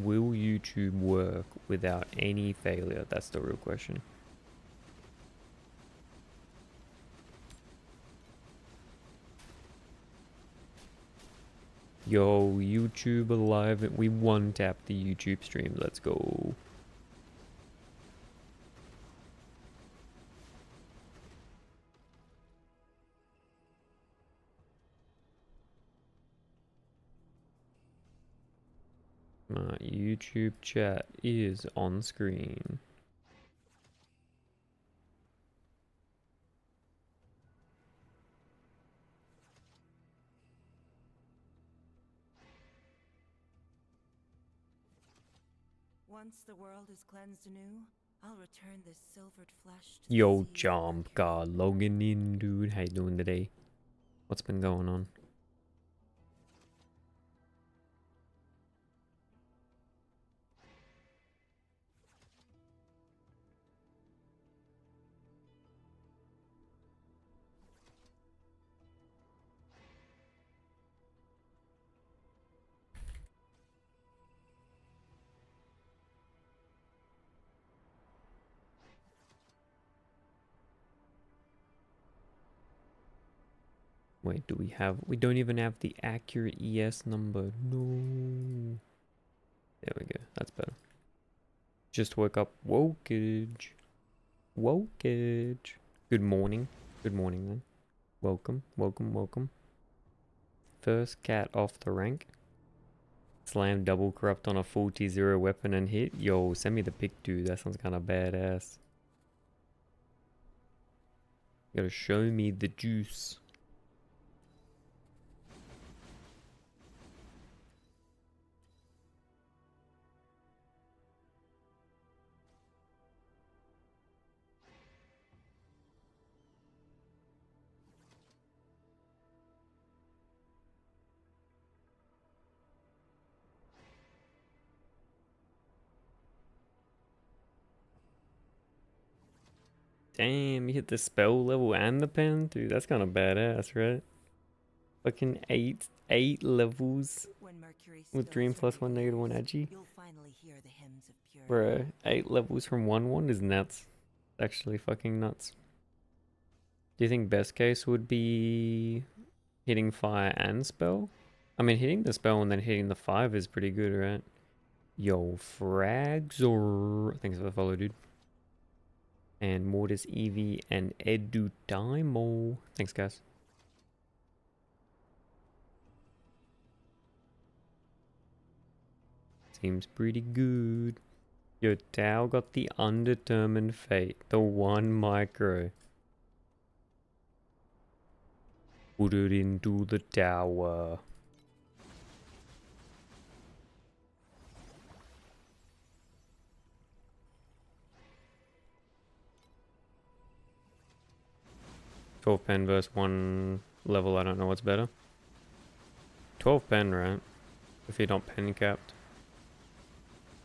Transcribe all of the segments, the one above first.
Will YouTube work without any failure? That's the real question. Yo, YouTube alive. We one tap the YouTube stream. Let's go. My YouTube chat is on screen. Once the world is cleansed anew, I'll return this silvered flesh to Yo, Jump God, logging in, dude. How you doing today? What's been going on? Wait, do we have... We don't even have the accurate ES number. No. There we go. That's better. Just woke up. Wokage. Wokage. Good morning. Good morning, then. Welcome. Welcome. Welcome. First cat off the rank. Slam double corrupt on a full T0 weapon and hit. Yo, send me the pic, dude. That sounds kind of badass. You gotta show me the juice. Damn, you hit the spell level and the pen? Dude, that's kind of badass, right? Fucking eight levels with Dream plus 1 -1 agi. Bruh, 8 levels from 1/1 is nuts. Actually fucking nuts. Do you think best case would be hitting fire and spell? I mean, hitting the spell and then hitting the 5 is pretty good, right? Yo, frags or... Thanks for the follow, dude. And Mortis, Eevee, and Edutimo. Thanks, guys. Seems pretty good. Yo, Tao got the undetermined fate. The one micro. Put it into the tower. $12 pen versus 1 level, I don't know what's better. 12 pen, right? If you're not pen capped.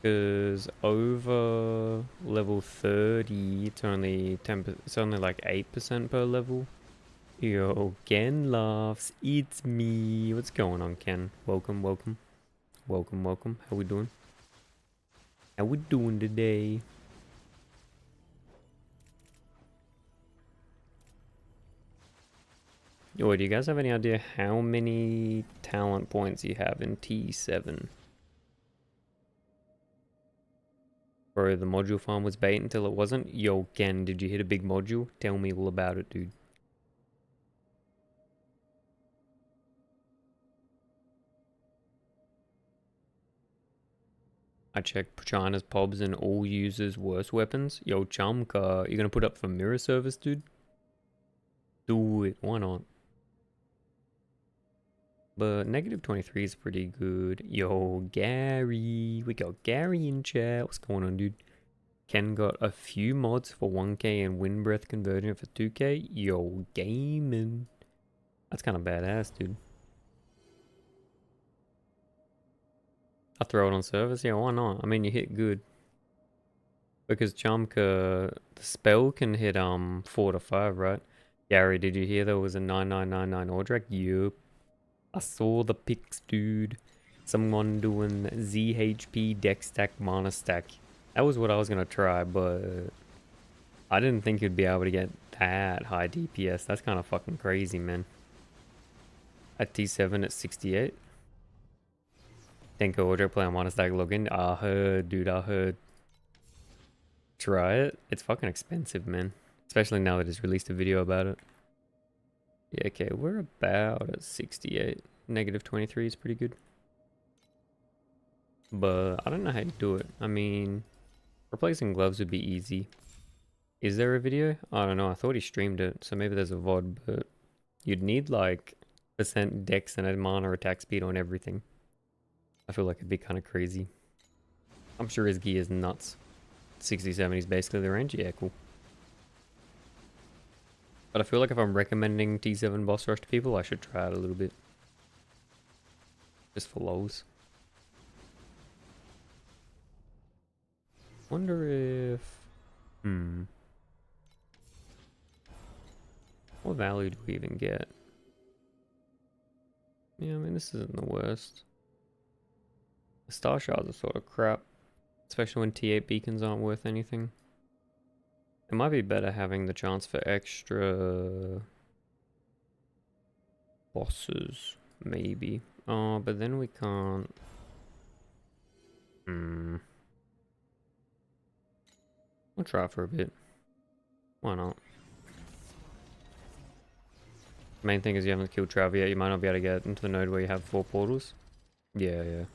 Because over level 30, it's only 10%, it's only like 8% per level. Yo, Ken laughs. It's me. What's going on, Ken? Welcome, welcome. Welcome, welcome. How we doing? How we doing today? Yo, do you guys have any idea how many talent points you have in T7? Bro, the module farm was bait until it wasn't. Yo, Ken, did you hit a big module? Tell me all about it, dude. I checked China's pobs and all users worse weapons. Yo, Chumka, you gonna put up for mirror service, dude? Do it, why not? But negative 23 is pretty good. Yo, Gary. We got Gary in chat. What's going on, dude? Ken got a few mods for 1k and wind breath conversion for 2k. Yo, gaming. That's kind of badass, dude. I'll throw it on service. Yeah, why not? I mean, you hit good. Because Chumka, the spell can hit 4 to 5, right? Gary, did you hear there was a 9999 Ordrak? Yup. I saw the pics, dude. Someone doing ZHP deck stack mana stack. That was what I was gonna try, but I didn't think you'd be able to get that high DPS. That's kind of fucking crazy, man. At T7 at 68. Think order play on mana stack login. I heard, dude, I heard. Try it. It's fucking expensive, man. Especially now that it's released a video about it. Yeah, okay, we're about at 68. Negative 23 is pretty good. But I don't know how to do it. I mean, replacing gloves would be easy. Is there a video? I don't know. I thought he streamed it, so maybe there's a VOD, but you'd need like percent dex and a mana attack speed on everything. I feel like it'd be kind of crazy. I'm sure his gear is nuts. 60-70 is basically the range. Yeah, cool. But I feel like if I'm recommending T7 boss rush to people, I should try it a little bit. Just for lows. Wonder if... What value do we even get? Yeah, I mean, this isn't the worst. The star shards are sort of crap. Especially when T8 beacons aren't worth anything. It might be better having the chance for extra... bosses, maybe. Oh, but then we can't... We'll try for a bit. Why not? Main thing is you haven't killed Trav yet. You might not be able to get into the node where you have 4 portals. Yeah, yeah.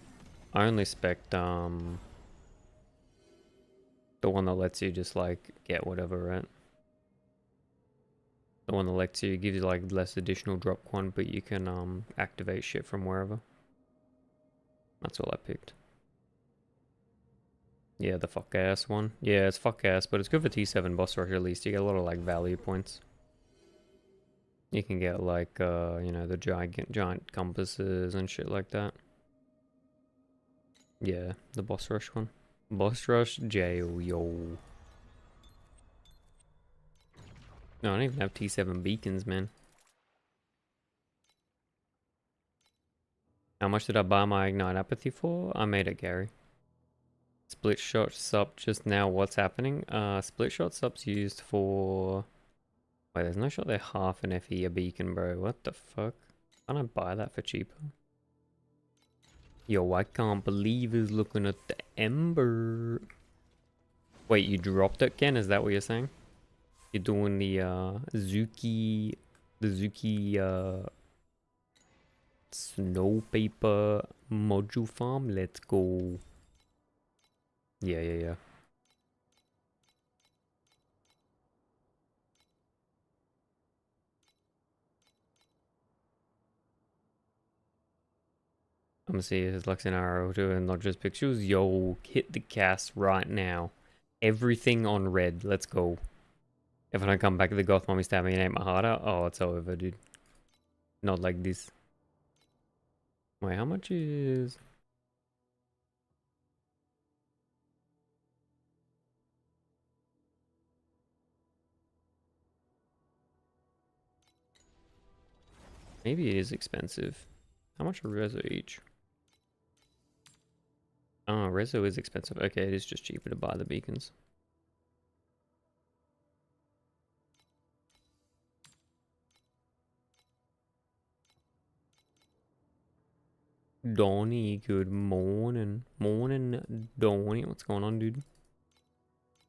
I only spec the one that lets you just like get whatever, right? The one that lets you, gives you like less additional drop quant, but you can activate shit from wherever. That's all I picked. Yeah, the fuck ass one. Yeah, it's fuck ass, but it's good for T7 boss rush at least. You get a lot of like value points. You can get like you know, the giant compasses and shit like that. Yeah, the boss rush one. Boss rush jail, yo. No, I don't even have T7 beacons, man. How much did I buy my Ignite Apathy for? I made it, Gary. Split shot sub just now. What's happening? Split shot sub's used for... Wait, there's no shot they're half an FE a beacon, bro. What the fuck? Can't I buy that for cheaper? Yo, I can't believe he's looking at the Ember. Wait, you dropped it, Ken? Is that what you're saying? You're doing the Zuki snow paper module farm? Let's go. Yeah, yeah, yeah. I'm gonna see his Lux and Arrow too, and not just pictures. Yo, hit the cast right now. Everything on red. Let's go. If I don't come back to the Goth Mommy stab me and ain't my heart out, oh, it's over, dude. Not like this. Wait, how much is... Maybe it is expensive. How much are Rezo each? Oh, Rezo is expensive. Okay, it is just cheaper to buy the beacons. Donnie, good morning. Morning, Donnie. What's going on, dude?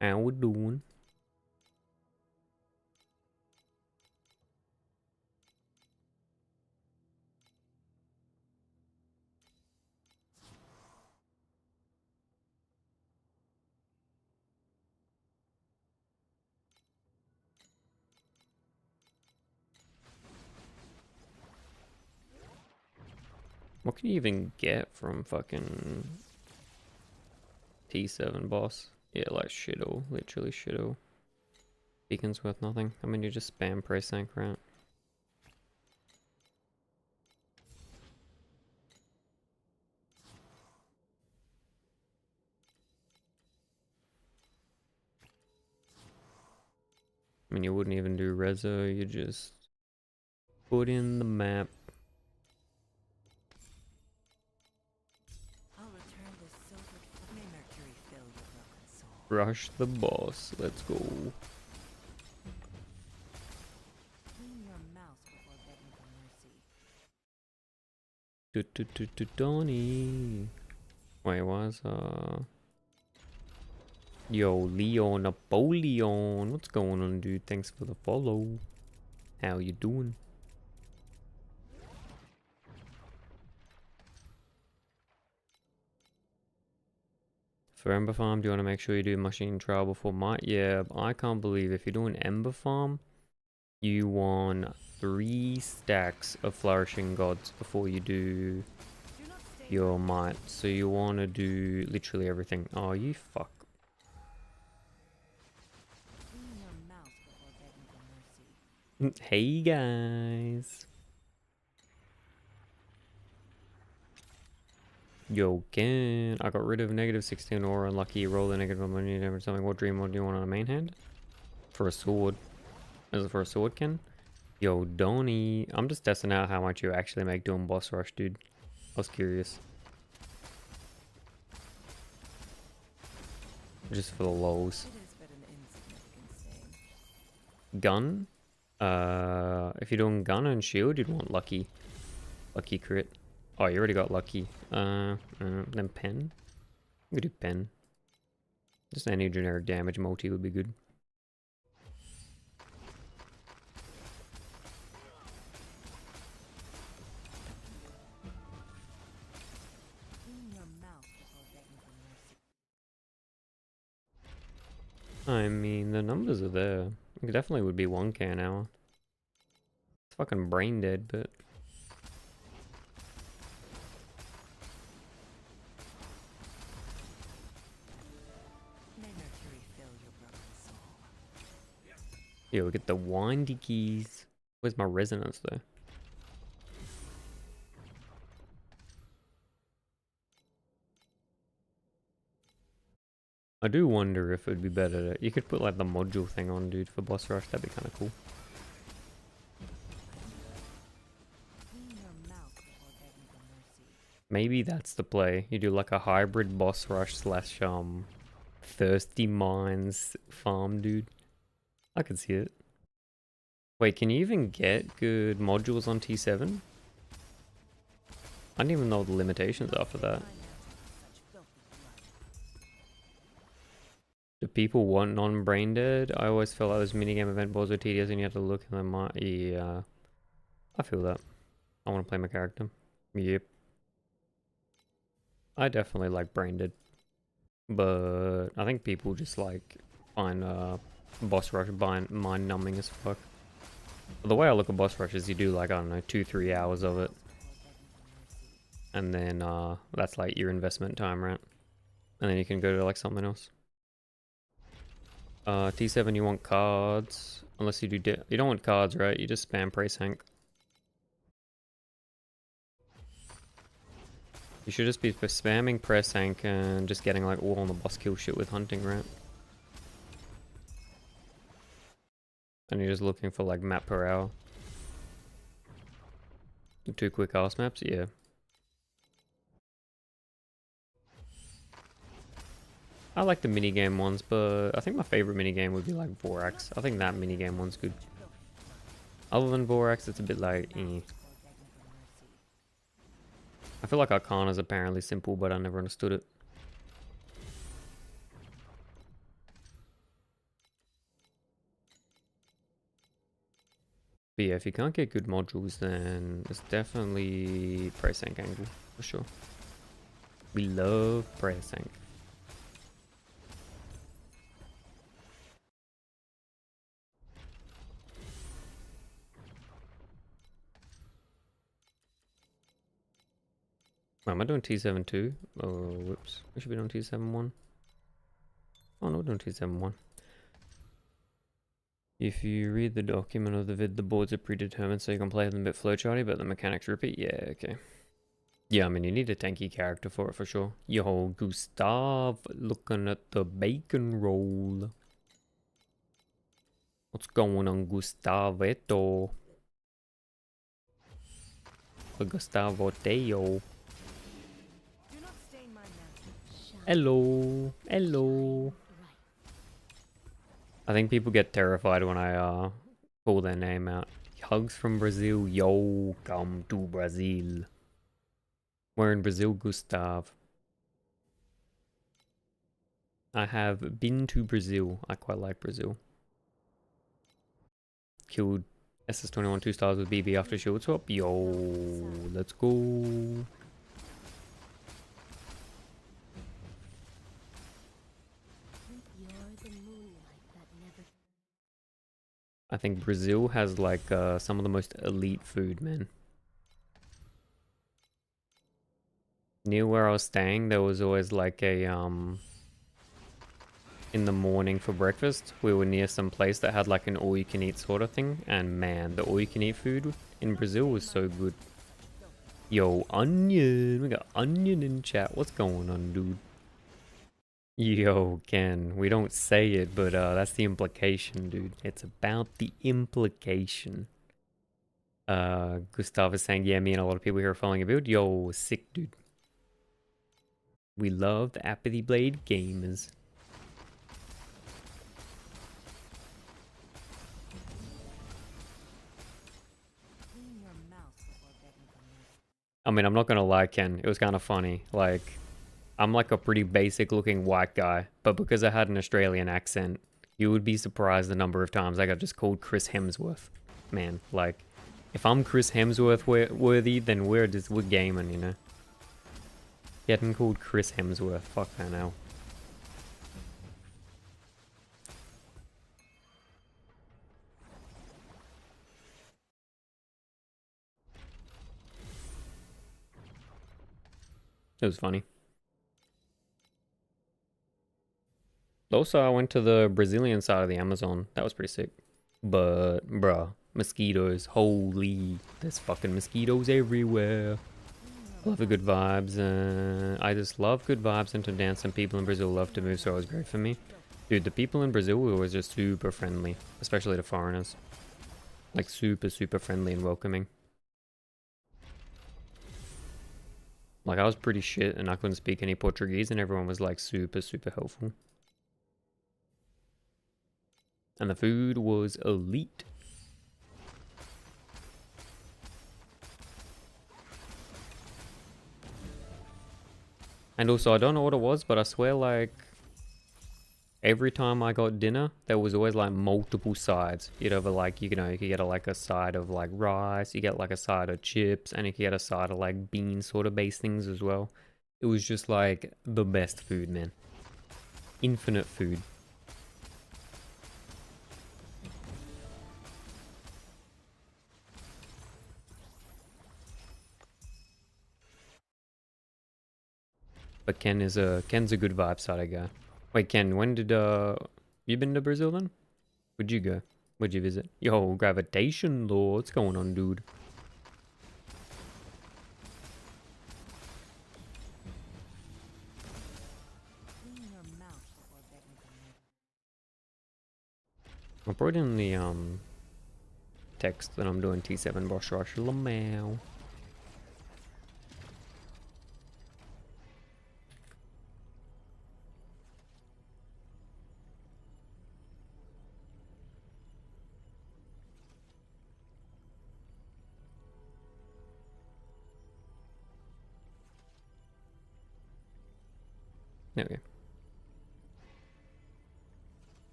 How we doing? What can you even get from fucking T7 boss? Yeah, like shit'll. Literally shit'll. Beacon's worth nothing. I mean, you just spam press sync, right? I mean, you wouldn't even do Rezo, you just put in the map. Rush the boss. Let's go. Clean your mouth before begging for mercy. Donnie. Wait, yo, Leo Napoleon. What's going on, dude? Thanks for the follow. How you doing? For Ember Farm, do you want to make sure you do machine trial before might? Yeah, I can't believe if you're doing Ember Farm, you want 3 stacks of Flourishing Gods before you do your might. So you want to do literally everything. Oh, you fuck. Clean your mouth before begging for mercy. Hey guys. Yo, Ken. I got rid of negative 16 aura. Lucky roll the negative money damage something. What dream mode do you want on a main hand? For a sword. Is it for a sword, Ken? Yo, Donnie. I'm just testing out how much you actually make doing boss rush, dude. I was curious. Just for the lows. It is but an insignificant stain. Gun? If you're doing gun and shield, you'd want lucky. Lucky crit. Oh, you already got lucky. Then pen? We could do pen. Just any generic damage multi would be good. Clean your mouth before begging for mercy. I mean, the numbers are there. It definitely would be 1k an hour. It's fucking brain dead, but... May Mercury fill your broken soul. Yo, we get the windy keys. Where's my resonance though? I do wonder if it'd be better to... You could put like the module thing on, dude, for boss rush. That'd be kind of cool. Clean your mouth before begging for mercy. Maybe that's the play. You do like a hybrid boss rush slash thirsty mines farm, dude. I could see it. Wait, can you even get good modules on T7? I don't even know what the limitations are for that. My mantle with such filthy blood. Do people want non-brain dead? I always felt like those minigame event boards were tedious and you have to look and then yeah. I feel that. I want to play my character. Yep. I definitely like brain dead. But I think people just like find boss rush mind numbing as fuck. But the way I look at boss rush is you do like, I don't know, 2-3 hours of it. And then that's like your investment time, right? And then you can go to like something else. T7 you want cards. Unless you do... you don't want cards, right? You just spam Praise Hank. You should just be spamming Press Hank and just getting like all on the boss kill shit with hunting, right? And you're just looking for like map per hour. 2 quick ass maps, yeah. I like the minigame ones, but I think my favorite minigame would be like Vorax. I think that minigame one's good. Other than Vorax, it's a bit like, eh. I feel like Arcana's apparently simple, but I never understood it. But yeah, if you can't get good modules, then it's definitely Price Tank angle, for sure. We love Price Tank. Am I doing T7 too? Oh, whoops. We should be doing T7 1. Oh no, we're doing T7 1. If you read the document of the vid, the boards are predetermined so you can play them a bit flowcharty, but the mechanics repeat. Yeah, okay. Yeah, I mean, you need a tanky character for it for sure. Yo, Gustav, looking at the bacon roll. What's going on, Gustaveto? Gustavo Teo. Do not stain my mantle. Hello, hello. I think people get terrified when I call their name out. Hugs from Brazil. Yo, come to Brazil. We're in Brazil, Gustav. I have been to Brazil. I quite like Brazil. Killed SS-21 2 stars with BB after shield swap. Yo, let's go. I think Brazil has like some of the most elite food, man. Near where I was staying, there was always like a in the morning for breakfast, we were near some place that had like an all-you-can-eat sort of thing, and man, the all-you-can-eat food in Brazil was so good. Yo, onion, we got onion in chat. What's going on, dude? Yo, Ken, we don't say it, but that's the implication, dude. It's about the implication. Gustav is saying, yeah, me and a lot of people here are following a build. Yo, sick, dude. We love the Apathy Blade gamers. I mean, I'm not gonna lie, Ken. It was kind of funny. Like, I'm like a pretty basic looking white guy, but because I had an Australian accent, you would be surprised the number of times I got just called Chris Hemsworth. Man, like, if I'm Chris Hemsworth worthy, then we're gaming, you know? Getting called Chris Hemsworth, fuck I know. It was funny. Also, I went to the Brazilian side of the Amazon. That was pretty sick. But, bruh, mosquitoes. Holy, there's fucking mosquitoes everywhere. Love the good vibes. I just love good vibes and to dance, and people in Brazil love to move, so it was great for me. Dude, the people in Brazil were always just super friendly, especially to foreigners. Like, super, super friendly and welcoming. Like, I was pretty shit and I couldn't speak any Portuguese, and everyone was like super, super helpful. And the food was elite. And also, I don't know what it was, but I swear, like, every time I got dinner, there was always, like, multiple sides. You'd have, like, you know, you could get, like, a side of, like, rice, you get, like, a side of chips, and you could get a side of, like, bean sort of based things as well. It was just, like, the best food, man. Infinite food. But Ken's a good vibe side of guy. Wait, Ken, when did you been to Brazil then? Where'd you go? Where'd you visit? Yo, gravitation law. What's going on, dude? I brought in the text that I'm doing T7 Bosch Rush Lamau. There we go.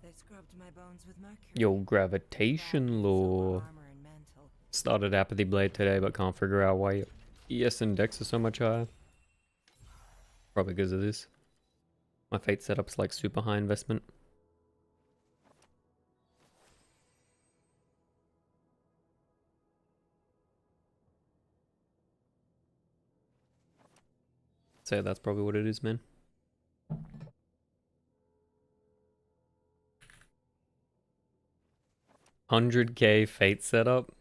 They scrubbed my bones with mercury. Yo, gravitation law. Started Apathy Blade today, but can't figure out why NotEnoughDex is so much higher. Probably because of this. My fate setup's like super high investment. So that's probably what it is, man. $100K fate setup?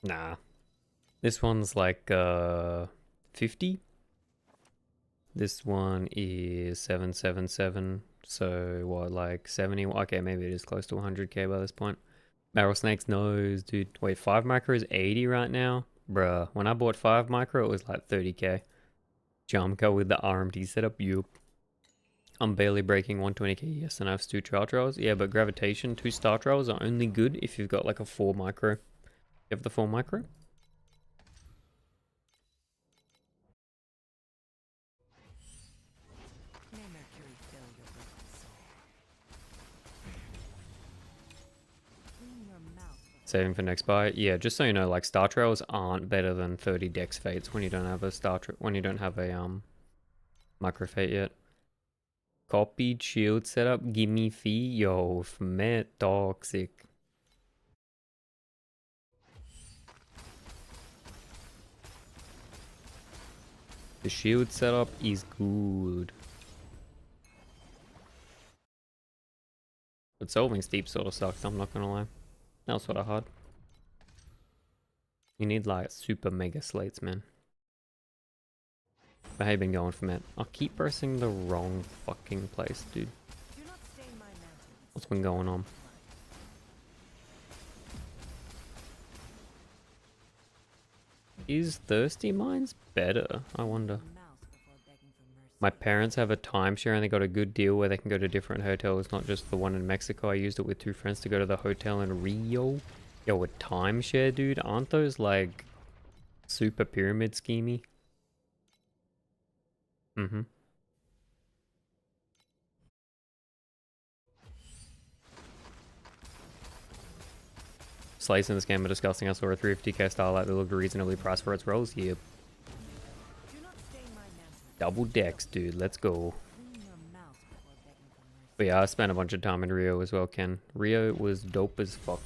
Nah. This one's like 50. This one is 777. So what, like 70? Okay, maybe it is close to 100K by this point. Barrel Snake's nose, dude. Wait, 5 micro is 80 right now? Bruh, when I bought 5 micro, it was like 30K. Jamka with the RMT setup, yup. I'm barely breaking 120k, yes, and I have 2 star trails. Yeah, but gravitation, 2 star trails are only good if you've got like a 4 micro. You have the 4 micro? May Mercury fill your broken soul. Clean your mouth before Saving for next buy. Yeah, just so you know, like star trails aren't better than 30 dex fates when you don't have a when you don't have a micro fate yet. Copied shield setup, gimme fee, yo, met toxic. The shield setup is good. But solving steep sort of sucks, I'm not gonna lie. That was sort of hard. You need like super mega slates, man. But how you been going for Matt? I'll keep pressing the wrong fucking place, dude. do not stain my mantle with What's been going on? Is Thirsty Mines better? I wonder. your mouth before begging for mercy. My parents have a timeshare and they got a good deal where they can go to different hotels, not just the one in Mexico. I used it with 2 friends to go to the hotel in Rio. Yo, a timeshare, dude? Aren't those like super pyramid schemey? Mm-hmm. Slates in this game are disgusting. I saw a 350k Starlight that looked reasonably priced for its rolls. Yep. Do not stain my mantle. Double decks, dude. Let's go. Clean your mouth before begging for mercy. But yeah, I spent a bunch of time in Rio as well, Ken. Rio was dope as fuck.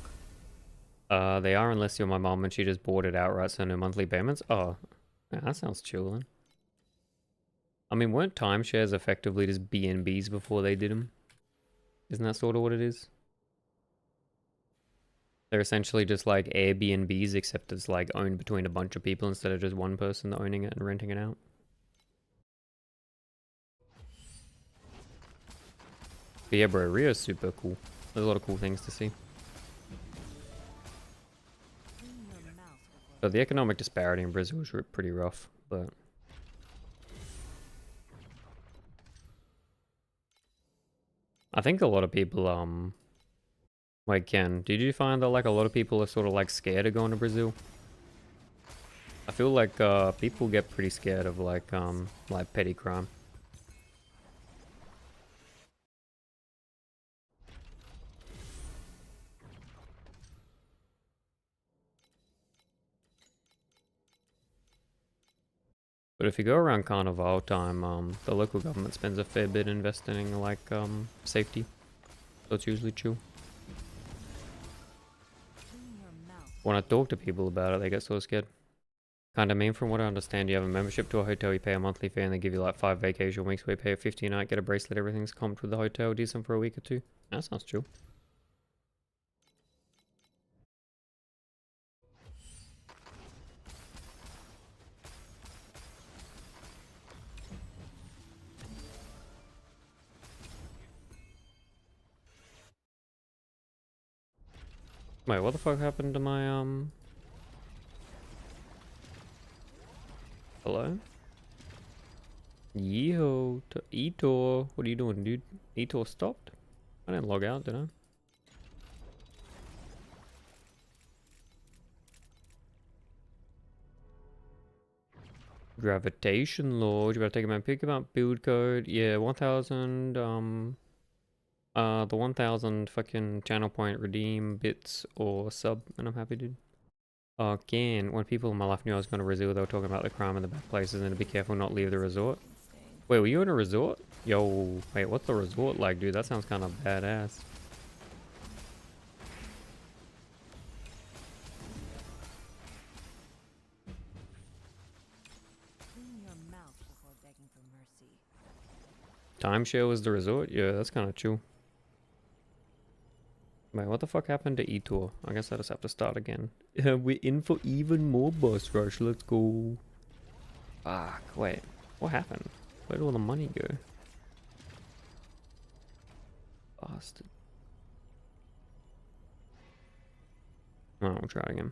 They are unless you're my mom and she just bought it outright, so no monthly payments. Oh, yeah, that sounds chill then. I mean, weren't timeshares effectively just BNBs before they did them? Isn't that sort of what it is? They're essentially just like Airbnbs, except it's like owned between a bunch of people instead of just one person owning it and renting it out. But yeah, bro, Rio's super cool. There's a lot of cool things to see. Clean your mouth before So the economic disparity in Brazil is pretty rough, but I think a lot of people, like Ken, did you find that like a lot of people are sort of like scared of going to Brazil? I feel like people get pretty scared of like petty crime. But if you go around Carnival time, the local government spends a fair bit investing in like safety. So it's usually chill. clean your mouth. When I talk to people about it, they get so scared. Kinda mean, from what I understand, you have a membership to a hotel, you pay a monthly fee, and they give you like 5 vacation weeks where you pay a 50 a night, get a bracelet, everything's comped with the hotel, decent for a week or 2. That sounds chill. Wait, what the fuck happened to my hello? Yeeho, to Etor. What are you doing, dude? Etor stopped? I didn't log out, did I? Gravitation Lord. You better take him out. Pick him up. Build code. Yeah, 1000. The 1000 fucking channel point redeem bits or sub, and I'm happy, dude. Again, when people in my life knew I was going to Brazil, they were talking about the crime in the bad places and to be careful not leave the resort. Stain. Wait, were you in a resort? Yo, wait, what's the resort like, dude? That sounds kind of badass. Clean your mouth before begging for mercy. Timeshare was the resort? Yeah, that's kind of chill. Wait, what the fuck happened to E-Tour? I guess I just have to start again. We're in for even more boss rush. Let's go. Fuck, wait. What happened? Where did all the money go? Bastard. Oh, we'll try it again.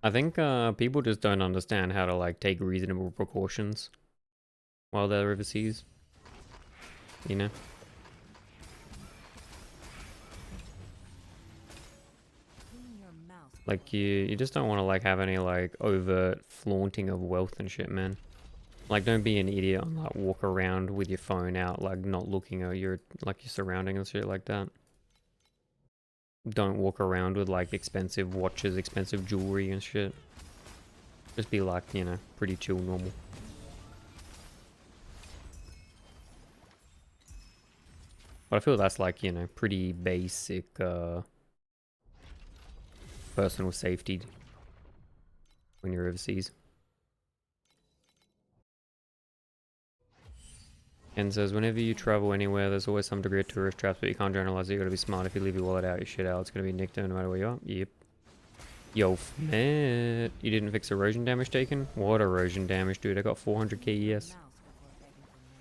I think people just don't understand how to like take reasonable precautions while they're overseas. You know? Clean your mouth. Like you just don't want to like have any like overt flaunting of wealth and shit, man. Like don't be an idiot and like walk around with your phone out, like not looking at your surroundings and shit like that. Don't walk around with like expensive watches, expensive jewelry and shit. Just be like, you know, pretty chill, normal. But I feel that's like, you know, pretty basic personal safety when you're overseas. And says, whenever you travel anywhere, there's always some degree of tourist traps, but you can't generalize it. You gotta be smart. If you leave your wallet out, your shit out, it's gonna be nicked no matter where you are. Yep. Yo, man. You didn't fix erosion damage taken? What erosion damage, dude? I got 400k ES.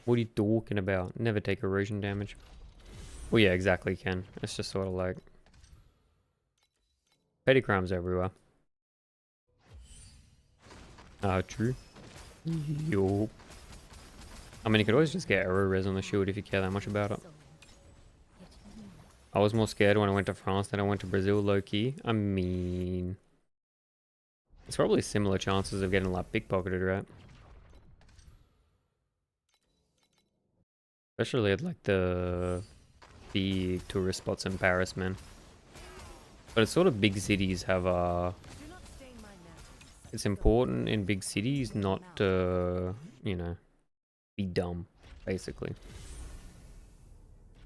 What are you talking about? Never take erosion damage. Well, yeah, exactly, Ken. It's just sort of like... petty crimes everywhere. True. Yo. I mean, you could always just get arrow res on the shield if you care that much about it. I was more scared when I went to France than I went to Brazil, low-key. I mean... it's probably similar chances of getting, like, pickpocketed, right? Especially at, like, the big tourist spots in Paris, man. But it's sort of big cities have, it's important in big cities not to, you know, be dumb, basically.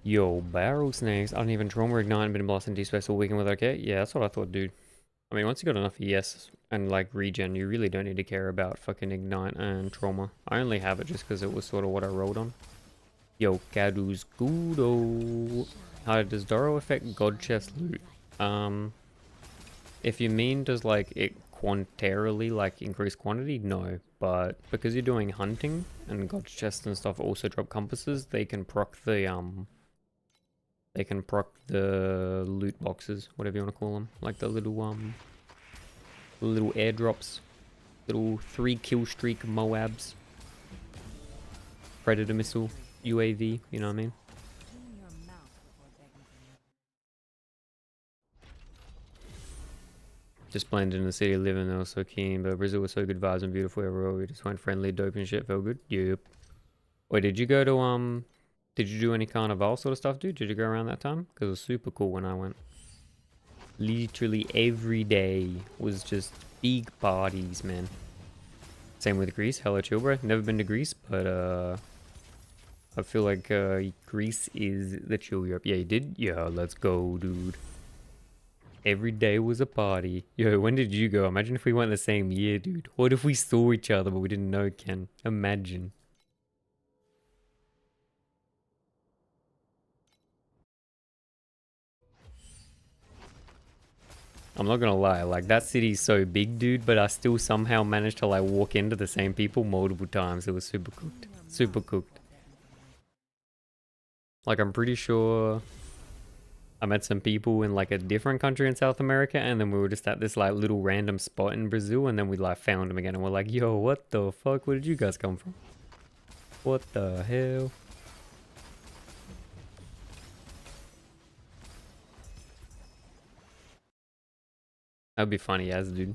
Yo, barrel snakes. I don't even trauma ignite and been blasting D-space all weekend with okay? Yeah, that's what I thought, dude. I mean, once you got enough ES and like regen, you really don't need to care about fucking ignite and trauma. I only have it just because it was sort of what I rolled on. Yo, Kadu's Gudo. How does Doro affect God Chest loot? If you mean does like it quantarily like increase quantity, no. But because you're doing hunting and God Chest and stuff also drop compasses, they can proc the loot boxes, whatever you want to call them, like the little airdrops, little 3 kill streak Moabs, predator missile, UAV, you know what I mean? Just blended in the city, living there was so keen, but Brazil was so good vibes and beautiful everywhere. We just went friendly, dope and shit, felt good. Yep. Wait, did you go to did you do any carnival sort of stuff, dude? Did you go around that time? Because it was super cool when I went. Literally every day was just big parties, man. Same with Greece. Hello, chill, bro. Never been to Greece, but I feel like Greece is the chill Europe. Yeah, you did? Yeah, let's go, dude. Every day was a party. Yo, when did you go? Imagine if we went the same year, dude. What if we saw each other but we didn't know, Ken? Imagine. I'm not gonna lie, like that city's so big, dude, but I still somehow managed to like walk into the same people multiple times. It was super cooked. Super cooked. Like I'm pretty sure I met some people in like a different country in South America, and then we were just at this like little random spot in Brazil, and then we like found them again, and we're like, yo, what the fuck? Where did you guys come from? What the hell? That'd be funny as, dude.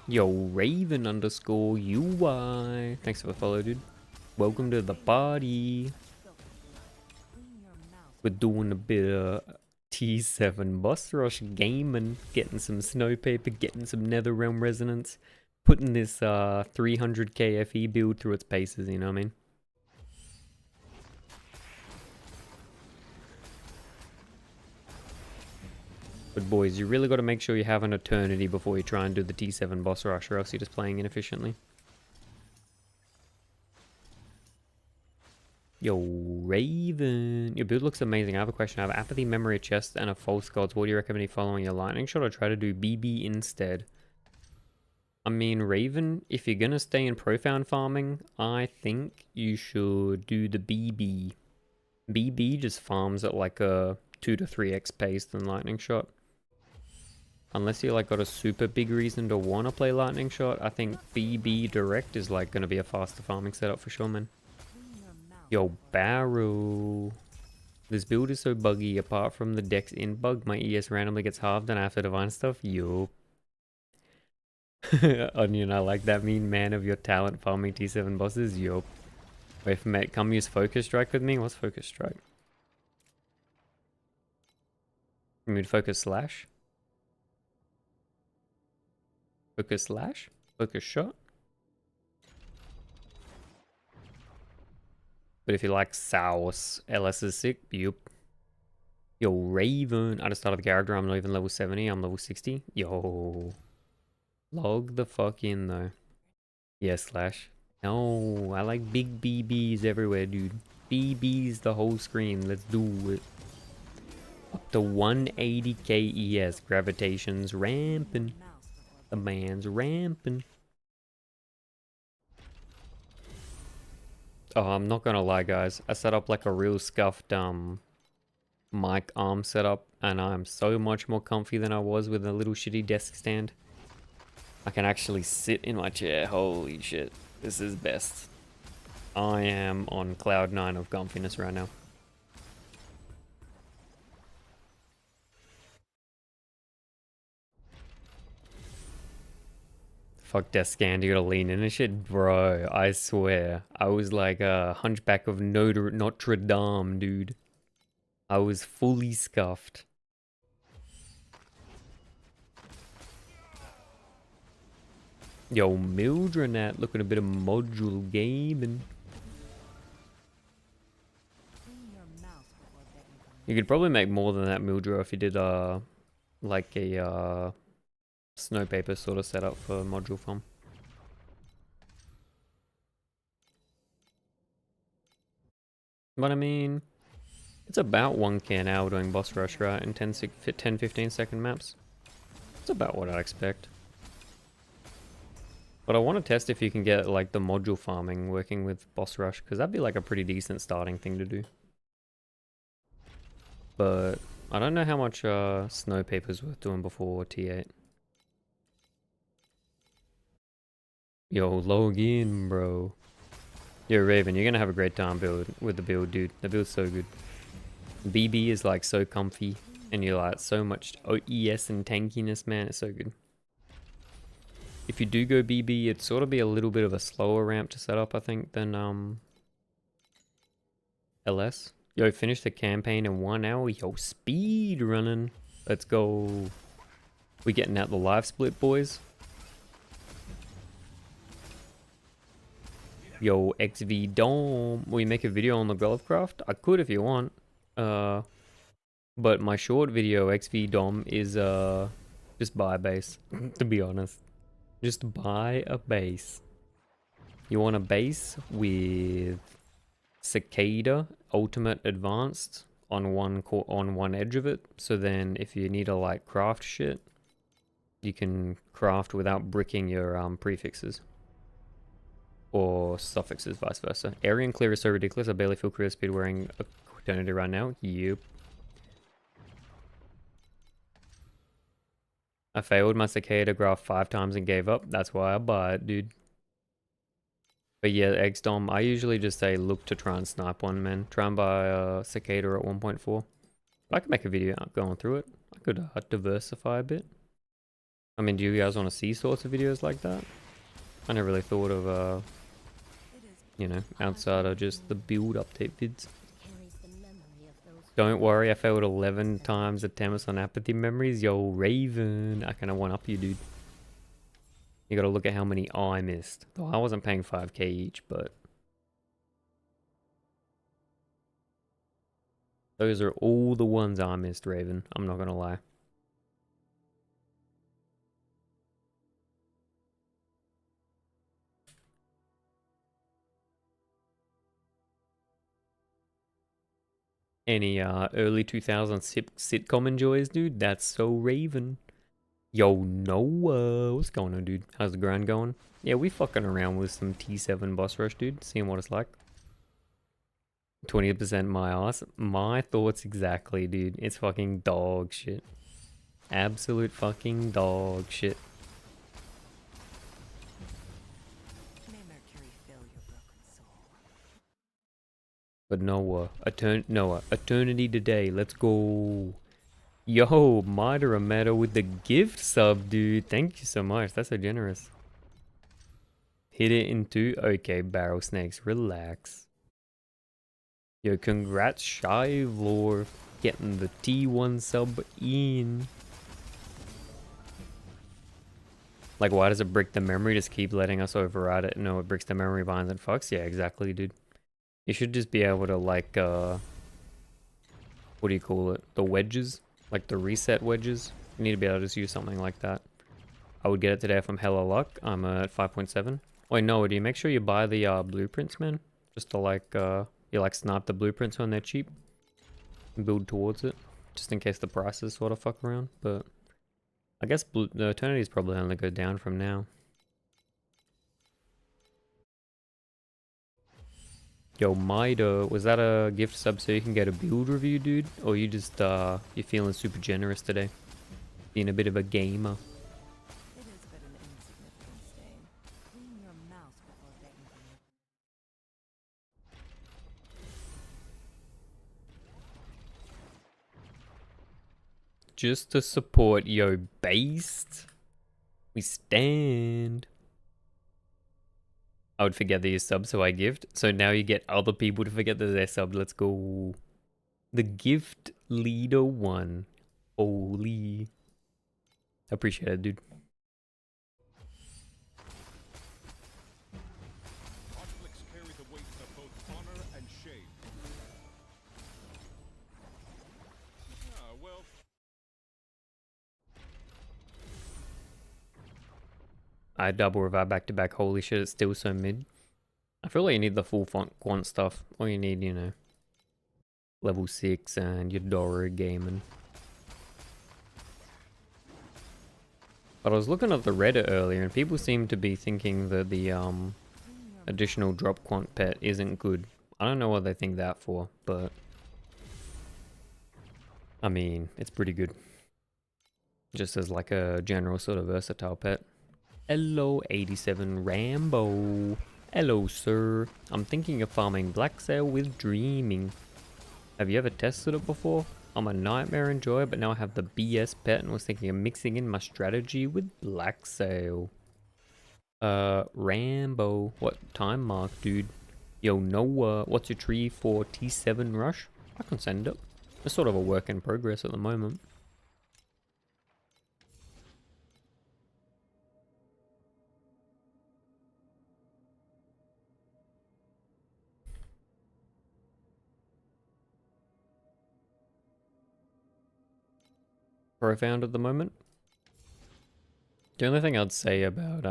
Yo, Raven underscore UI. Thanks for the follow, dude. Welcome to the party. We're doing a bit of T7 boss rush gaming, getting some snow paper, getting some nether realm resonance, putting this 300k FE build through its paces, you know what I mean? But boys, you really got to make sure you have an eternity before you try and do the T7 boss rush, or else you're just playing inefficiently. Yo, Raven. Your build looks amazing. I have a question. I have Apathy, Memory Chest, and a False Gods. What do you recommend following your lightning shot, or try to do BB instead? I mean, Raven, if you're going to stay in profound farming, I think you should do the BB. BB just farms at like a 2 to 3x pace than Lightning Shot. Unless you like got a super big reason to want to play Lightning Shot, I think BB Direct is like going to be a faster farming setup for sure, man. Yo, Barrow. This build is so buggy. Apart from the Dex in bug, my ES randomly gets halved and I have to divine stuff. Yup. Onion, I like that mean man of your talent farming T7 bosses. Yup. Wait, mate, come use Focus Strike with me? What's Focus Strike? You mean Focus Slash? Focus Slash? Focus Shot? But if you like Sauce, LS is sick. Yup. Yo, Raven. I just started the character. I'm not even level 70. I'm level 60. Yo. Log the fuck in, though. Yeah, Slash. No, I like big BBs everywhere, dude. BBs the whole screen. Let's do it. Up to 180k ES. Gravitation's ramping. The man's ramping. Oh, I'm not gonna lie, guys. I set up like a real scuffed mic arm setup, and I'm so much more comfy than I was with a little shitty desk stand. I can actually sit in my chair. Holy shit. This is best. I am on cloud 9 of comfiness right now. Fuck desk stand, you gotta lean in and shit. Bro, I swear. I was like a hunchback of Notre Dame, dude. I was fully scuffed. Yo, Mildrenat looking a bit of module gaming. You could probably make more than that, Mildra, if you did like a snow paper sort of setup for module farm. But I mean, it's about 1k an hour doing boss rush, right? In 10-15 second maps. It's about what I'd expect. But I want to test if you can get like the module farming working with boss rush, because that'd be like a pretty decent starting thing to do. But I don't know how much snow paper's worth doing before T8. Yo, log in, bro. Yo, Raven, you're gonna have a great time with the build, dude. The build's so good. BB is like so comfy, and you like so much OES and tankiness, man. It's so good. If you do go BB, it'd sort of be a little bit of a slower ramp to set up, I think, than LS. Yo, finish the campaign in 1 hour. Yo, speed running. Let's go. We getting out the live split, boys. Yo, XV Dome. Will you make a video on the Gulfcraft? I could if you want. But my short video, XV Dom, is just buy a base, to be honest. Just buy a base. You want a base with Cicada Ultimate Advanced on one edge of it. So then if you need to like craft shit, you can craft without bricking your prefixes. Or suffixes, vice versa. Area and clear is so ridiculous. I barely feel career speed wearing a Eternity right now. Yep. I failed my Cicada graph 5 times and gave up. That's why I buy it, dude. But yeah, XDOM, I usually just say look to try and snipe one, man. Try and buy a Cicada at 1.4. I could make a video going through it. I could diversify a bit. I mean, do you guys want to see sorts of videos like that? I never really thought of, you know, outside of just the build update vids. Don't worry, I failed 11 times attempts on Apathy Memories. Yo, Raven, I kinda one up you, dude. You gotta look at how many I missed. Though I wasn't paying 5k each, but... those are all the ones I missed, Raven. I'm not gonna lie. Any early 2000s sitcom enjoys, dude? That's so Raven. Yo, Noah, what's going on, dude? How's the grind going? Yeah, we fucking around with some T7 boss rush, dude. Seeing what it's like. 20% my ass. My thoughts exactly, dude. It's fucking dog shit. Absolute fucking dog shit. May Mercury fill your broken soul. But Noah, eternity today. Let's go. Yo, Mitre Meta with the gift sub, dude. Thank you so much. That's so generous. Hit it into okay, barrel snakes. Relax. Yo, congrats, Shy Lore, getting the T1 sub in. Like, why does it break the memory? Just keep letting us override it. No, it breaks the memory binds and fucks. Yeah, exactly, dude. You should just be able to, like, what do you call it? The wedges? Like the reset wedges? You need to be able to just use something like that. I would get it today if I'm hella luck. I'm at 5.7. Wait, no, do you make sure you buy the blueprints, man? Just to, like, you, like, snipe the blueprints when they're cheap. And build towards it. Just in case the prices sort of fuck around, but... I guess the eternities probably only go down from now. Yo, Mida, was that a gift sub so you can get a build review, dude? Or you just, you're feeling super generous today? Being a bit of a gamer. It is but an insignificant stain. Clean your mouth before begging for it. Just to support yo based. We stand. I would forget that you sub, so I gift. So now you get other people to forget that they're subbed. Let's go. The gift leader one. Holy. Appreciate it, dude. Conflicts carry the weight of both honor and shame. Ah, well. I double revive back to back. Holy shit, it's still so mid. I feel like you need the full font quant stuff. Or you need, you know, level 6 and your Dora gaming. But I was looking at the Reddit earlier and people seem to be thinking that the additional drop quant pet isn't good. I don't know what they think that for, but I mean, it's pretty good. Just as like a general sort of versatile pet. Hello, 87 Rambo. Hello, sir. I'm thinking of farming black sail with dreaming. Have you ever tested it before? I'm a nightmare enjoyer, but now I have the BS pet and was thinking of mixing in my strategy with black sail. Rambo. What time mark, dude? Yo, Noah, what's your tree for T7 rush? I can send it. It's sort of a work in progress at the moment. Profound at the moment. The only thing I'd say about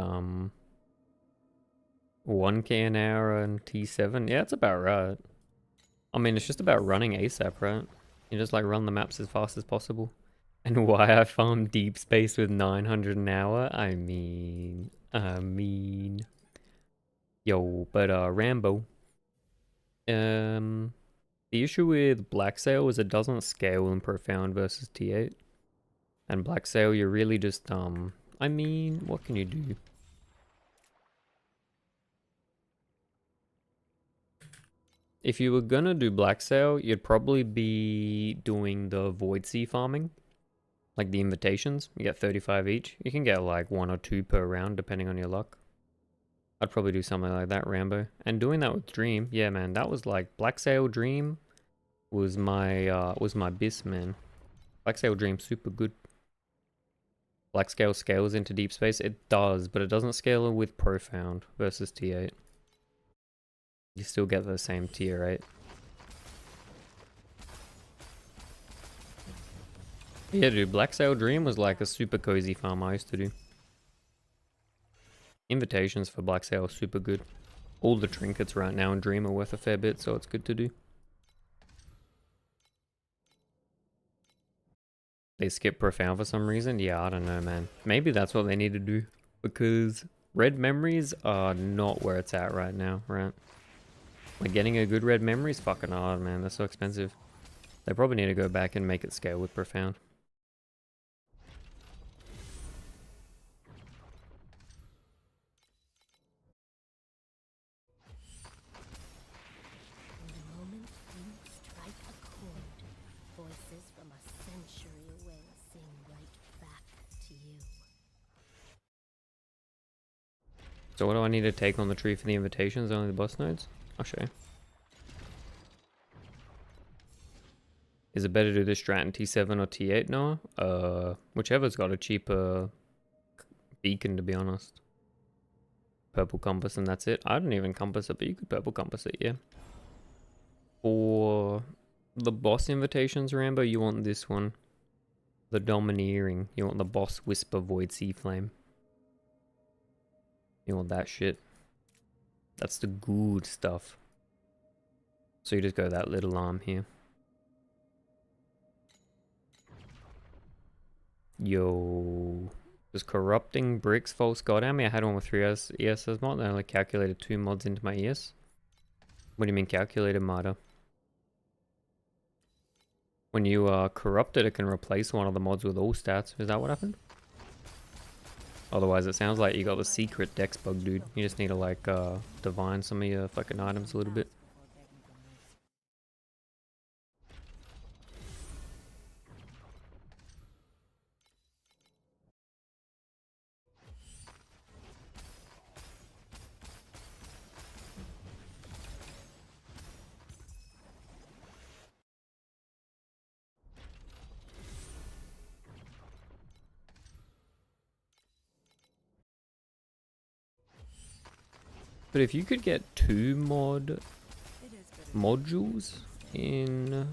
1k an hour and T7, yeah, it's about right. I mean, it's just about running ASAP, right? You just like run the maps as fast as possible. And why I farm deep space with 900 an hour? I mean, yo, but Rambo. The issue with Black Sail is it doesn't scale in Profound versus T8. And Black Sail, you're really just, I mean, what can you do? If you were gonna do Black Sail, you'd probably be doing the Void Sea farming. Like the invitations, you get 35 each. You can get like 1 or 2 per round depending on your luck. I'd probably do something like that, Rambo. And doing that with Dream, yeah man, that was like Black Sail Dream was my bis, man. Black Sail Dream super good. Black Scale scales into deep space? It does, but it doesn't scale with Profound versus T8. You still get the same tier 8. Yeah, dude, Black Sail Dream was like a super cozy farm I used to do. Invitations for Black Sail are super good. All the trinkets right now in Dream are worth a fair bit, so it's good to do. They skip Profound for some reason? Yeah, I don't know, man. Maybe that's what they need to do. Because red memories are not where it's at right now, right? Like getting a good red memory is fucking hard, man. That's so expensive. They probably need to go back and make it scale with profound. In the moment you strike a chord, voices from a century away sing right back to you. So what do I need to take on the tree for the invitations? Only the boss nodes? I'll show you. Is it better to do this strat in T7 or T8 now? Whichever's got a cheaper beacon, to be honest. Purple compass and that's it. I don't even compass it, but you could purple compass it, yeah. For the boss invitations, Rambo, you want this one. The domineering. You want the boss whisper void sea flame. You want that shit. That's the good stuff. So you just go that little arm here. Yo. Does corrupting bricks false god at me? I had one with 3 ESS mod and I only calculated 2 mods into my ES. What do you mean calculated modder? When you corrupt it, it can replace one of the mods with all stats. Is that what happened? Otherwise, it sounds like you got the secret dex bug, dude. You just need to like divine some of your fucking items a little bit. But if you could get 2 modules in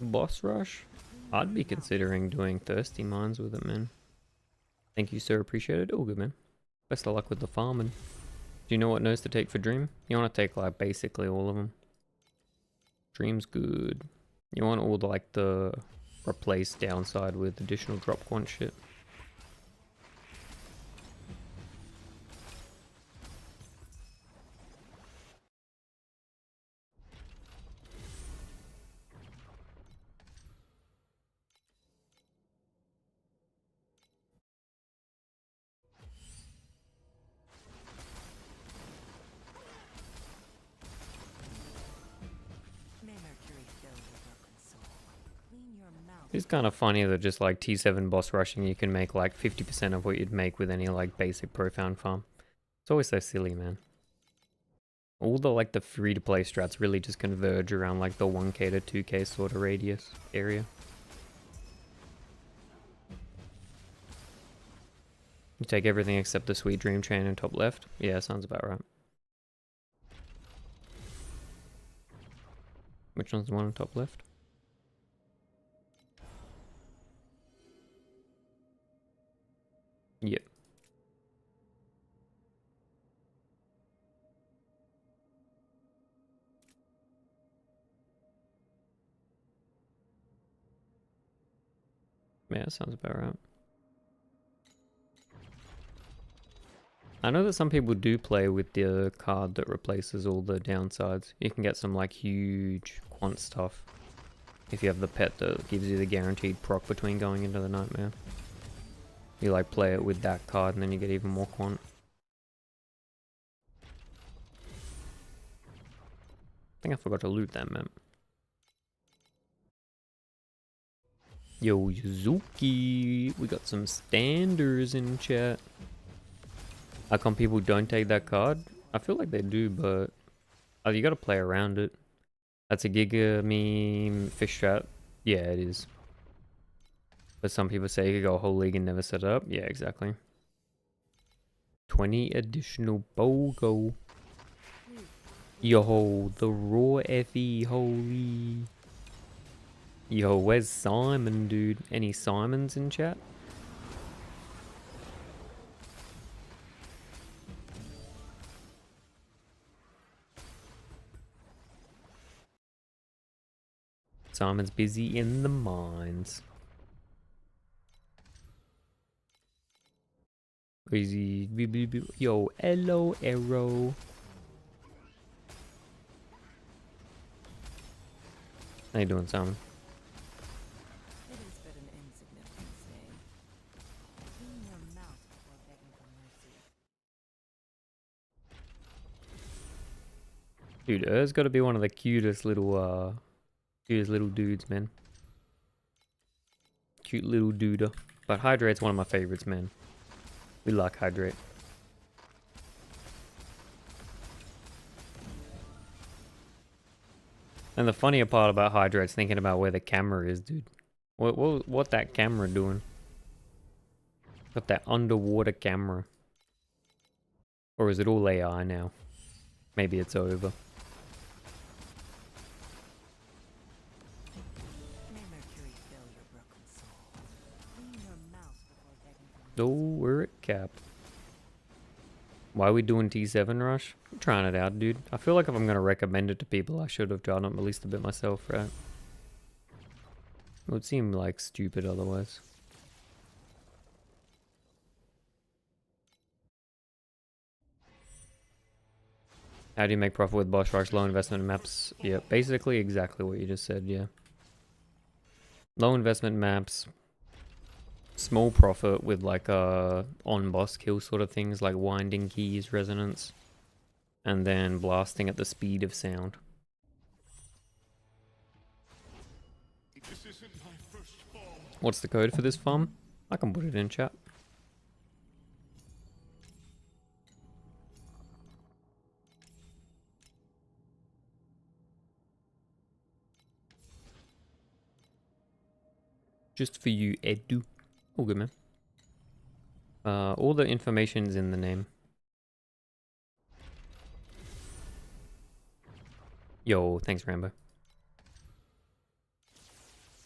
boss rush, I'd be considering doing thirsty mines with it, man. Thank you, sir. Appreciate it. All good, man. Best of luck with the farming. Do you know what nodes to take for Dream? You want to take like basically all of them. Dream's good. You want all the like the replace downside with additional drop quant shit. May Mercury fill your broken soul. Clean your mouth. It's kind of funny that just like T7 boss rushing, you can make like 50% of what you'd make with any like basic profound farm. It's always so silly, man. All the like the free to play strats really just converge around like the 1k to 2k sort of radius area. You take everything except the sweet dream chain in top left. Yeah, sounds about right. Which one's the one on top left? Yep. Yeah, sounds about right. I know that some people do play with the card that replaces all the downsides. You can get some like huge quant stuff if you have the pet that gives you the guaranteed proc between going into the nightmare. You like play it with that card and then you get even more quant. I think I forgot to loot that map. Yo, Yuzuki, we got some standers in chat. How come people don't take that card? I feel like they do, but you gotta play around it. That's a Giga meme fish trap. Yeah, it is. But some people say you could go a whole league and never set it up. Yeah, exactly. 20 additional BOGO. Yo, the raw FE, holy. Yo, where's Simon, dude? Any Simons in chat? Simon's busy in the mines. Easy. Yo, hello, Arrow. How you doing, Simon? It is but an insignificant stain. Clean your mouth before begging for mercy. Dude, Er's got to be one of the cutest little dudes, man. Cute little dude. But Hydrate's one of my favorites, man. We like Hydrate. And the funnier part about Hydrate's thinking about where the camera is, dude. What that camera doing? Got that underwater camera. Or is it all AI now? Maybe it's over. May Mercury fill your broken soul. Clean your mouth before begging for mercy. Oh, we're at cap. Why are we doing T7 Rush? I'm trying it out, dude. I feel like if I'm going to recommend it to people, I should have tried it at least a bit myself, right? It would seem like stupid otherwise. How do you make profit with boss rush? Low investment maps. Yeah, basically exactly what you just said, yeah. Low investment maps. Small profit with like on boss kill sort of things like winding keys, resonance. And then blasting at the speed of sound. This isn't my first fall. What's the code for this farm? I can put it in chat. Just for you, Edu. All good, man. All the information's in the name. Yo, thanks, Rambo.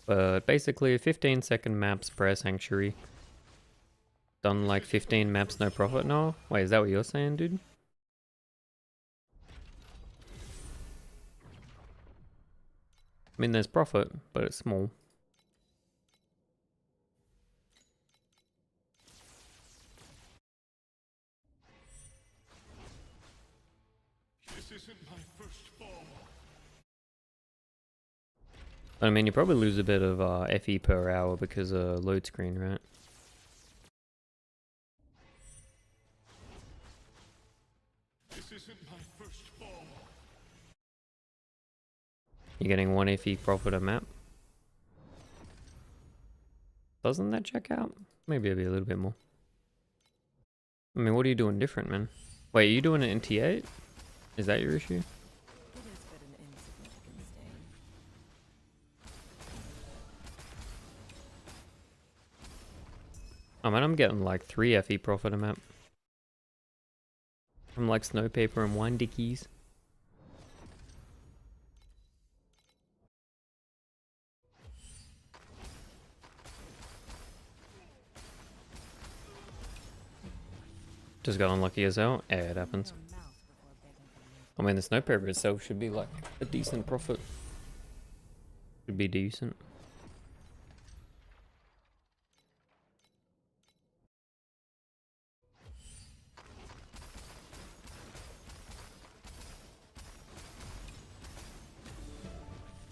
But basically, 15-second maps per sanctuary. Done like 15 maps, no profit now? Wait, is that what you're saying, dude? I mean, there's profit, but it's small. This isn't my first fall. I mean, you probably lose a bit of FE per hour because of load screen, right? This isn't my first fall. You're getting 1 FE profit a map. Doesn't that check out? Maybe it'll be a little bit more. I mean, what are you doing different, man? Wait, are you doing it in T8? Is that your issue? It is but an insignificant stain. I mean, I'm getting like 3 FE profit a map. From like Snowpaper and Wine Dickies. Just got unlucky as hell. Yeah, it happens. Your mouth before begging for mercy. I mean, the Snowpaper itself should be like a decent profit. Should be decent.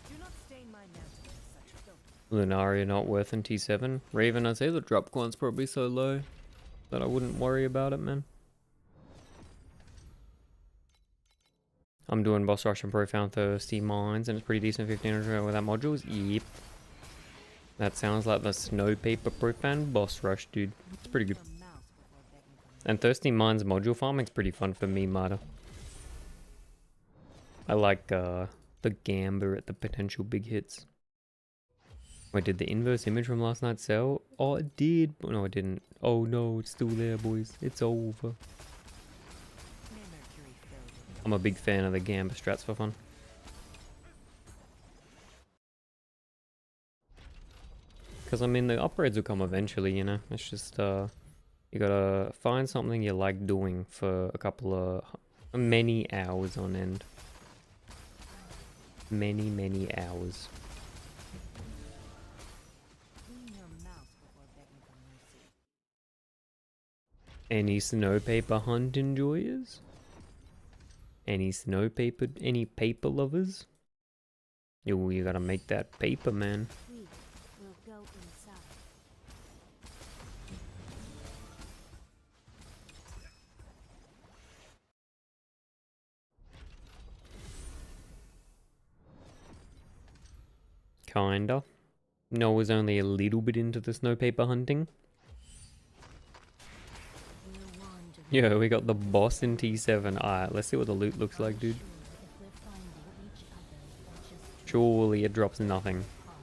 Do not stain my mantle with such filth. Lunaria not worth in T7. Raven, I'd say the drop quant's probably so low that I wouldn't worry about it, man. I'm doing boss rush and profound thirsty mines and it's pretty decent 1500 without modules. Yep. That sounds like the Snowpaper profound boss rush, dude. It's pretty good. Your mouth before begging for mercy. And thirsty mines module farming's pretty fun for me, Marta. I like the gamba at the potential big hits. Wait, did the inverse image from last night sell? Oh, it did. No, it didn't. Oh no, it's still there, boys. It's over. May Mercury fill your I'm a big fan of the gamba strats for fun. Because, I mean, the upgrades will come eventually, you know? It's just, you gotta find something you like doing for a couple of... many hours on end. Many hours. Clean your mouth before begging for mercy. Any Snowpaper hunt enjoyers? Any Snowpaper, any paper lovers? Yo, you gotta make that paper, man. We will go inside. Kinda. Noah's only a little bit into the snow paper hunting. We're wandering. Yeah, we got the boss in T7. Alright, let's see what the loot looks like, dude. Unsure if we're finding each other or just drifting Surely it drops nothing. apart.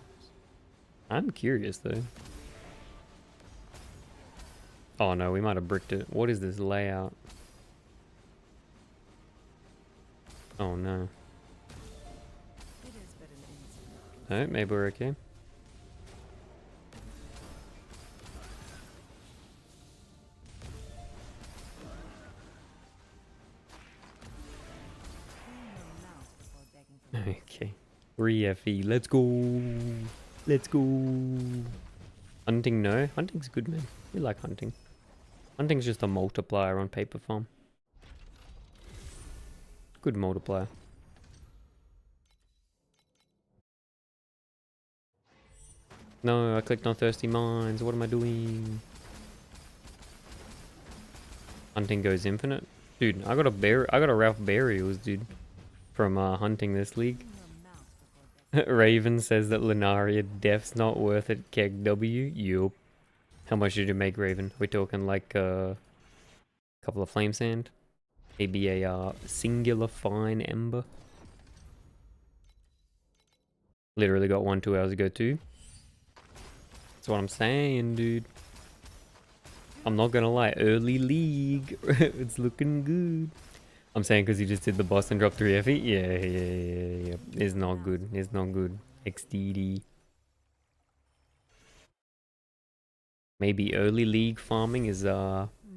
I'm curious, though. Oh no, we might have bricked it. What is this layout? Oh no. It is but an insignificant. Oh, maybe we're okay. Clean your mouth before begging for mercy. Okay. 3 FE. Let's go. Let's go. Hunting, no. Hunting's good, man. We like hunting. Hunting's just a multiplier on paper farm. Good multiplier. No, I clicked on Thirsty Mines. What am I doing? Hunting goes infinite. Dude, I got a Ralph Burials, dude. From hunting this league. Clean your mouth before begging. Raven says that Lunaria def's not worth it, keg W. Yup. How much did you make, Raven? We're talking like a couple of flame sand. Maybe a singular fine ember. Literally got one 2 hours ago too. That's what I'm saying, dude. I'm not gonna lie, early league. It's looking good. I'm saying because he just did the boss and dropped 3 FE. Yeah. It's not good. It's not good. XDD. Maybe early league farming is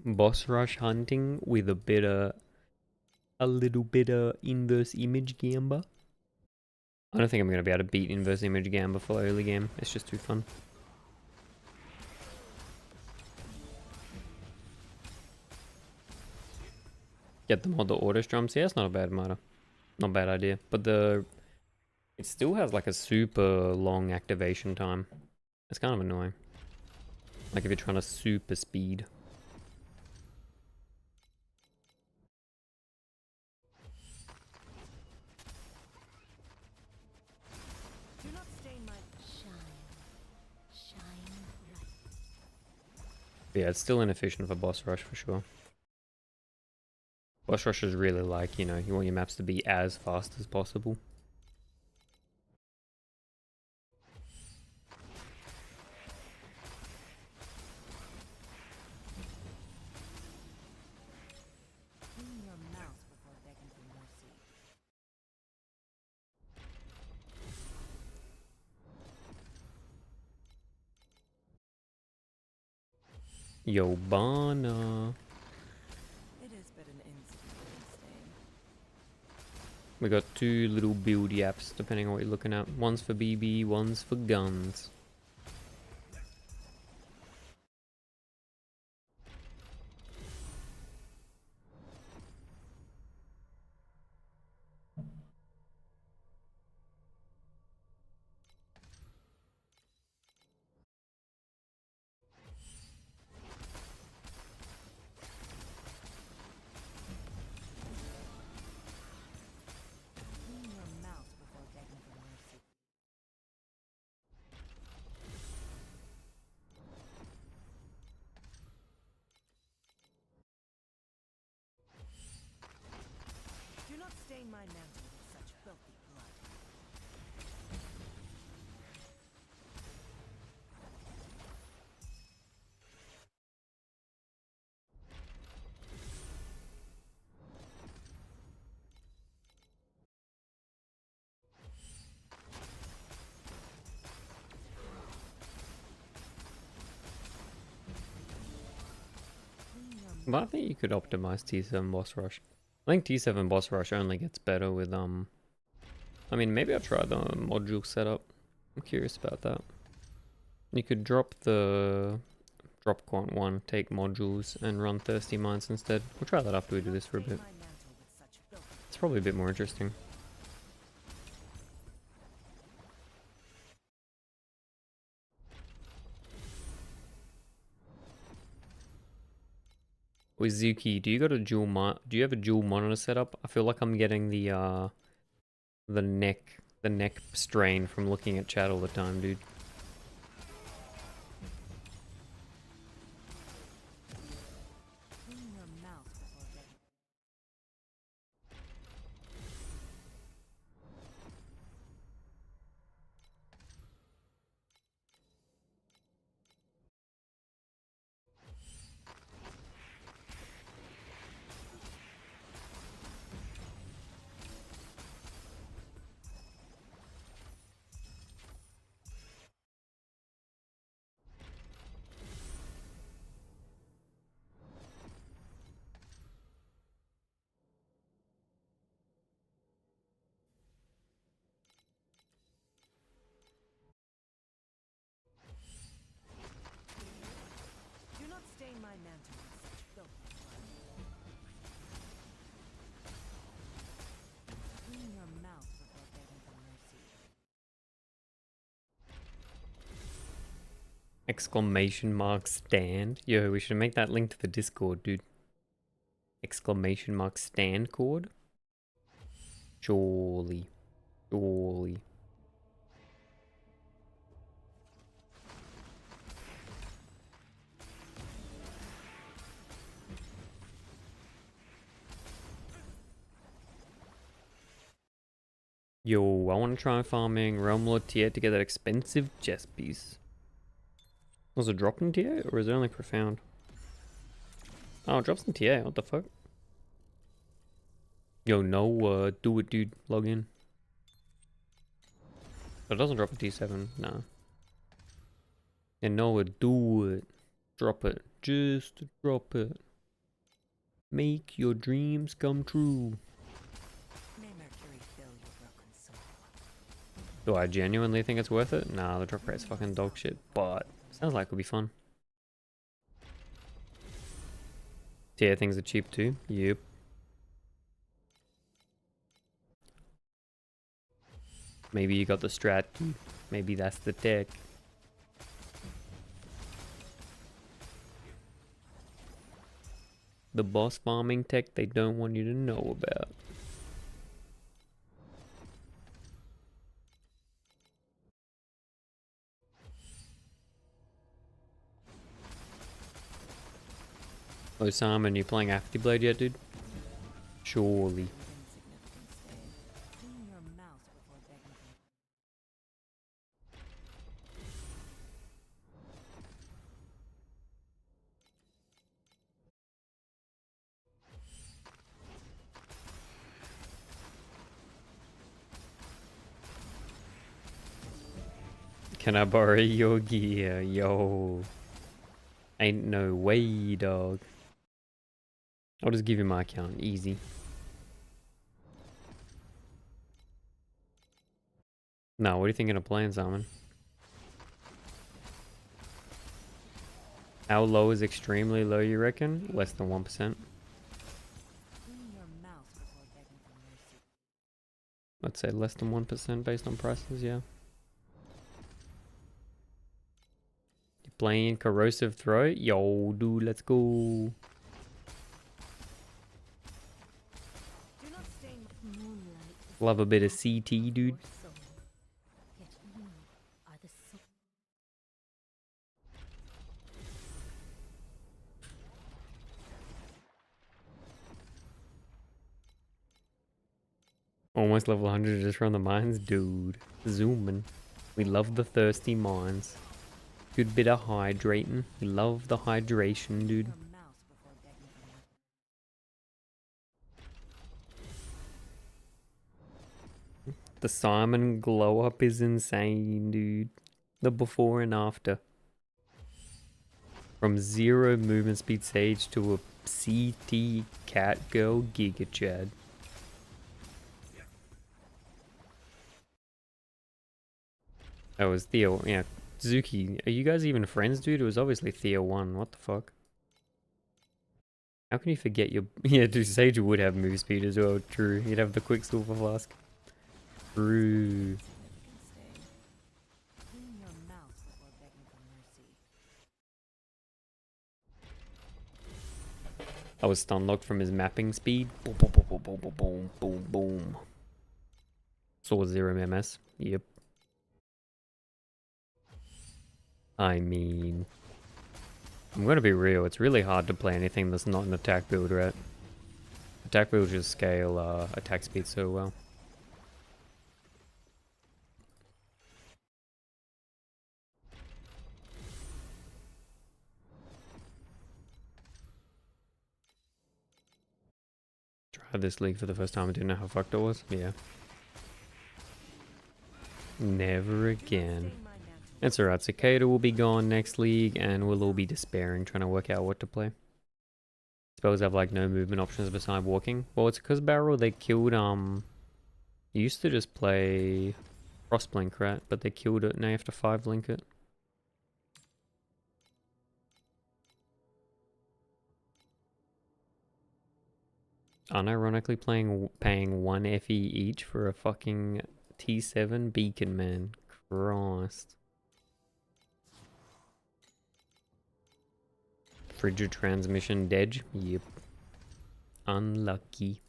boss rush hunting with a little bit of inverse image gamba. I don't think I'm gonna be able to beat inverse image gamba for early game. It's just too fun. Get them on the auto strums. Yeah, it's not a bad matter. Not a bad idea. But it still has like a super long activation time. It's kind of annoying. Like if you're trying to super speed. Do not stain my. Shine bright. Yeah, it's still inefficient for boss rush for sure. Boss rush is really like, you know, you want your maps to be as fast as possible. Clean your mouth before begging for mercy. Yobana. It is but an insignificant stain. We got 2 little build yaps, depending on what you're looking at. One's for BB, one's for guns. Clean your mouth before begging for mercy. Do not stain my mantle with such filthy blood. Clean your But I think you could optimize T7 boss rush. I think T7 boss rush only gets better with I mean, maybe I'll try the module setup. I'm curious about that. You could drop quant 1, take modules, and run Thirsty Mines instead. We'll try that after we do this for a bit. my mantle with such filthy. It's probably a bit more interesting. With Zuki, do you got a do you have a dual monitor setup? I feel like I'm getting the neck strain from looking at chat all the time, dude. Clean your mouth before begging. Do not stain my mantle with such filthy blood. Clean your mouth before begging for mercy. Exclamation mark stand. Yo, we should make that link to the Discord, dude. Exclamation mark stand cord. Surely. Surely. Yo, I want to try farming Realm Lord tier to get that expensive chest piece. Was it drop in TA or is it only profound? Oh, it drops in TA. What the fuck? Yo, no, do it, dude. Log in. But it doesn't drop in T7. Nah. And no, do it. Drop it. Just drop it. Make your dreams come true. May Mercury fill your broken soul. Do I genuinely think it's worth it? Nah, the drop rate's fucking dog shit, but sounds like it'll be fun. Tier things are cheap too. Yep. Maybe you got the strat. Maybe that's the tech. The boss farming tech they don't want you to know about. Oh, Simon, you playing Apathy Blade yet, dude? Surely. Insignificant stay. Clean your mouth before begging for Can I borrow your gear? Yo. Ain't no way, dog. I'll just give you my account. Easy. No, what are you thinking of playing, Simon? How low is extremely low, you reckon? Less than 1%. clean your mouth before begging for mercy. Let's say less than 1% based on prices, yeah. You playing Corrosive Throat? Yo, dude, let's go. Do not stain Moonlight is Love a bit of the CT, path of dude. your soul. Yet you are the soul. Almost level 100 just from the mines? Dude. Zooming. We love the thirsty mines. Good bit of hydrating. We love the hydration, dude. your mouth before begging for mercy. The Simon glow up is insane, dude. The before and after. From 0 movement speed sage to a CT cat girl giga chad. That was Theo, yeah. Zuki, are you guys even friends, dude? It was obviously Theo 1. What the fuck? How can you forget your... Yeah, dude, Sage would have move speed as well. True. He'd have the Quicksilver Flask. True. Insignificant stay. Clean your mouth before begging for mercy. I was stun locked from his mapping speed. Boom, boom, boom, boom, boom, boom, boom, boom, boom. Saw 0 MS. Yep. I mean, I'm gonna be real. It's really hard to play anything that's not an attack build, right? Attack builds just scale attack speed so well. Tried this league for the first time. I didn't know how fucked it was. Yeah. Never again. It's alright. Cicada will be gone next league, and we'll all be despairing, trying to work out what to play. Spells have like no movement options beside walking. Well, it's because Barrel they killed you used to just play Frostblink, right? But they killed it. Now you have to 5-link it. Unironically paying 1 FE each for a fucking T7 beacon, man. Christ. Frigid transmission dead. Yep. Unlucky.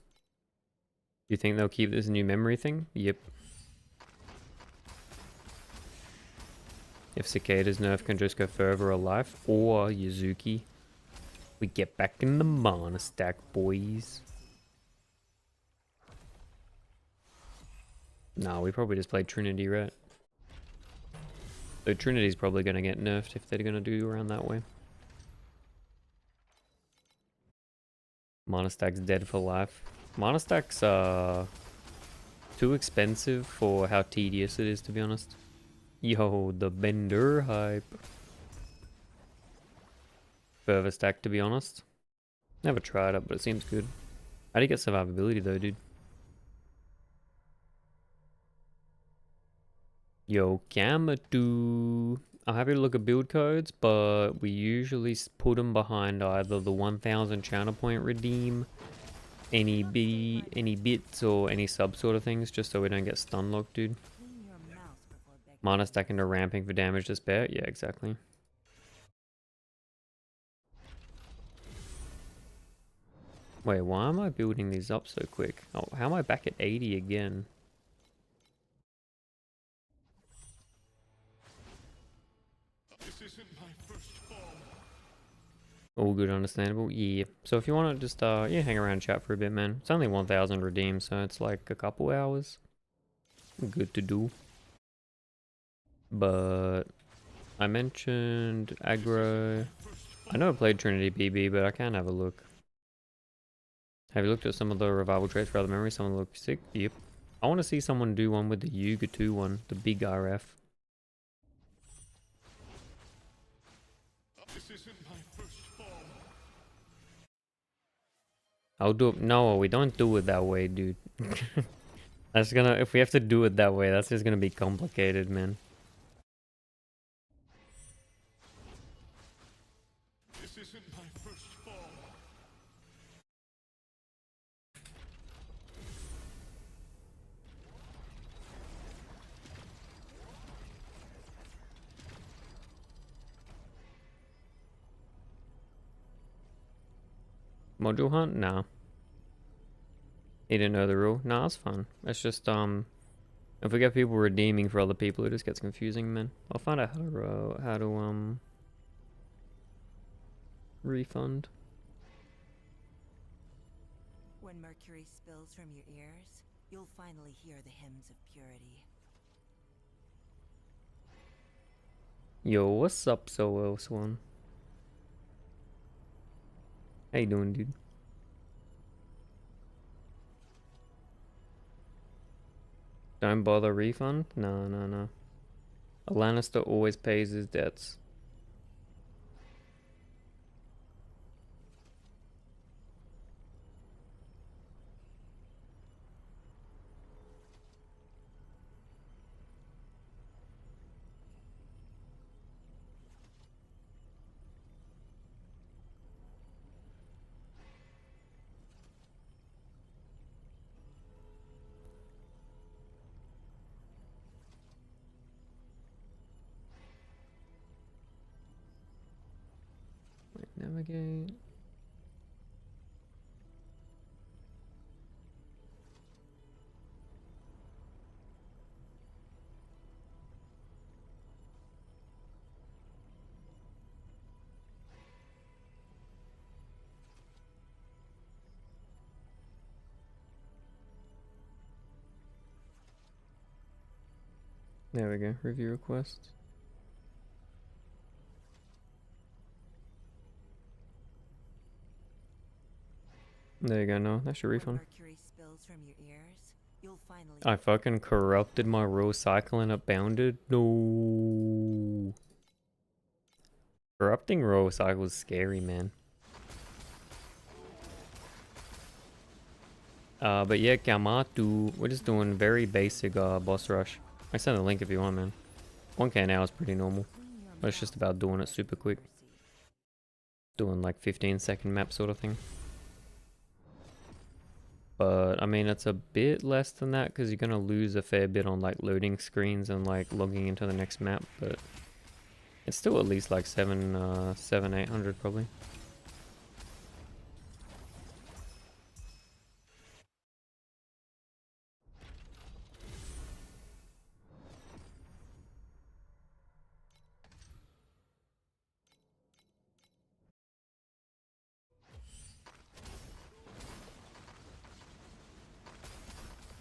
You think they'll keep this new memory thing? Yep. If Cicada's nerf can just go further alive, or Yuzuki, we get back in the mana stack, boys. Nah, we probably just played Trinity, right? So Trinity's probably gonna get nerfed if they're gonna do around that way. Mana stack's dead for life. Mana stack's too expensive for how tedious it is, to be honest. Yo, the Bender hype. Further stack, to be honest. Never tried it, but it seems good. How do you get survivability though, dude? Yo, Gamatu. I'm happy to look at build codes, but we usually put them behind either the 1000 channel point redeem, any bits or any sub sort of things, just so we don't get stun locked, dude. Mana stack into ramping for damage to spare. Yeah, exactly. Wait, why am I building these up so quick? Oh, how am I back at 80 again? All good, understandable. Yeah. So if you want to just yeah, hang around chat for a bit, man. It's only 1000 redeemed, so it's like a couple hours. Good to do. But I mentioned aggro. I know I played Trinity BB, but I can't have a look. Have you looked at some of the revival traits for other memories? Some of them look sick. Yep. I want to see someone do one with the Yuga 2 one, the big RF. I'll do it. No, we don't do it that way, dude. That's gonna, if we have to do it that way, that's just gonna be complicated, man. This isn't my first fall. Module hunt? Nah. He didn't know the rule. Nah, it's fun. It's just, if we get people redeeming for other people, it just gets confusing, man. I'll find out how to refund. When mercury spills from your ears, you'll finally hear the hymns of purity. Yo, what's up, Solo Swan? How you doing, dude? Don't bother refund? No, no, no. A Lannister always pays his debts. Navigate. There we go. Review requests. There you go. No, that's your When refund. mercury spills from your ears, you'll finally I fucking corrupted my raw cycle and it bounded. No. Corrupting raw cycle is scary, man. But yeah, Kamatu, we're just doing very basic boss rush. I send a link if you want, man. 1k now is pretty normal, clean your but it's just mouth about doing it before super quick. begging for mercy. Doing like 15-second map sort of thing. But I mean, it's a bit less than that because you're gonna lose a fair bit on like loading screens and like logging into the next map. But it's still at least like 800 probably.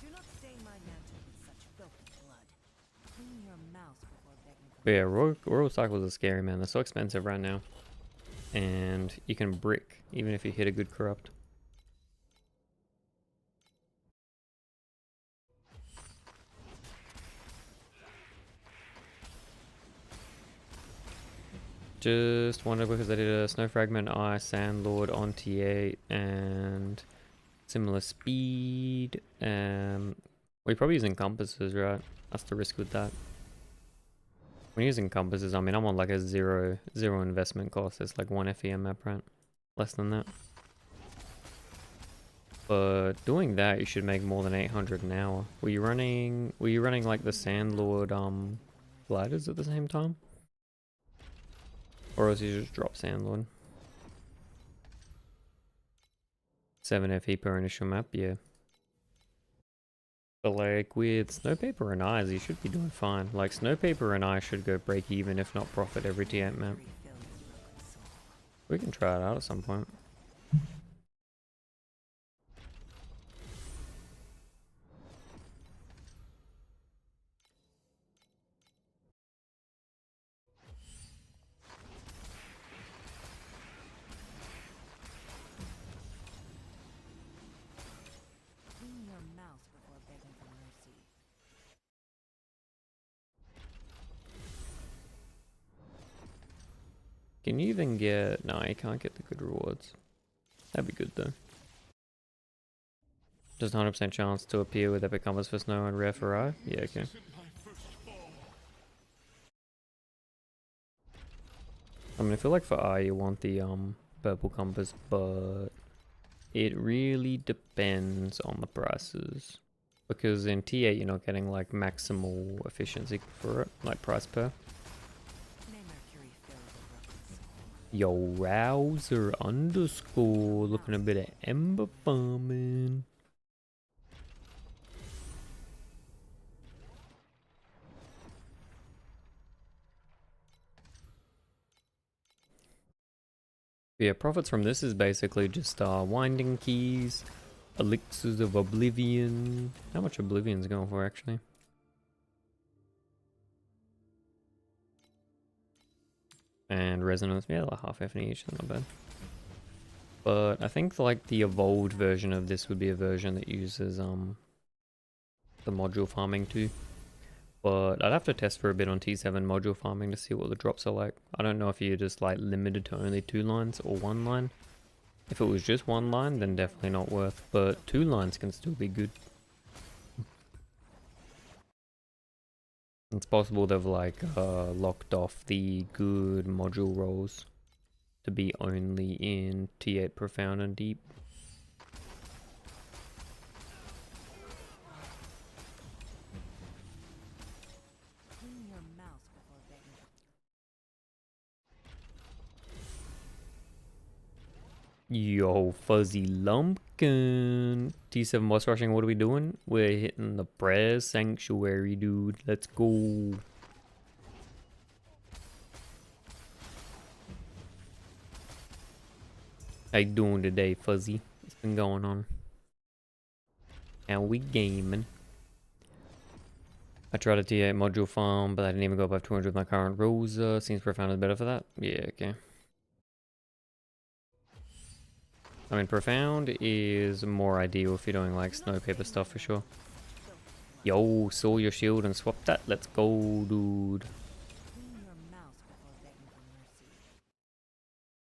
Do not stain my mantle with such filthy blood. Clean your mouth before begging for But yeah, mercy. Royal Cycles are scary, man. They're so expensive right now. And you can brick even if you hit a good corrupt. Just wondered because I did a Snow Fragment, Ice, Sandlord on T8 and similar speed. We're probably using compasses, right? That's the risk with that. When using compasses, I mean, I'm on like a zero investment cost. It's like 1 FEM map, right? Less than that. But doing that, you should make more than 800 an hour. Were you running like the Sandlord gliders at the same time? Or else you just drop Sandlord? 7 FE per initial map, yeah. But like with Snowpaper and Eyes, you should be doing fine. Like Snowpaper and Eyes should go break even, if not profit, every T8 map. Mercury fill your broken soul. We can try it out at some point. Clean your mouth before begging for mercy. Can you even get... No, you can't get the good rewards. That'd be good though. Just 100% chance to appear with Epic Compass for Snow and Rare for Eye? Yeah, okay. I mean, I feel like for Eye you want the purple compass, but it really depends on the prices. Because in T8 you're not getting like maximal efficiency for it, like price per. May mercury fill your broken soul. Yo, Rouser underscore looking a bit of Ember farming. Yeah, profits from this is basically just winding keys, elixirs of oblivion. How much oblivion's going for actually? And resonance, yeah, like half FNE each, not bad. But I think like the evolved version of this would be a version that uses the module farming too. But I'd have to test for a bit on T7 module farming to see what the drops are like. I don't know if you're just like limited to only 2 lines or 1 line. If it was just 1 line, then definitely not worth. But 2 lines can still be good. It's possible they've like locked off the good module rolls to be only in T8 Profound and Deep. Clean your mouth before begging for Yo, Fuzzy Lumpkin. T7 boss rushing, what are we doing? We're hitting the Press Sanctuary, dude. Let's go. How you doing today, Fuzzy? What's been going on? How we gaming? I tried a T8 module farm, but I didn't even go above 200 with my current rules. Seems Profound is better for that. Yeah, okay. I mean, Profound is more ideal if you're doing like snow paper stuff for sure. Yo, saw your shield and swap that. Let's go, dude. Clean your mouth before begging for mercy.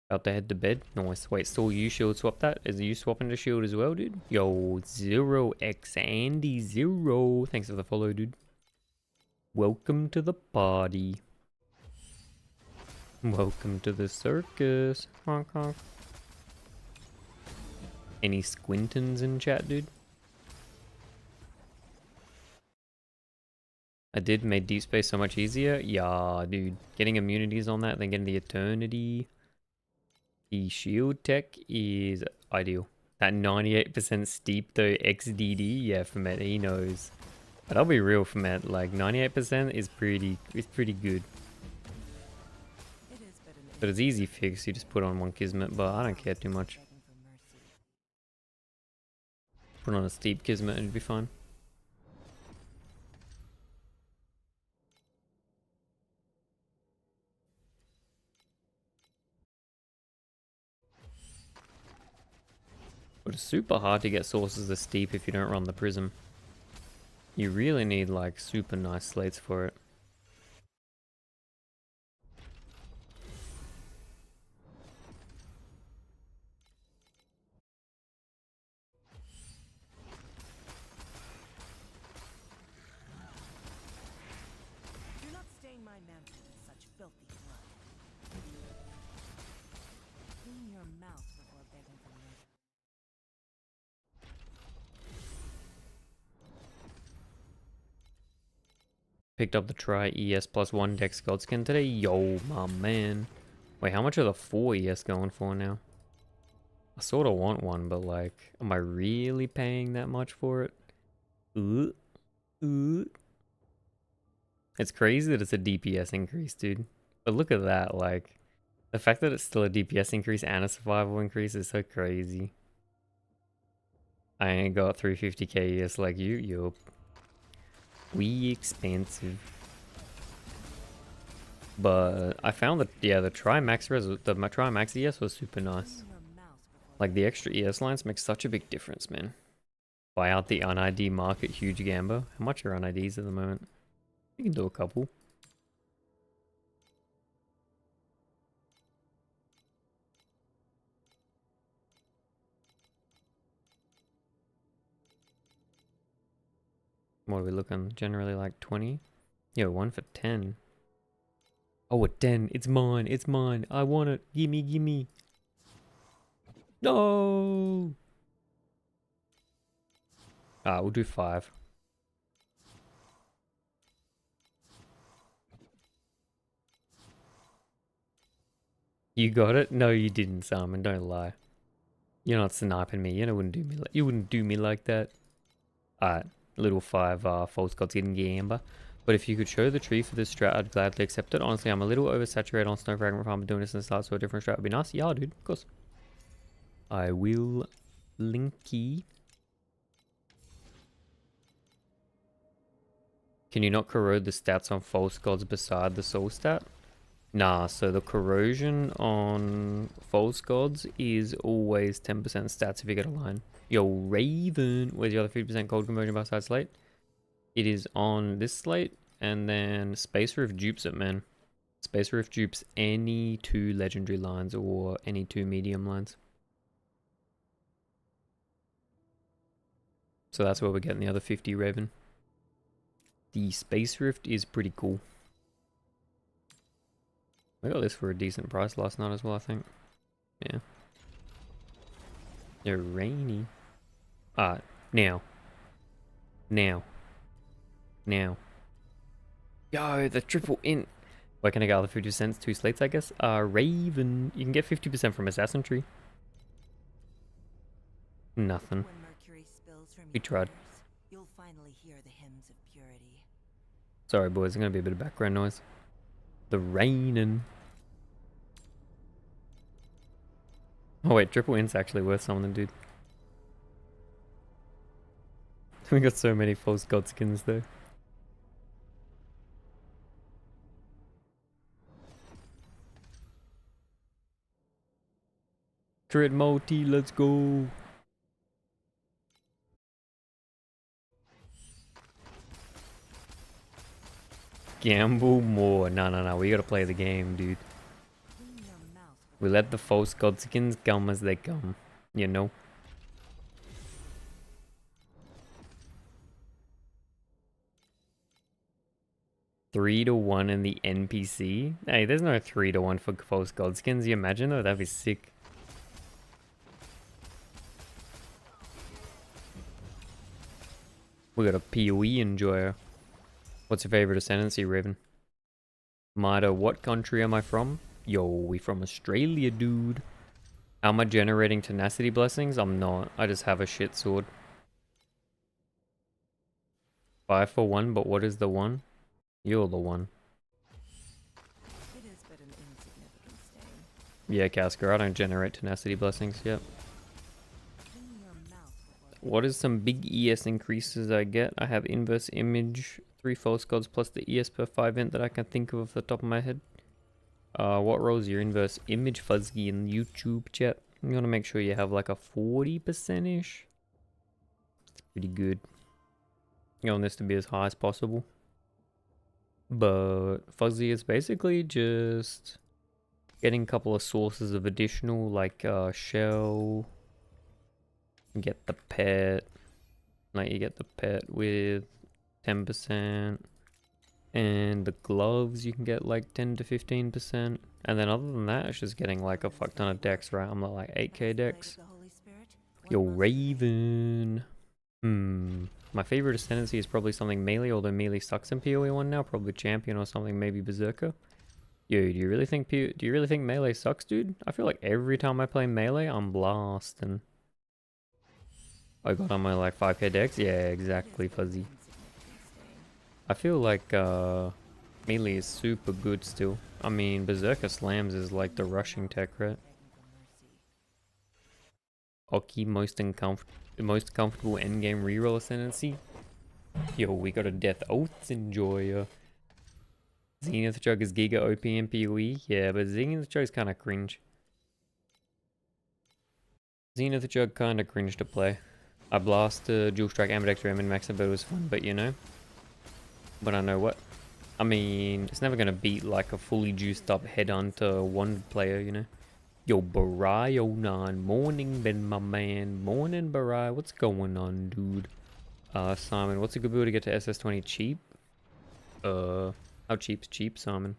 About to head to bed. Nice. Wait, saw you shield swap that? Is you swapping the shield as well, dude? Yo, 0x Andy 0. Thanks for the follow, dude. Welcome to the party. Welcome to the circus. Honk honk. Any squintins in chat, dude? I did made Deep Space so much easier. Yeah, dude. Getting immunities on that, then getting the Eternity. The shield tech is ideal. That 98% steep though, XDD, yeah, Fumet, he knows. But I'll be real, Fumet, like 98% is pretty good. It is but an But it's easy fix, you just put on one Kismet, but I don't care too much. begging for mercy. Put on a steep Kismet and it'd be fine. But it's super hard to get sources as steep if you don't run the prism. You really need like super nice slates for it. Do not stain my mantle with such filthy blood. Clean your mouth before begging for mercy. Picked up the Try ES plus 1 Dex Godskin today. Yo, my man. Wait, how much are the 4 ES going for now? I sort of want one, but like, am I really paying that much for it? It's crazy that it's a DPS increase, dude. But look at that, like, the fact that it's still a DPS increase and a survival increase is so crazy. I ain't got 350k ES like you, yup. We expensive. But I found that, yeah, the Tri-Max ES was super nice. Clean your mouth before Like, the extra ES lines make such a big difference, man. Buy out the un-ID market, huge gamba. How much are un-IDs at the moment? You can do a couple. What are we looking? Generally like 20? Yo, 1 for 10. Oh, a 10. It's mine. It's mine. I want it. Gimme, gimme. No! We'll do 5. You got it? No, you didn't, Simon. Don't lie. You're not sniping me. You wouldn't do me. You wouldn't do me like that. Alright, little 5 false gods getting gamba. But if you could show the tree for this strat, I'd gladly accept it. Honestly, I'm a little oversaturated on Snow Fragment Farm, but doing this in the start, so a different strat would be nice. Yeah, dude, of course. I will linky. Can you not corrode the stats on false gods beside the soul stat? Nah, so the corrosion on false gods is always 10% stats if you get a line. Yo, Raven, where's the other 50% cold conversion by side slate? It is on this slate, and then Space Roof dupes it, man. Space Roof dupes any 2 legendary lines or any 2 medium lines. So that's where we're getting the other 50 Raven. The Space Rift is pretty cool. I got this for a decent price last night as well, I think. Yeah. They're rainy. Now. Now. Yo, the triple int. Where can I get other 50 cents? 2 slates, I guess. Raven. You can get 50% from Assassin Tree. Nothing. when mercury spills from We your tried. ears, you'll finally hear the hymns of purity. Sorry, boys. There's going to be a bit of background noise. The raining. Oh, wait. Triple int's actually worth something, dude. We got so many false god skins, though. Tread multi, let's go. Gamble more. No. We gotta play the game, dude. Clean your mouth We let the false godskins come as they come. You know? Three to one in the NPC? Hey, there's no 3-1 for false godskins. You imagine though? That'd be sick. We got a PoE enjoyer. What's your favorite ascendancy, Raven? Mida, what country am I from? Yo, we from Australia, dude. How am I generating tenacity blessings? I'm not. I just have a shit sword. 5 for 1, but what is the one? You're the one. It is but an insignificant stain. Yeah, Casker, I don't generate tenacity blessings yet. Clean your mouth before What is some big ES increases I get? I have inverse image, 3 false gods plus the ES per 5 int that I can think of off the top of my head. What rolls your inverse image, Fuzzy, in YouTube chat? You want to make sure you have like a 40%-ish. It's pretty good. You want this to be as high as possible. But Fuzzy is basically just getting a couple of sources of additional, like shell. Get the pet. Like you get the pet with 10%. And the gloves you can get like 10 to 15%. And then other than that, it's just getting like a fuck ton of decks, right? I'm at like 8k decks. the Holy Spirit. Yo, Raven. My favorite ascendancy is probably something melee, although melee sucks in PoE 1 now. Probably champion or something, maybe berserker. Yo, do you really think melee sucks, dude? I feel like every time I play melee, I'm blasting. I got on my like 5k decks. Yeah, exactly, Fuzzy. I feel like melee is super good still. I mean, berserker slams is like the rushing tech, right? Oki, most comfortable endgame reroll ascendancy. Yo, we got a Death Oaths enjoyer. Zenith Jug is Giga OP and PoE. Yeah, but Zenith Jug is kind of cringe. Zenith Jug kind of cringe to play. I blast Dual Strike Ambidexter and Max, but it was fun, but you know. But I know what. I mean, it's never gonna beat like a fully juiced up Headhunter one player, you know. Yo, Barai09, morning Ben, my man. Morning, Barai. What's going on, dude? Simon, what's a good build to get to SS20 cheap? How cheap's cheap, Simon?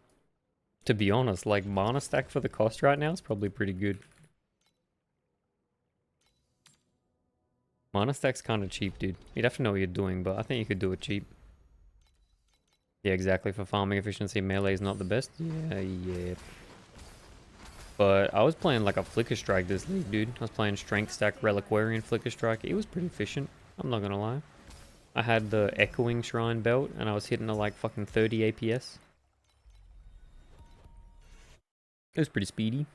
To be honest, like, mana stack for the cost right now is probably pretty good. Mana stack's kind of cheap, dude. You'd have to know what you're doing, but I think you could do it cheap. Yeah, exactly. For farming efficiency, melee is not the best. Yeah. But I was playing like a Flicker Strike this league, dude. I was playing Strength Stack Reliquarian Flicker Strike. It was pretty efficient. I'm not gonna lie. I had the Echoing Shrine belt, and I was hitting at like fucking 30 APS. It was pretty speedy.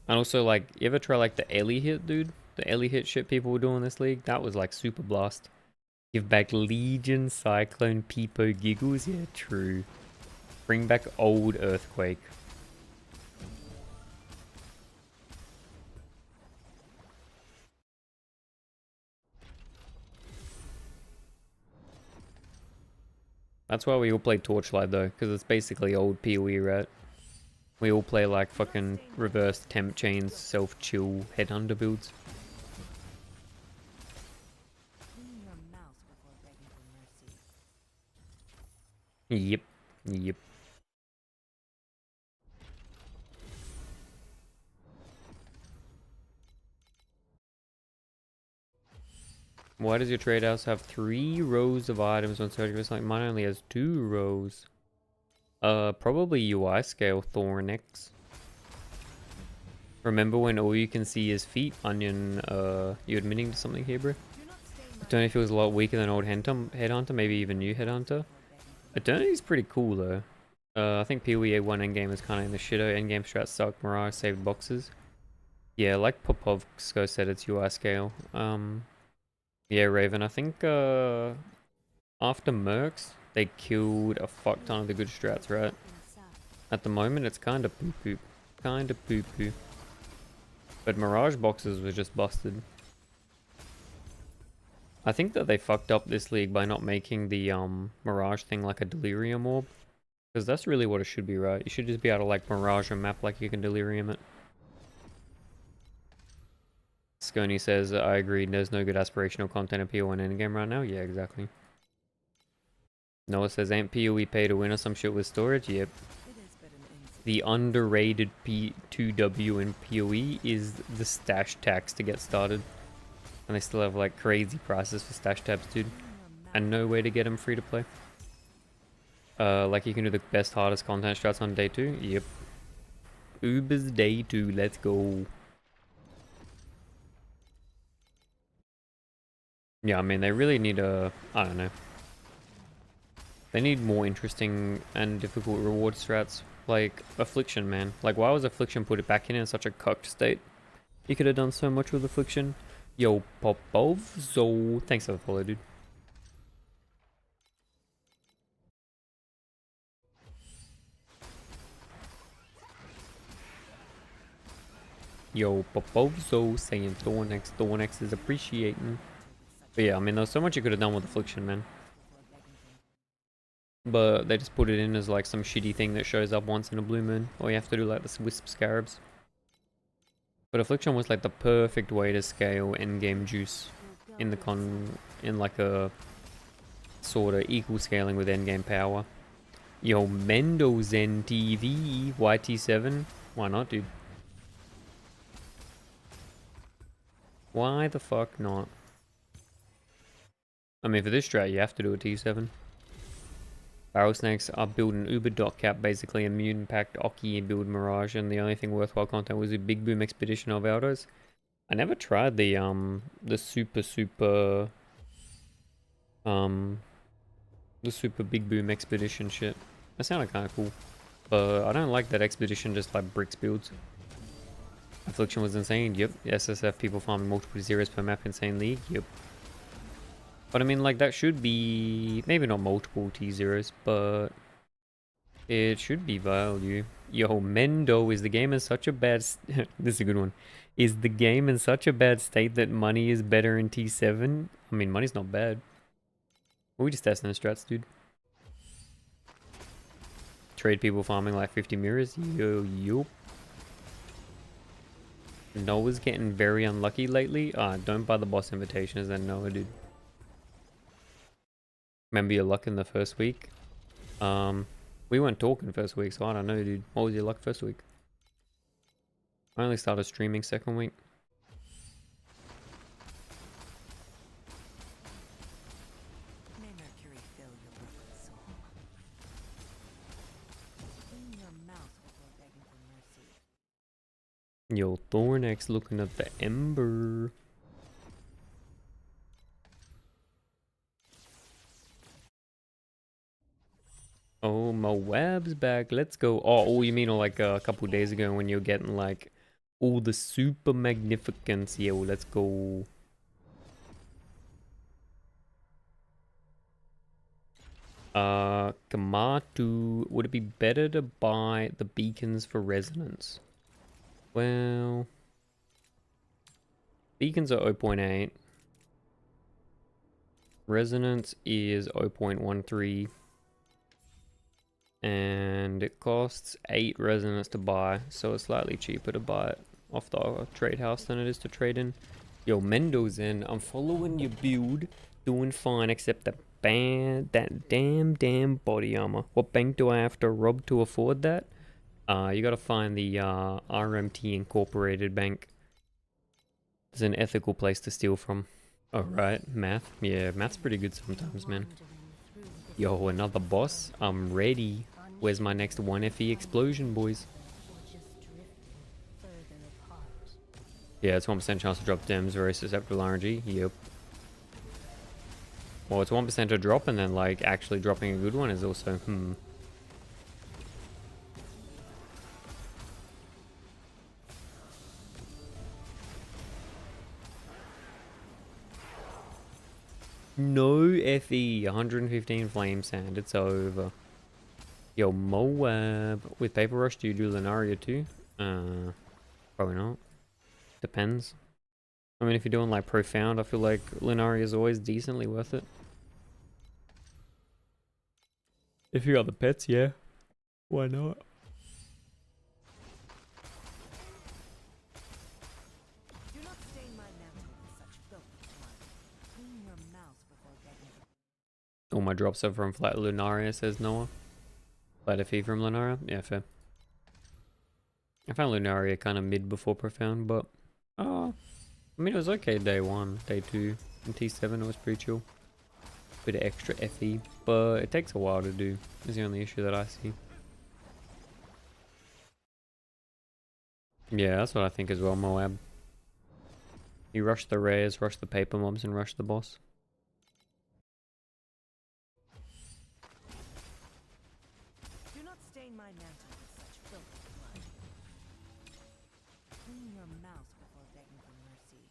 And also, like, you ever try like the Ellie hit, dude? The Ellie hit shit people were doing this league? That was like super blast. Give back Legion, Cyclone, Peepo, Giggles. Yeah, true. Bring back old Earthquake. That's why we all play Torchlight though, because it's basically old PoE, right? We all play like fucking reverse temp chains, self-chill, headhunter builds. Clean your mouth before begging for mercy. Yep. Why does your trade house have 3 rows of items on 30%? Like mine only has 2 rows. Probably UI scale, Thornix. Remember when all you can see is feet? Onion, you admitting to something here, bro? Eternity feels a lot weaker than old Headhunter, maybe even new Headhunter. Eternity's pretty cool though. I think PoE 1 endgame is kind of in the shitter. Endgame strats suck. Mirage saved boxes. Yeah, like Popovsko said, it's UI scale. Yeah, Raven, I think after Mercs, they killed a fuck ton of the good strats, right? At the moment, it's kind of poo-poo. Kind of poo-poo. But Mirage boxes were just busted. I think that they fucked up this league by not making the Mirage thing like a Delirium orb. Because that's really what it should be, right? You should just be able to like Mirage a map like you can Delirium it. Scony says, I agree, there's no good aspirational content appeal in endgame right now. Yeah, exactly. Noah says, ain't PoE pay to win or some shit with storage? Yep. It is but an insignificant. The underrated P2W in PoE is the stash tax to get started. And they still have like crazy prices for stash tabs, dude. And no way to get them free to play. Like you can do the best, hardest content strats on day 2. Yep. Uber's day 2. Let's go. Yeah, I mean, they really need a... I don't know. They need more interesting and difficult reward strats. Like, Affliction, man. Like, why was Affliction put it back in such a cucked state? You could have done so much with Affliction. Yo, Popov, so... Thanks for the follow, dude. Yo, Popozo saying Thornex is appreciating. But yeah, I mean, there's so much you could have done with Affliction, man. But they just put it in as like some shitty thing that shows up once in a blue moon. Or you have to do like the Wisp Scarabs. But Affliction was like the perfect way to scale endgame juice in the in like a sort of equal scaling with endgame power. Yo, Mendozen TV, YT7. Why not, dude? Why the fuck not? I mean, for this strat, you have to do a T7. Barrel Snakes are building Uber Dot Cap, basically a Mutant Pact Oki build Mirage, and the only thing worthwhile content was a Big Boom Expedition of Aldos. I never tried the super Big Boom Expedition shit. That sounded kind of cool, but I don't like that Expedition just like bricks builds. Affliction was insane. Yep. SSF people farming multiple zeros per map, insane league. Yep. But I mean, like, that should be maybe not multiple T0s, but it should be value. Yo, Mendo, is the game in such a bad this is a good one. Is the game in such a bad state that money is better in T7? I mean, money's not bad. We just testing the strats, dude. Trade people farming like 50 mirrors. Yo. Noah's getting very unlucky lately. Don't buy the boss invitations then, Noah, dude. Remember your luck in the first week? We weren't talking first week, so I don't know, dude. What was your luck first week? I only started streaming second week. May Mercury fill your broken soul. Clean your mouth before begging for mercy. Yo, Thornex looking at the Ember. Oh, Moab's back. Let's go. Oh, you mean like a couple days ago when you're getting like all the super magnificence. Yo, let's go. Kamatu. Would it be better to buy the beacons for resonance? Well, beacons are 0.8. Resonance is 0.13. And it costs 8 resonance to buy, so it's slightly cheaper to buy it off the trade house than it is to trade in. Yo, Mendo's in. I'm following your build, doing fine, except that damn body armor. What bank do I have to rob to afford that? You gotta find the RMT Incorporated bank. It's an ethical place to steal from. Alright, math. Yeah, math's pretty good sometimes, man. Yo, another boss. I'm ready. Where's my next 1FE explosion, boys? Yeah, it's 1% chance to drop Dems, very susceptible RNG. Yep. Well, it's 1% to drop, and then, like, actually dropping a good one is also, No FE, 115 flame sand, it's over. Yo, Moab. With Paper Rush, do you do Lunaria too? Probably not. Depends. I mean, if you're doing like profound, I feel like Lunaria is always decently worth it. If you got the pets, yeah. Why not? Do not stain my mantle with such filthy blood. Clean your mouth before begging. All my drops are from Flat Lunaria, says Noah. Flat FE from Lunaria? Yeah, fair. I found Lunaria kind of mid before profound, but I mean, it was okay day 1, day 2, and T7 it was pretty chill. Bit of extra FE, but it takes a while to do, is the only issue that I see. Yeah, that's what I think as well, Moab. You rush the rares, rush the paper mobs, and rush the boss. Do not stain my mantle with such filthy blood. Clean your mouth before begging for mercy.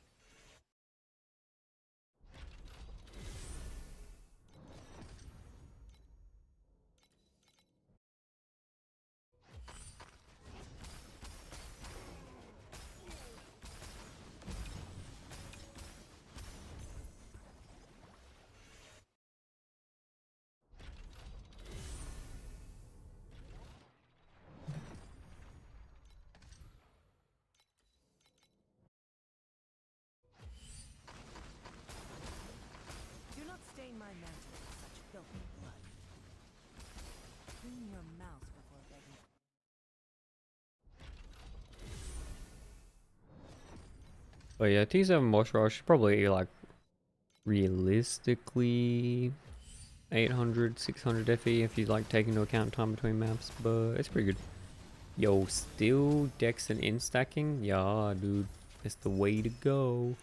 Do not stain my mantle with such filthy blood. Clean your mouth before begging. But yeah, T7 boss rush, probably like realistically 800, 600 FE if you like take into account time between maps, but it's pretty good. Yo, still Dex and in stacking? Yeah, dude, it's the way to go.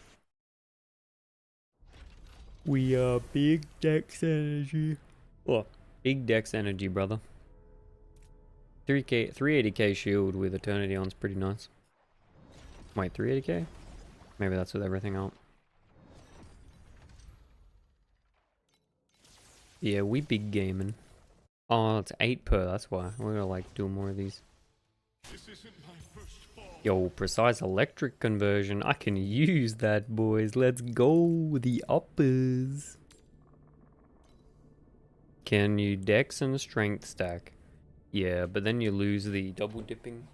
We are big Dex energy. Oh, big Dex energy, brother. 380k shield with Eternity on is pretty nice. Wait, 380k? Maybe that's with everything out. Yeah, we big gaming. Oh, it's 8 per, that's why. We're gonna like do more of these. This isn't my first fall. Yo, precise electric conversion. I can use that, boys. Let's go. The uppers. Can you Dex and Strength stack? Yeah, but then you lose the double dipping.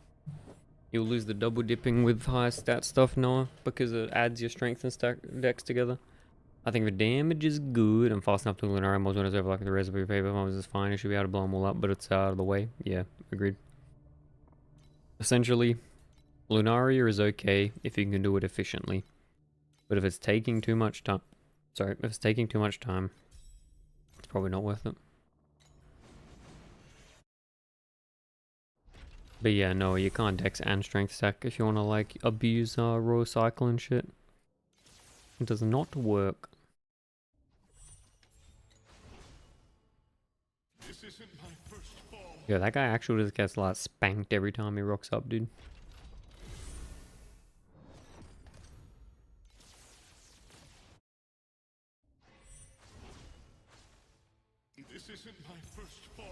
You'll lose the double dipping with high stat stuff, Noah, because it adds your Strength and stack Dex together. I think the damage is good. I'm fast enough to Lunar Amos when it's over like the rest of your favorite ones is fine. You should be able to blow them all up, but it's out of the way. Yeah, agreed. Essentially, Lunaria is okay if you can do it efficiently. But if it's taking too much time, if it's taking too much time, it's probably not worth it. But yeah, no, you can't Dex and Strength stack if you want to like abuse raw cycle and shit. It does not work. This isn't my first fall. Yeah, that guy actually just gets like spanked every time he rocks up, dude. This isn't my first fall.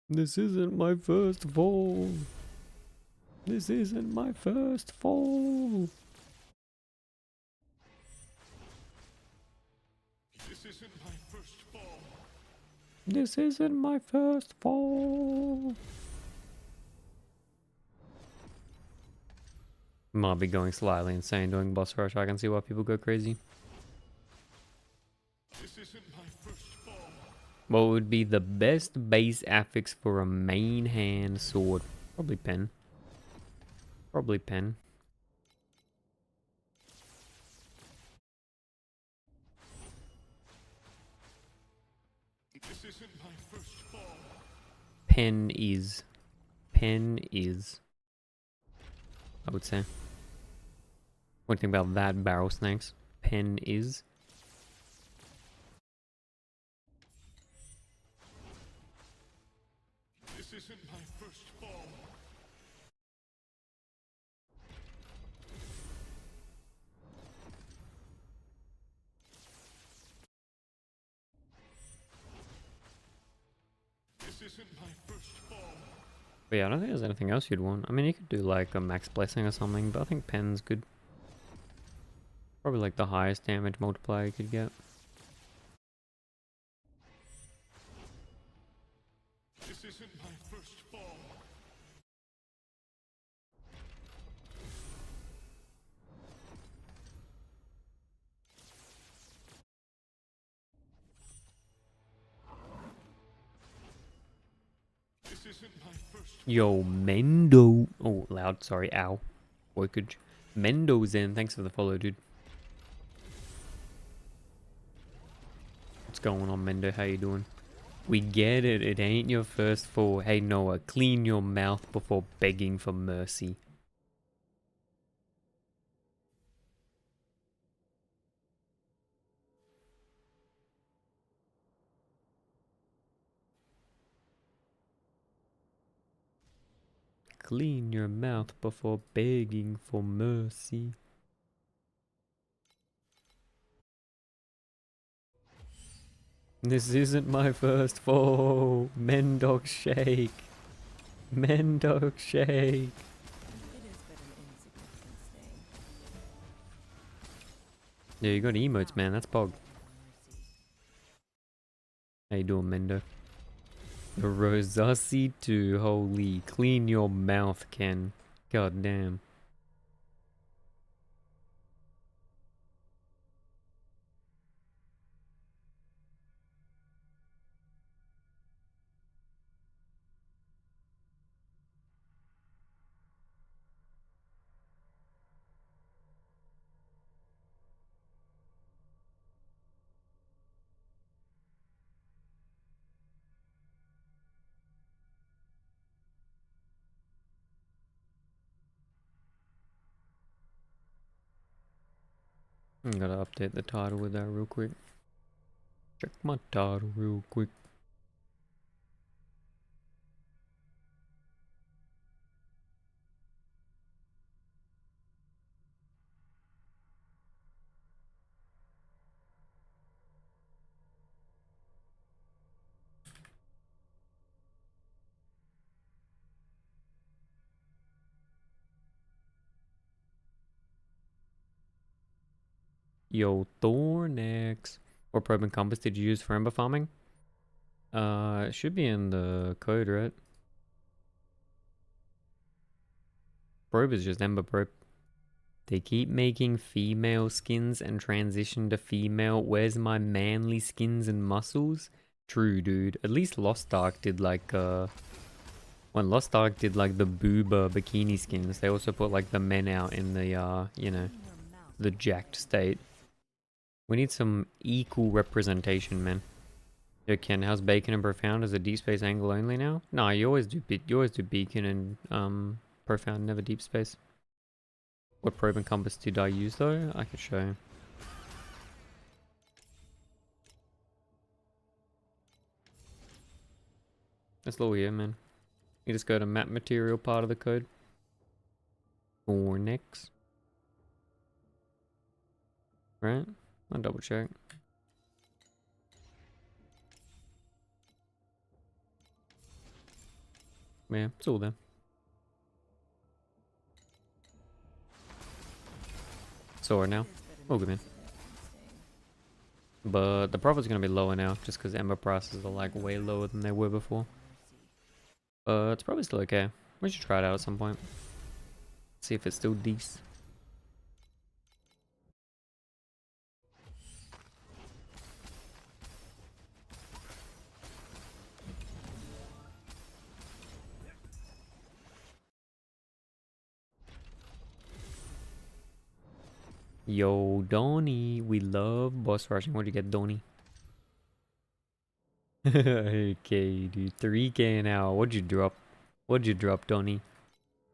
This isn't my first fall. This isn't my first fall. This isn't my first fall. This isn't my first fall. Might be going slightly insane doing boss rush. I can see why people go crazy. This isn't my first fall. What would be the best base affix for a main hand sword? Probably pen. Probably pen. This isn't my first fall. Pen is. Pen is. I would say. What do you think about that, barrel snakes? Pen is. This isn't my first fall. This isn't my first fall. But yeah, I don't think there's anything else you'd want. I mean, you could do like a max blessing or something, but I think pen's good. Probably like the highest damage multiplier you could get. This isn't my first fall. This isn't my first. Yo, Mendo. Oh, loud. Sorry. Ow. Workage. Mendo's in. Thanks for the follow, dude. What's going on, Mendo? How you doing? We get it. It ain't your first fall. Hey, Noah, clean your mouth before begging for mercy. Clean your mouth before begging for mercy. This isn't my first fall. Mendog shake. Mendog shake. It is but an insignificant stain. Yeah, you got emotes, man. That's bog. Mercy. How you doing, Mendo? The Rosassi too. Holy. Clean your mouth, Ken. God damn. I gotta update the title with that real quick. Check my title real quick. Yo, Thornex. What probe and compass did you use for ember farming? It should be in the code, right? Probe is just ember probe. They keep making female skins and transition to female. Where's my manly skins and muscles? True, dude. At least Lost Ark did like, when Lost Ark did like the booba bikini skins, they also put like the men out in the, you know, the jacked state. We need some equal representation, man. Yo, Ken, how's Bacon and Profound? Is it deep space angle only now? No, you always do Beacon and Profound, never deep space. What probe and compass did I use though? I can show you. That's all here, man. You just go to map material part of the code. Or next. Right? I'll double check. Yeah, it's all there. Sword now. Oh, good man. But the profit's gonna be lower now, just because ember prices are like way lower than they were before. But it's probably still okay. We should try it out at some point. See if it's still decent. Yo, Donnie, we love boss rushing. What'd you get, Donnie? Okay, dude, 3K an hour. What'd you drop? What'd you drop, Donnie?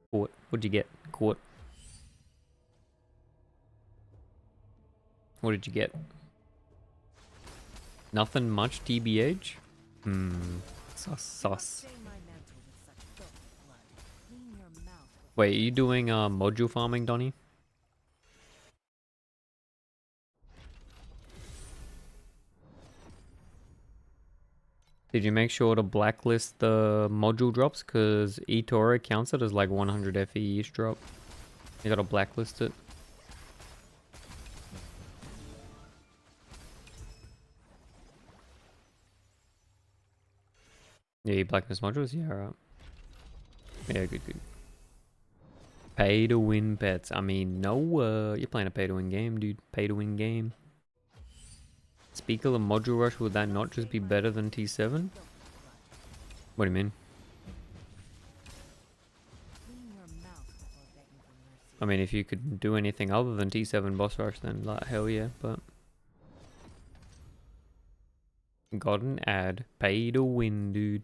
What? What'd you get? Quart. What did you get? Nothing much, TBH? Sus. Wait, are you doing module farming, Donnie? Did you make sure to blacklist the module drops? Because eToro counts it as like 100 FE each drop. You gotta blacklist it. Yeah, you blacklist modules? Yeah, alright. Yeah, good, good. Pay to win pets. I mean, no, you're playing a pay to win game, dude. Pay to win game. Speak of the module rush, would that not just be better than T7? What do you mean? Clean your mouth before begging for mercy. I mean, if you could do anything other than T7 boss rush, then like, hell yeah, but... Got an ad. Pay to win, dude.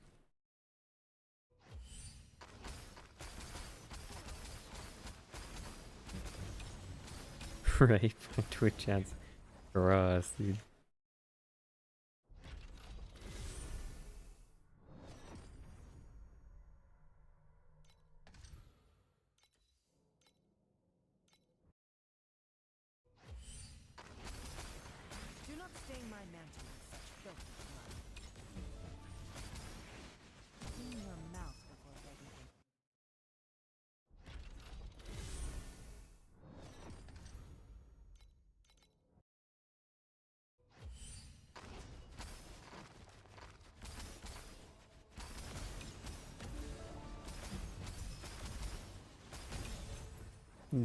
Right, my Twitch ads. Gross, dude. Do not stain my mantle with such filthy blood. Clean your mouth before begging for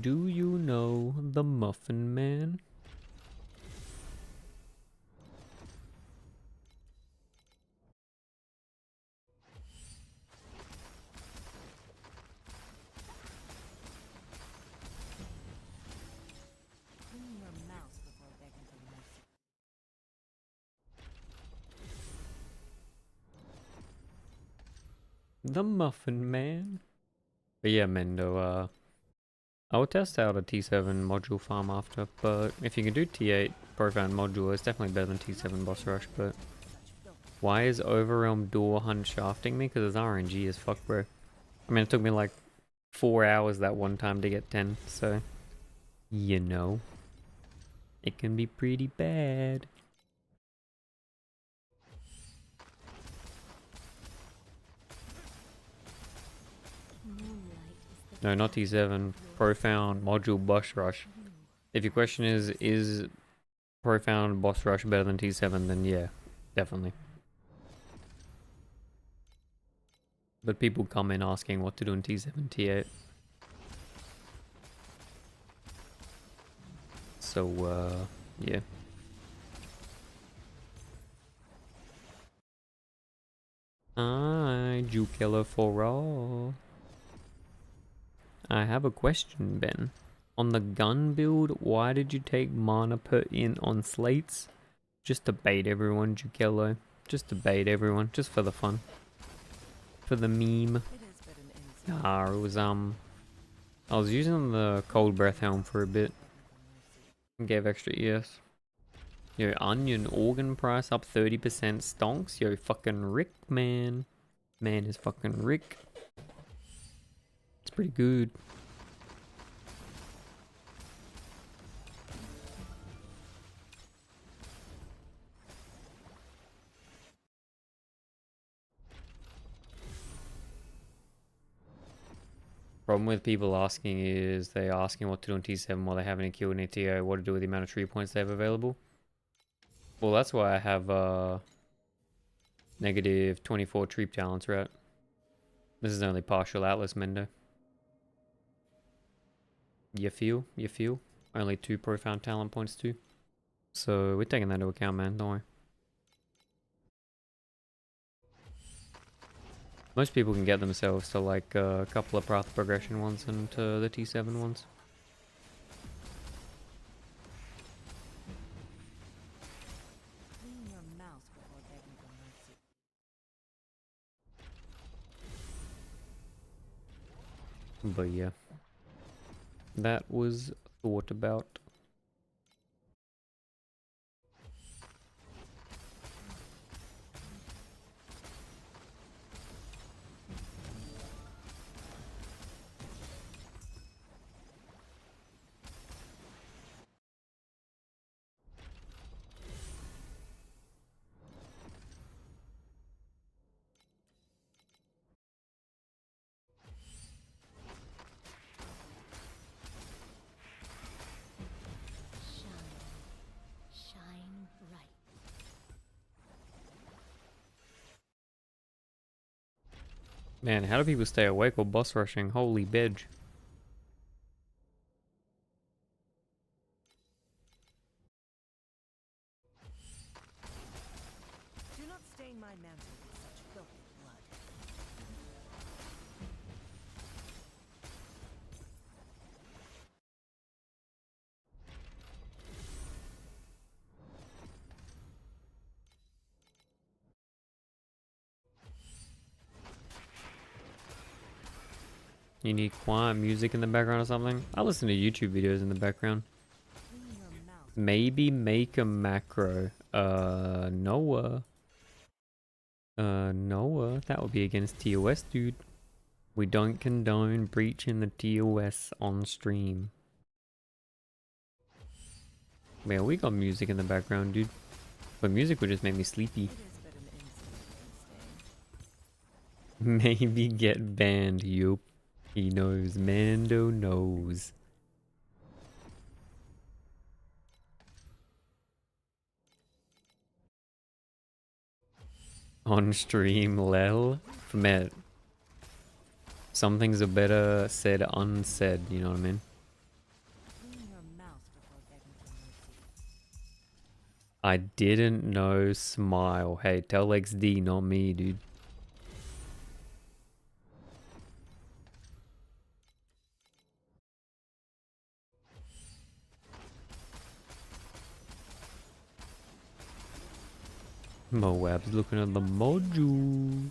Do you know the Muffin Man? clean your mouth before begging for mercy. The Muffin Man? But yeah, Mendo, I will test out a T7 module farm after, but if you can do T8 profound module, it's definitely better than T7 boss rush, but... Why is Overrealm Door Hunt shafting me? Because it's RNG as fuck, bro. I mean, it took me like 4 hours that one time to get 10, so... You know. It can be pretty bad. No, not T7. Profound module boss rush. If your question is profound boss rush better than T7, then yeah, definitely. But people come in asking what to do in T7, T8. So, yeah. Hi, Jukella for all. I have a question, Ben. On the gun build, why did you take mana per in on slates? Just to bait everyone, Jukello. Just to bait everyone, just for the fun. For the meme. It is but an insult. Nah, it was, I was using the cold breath helm for a bit. Gave extra ES. Yo, onion organ price up 30% stonks. Yo, fucking Rick, man. Man is fucking Rick. It's pretty good. Problem with people asking is they asking what to do on T7 while they haven't killed any TO, what to do with the amount of tree points they have available. Well, that's why I have negative 24 tree talents, right? This is only partial Atlas, Mendo. You feel? You feel? Only 2 profound talent points too. So we're taking that into account, man, don't worry. Most people can get themselves to like a couple of path progression ones and to the T7 ones. Clean your mouth before begging for mercy. But yeah, that was thought about. Man, how do people stay awake while boss rushing? Holy bedge. Do not stain my mantle with such filthy blood. You need quiet music in the background or something? I listen to YouTube videos in the background. Clean your mouth. Maybe make a macro. Noah. Noah. That would be against TOS, dude. We don't condone breaching the TOS on stream. Man, we got music in the background, dude. But music would just make me sleepy. It is but an incident, Winston. Maybe get banned, yup. He knows. Mando knows. On stream, lel. Met. Some things are better said unsaid, you know what I mean? Clean your mouth before begging for mercy. I didn't know smile. Hey, tell XD, not me, dude. Moab's looking at the module.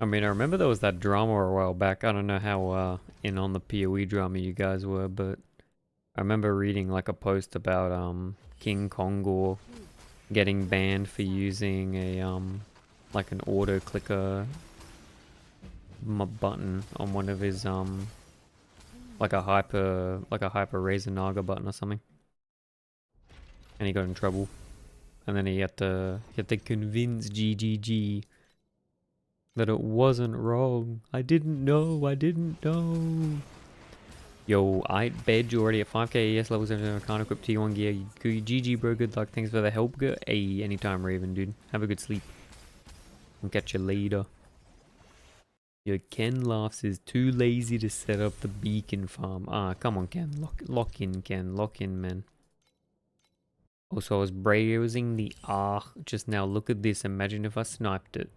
I mean, I remember there was that drama a while back. I don't know how in on the PoE drama you guys were, but I remember reading like a post about King Kongor getting banned for using a like an auto clicker button on one of his like a hyper Razor Naga button or something, and he got in trouble, and then he had to convince GGG that it wasn't wrong. I didn't know. Yo, I bed you already at 5k ES levels and I can't equip T1 gear. GG bro, good luck. Thanks for the help. Good. Hey, anytime Raven, dude. Have a good sleep. I'll catch you later. Yo, Ken laughs is too lazy to set up the beacon farm. Ah, come on, Ken. Lock in, Ken. Lock in, man. Also, I was browsing the just now. Look at this. Imagine if I sniped it.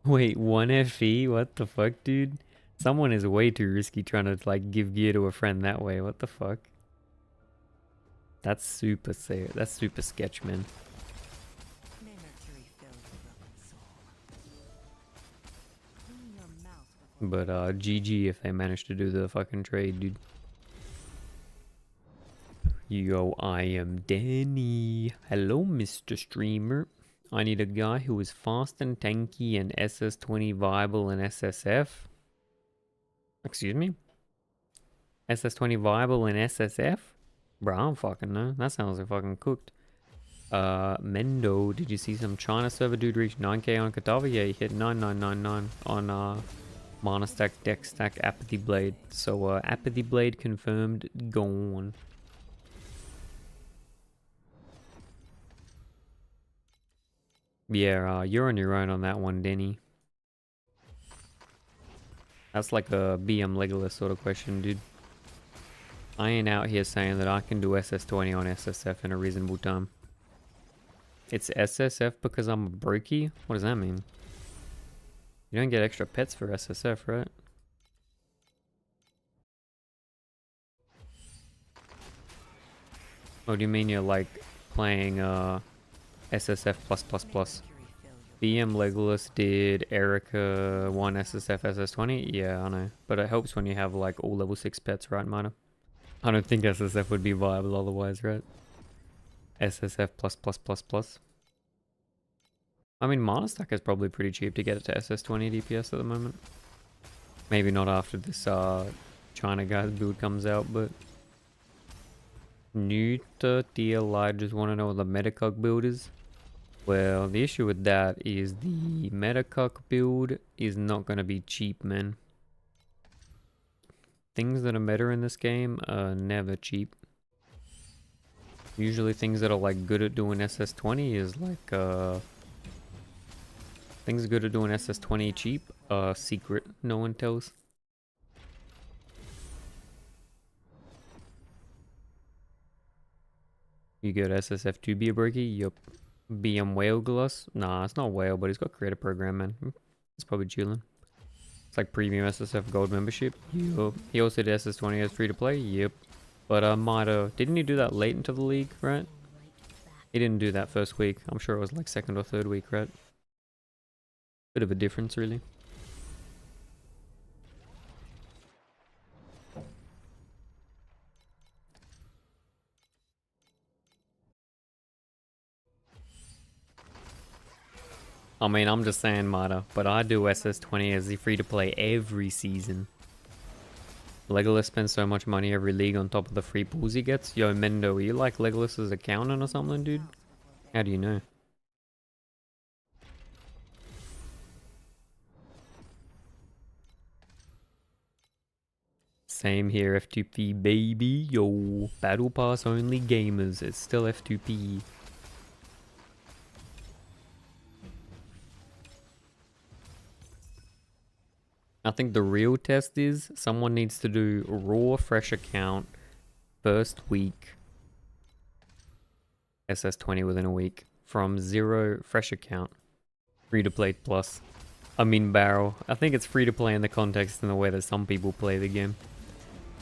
Wait, 1 FE? What the fuck, dude? Someone is way too risky trying to, like, give gear to a friend that way. What the fuck? That's super safe. That's super sketch, man. May Mercury fill your broken soul. Clean your mouth before But, GG if they manage to do the fucking trade, dude. Yo, I am Danny. Hello, Mr. Streamer. I need a guy who is fast and tanky and SS20 viable in SSF. Excuse me? SS20 viable in SSF? Bro, I don't fucking know. That sounds like fucking cooked. Mendo, did you see some China server dude reach 9k on Katavi? Yeah, he hit 9999 on Mana Stack, Deck Stack, Apathy Blade. So, Apathy Blade confirmed, gone. Yeah, you're on your own on that one, Denny. That's like a BM Legolas sort of question, dude. I ain't out here saying that I can do SS20 on SSF in a reasonable time. It's SSF because I'm a brokey? What does that mean? You don't get extra pets for SSF, right? Oh, do you mean you're like playing SSF+++? BM Legolas did Erica 1 SSF SS20? Yeah, I know. But it helps when you have like all level 6 pets, right, Mana? I don't think SSF would be viable otherwise, right? SSF++++. I mean, Mana Stack is probably pretty cheap to get it to SS20 DPS at the moment. Maybe not after this China guy's build comes out, but... New to DLI, just want to know what the Metacog build is? Well, the issue with that is the Metacog build is not going to be cheap, man. Things that are meta in this game are never cheap. Usually things that are like good at doing SS20 is like things good at doing SS20 cheap, secret, no one tells. You go to SSF2 be a breaky? Yup. BM Whale Gloss? Nah, it's not Whale, but he's got creator program, man. It's probably chilling. It's like premium SSF gold membership. Yup. He also did SS20 as free to play? Yep. But didn't he do that late into the league, right? He didn't do that first week. I'm sure it was like second or third week, right? Bit of a difference, really. I mean, I'm just saying, Mata, but I do SS20 as the free-to-play every season. Legolas spends so much money every league on top of the free pools he gets. Yo, Mendo, are you like Legolas's accountant or something, dude? How do you know? Same here, F2P, baby. Yo, Battle Pass only gamers. It's still F2P. I think the real test is someone needs to do raw fresh account first week. SS20 within a week. From 0 fresh account. Free to play plus. I mean barrel. I think it's free to play in the context and the way that some people play the game.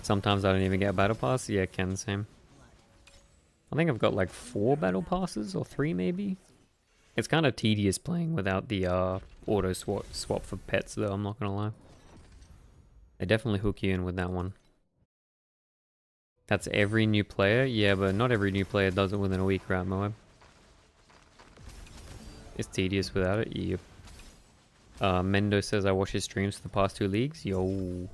Sometimes I don't even get a battle pass. Yeah, Ken, same. I think I've got like 4 battle passes or 3 maybe. It's kind of tedious playing without the auto swap for pets though, I'm not gonna lie. They definitely hook you in with that one. That's every new player? Yeah, but not every new player does it within a week, right, Moab? It's tedious without it, yep. Mendo says I watch his streams for the past 2 leagues. Yo.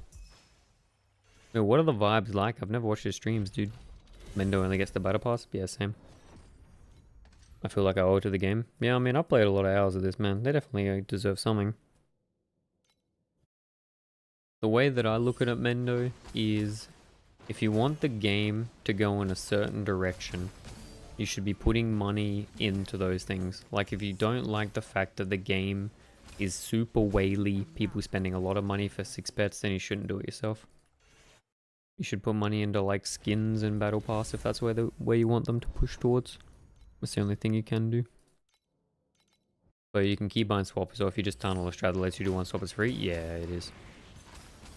What are the vibes like? I've never watched his streams, dude. Mendo only gets the battle pass? Yeah, same. I feel like I owe it to the game. Yeah, I mean, I played a lot of hours of this, man. They definitely deserve something. The way that I look at it, Mendo, is if you want the game to go in a certain direction, you should be putting money into those things. Like if you don't like the fact that the game is super whaley, people spending a lot of money for 6 pets, then you shouldn't do it yourself. You should put money into like skins and battle pass if that's where you want them to push towards. That's the only thing you can do. But you can keybind swap, so if you just tunnel a strat that lets you do one swap, it's free. Yeah, it is.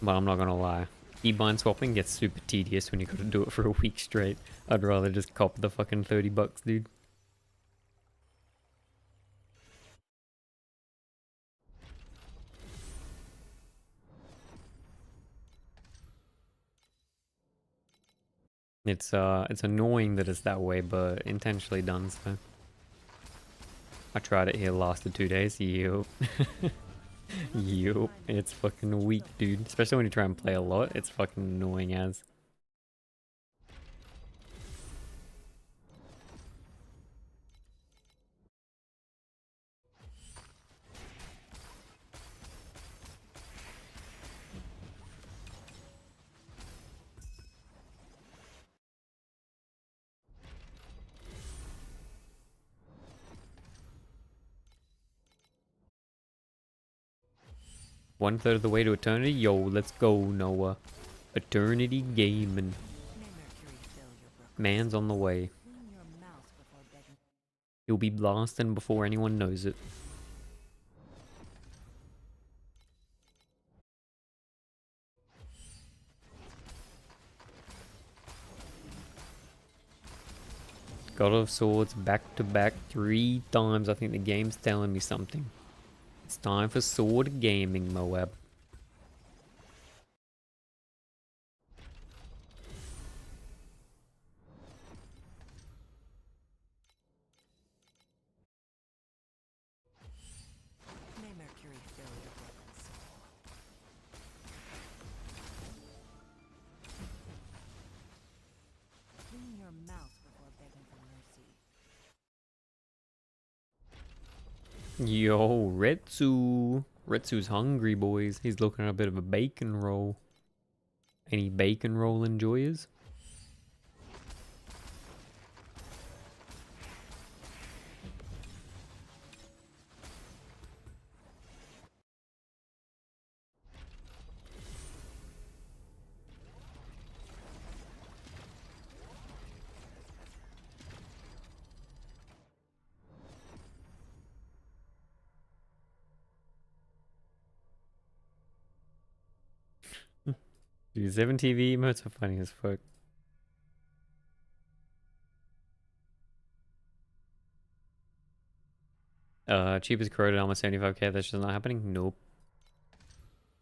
But I'm not gonna lie. Keybind swapping gets super tedious when you gotta do it for a week straight. I'd rather just cop the fucking $30, dude. It's annoying that it's that way, but intentionally done so. I tried it here, lasted 2 days. Yup. Yup. It's fucking weak, dude. Especially when you try and play a lot, it's fucking annoying as. One third of the way to eternity? Yo, let's go, Noah. Eternity gaming. Man's on the way. He'll be blasting before anyone knows it. God of Swords back to back 3 times. I think the game's telling me something. It's time for sword gaming, Moab. May Mercury fill your broken soul. Clean your mouth before begging for mercy. Yo, Retsu. Retsu's hungry, boys. He's looking at a bit of a bacon roll. Any bacon roll enjoyers? Dude, 7 TV emotes are funny as fuck. Cheapest corroded almost 75k. That's just not happening. Nope.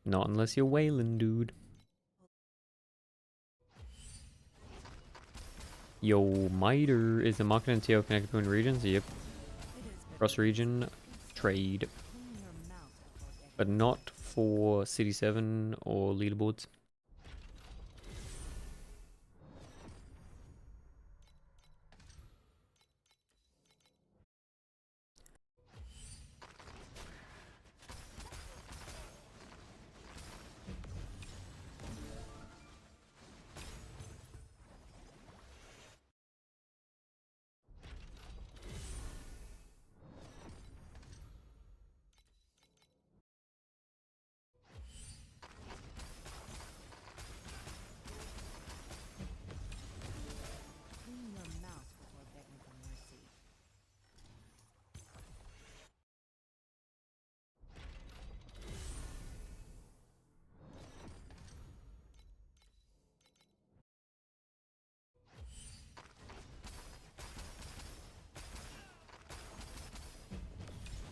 Not unless you're whaling, dude. Yo, miter is the market and TL connected between regions. Yep. Cross region trade, but not for City 7 or leaderboards. Clean your mouth before begging for mercy.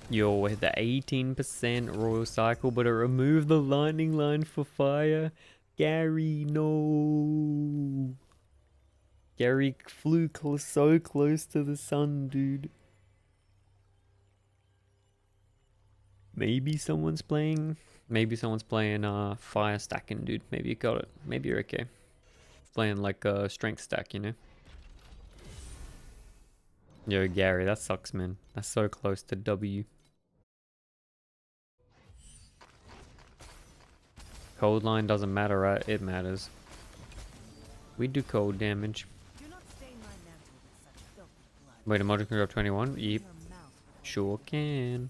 Yo, with the 18% royal cycle, but it removed the lightning line for fire. Gary, no. Gary flew so close to the sun, dude. Maybe someone's playing fire stacking, dude. Maybe you got it. Maybe you're okay. Playing like a strength stack, you know? Yo, Gary, that sucks, man. That's so close to W. Cold line doesn't matter, right? It matters. We do cold damage. Do not stain my mantle with such filthy blood. Wait, a module can drop 21? Yep, Clean your mouth before sure can.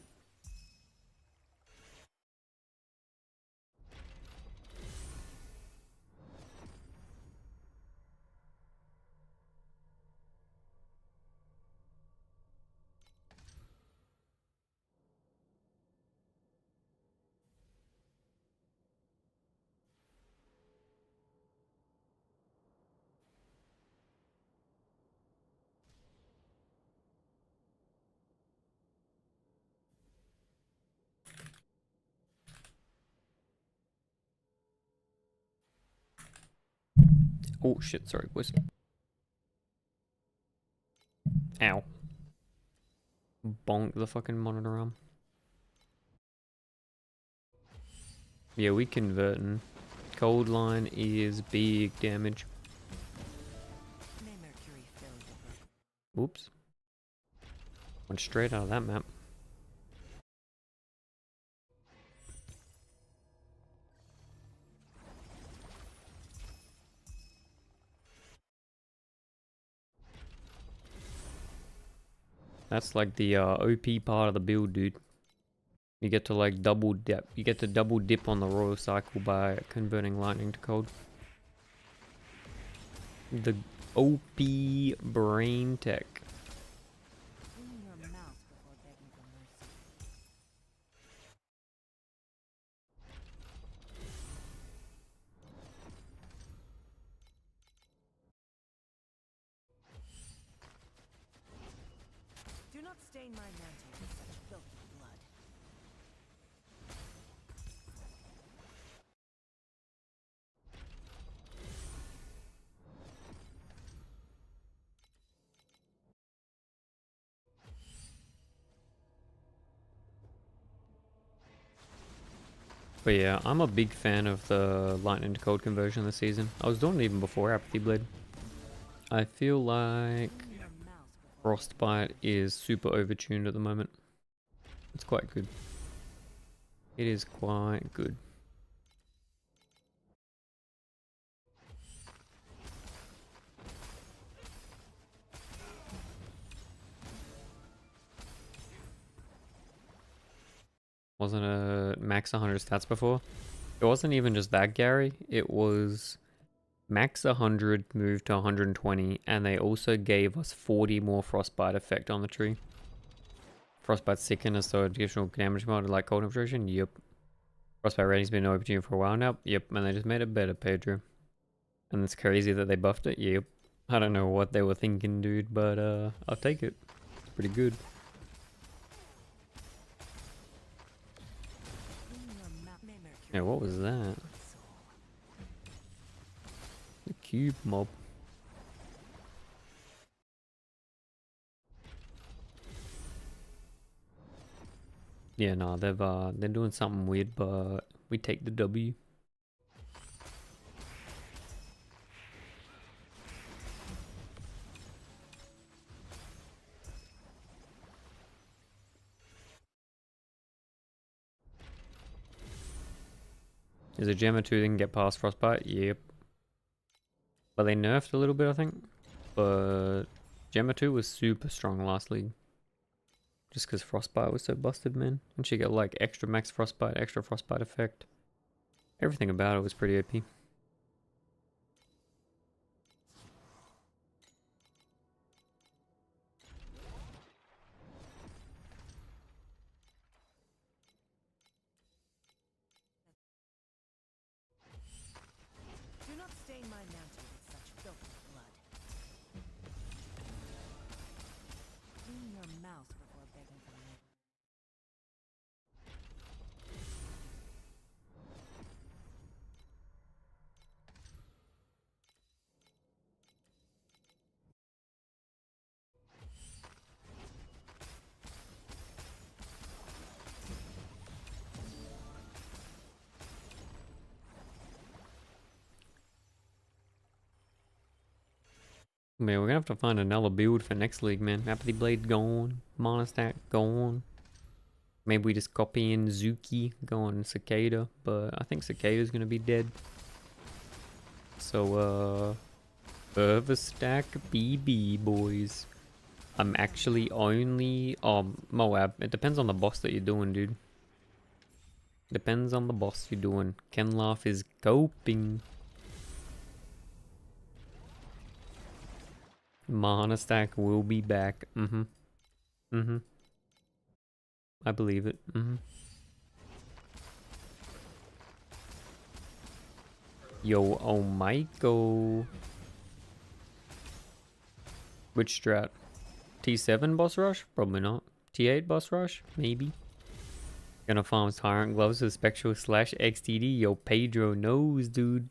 Oh shit, sorry boys. Ow. Bonk the fucking monitor arm. Yeah, we converting. Cold line is big damage. May Mercury fill your book. Oops. Went straight out of that map. That's like the OP part of the build, dude. You get to like double dip. You get to double dip on the royal cycle by converting lightning to cold. The OP brain tech. Clean your mouth before begging for mercy. Do not stain my mantle with such filthy blood. But yeah, I'm a big fan of the lightning to cold conversion this season. I was doing it even before Apathy Blade. I feel like Clean your mouth before Frostbite is super overtuned at the moment. It's quite good. It is quite good. Wasn't a max 100 stats before. It wasn't even just that, Gary. It was max 100, moved to 120, and they also gave us 40 more frostbite effect on the tree. Frostbite sicken as so additional damage mod like cold infiltration. Yep. Frostbite rating's been overdue for a while now. Yep, and they just made it better, Pedro. And it's crazy that they buffed it. Yep. I don't know what they were thinking, dude, but I'll take it. It's pretty good. Yeah, what was that? The cube mob. Yeah, no, they're doing something weird, but we take the W. Is a Gemma 2 they can get past Frostbite? Yep. But they nerfed a little bit, I think. But Gemma 2 was super strong last league. Just because Frostbite was so busted, man. And she got like extra max Frostbite, extra Frostbite effect. Everything about it was pretty OP. Do not stain my mantle with such filthy blood. Clean your mouth before begging for mercy. Man, we're gonna have to find another build for next league, man. Apathy Blade gone. Monostack gone. Maybe we just copy in Zuki, go on Cicada, but I think Cicada's gonna be dead. So, Overstack BB, boys. I'm actually only... Moab. It depends on the boss that you're doing, dude. Depends on the boss you're doing. Kenlaugh is coping. Monostack will be back. I believe it. Yo, oh Michael. Which strat? T7 boss rush? Probably not. T8 boss rush? Maybe. Gonna farm Tyrant Gloves with Spectral slash XTD. Yo, Pedro knows, dude.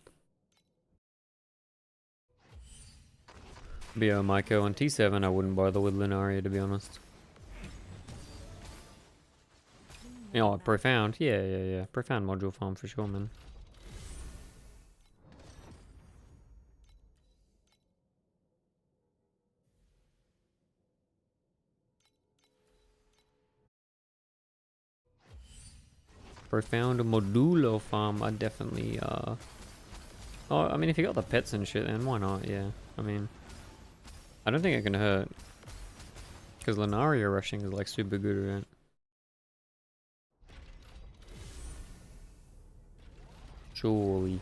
But yeah, Maiko on T7, I wouldn't bother with Lunaria, to be honest. Oh, Profound. Yeah. Profound module farm for sure, man. Profound modulo farm, I definitely, Oh, I mean, if you got the pets and shit, then why not? Yeah, I mean, I don't think it can hurt. Because Lunaria rushing is, like, super good, right? Surely.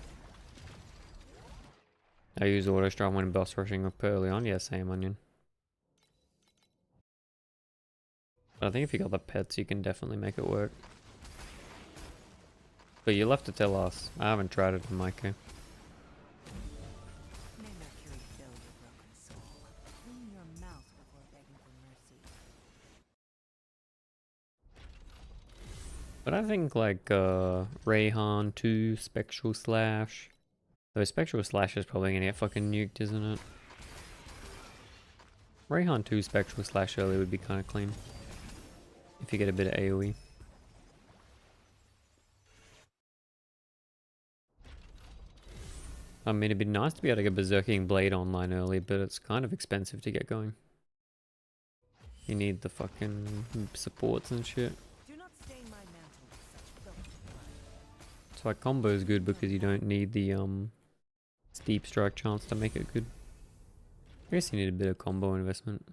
I use auto strike when boss rushing up early on. Yeah, same onion. But I think if you got the pets, you can definitely make it work. But you'll have to tell us. I haven't tried it in Maiko. May Mercury fill your broken soul. Clean your mouth before begging for mercy. But I think like Rayhan 2, Spectral Slash. Though Spectral Slash is probably gonna get fucking nuked, isn't it? Rayhan 2 Spectral Slash early would be kinda clean. If you get a bit of AoE. I mean, it'd be nice to be able to get Berserking Blade online early, but it's kind of expensive to get going. You need the fucking supports and shit. Do not stain my mantle with such filthy blood. So like combo is good because you don't need the steep strike chance to make it good. I guess you need a bit of combo investment.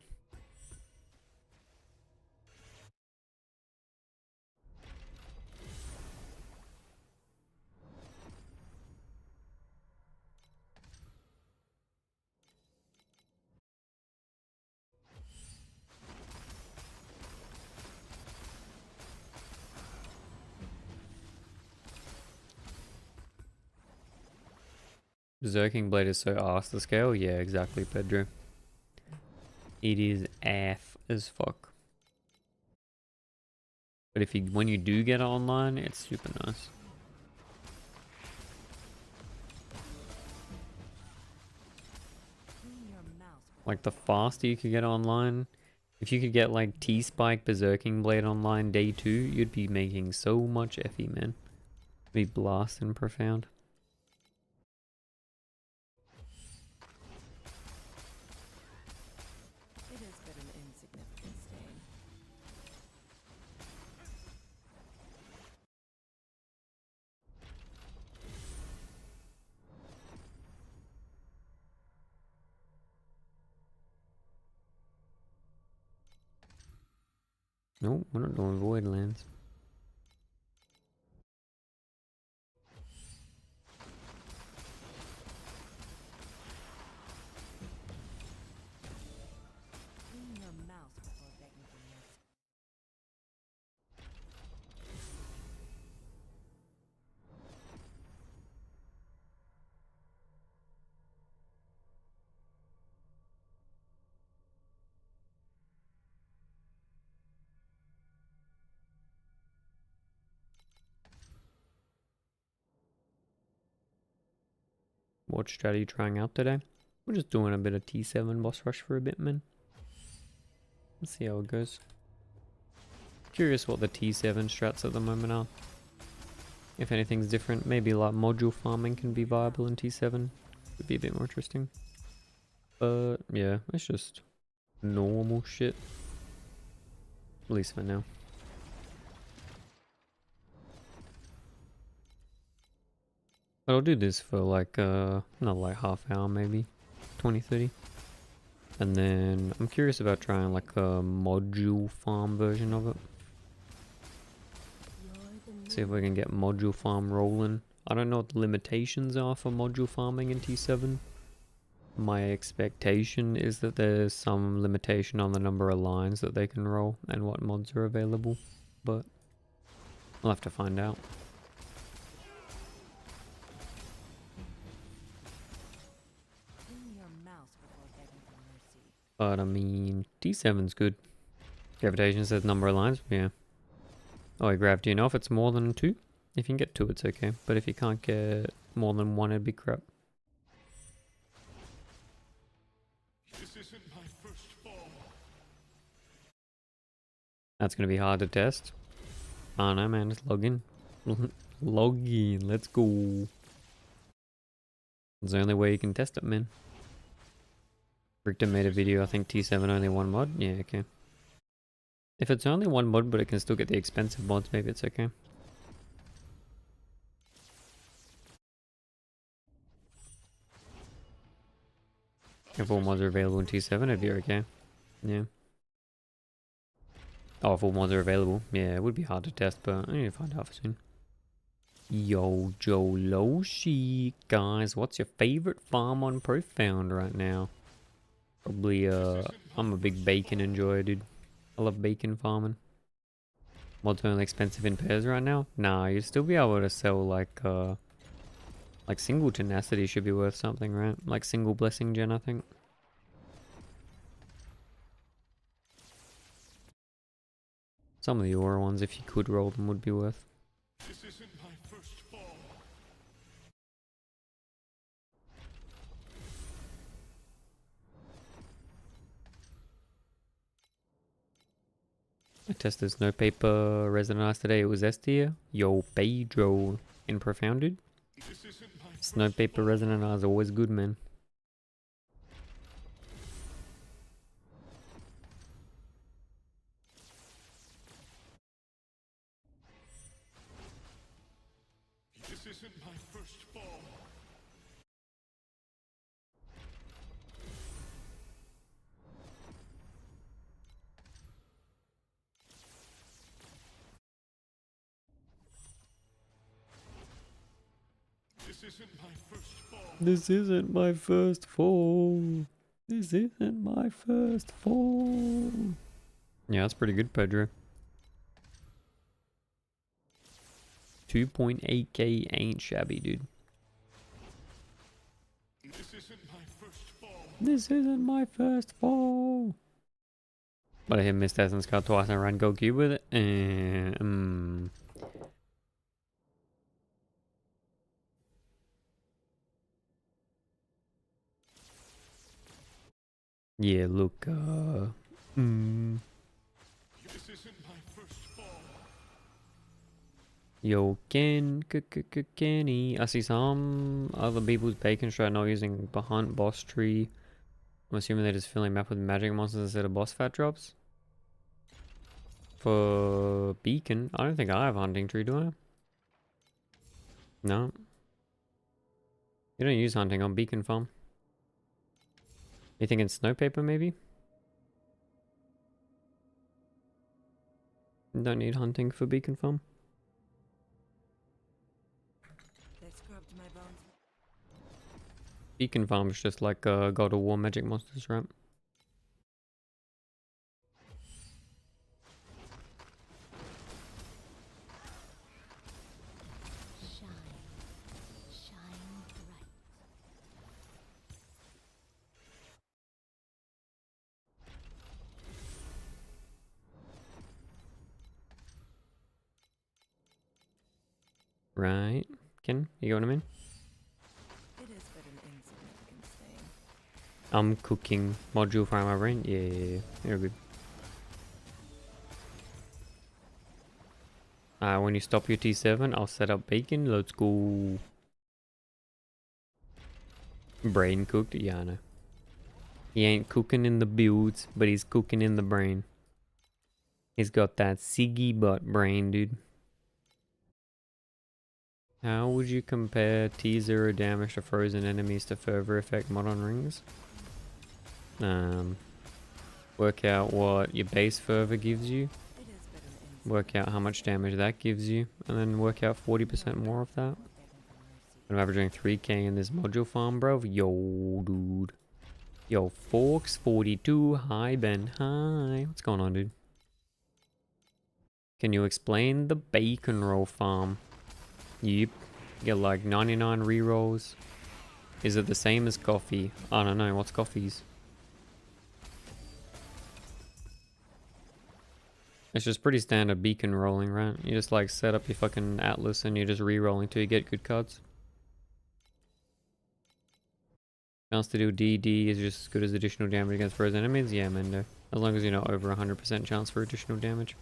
Berserking Blade is so arse to scale? Yeah, exactly, Pedro. It is AF as fuck. But if you, when you do get it online, it's super nice. Clean your mouth. Like the faster you could get online, if you could get like T-Spike Berserking Blade online day 2, you'd be making so much FE, man. Be blasting profound. It is but an insignificant stain. Nope, we're not doing Voidlands. Clean your mouth before begging for mercy. What strat are you trying out today? We're just doing a bit of T7 boss rush for a bit, man. Let's see how it goes. Curious what the T7 strats at the moment are. If anything's different, maybe like module farming can be viable in T7. Would be a bit more interesting. But yeah, it's just normal shit. At least for now. But I'll do this for like not like half hour, maybe 20-30. And then I'm curious about trying like a module farm version of it. See if we can get module farm rolling. I don't know what the limitations are for module farming in T7. My expectation is that there's some limitation on the number of lines that they can roll and what mods are available, but I'll have to find out. Clean your mouth before begging for mercy. But I mean, T7's good. Gravitation says number of lines, yeah. Oh, gravity enough, it's more than 2. If you can get 2, it's okay. But if you can't get more than 1, it'd be crap. This isn't my first fall. That's gonna be hard to test. Oh no, man, just log in. Log in, let's go. It's the only way you can test it, man. Richter made a video, I think T7 only 1 mod. Yeah, okay. If it's only 1 mod, but it can still get the expensive mods, maybe it's okay. If all mods are available in T7, it'd be okay. Yeah. Oh, if all mods are available. Yeah, it would be hard to test, but I need to find out soon. Yo, Joloshi. Guys, what's your favorite farm on Profound right now? Probably, I'm a big bacon enjoyer, dude. I love bacon farming. Mods are only expensive in pairs right now? Nah, you'd still be able to sell, like single tenacity should be worth something, right? Like single blessing gen, I think. Some of the aura ones, if you could roll them, would be worth. This isn't my first fall. I tested Snow Paper Resonant Ice today. It was S tier. Yo, Pedro in Profound, dude. This isn't my Snow Paper Resonant Ice is always good, man. This isn't my first fall. This isn't my first fall. This isn't my first fall. This isn't my first fall. Yeah, that's pretty good, Pedro. 2.8k ain't shabby, dude. This isn't my first fall. But I hit Mist Essence card twice and I ran Goku with it. Yeah, look, This isn't my first fall. Yo, Kenny. I see some other people's bacon strat not using Hunt Boss Tree. I'm assuming they're just filling map with magic monsters instead of boss fat drops. For Beacon, I don't think I have Hunting Tree, do I? No. You don't use hunting on Beacon Farm. You thinking Snowpaper, maybe? Don't need hunting for Beacon Farm. They scrubbed my bones. Beacon Farm is just like God of War magic monsters, right? Shine, shine bright. Right. Ken, you know what I mean? It is but an insignificant stain. I'm cooking module for my brain. Yeah, you're good. When you stop your T7, I'll set up bacon. Let's go. Brain cooked? Yeah, I know. He ain't cooking in the builds, but he's cooking in the brain. He's got that Siggy butt brain, dude. How would you compare T0 damage to frozen enemies to further effect modern rings? Work out what your base fervor gives you. It is but an insignificant Work out how much damage that gives you. And then work out 40% more of that. I'm averaging 3k in this module farm, bro. Yo, dude. Yo, Forks 42. Hi, Ben. Hi. What's going on, dude? Can you explain the bacon roll farm? Yep. Get like 99 rerolls. Is it the same as coffee? I don't know. What's coffee's? It's just pretty standard beacon rolling, right? You just like set up your fucking atlas and you're just re-rolling till you get good cards. Chance to do DD is just as good as additional damage against frozen enemies? Yeah, Mendo. As long as you're not over 100% chance for additional damage.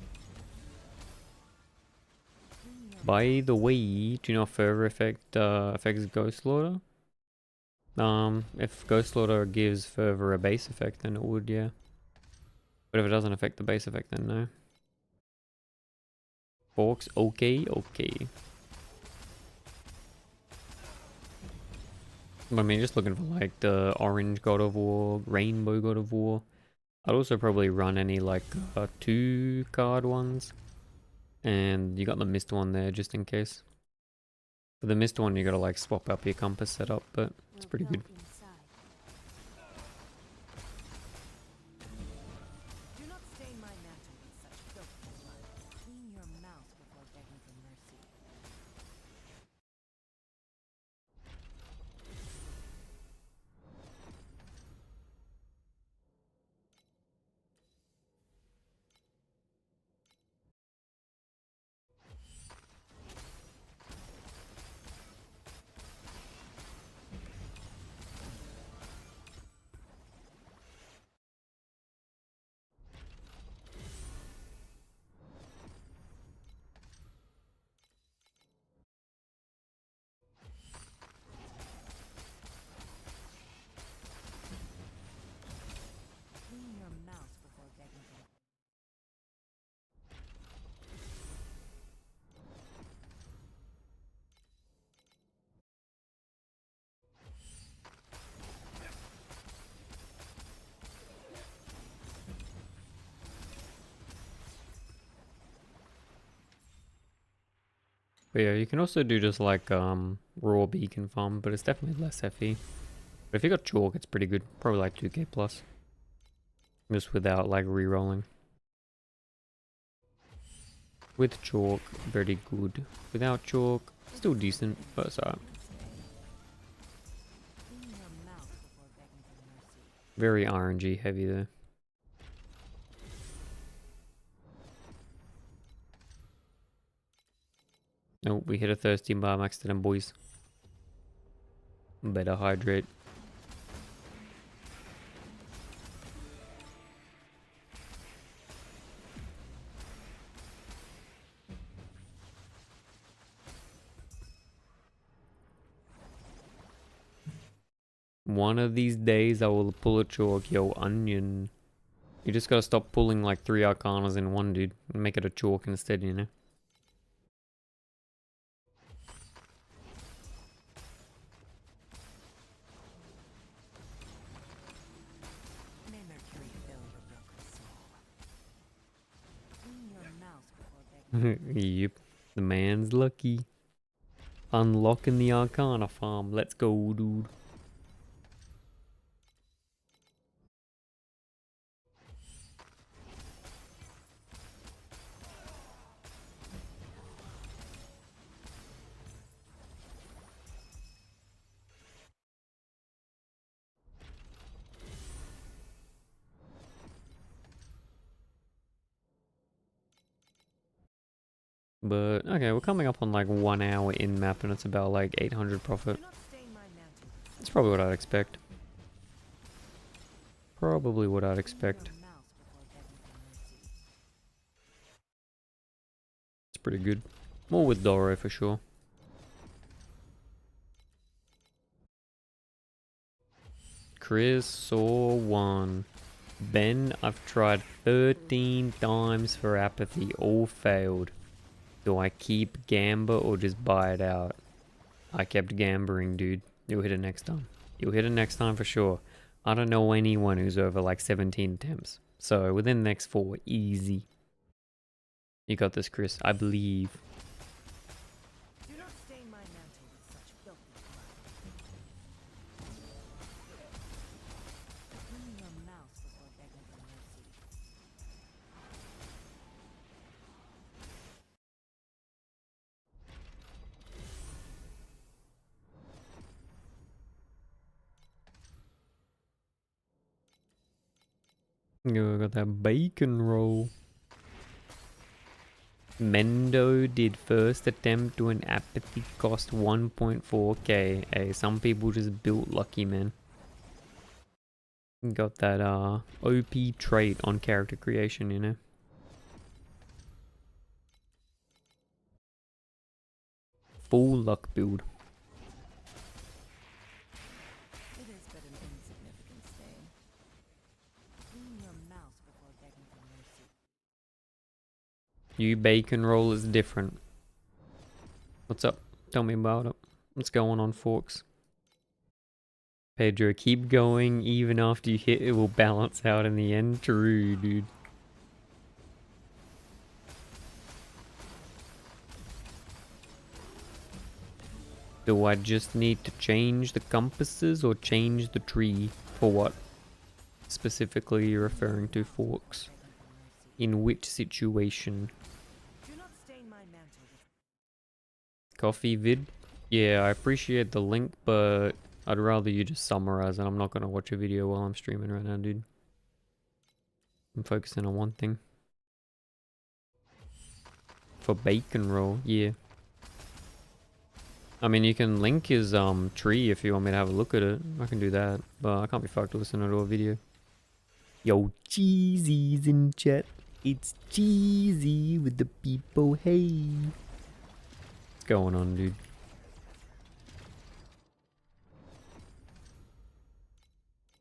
By the way, do you know further affects Ghost Slaughter? If Ghost Slaughter gives further a base effect, then it would, yeah. But if it doesn't affect the base effect, then no. Forks, okay. But I mean, just looking for like the orange God of War, rainbow God of War. I'd also probably run any like 2 card ones. And you got the mist one there just in case. For the mist one, you gotta like swap up your compass setup, but it's pretty good. Do not stain my mantle with such filthy blood. Clean your mouth before begging for mercy. Clean your mouth before begging for mercy. But yeah, you can also do just like raw beacon farm, but it's definitely less FE. But if you got chalk, it's pretty good. Probably like 2k plus. Just without like re-rolling. With chalk, very good. Without chalk, still decent, but it's alright. Clean your mouth before begging for mercy. Very RNG heavy there. Oh, we hit a thirsty bar max to them boys. Better hydrate. One of these days I will pull a chalk, yo onion. You just gotta stop pulling like 3 arcanas in one, dude. And make it a chalk instead, you know? May Mercury fill your broken soul. Clean your mouth before begging. Yep. The man's lucky. Unlocking the arcana farm. Let's go, dude. But, okay, we're coming up on like 1 hour in map and it's about like 800 profit. Do not stain my mantle with That's probably what I'd expect. Probably what I'd expect. your mouth before begging for mercy. It's pretty good. More with Doro for sure. Chris saw one. Ben, I've tried 13 times for apathy, all failed. Do I keep Gamba or just buy it out? I kept gambling, dude. You'll hit it next time. You'll hit it next time for sure. I don't know anyone who's over like 17 attempts. So within the next 4, easy. You got this, Chris. I believe. Do not stain my mantle with such filthy blood. Clean your mouth before begging for mercy. You got that bacon roll. Mendo did first attempt to an apathy cost 1.4k. Hey, some people just built lucky, man. Got that OP trait on character creation, you know. Full luck build. It is but an insignificant stain. Clean your mouth before begging for mercy. You bacon roll is different. What's up? Tell me about it. What's going on, Forks? Pedro, keep going. Even after you hit, it will balance out in the end. True, dude. Do I just need to change the compasses or change the tree? For what specifically you're referring to, Forks? In which situation? Do not stain my mantle with Coffee vid? Yeah, I appreciate the link, but I'd rather you just summarize it. I'm not gonna watch a video while I'm streaming right now, dude. I'm focusing on one thing. For bacon roll, yeah. I mean, you can link his tree if you want me to have a look at it. I can do that, but I can't be fucked listening to a video. Yo, Cheesy's in chat. It's Cheesy with the people, hey. What's going on, dude?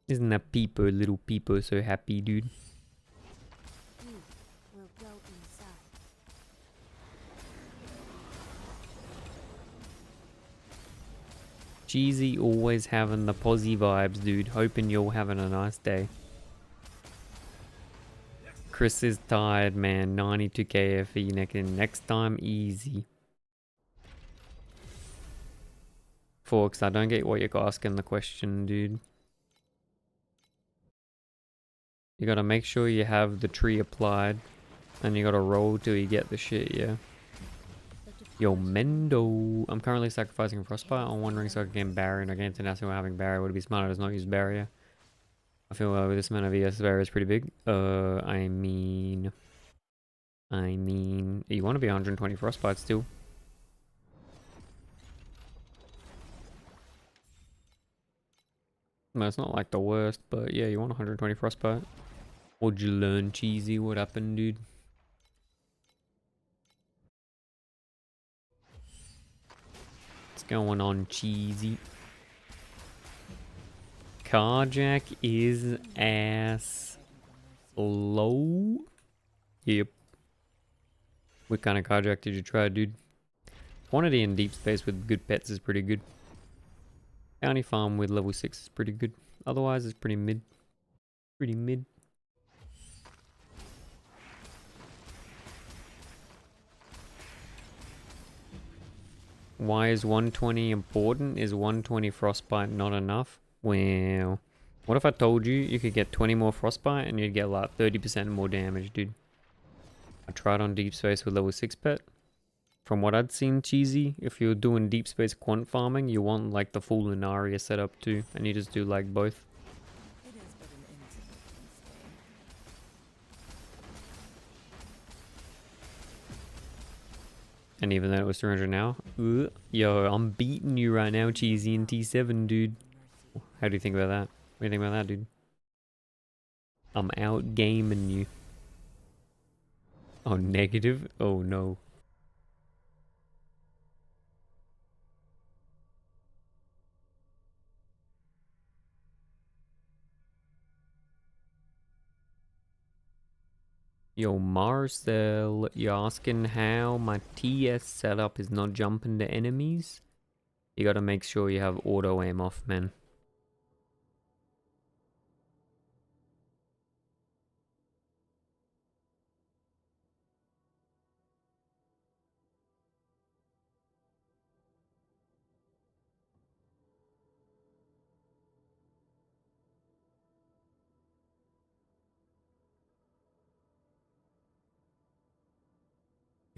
Isn't that Peepo, little Peepo, so happy, dude? You will go inside. Cheesy always having the posy vibes, dude. Hoping you're having a nice day. Chris is tired, man. 92k FE next time, easy. Forks, I don't get what you're asking the question, dude. You gotta make sure you have the tree applied. And you gotta roll till you get the shit, yeah. Yo, Mendo. I'm currently sacrificing Frostbite. I'm wondering so I can gain Barrier and I gain Tenacity while having Barrier. Would it be smarter to not use Barrier? I feel like this amount of ES barrier is pretty big. I mean, you want to be 120 frostbite still. Well, it's not like the worst, but yeah, you want 120 frostbite. What'd you learn, Cheesy? What happened, dude? What's going on, Cheesy? Carjack is ass low. Yep. What kind of carjack did you try, dude? Quantity in deep space with good pets is pretty good. Bounty farm with level 6 is pretty good. Otherwise, it's pretty mid. Pretty mid. Why is 120 important? Is 120 frostbite not enough? Well, what if I told you could get 20 more frostbite and you'd get like 30% more damage, dude? I tried on deep space with level 6 pet. From what I'd seen, Cheesy, if you're doing deep space quant farming, you want like the full Lunaria setup too, and you just do like both. It is but an insignificant stain. And even though it was 300 now, yo, I'm beating you right now, Cheesy, in T7, dude. How do you think about that? What do you think about that, dude? I'm out gaming you. Oh, negative? Oh no. Yo, Marcel, you're asking how my TS setup is not jumping to enemies? You gotta make sure you have auto aim off, man.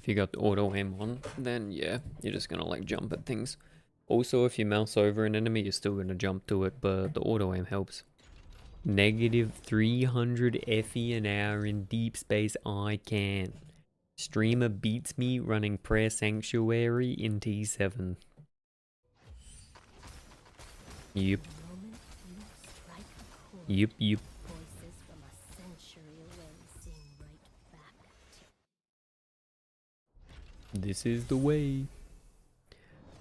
If you got the auto aim on, then yeah, you're just gonna like jump at things. Also, if you mouse over an enemy, you're still gonna jump to it, but the auto aim helps. Negative 300 FE an hour in deep space, I can. Streamer beats me running Prayer Sanctuary in T7. Yep, The moment you strike a chord, yep, yep. voices from a century away sing right back to This is the way.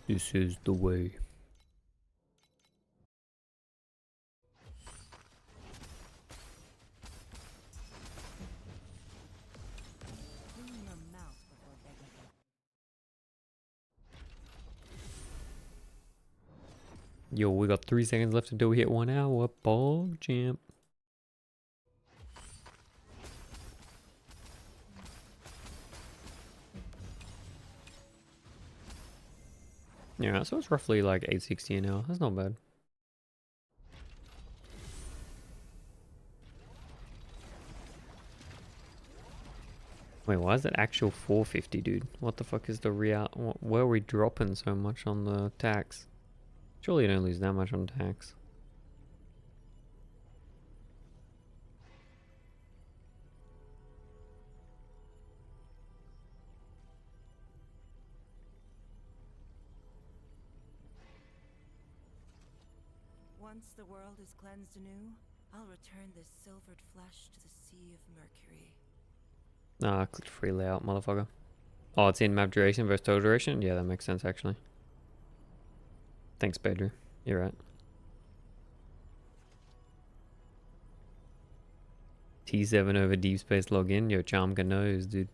This is the way. Clean your mouth before begging for Yo, we got 3 seconds left until we hit 1 hour. Bog champ. Yeah, so it's roughly like 860 an hour. That's not bad. Wait, why is it actual 450, dude? What the fuck is the real... Where are we dropping so much on the tax? Surely you don't lose that much on tax. Once the world is cleansed anew, I'll return this silvered flesh to the sea of mercury. Ah, click free layout, motherfucker. Oh, it's in map duration versus total duration? Yeah, that makes sense, actually. Thanks, Pedro. You're right. T7 over deep space login. Yo, Charmka knows, dude.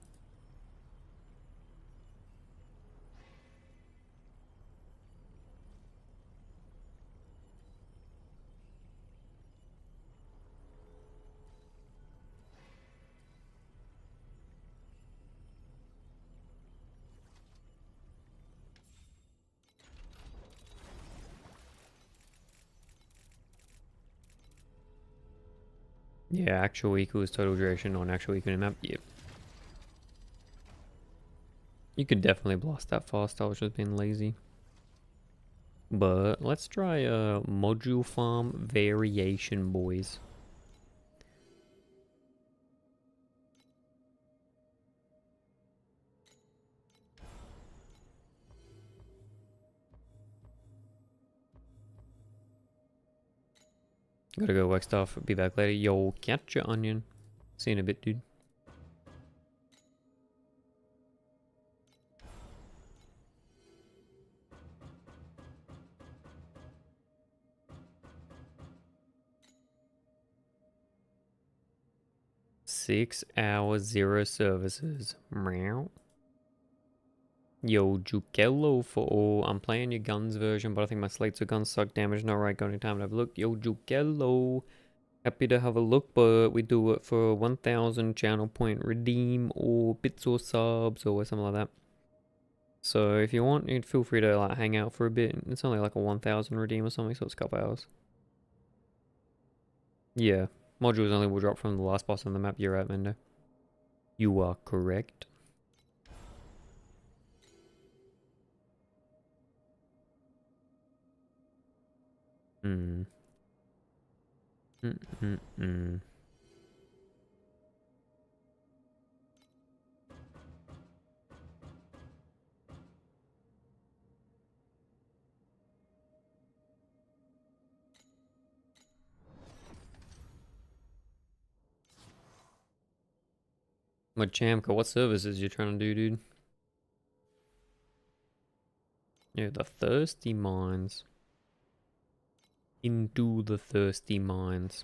Yeah, actual equals total duration on actual equal map. Yep. You could definitely blast that fast. I was just being lazy. But let's try a module farm variation, boys. Gotta go work stuff. Be back later. Yo, catch your onion. See you in a bit, dude. Six hours, 0 services. Meow. Yo, Jukello for all. I'm playing your guns version, but I think my slates of guns suck. Damage not right. Got any time to have a look? Yo, Jukello. Happy to have a look, but we do it for 1000 channel point redeem or bits or subs or something like that. So if you want, you'd feel free to like hang out for a bit. It's only like a 1000 redeem or something, so it's a couple hours. Yeah, modules only will drop from the last boss on the map. You're right, Mendo. You are correct. Hmm. Mm-mm-mm. Machamka, what services you trying to do, dude? Yeah, the thirsty mines. Into the thirsty mines.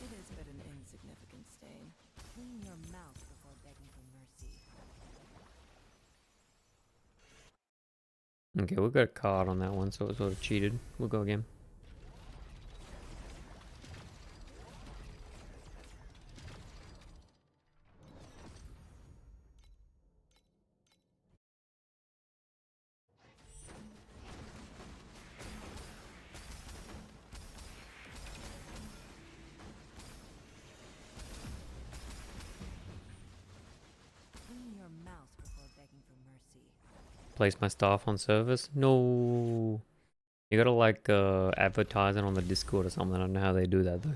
It is but an insignificant stain. Clean your mouth before begging for mercy. Okay, we got a card on that one, so it sort of cheated. We'll go again. Clean your mouth before begging for mercy. Place my staff on service? No. You gotta like advertise it on the Discord or something. I don't know how they do that though.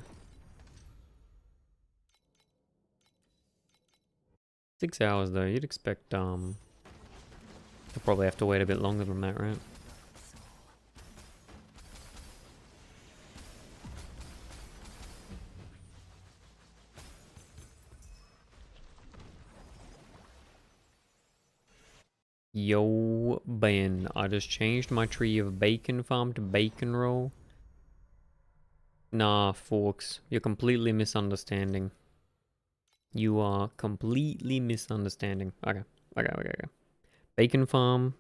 6 hours though, you'd expect you'll probably have to wait a bit longer than that, right? Yo, Ben, I just changed my tree of bacon farm to bacon roll. Nah, Forks, you're completely misunderstanding. You are completely misunderstanding. Okay. Bacon farm.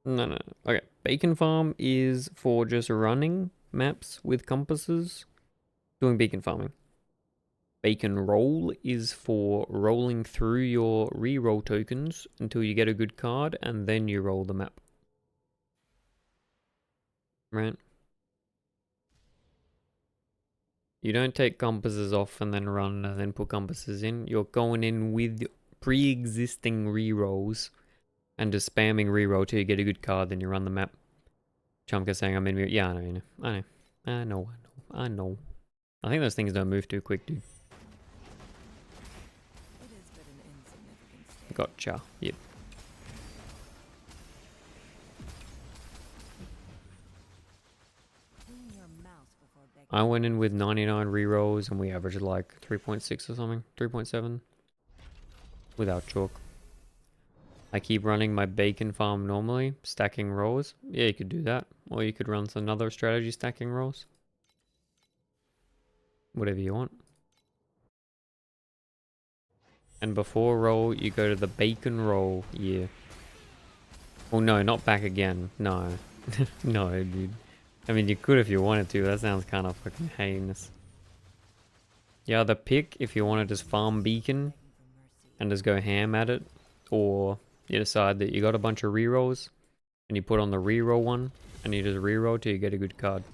No. Okay, bacon farm is for just running maps with compasses, doing beacon farming. Bacon roll is for rolling through your reroll tokens until you get a good card and then you roll the map. Right? You don't take compasses off and then run and then put compasses in. You're going in with pre-existing rerolls and just spamming reroll till you get a good card, then you run the map. Chumka saying I'm in. Yeah, I know. I think those things don't move too quick, dude. It is but an insignificant stain. Gotcha. Yep. Clean your mouth before begging. I went in with 99 rerolls and we averaged like 3.6 or something. 3.7. Without chalk. I keep running my bacon farm normally, stacking rolls. Yeah, you could do that. Or you could run some other strategy stacking rolls. Whatever you want. And before roll, you go to the bacon roll. Yeah. Oh no, not back again. No. No, dude. I mean, you could if you wanted to. That sounds kind of fucking heinous. You either pick if you want to just farm beacon and just go ham at it, or you decide that you got a bunch of rerolls and you put on the reroll one and you just reroll till you get a good card.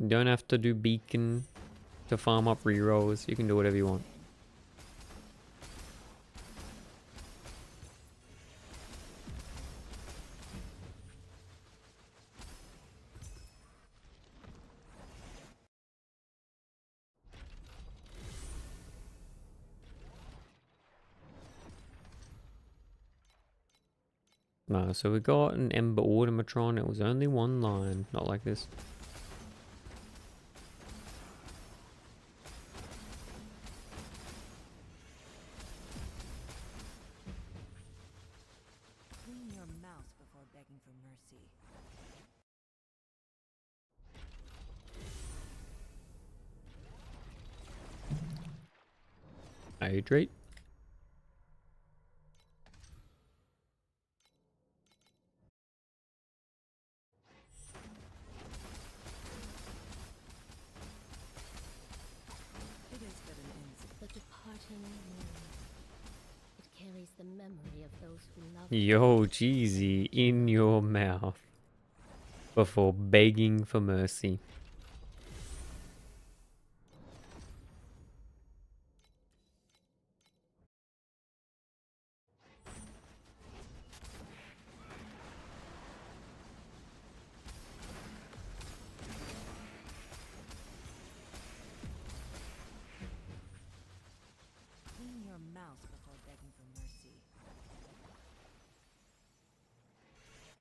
You don't have to do beacon to farm up rerolls. You can do whatever you want. No, so we got an Ember Automatron. It was only one line, not like this. Clean your mouth before begging for mercy. Hydrate. It is but an insect. The departing moon. It carries the memory of those who loved Yo, Jeezy, in your mouth. Before begging for mercy. Clean your mouth before begging for mercy.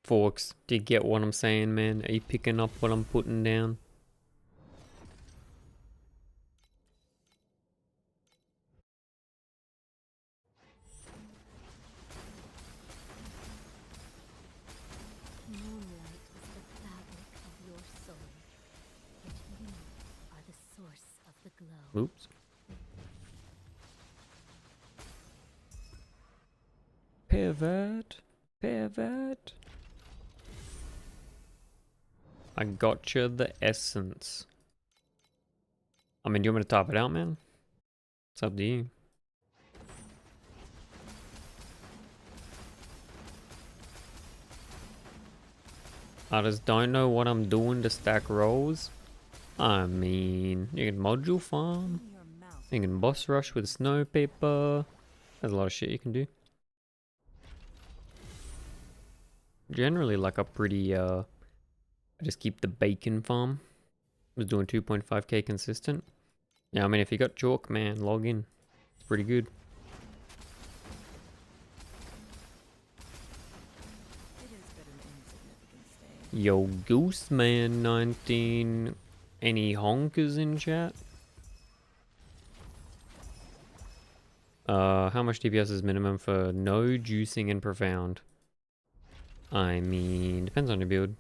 Forks, do you get what I'm saying, man? Are you picking up what I'm putting down? moonlight is the fabric of your soul. Yet you are the source of the glow. Oops. Pivot. Pivot. I gotcha the essence. I mean, do you want me to top it out, man? It's up to you. I just don't know what I'm doing to stack rolls. I mean, you can module farm. Clean your mouth. You can boss rush with snow paper. There's a lot of shit you can do. Generally like a pretty I just keep the bacon farm. Was doing 2.5k consistent. Yeah, I mean if you got chalk, man, log in. It's pretty good. It is but an insignificant stain. Yo, Gooseman19. Any honkers in chat? How much DPS is minimum for no juicing and profound? I mean, depends on your build.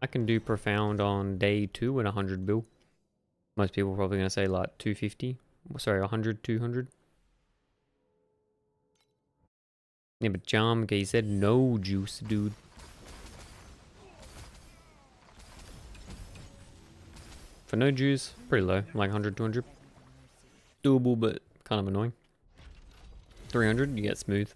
I can do profound on day 2 at 100 bill. Most people are probably going to say like 250. Sorry, 100, 200. Yeah, but Jamke said no juice, dude. For no juice, pretty low. Like 100, 200. Begging for mercy. Doable, but kind of annoying. 300, you get smooth.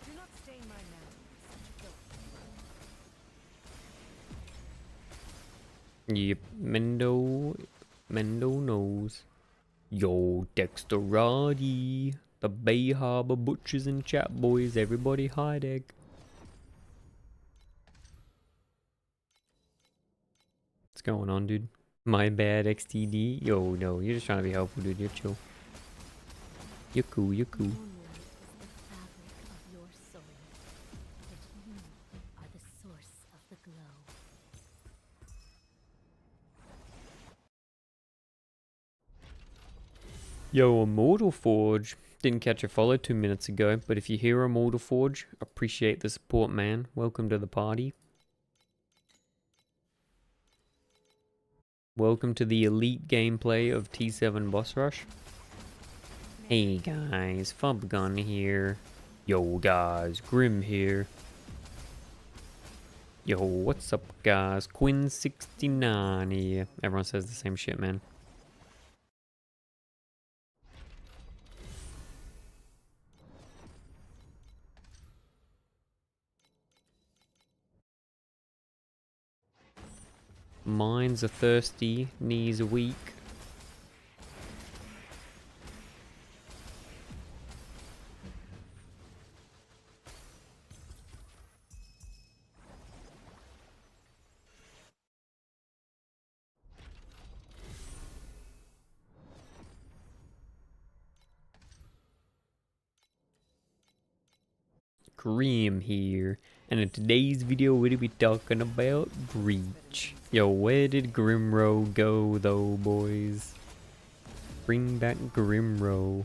Do not stain my mantle with such filth. Yep, Mendo knows. Yo, Dexterati. The Bay Harbor Butchers and Chat Boys. Everybody hide egg. What's going on, dude? My bad, XTD. Yo, no, you're just trying to be helpful, dude. You're chill. You're cool, you're cool. Moonlight is the fabric of your soul. Yet you are the source of the glow. Yo, Immortal Forge. Didn't catch a follow 2 minutes ago, but if you're here, Immortal Forge, appreciate the support, man. Welcome to the party. Welcome to the elite gameplay of T7 Boss Rush. Hey guys, Fubgun here. Yo guys, Grim here. Yo, what's up guys? Quinn69 here. Everyone says the same shit, man. Minds are thirsty, knees are weak. Grim here, and in today's video we'll be talking about Breach. Yo, where did Grimrow go though, boys? Bring back Grimrow.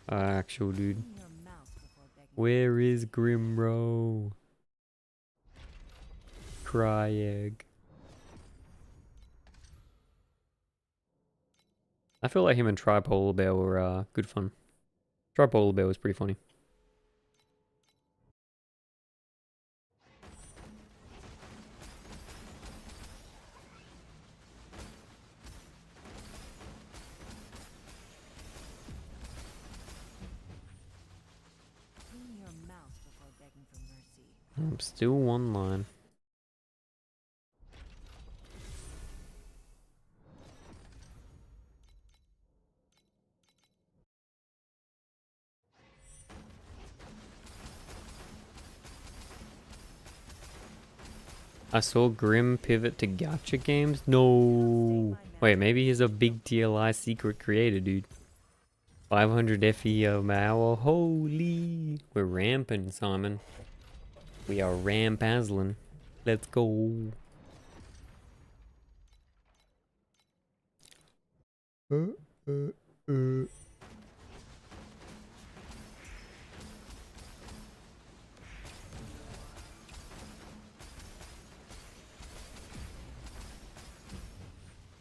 Actual dude. Clean your mouth before begging. Where is Grimrow? Cry egg. I feel like him and Tripolar Bear were good fun. Tripolar Bear was pretty funny. Clean your mouth before begging for mercy. I'm still one line. I saw Grim pivot to gacha games. No. Wait, maybe he's a big TLI secret creator, dude. 500 FEO an hour. Holy. We're ramping, Simon. We are rampazzling. Let's go.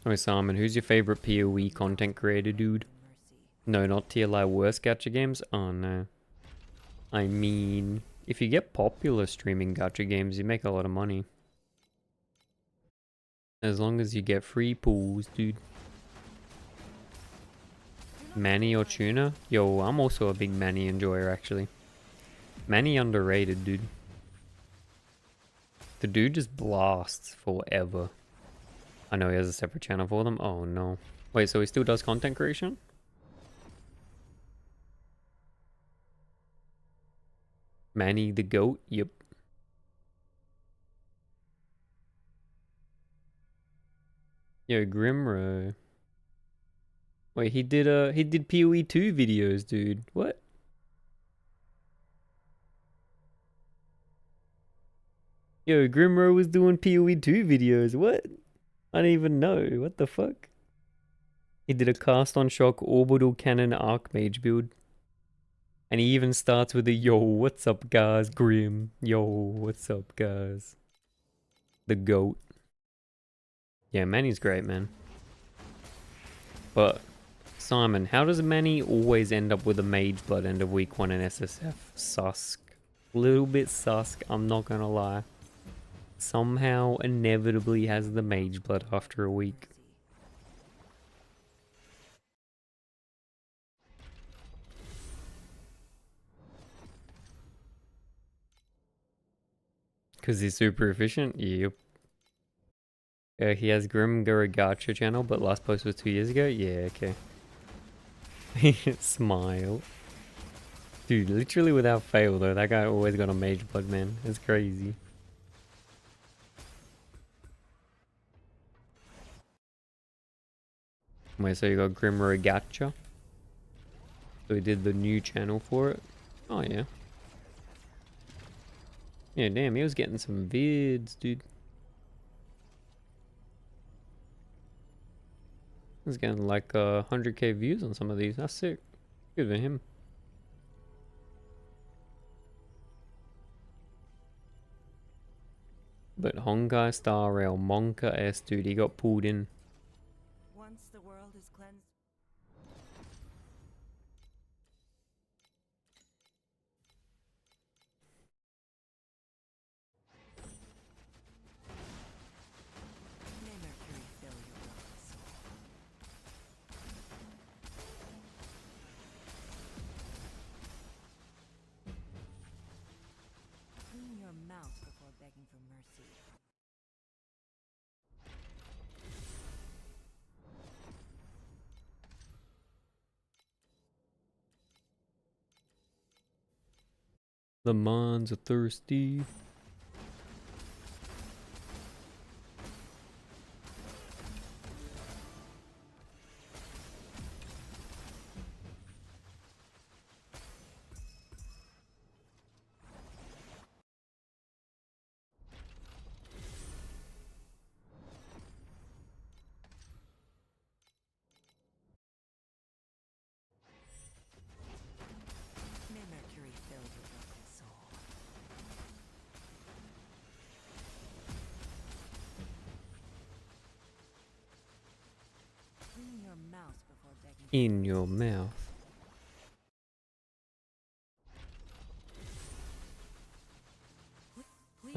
Oh, Simon, who's your favorite PoE content creator, dude? Mercy. No, not TLI worst gacha games? Oh, no. I mean, if you get popular streaming gacha games, you make a lot of money. As long as you get free pools, dude. Manny or Tuna? Yo, I'm also a big Manny enjoyer, actually. Manny underrated, dude. The dude just blasts forever. I know he has a separate channel for them. Oh, no. Wait, so he still does content creation? Manny the goat? Yep. Yo, Grimro. Wait, he did PoE 2 videos, dude. What? Yo, Grimro was doing PoE 2 videos. What? I don't even know. What the fuck? He did a cast on shock orbital cannon archmage build. And he even starts with a yo, what's up guys, Grim. Yo, what's up guys. The goat. Yeah, Manny's great, man. But Simon, how does Manny always end up with a mage blood end of week 1 in SSF? Susk. Little bit susk, I'm not gonna lie. Somehow, inevitably has the mage blood after a week. Because he's super efficient? Yep. He has Grim Gacha channel, but last post was 2 years ago? Yeah, okay. Smile. Dude, literally without fail though, that guy always got a mage blood, man. It's crazy. Wait, so you got Grim Gacha? So he did the new channel for it? Oh yeah. Yeah, damn, he was getting some vids, dude. He's getting like 100k views on some of these. That's sick. Good for him. But Honkai Star Rail Monka S, dude, he got pulled in. Once the world is cleansed. May Mercury fill your lovely soul. Clean your mouth before begging for mercy. The mons are thirsty. In your mouth.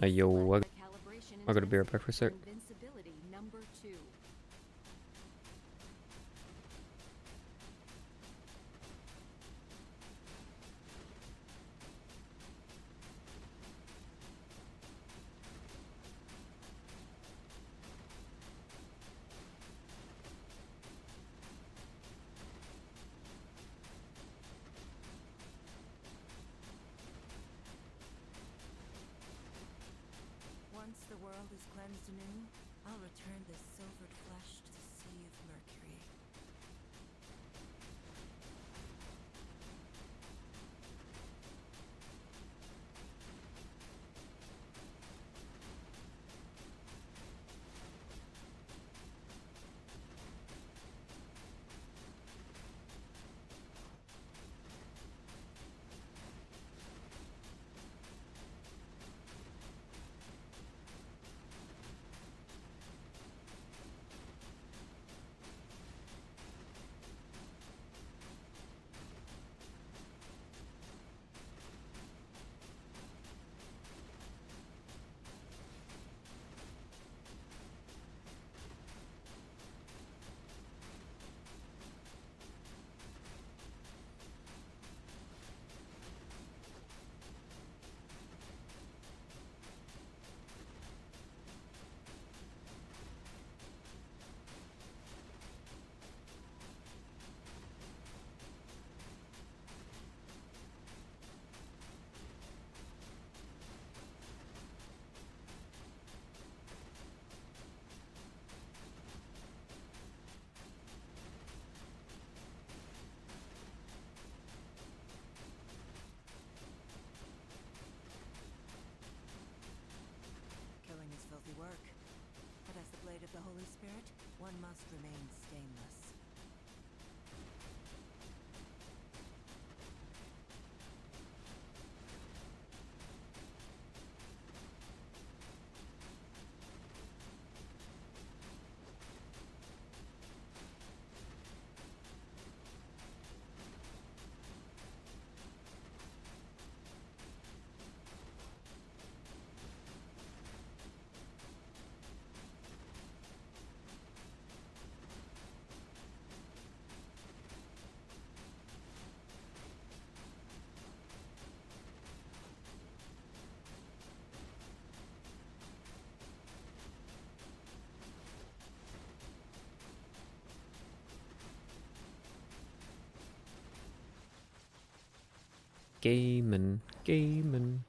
Hey, yo, I gotta be right back for a sec. Invincibility number 2. Once the world is cleansed anew, I'll return this silvered flesh to the sea of Mercury. Killing is filthy work, but as the blade of the Holy Spirit, one must remain stainless. Gaming, gaming.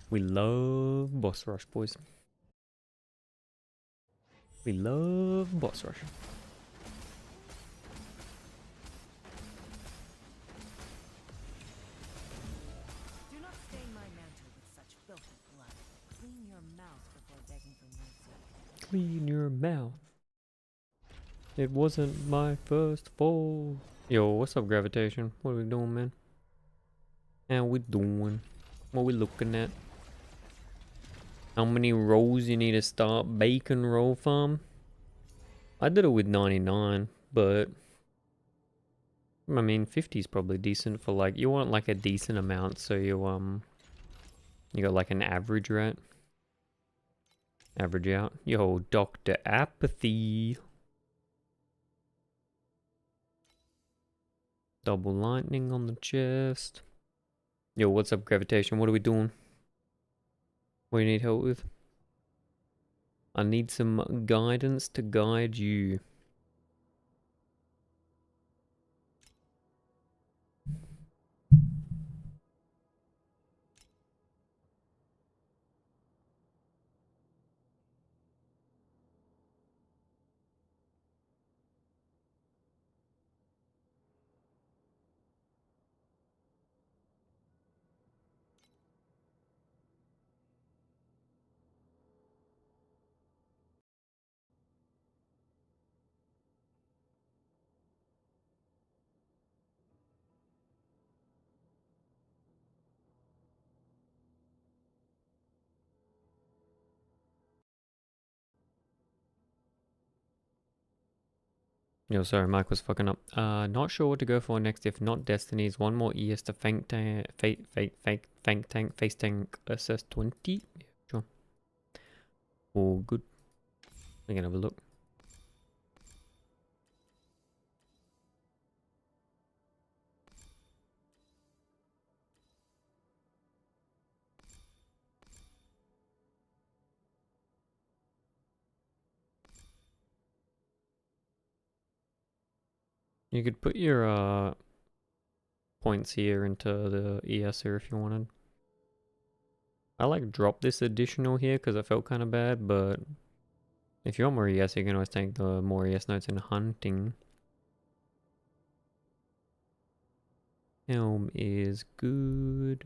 We love boss rush, boys. We love boss rush. Do not stain my mantle with such filthy blood. Clean your mouth before begging for mercy. Clean your mouth. It wasn't my first fall. Yo, what's up, Gravitation? What are we doing, man? How we doing? What we looking at? How many rolls you need to start bacon roll farm? I did it with 99, but I mean 50 is probably decent for like, you want like a decent amount, so you got like an average, right? Average out. Yo, Dr. Apathy. Double lightning on the chest. Yo, what's up, Gravitation? What are we doing? What do you need help with? I need some guidance to guide you. Yo, sorry, Mike was fucking up. Not sure what to go for next. If not Destiny's, one more ES to Fank Tank, Fank Tank, Face Tank SS20. Yeah, sure. All good. We can have a look. You could put your points here into the ESer if you wanted. I like drop this additional here because I felt kind of bad, but if you want more ES, you can always take the more ES notes in hunting. Helm is good.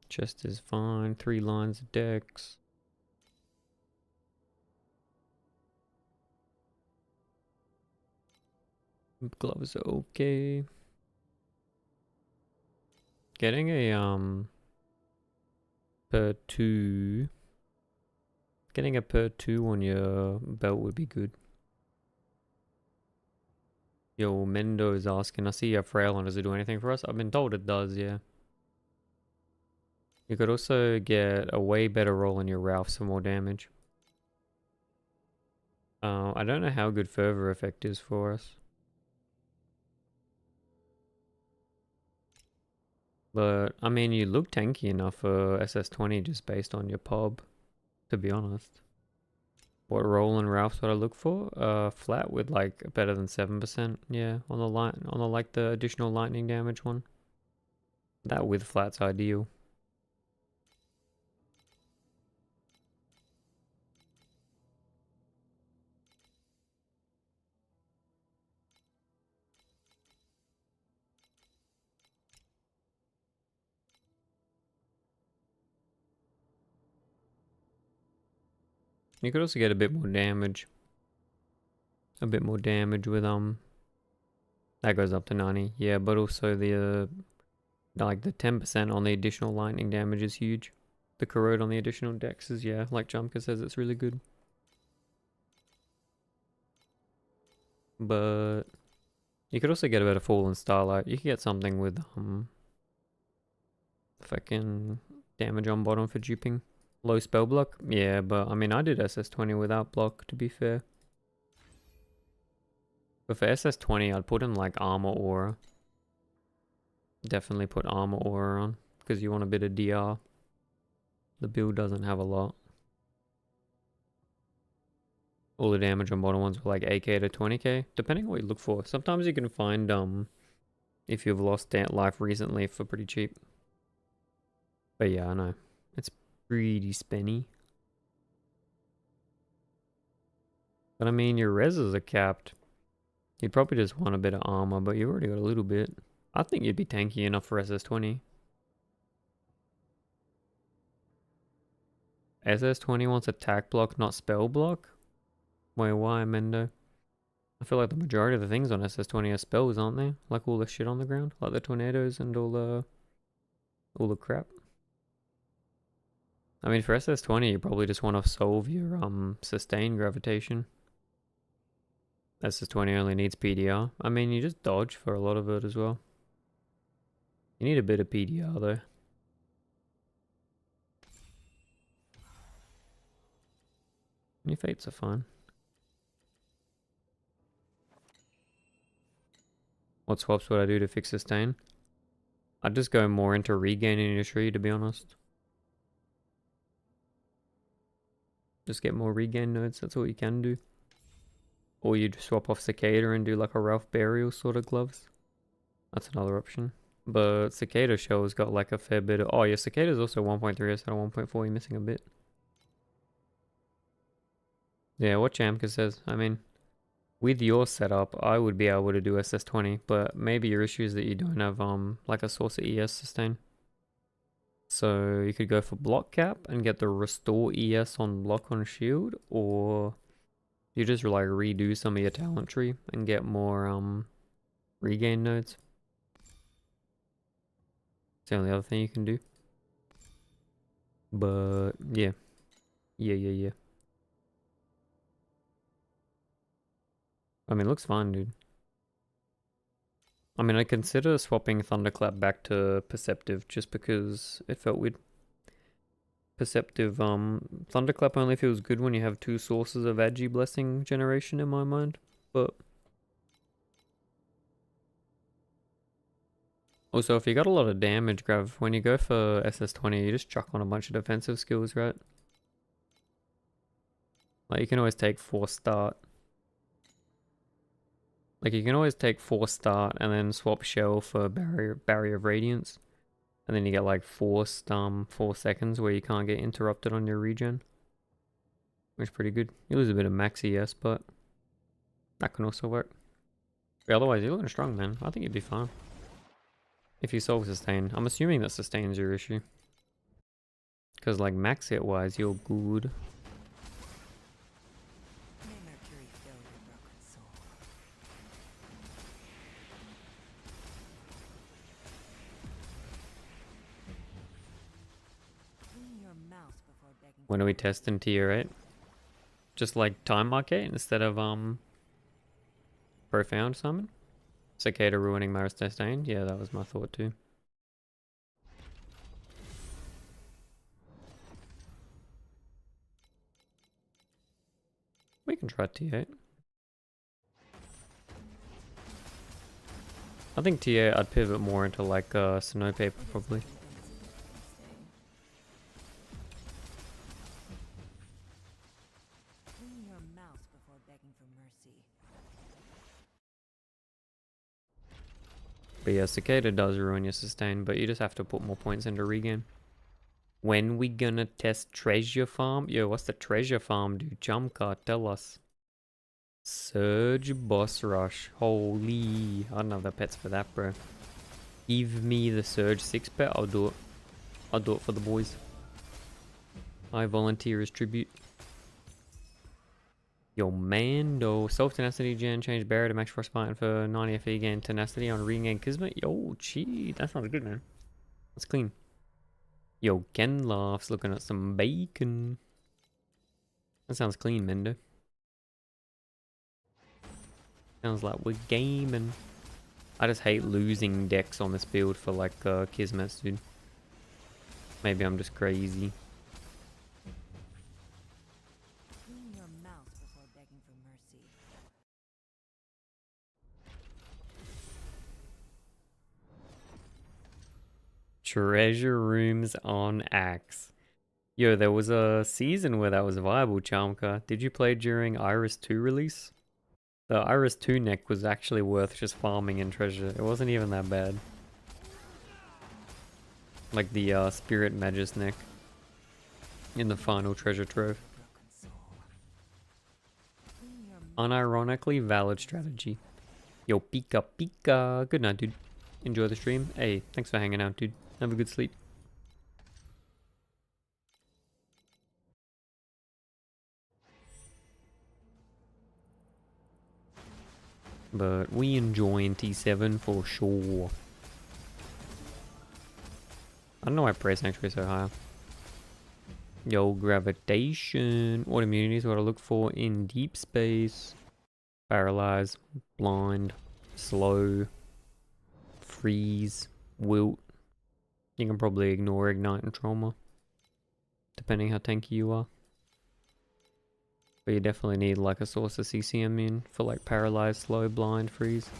Chest is fine. 3 lines of dex. Gloves are okay. Getting a per 2. Getting a per 2 on your belt would be good. Yo, Mendo is asking, I see you have frail on, does it do anything for us? I've been told it does, yeah. You could also get a way better roll on your Ralph for more damage. I don't know how good fervor effect is for us. But, I mean, you look tanky enough for SS20 just based on your pub, to be honest. What roll and Ralph's what I look for? Flat with like better than 7%. Yeah, on the like the additional lightning damage one. That with flat's ideal. You could also get a bit more damage. A bit more damage with that goes up to 90. Yeah, but also the like the 10% on the additional lightning damage is huge. The corrode on the additional dex is, yeah, like Jumpka says, it's really good. But you could also get a better Fallen Starlight. You could get something with fucking damage on bottom for duping. Low spell block? Yeah, but I mean I did SS20 without block, to be fair. But for SS20 I'd put in like armor aura. Definitely put armor aura on, because you want a bit of DR. The build doesn't have a lot. All the damage on bottom ones were like 8k to 20k, depending on what you look for. Sometimes you can find if you've lost life recently for pretty cheap. But yeah, I know. It's pretty spenny. But I mean, your reses are capped. You'd probably just want a bit of armor, but you already got a little bit. I think you'd be tanky enough for SS20. SS20 wants attack block, not spell block? Wait, why, Mendo? I feel like the majority of the things on SS20 are spells, aren't they? Like all the shit on the ground? Like the tornadoes and all the crap. I mean, for SS20, you probably just want to solve your sustained gravitation. SS20 only needs PDR. I mean, you just dodge for a lot of it as well. You need a bit of PDR though. Your fates are fine. What swaps would I do to fix sustain? I'd just go more into regaining your tree, to be honest. Just get more regain nodes, that's all you can do. Or you'd swap off Cicada and do like a Ralph Burial sort of gloves. That's another option. But Cicada Shell's got like a fair bit of... Oh yeah, Cicada's also 1.3 instead of 1.4, you're missing a bit. Yeah, what Chamka says, I mean, with your setup, I would be able to do SS20, but maybe your issue is that you don't have like a source of ES sustain. So you could go for block cap and get the restore ES on block on shield, or you just like redo some of your talent tree and get more regain nodes. It's the only other thing you can do. But yeah. Yeah. I mean, it looks fine, dude. I mean, I consider swapping Thunderclap back to Perceptive just because it felt weird. Perceptive, Thunderclap only feels good when you have two sources of Agi Blessing generation in my mind, but... Also, if you got a lot of damage, Grav, when you go for SS20, you just chuck on a bunch of defensive skills, right? Like, you can always take 4 start. Like, you can always take 4 start and then swap Shell for Barrier of Radiance. And then you get like 4 seconds where you can't get interrupted on your regen. Which is pretty good. You lose a bit of max ES, but that can also work. But otherwise, you're looking strong, man. I think you'd be fine. If you solve sustain. I'm assuming that sustain's your issue. Because like max hit wise, you're good. May Mercury fill your broken soul. Clean your mouth before begging When for are we mercy. testing tier 8? Just like time market instead of profound summon? Cicada ruining my sustain? Yeah, that was my thought too. We can try T8. I think T8 I'd pivot more into like snow paper probably. Clean your mouth before begging for mercy. But yeah, Cicada does ruin your sustain, but you just have to put more points into regain. When we gonna test treasure farm? Yo, what's the treasure farm, dude? Jump card, tell us. Surge boss rush. Holy, I don't have the pets for that, bro. Give me the Surge 6 pet, I'll do it. I'll do it for the boys. I volunteer as tribute. Yo, Mando. Self-tenacity gen, change barrier to max frostbite for 90 FE gain tenacity on regain Kismet. Yo, gee, that sounds good, man. That's clean. Yo, Genloff's looking at some bacon. That sounds clean, Mendo. Sounds like we're gaming. I just hate losing decks on this build for like Kismet, dude. Maybe I'm just crazy. Clean your mouth before begging for mercy. Treasure rooms on Axe. Yo, there was a season where that was viable, Charmka. Did you play during Iris 2 release? The Iris 2 neck was actually worth just farming in treasure. It wasn't even that bad. Like the Spirit Magus neck in the final treasure trove. Broken soul. Clean your mouth. Unironically valid strategy. Yo, Pika Pika. Good night, dude. Enjoy the stream. Hey, thanks for hanging out, dude. Have a good sleep. But we enjoying T7 for sure. I don't know why Praise Sanctuary is so high. Yo, gravitation. What immunities would I look for in deep space? Paralyze, blind, slow, freeze, wilt. You can probably ignore ignite and trauma, depending how tanky you are. But you definitely need like a source of CCM in for like paralyze, slow, blind, freeze.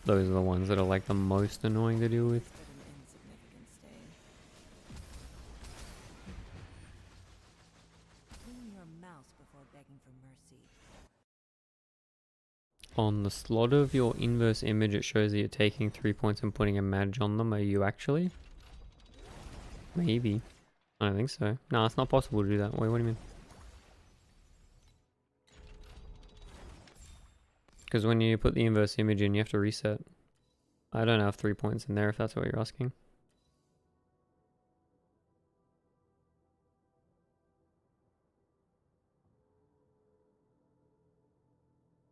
Those are the ones that are like the most annoying to deal with. But an insignificant stain. Clean your mouth before begging for mercy. On the slot of your inverse image, it shows that you're taking 3 points and putting a madge on them. Are you actually? Maybe. I don't think so. No, it's not possible to do that. Wait, what do you mean? Because when you put the inverse image in, you have to reset. I don't have 3 points in there if that's what you're asking.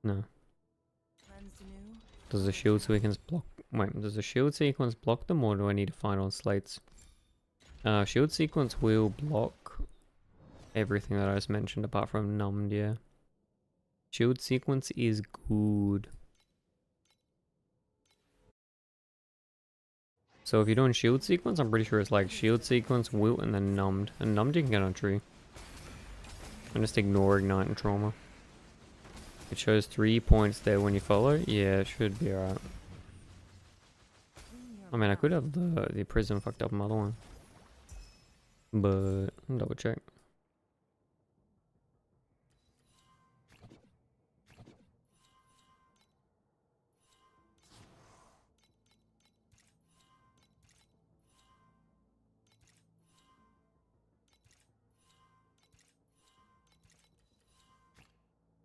No. Cleansed anew. Does the shield sequence block... Wait, does the shield sequence block them or do I need to find on slates? Shield sequence will block everything that I just mentioned apart from numbed, yeah. Shield sequence is good. So if you're doing shield sequence, I'm pretty sure it's like shield sequence, wilt, and then numbed. And numbed you can get on a tree. And just ignore ignite and trauma. It shows 3 points there when you follow. Yeah, it should be alright. I mean, I could have the prism fucked up my other one. But, double check.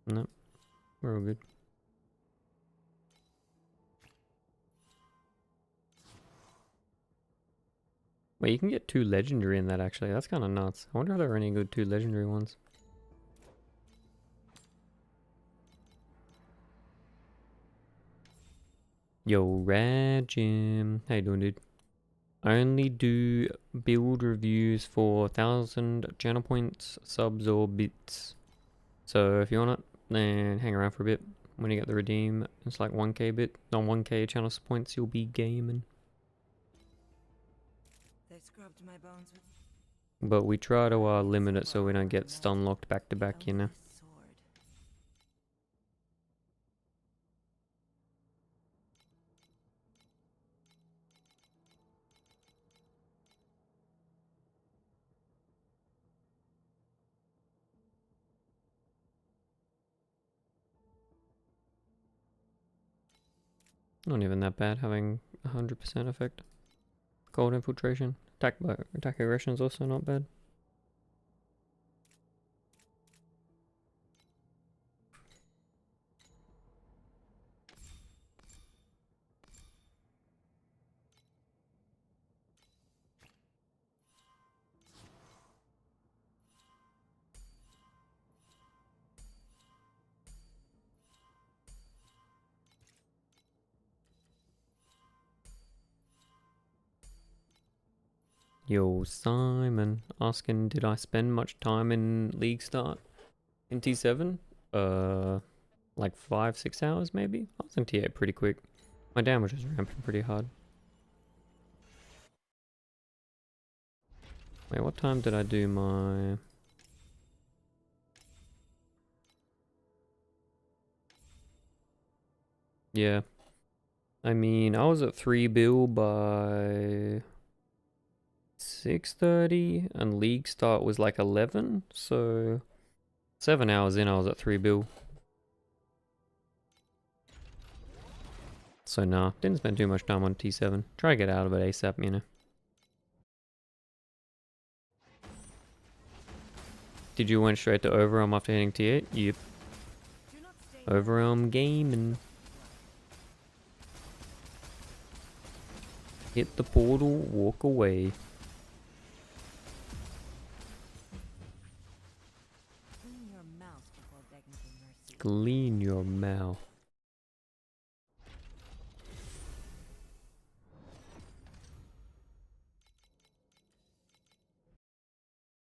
No, we're all good. Wait, you can get 2 legendary in that actually. That's kind of nuts. I wonder if there are any good 2 legendary ones. Yo, Rad Jim. How you doing, dude? I only do build reviews for 1,000 channel points, subs, or bits. So if you want it, then hang around for a bit. When you get the redeem, it's like 1k bit. On 1k channel points, you'll be gaming. They scrubbed my bones with But we try to limit it so we don't get stun locked back to back, you know. sword. Not even that bad having 100% effect. Cold infiltration. Attack aggression is also not bad. Yo, Simon, asking, did I spend much time in League Start in T7? Like 5-6 hours maybe? I was in T8 pretty quick. My damage was ramping pretty hard. Wait, what time did I do my... Yeah. I mean, I was at 3 bill by 6:30 and League Start was like 11, so 7 hours in I was at 3 bill. So nah, didn't spend too much time on T7. Try to get out of it ASAP, you know. Did you went straight to Overrealm after hitting T8? Yep. Do not stain Overrealm gaming. Hit the portal, walk away. clean your mouth before begging for mercy. Clean your mouth.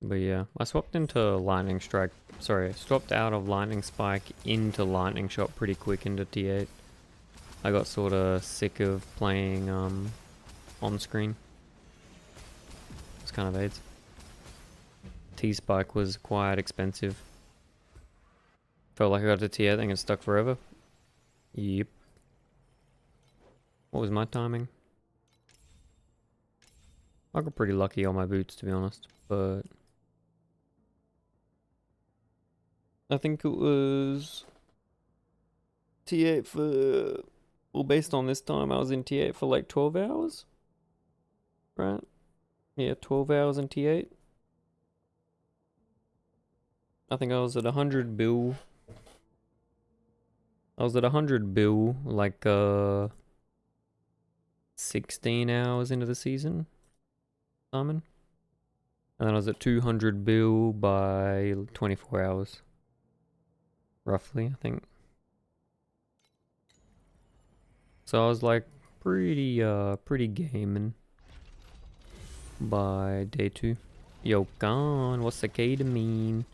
But yeah, I swapped into Lightning Strike. Sorry, I swapped out of Lightning Spike into Lightning Shot pretty quick into T8. I got sort of sick of playing on screen. It's kind of aids. T-Spike was quite expensive. Felt like I got to T8 and it stuck forever. Yep. What was my timing? I got pretty lucky on my boots, to be honest, but I think it was T8 for, well, based on this time, I was in T8 for like 12 hours, right? Yeah, 12 hours in T8. I think I was at 100 bill. I was at 100 bill, like 16 hours into the season, Simon. And then I was at 200 bill by 24 hours. Roughly, I think. So I was like pretty gaming by day 2. Yo, gone. What's cicada mean?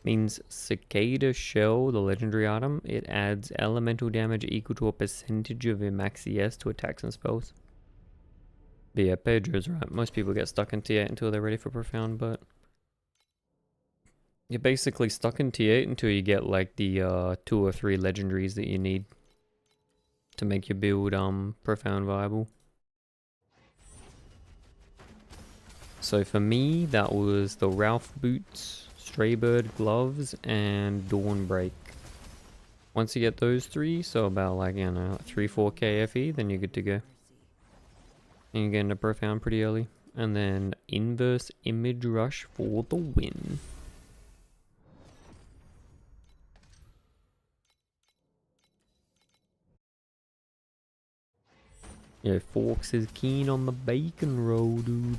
Means Cicada Shell, the legendary item. It adds elemental damage equal to a percentage of your max CS to attacks and spells. But yeah, Pedro's right. Most people get stuck in T8 until they're ready for Profound, but you're basically stuck in T8 until you get like the 2 or 3 legendaries that you need to make your build Profound viable. So for me, that was the Ralph boots, Straybird gloves, and Dawnbreak. Once you get those 3, so about like, you know, 3-4k FE, then you're good to go. And you get into Profound pretty early. And then Inverse Image Rush for the win. Yeah, Forks is keen on the bacon roll, dude.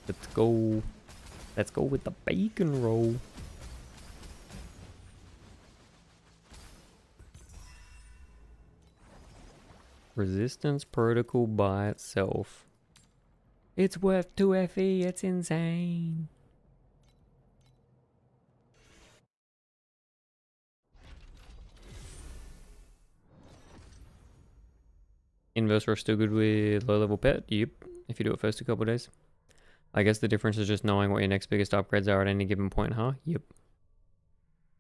Let's go. Let's go with the bacon roll. Resistance protocol by itself. It's worth 2 FE, it's insane. Inverse rush still good with low level pet? Yep, if you do it first a couple days. I guess the difference is just knowing what your next biggest upgrades are at any given point, huh? Yep.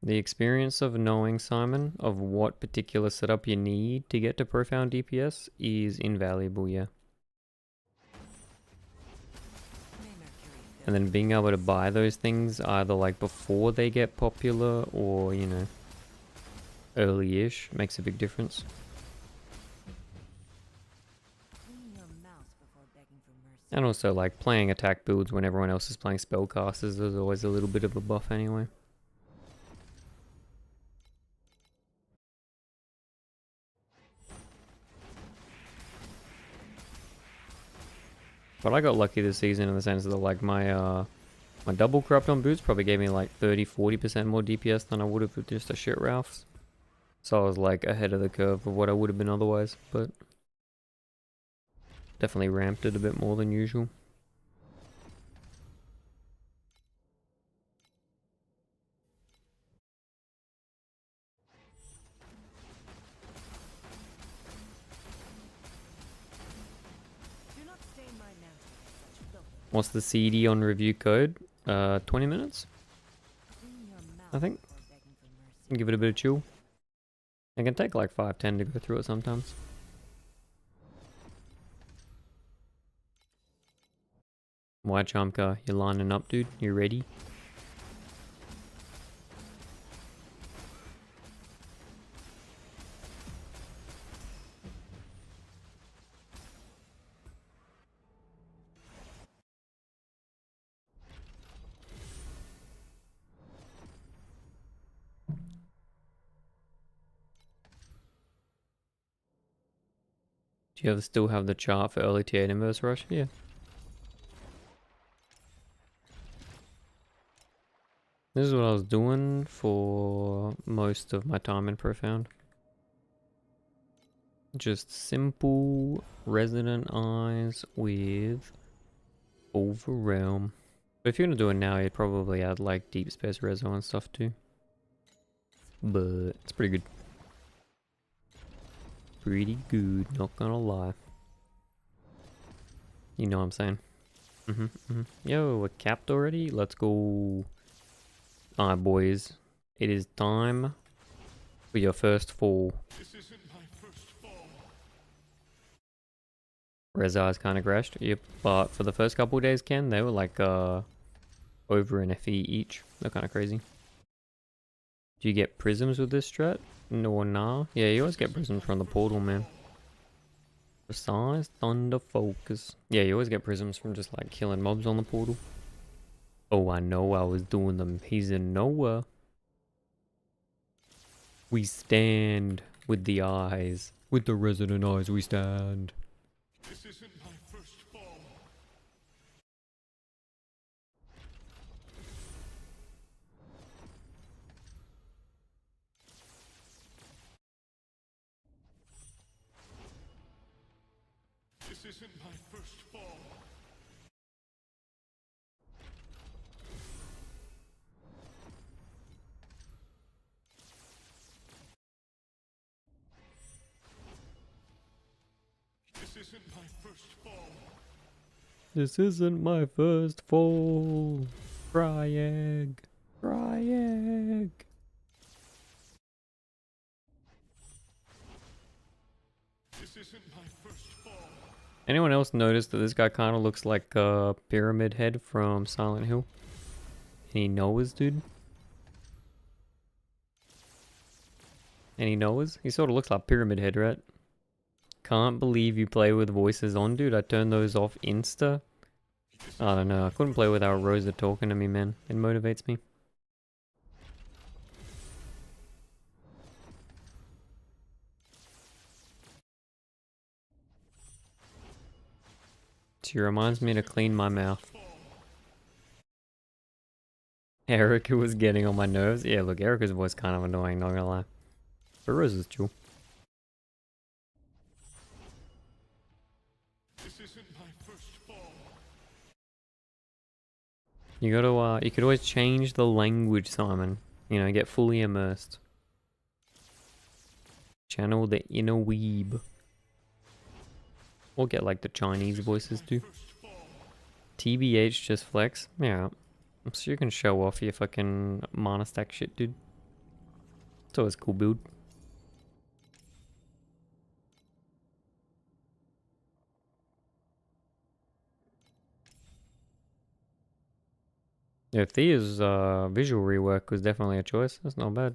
The experience of knowing, Simon, of what particular setup you need to get to Profound DPS is invaluable, yeah. And then being able to buy those things either like before they get popular or, you know, early-ish makes a big difference. And also like playing attack builds when everyone else is playing spellcasters is always a little bit of a buff anyway. But I got lucky this season in the sense that like my double corrupt on boots probably gave me like 30-40% more DPS than I would have with just a shit Ralph's. So I was like ahead of the curve of what I would have been otherwise, but definitely ramped it a bit more than usual. What's the CD on review code? 20 minutes? I think. Give it a bit of chill. It can take like 5-10 to go through it sometimes. Why, Chamka? You're lining up, dude? You ready? Do you still have the chart for early T8 inverse rush? Yeah. This is what I was doing for most of my time in Profound. Just simple Resident Eyes with Overrealm. But if you're gonna do it now, you'd probably add like Deep Space Reso and stuff too. But it's pretty good. Pretty good, not gonna lie. You know what I'm saying. Yo, we're capped already? Let's go. Alright, boys. It is time for your first fall. This isn't my first fall. Rezai's kind of crashed. Yep, but for the first couple of days, Ken, they were like over an FE each. They're kind of crazy. Do you get prisms with this strat? No, nah. Yeah, you always get prisms from the portal, man. Precise Thunder Focus. Yeah, you always get prisms from just like killing mobs on the portal. Oh, I know I was doing them. He's in nowhere. We stand with the eyes. With the resident eyes we stand. This isn't my first fall. This isn't my first fall. isn't my first fall. This isn't my first fall. Cry egg. Cry egg. This isn't my first fall. Anyone else notice that this guy kind of looks like a Pyramid Head from Silent Hill? Any Noahs, dude? Any Noahs? He sort of looks like Pyramid Head, right? Can't believe you play with voices on, dude. I turned those off insta. I don't know. I couldn't play without Rosa talking to me, man. It motivates me. She reminds me to clean my mouth. Erica was getting on my nerves. Yeah, look, Erica's voice kind of annoying, not gonna lie. But Rosa's chill. This isn't my first fall. You gotta, you could always change the language, Simon. You know, get fully immersed. Channel the inner weeb. Or get like the Chinese voices too. TBH just flex. Yeah. So you can show off your fucking mana stack shit, dude. It's always cool build. Yeah, Thea's visual rework was definitely a choice. That's not bad.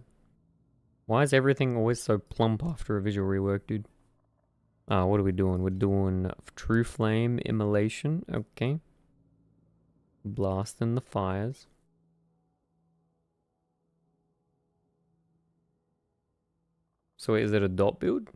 Why is everything always so plump after a visual rework, dude? What are we doing? We're doing True Flame Immolation. Okay. Blasting the fires. So is it a dot build?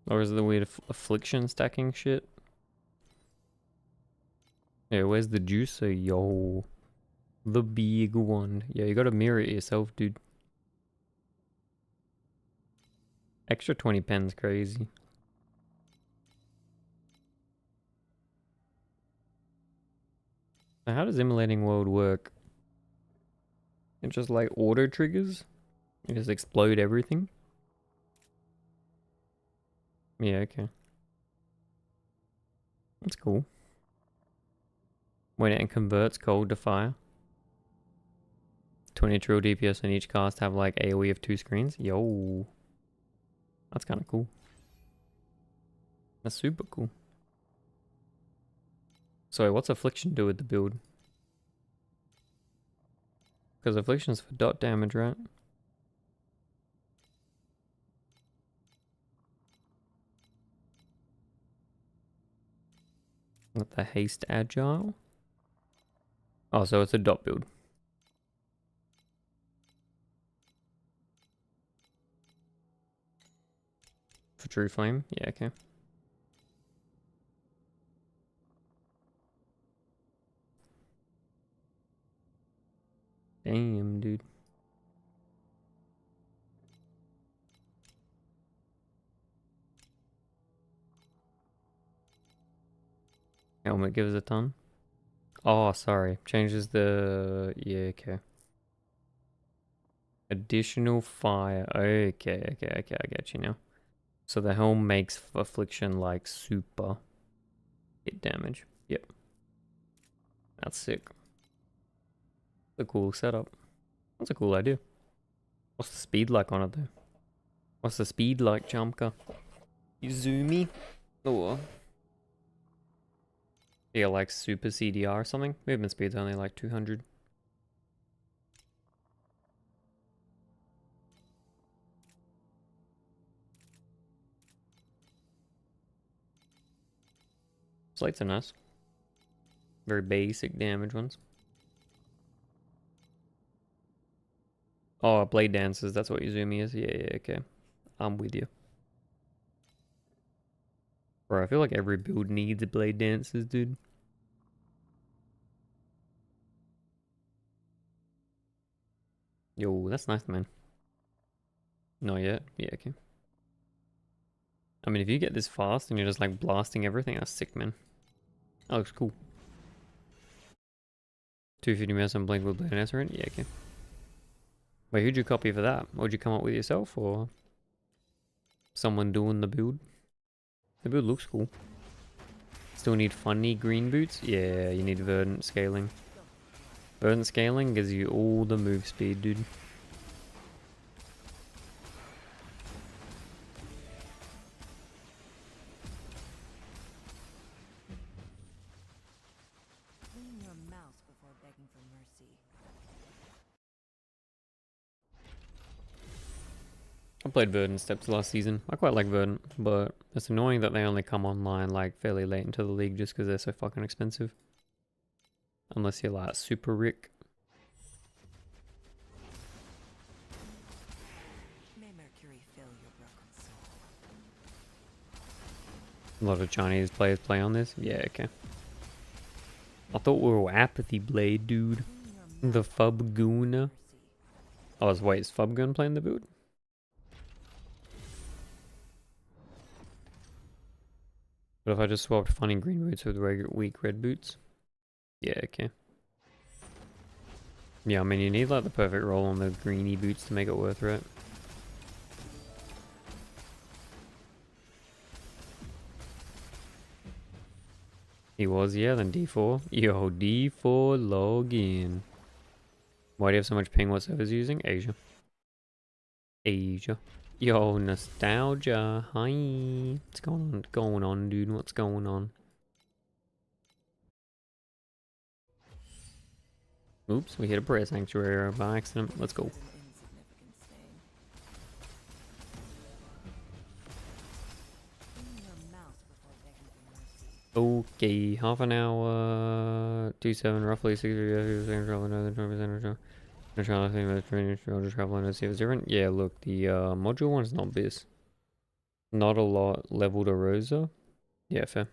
Or is it the weird affliction stacking shit? Yeah, where's the juicer? Yo. The big one. Yeah, you gotta mirror it yourself, dude. Extra 20 pens, crazy. Now, how does Immolating World work? It just like auto triggers? You just explode everything? Yeah, okay. That's cool. When it converts cold to fire. 20 trill DPS on each cast have like AoE of 2 screens. Yo. That's kind of cool. That's super cool. So what's Affliction do with the build? Because Affliction's for dot damage, right? Not the haste agile. Oh, so it's a dot build. For True Flame? Yeah, okay. Damn, dude. Helmet gives a ton. Oh, sorry. Changes the... Yeah, okay. Additional fire. Okay, I get you now. So the helm makes Affliction like super hit damage. Yep. That's sick. A cool setup. That's a cool idea. What's the speed like on it though? What's the speed like, Chamka? Izumi? Oh. Yeah, like super CDR or something? Movement speed's only like 200. Slates are nice. Very basic damage ones. Oh, blade dances, that's what Izumi is? Yeah, okay. I'm with you. Bro, I feel like every build needs blade dances, dude. Yo, that's nice, man. Not yet. Yeah, okay. I mean, if you get this fast and you're just like blasting everything, that's sick, man. That looks cool. 250 ms on Blink with Blade and Esrent? Yeah, okay. Wait, who'd you copy for that? Would you come up with yourself or someone doing the build? The build looks cool. Still need funny green boots? Yeah, you need verdant scaling. Verdant scaling gives you all the move speed, dude. Clean your mouth before begging for mercy. I played Verdant Steps last season. I quite like Verdant, but it's annoying that they only come online like fairly late into the league just because they're so fucking expensive. Unless you're like super Rick. May Mercury fill your broken soul. A lot of Chinese players play on this. Yeah, okay. I thought we were Apathy Blade, dude. Clean your The mouth Fubgoona. mercy. Oh, wait, is Fubgoon playing the build? But if I just swapped funny green boots with regular weak red boots? Yeah, okay. Yeah, I mean, you need like the perfect roll on the greeny boots to make it worth it. He was, yeah, then D4. Yo, D4 login. Why do you have so much ping? What servers are you using? Asia. Asia. Yo, nostalgia. Hi. What's going on, dude? What's going on? Oops, we hit a prayer sanctuary by accident. Let's go. An insignificant stain. Clean your mouth before begging for mercy. Okay, half an hour, 2-7, roughly 60 travel, another 20% or so. I think that's training, just traveling to see if it's different. Yeah, look, the module one's not this. Not a lot level to Rosa. Yeah, fair.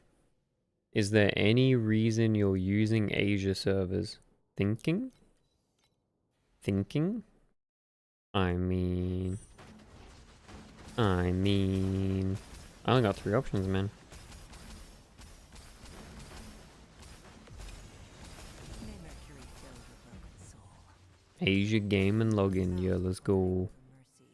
Is there any reason you're using Asia servers? Thinking? Thinking? I mean... I only got 3 options, man. May Mercury fill your broken soul. Asia game and login. Yeah, let's go. For mercy.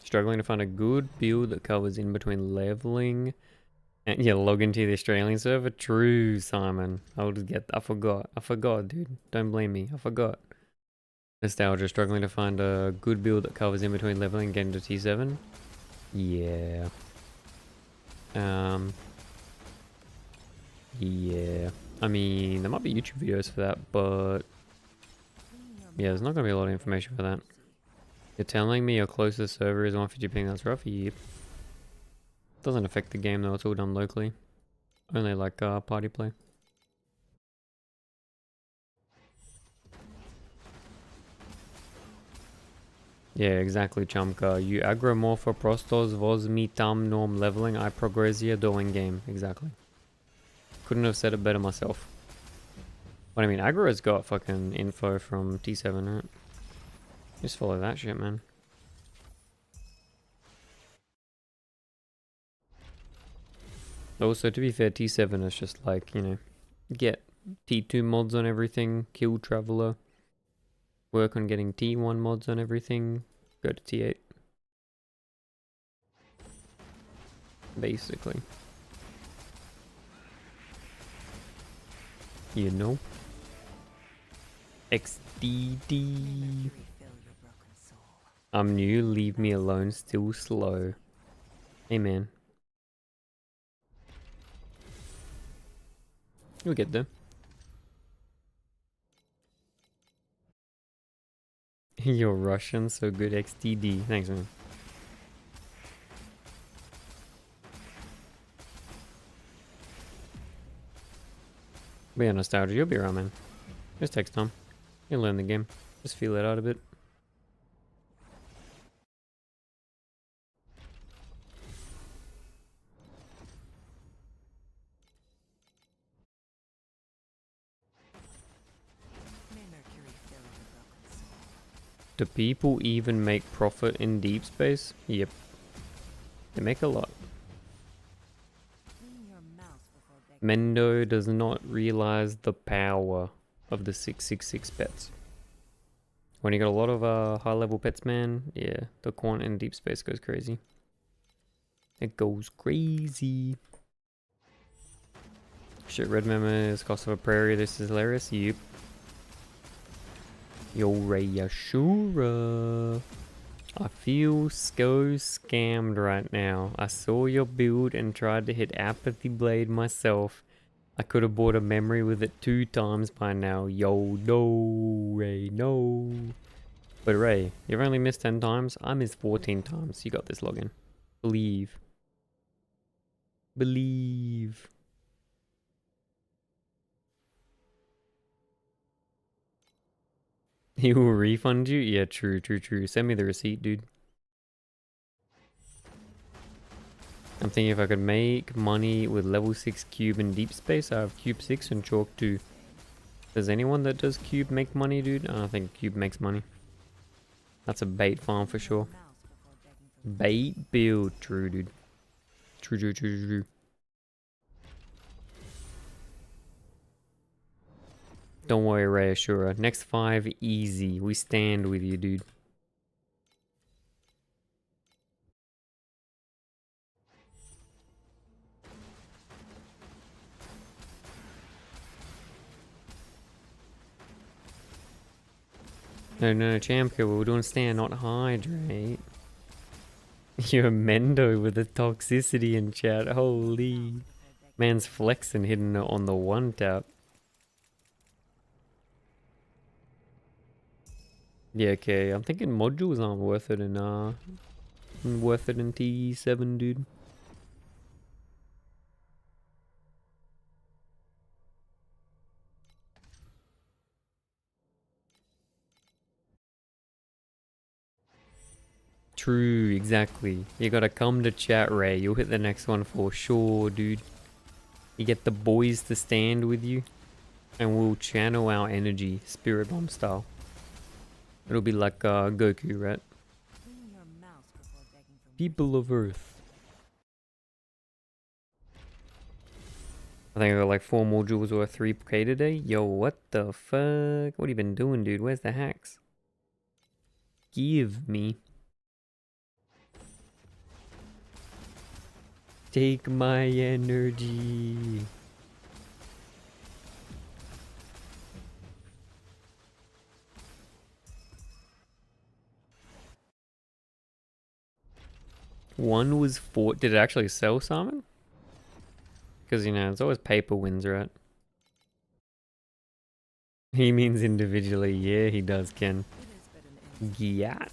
Struggling to find a good build that covers in between leveling and yeah, log into the Australian server. True, Simon. I forgot, dude. Don't blame me. I forgot. Nostalgia. Struggling to find a good build that covers in between leveling and getting to T7. Yeah. Yeah. I mean, there might be YouTube videos for that, but yeah, there's not gonna be a lot of information for that. You're telling me your closest server is 150 ping, that's rough? Yep. Doesn't affect the game though, it's all done locally. Only like party play. Yeah, exactly, Chumka. You aggro more for prostos, voz mi tam norm leveling, I progressia doing game. Exactly. Couldn't have said it better myself. But I mean, aggro's got fucking info from T7, right? Just follow that shit, man. Also, to be fair, T7 is just like, you know, get T2 mods on everything, kill Traveler, work on getting T1 mods on everything, go to T8. Basically. You know? XDD. Mercury fill your broken soul. I'm new, leave me alone, still slow. Hey man. You'll get there. You're Russian, so good XDD. Thanks, man. But yeah, nostalgia, you'll be around, man. Just takes time. You'll learn the game. Just feel it out a bit. May Mercury Do people even make profit in deep space? Yep. They make a lot. Clean your mouth before begging. Mendo does not realize the power of the 666 pets. When you got a lot of high level pets, man, yeah, the quant in deep space goes crazy. It goes crazy. Shit, red memories, cost of a prairie, this is hilarious. Yep. Yo, Rayashura. I feel so scammed right now. I saw your build and tried to hit Apathy Blade myself. I could have bought a memory with it 2 times by now. Yo, no, Ray, no. But Ray, you've only missed 10 times. I missed 14 times. You got this login. Believe. Believe. He will refund you? Yeah, true. Send me the receipt, dude. I'm thinking if I could make money with level 6 cube in deep space, I have cube 6 and chalk 2. Does anyone that does cube make money, dude? I don't think cube makes money. That's a bait farm for sure. Mouth before begging for Bait build. True, dude. True. Don't worry, Reassura. Next 5, easy. We stand with you, dude. No, Champion, we're doing stand, not hydrate. You're Mendo with the toxicity in chat. Holy. Man's flexing, hitting it on the 1 tap. Yeah, okay. I'm thinking modules aren't worth it in T7, dude. True, exactly. You gotta come to chat, Ray. You'll hit the next one for sure, dude. You get the boys to stand with you, and we'll channel our energy, Spirit Bomb style. It'll be like Goku, right? clean your mouth before begging for People of Earth. I think I got like 4 modules or 3k today. Yo, what the fuck? What have you been doing, dude? Where's the hacks? Give me. Take my energy. One was 4. Did it actually sell, Simon? Because, you know, it's always paper wins, right? He means individually. Yeah, he does, Ken. it is but an instant Yeah. mistake.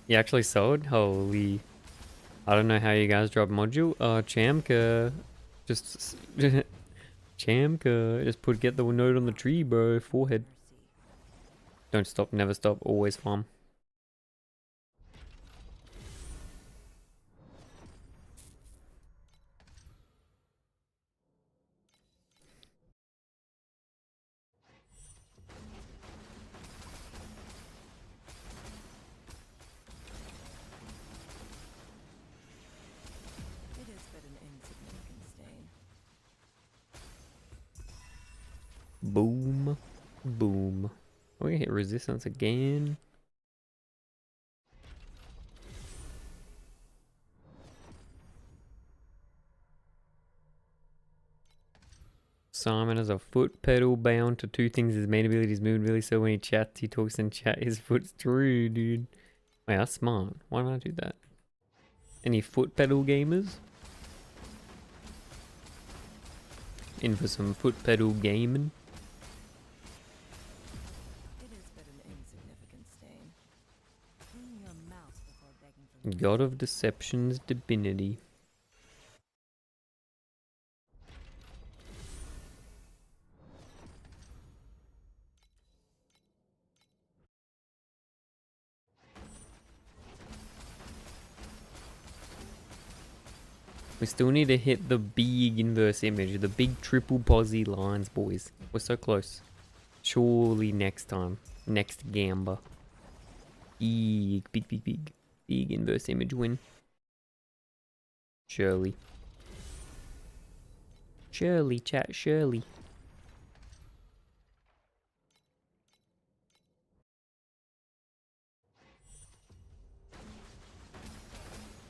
You actually sold? Holy. I don't know how you guys drop module. Chamka. Just. Chamka. Just get the note on the tree, bro. Forehead. Mercy. Don't stop, never stop, always farm. It is but an insignificant stain. Boom. Boom. We're gonna hit resistance again. Simon has a foot pedal bound to 2 things. His main ability is movability, so when he chats, he talks in chat. His foot's true, dude. Wait, that's smart. Why don't I do that? Any foot pedal gamers? In for some foot pedal gaming. It is but an insignificant stain. Clean your mouth before begging for God of Deception's divinity. We still need to hit the big inverse image, the big triple posse lines, boys. We're so close. Surely next time. Next gamba. Big inverse image win. Shirley, chat, Shirley.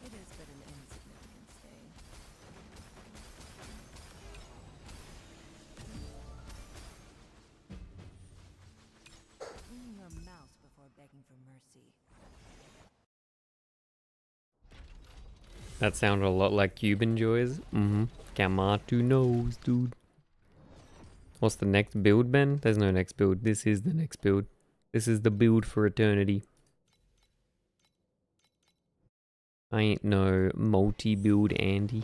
It is but an insignificant stain. Clean your mouth before begging for mercy. That sounded a lot like Cuban Joys. Kamatu knows, dude. What's the next build, Ben? There's no next build. This is the next build. This is the build for eternity. I ain't no multi-build Andy.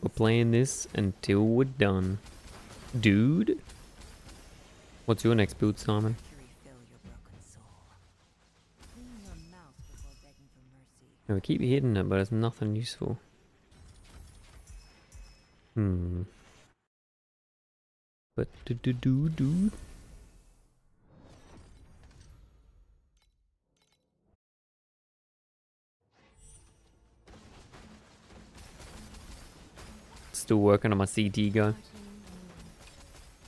We're playing this until we're done. Dude? What's your next build, Simon? Refill your broken soul. Clean your mouth before begging for mercy. No, we keep hitting it, but it's nothing useful. But dude. Still working on my CT guy.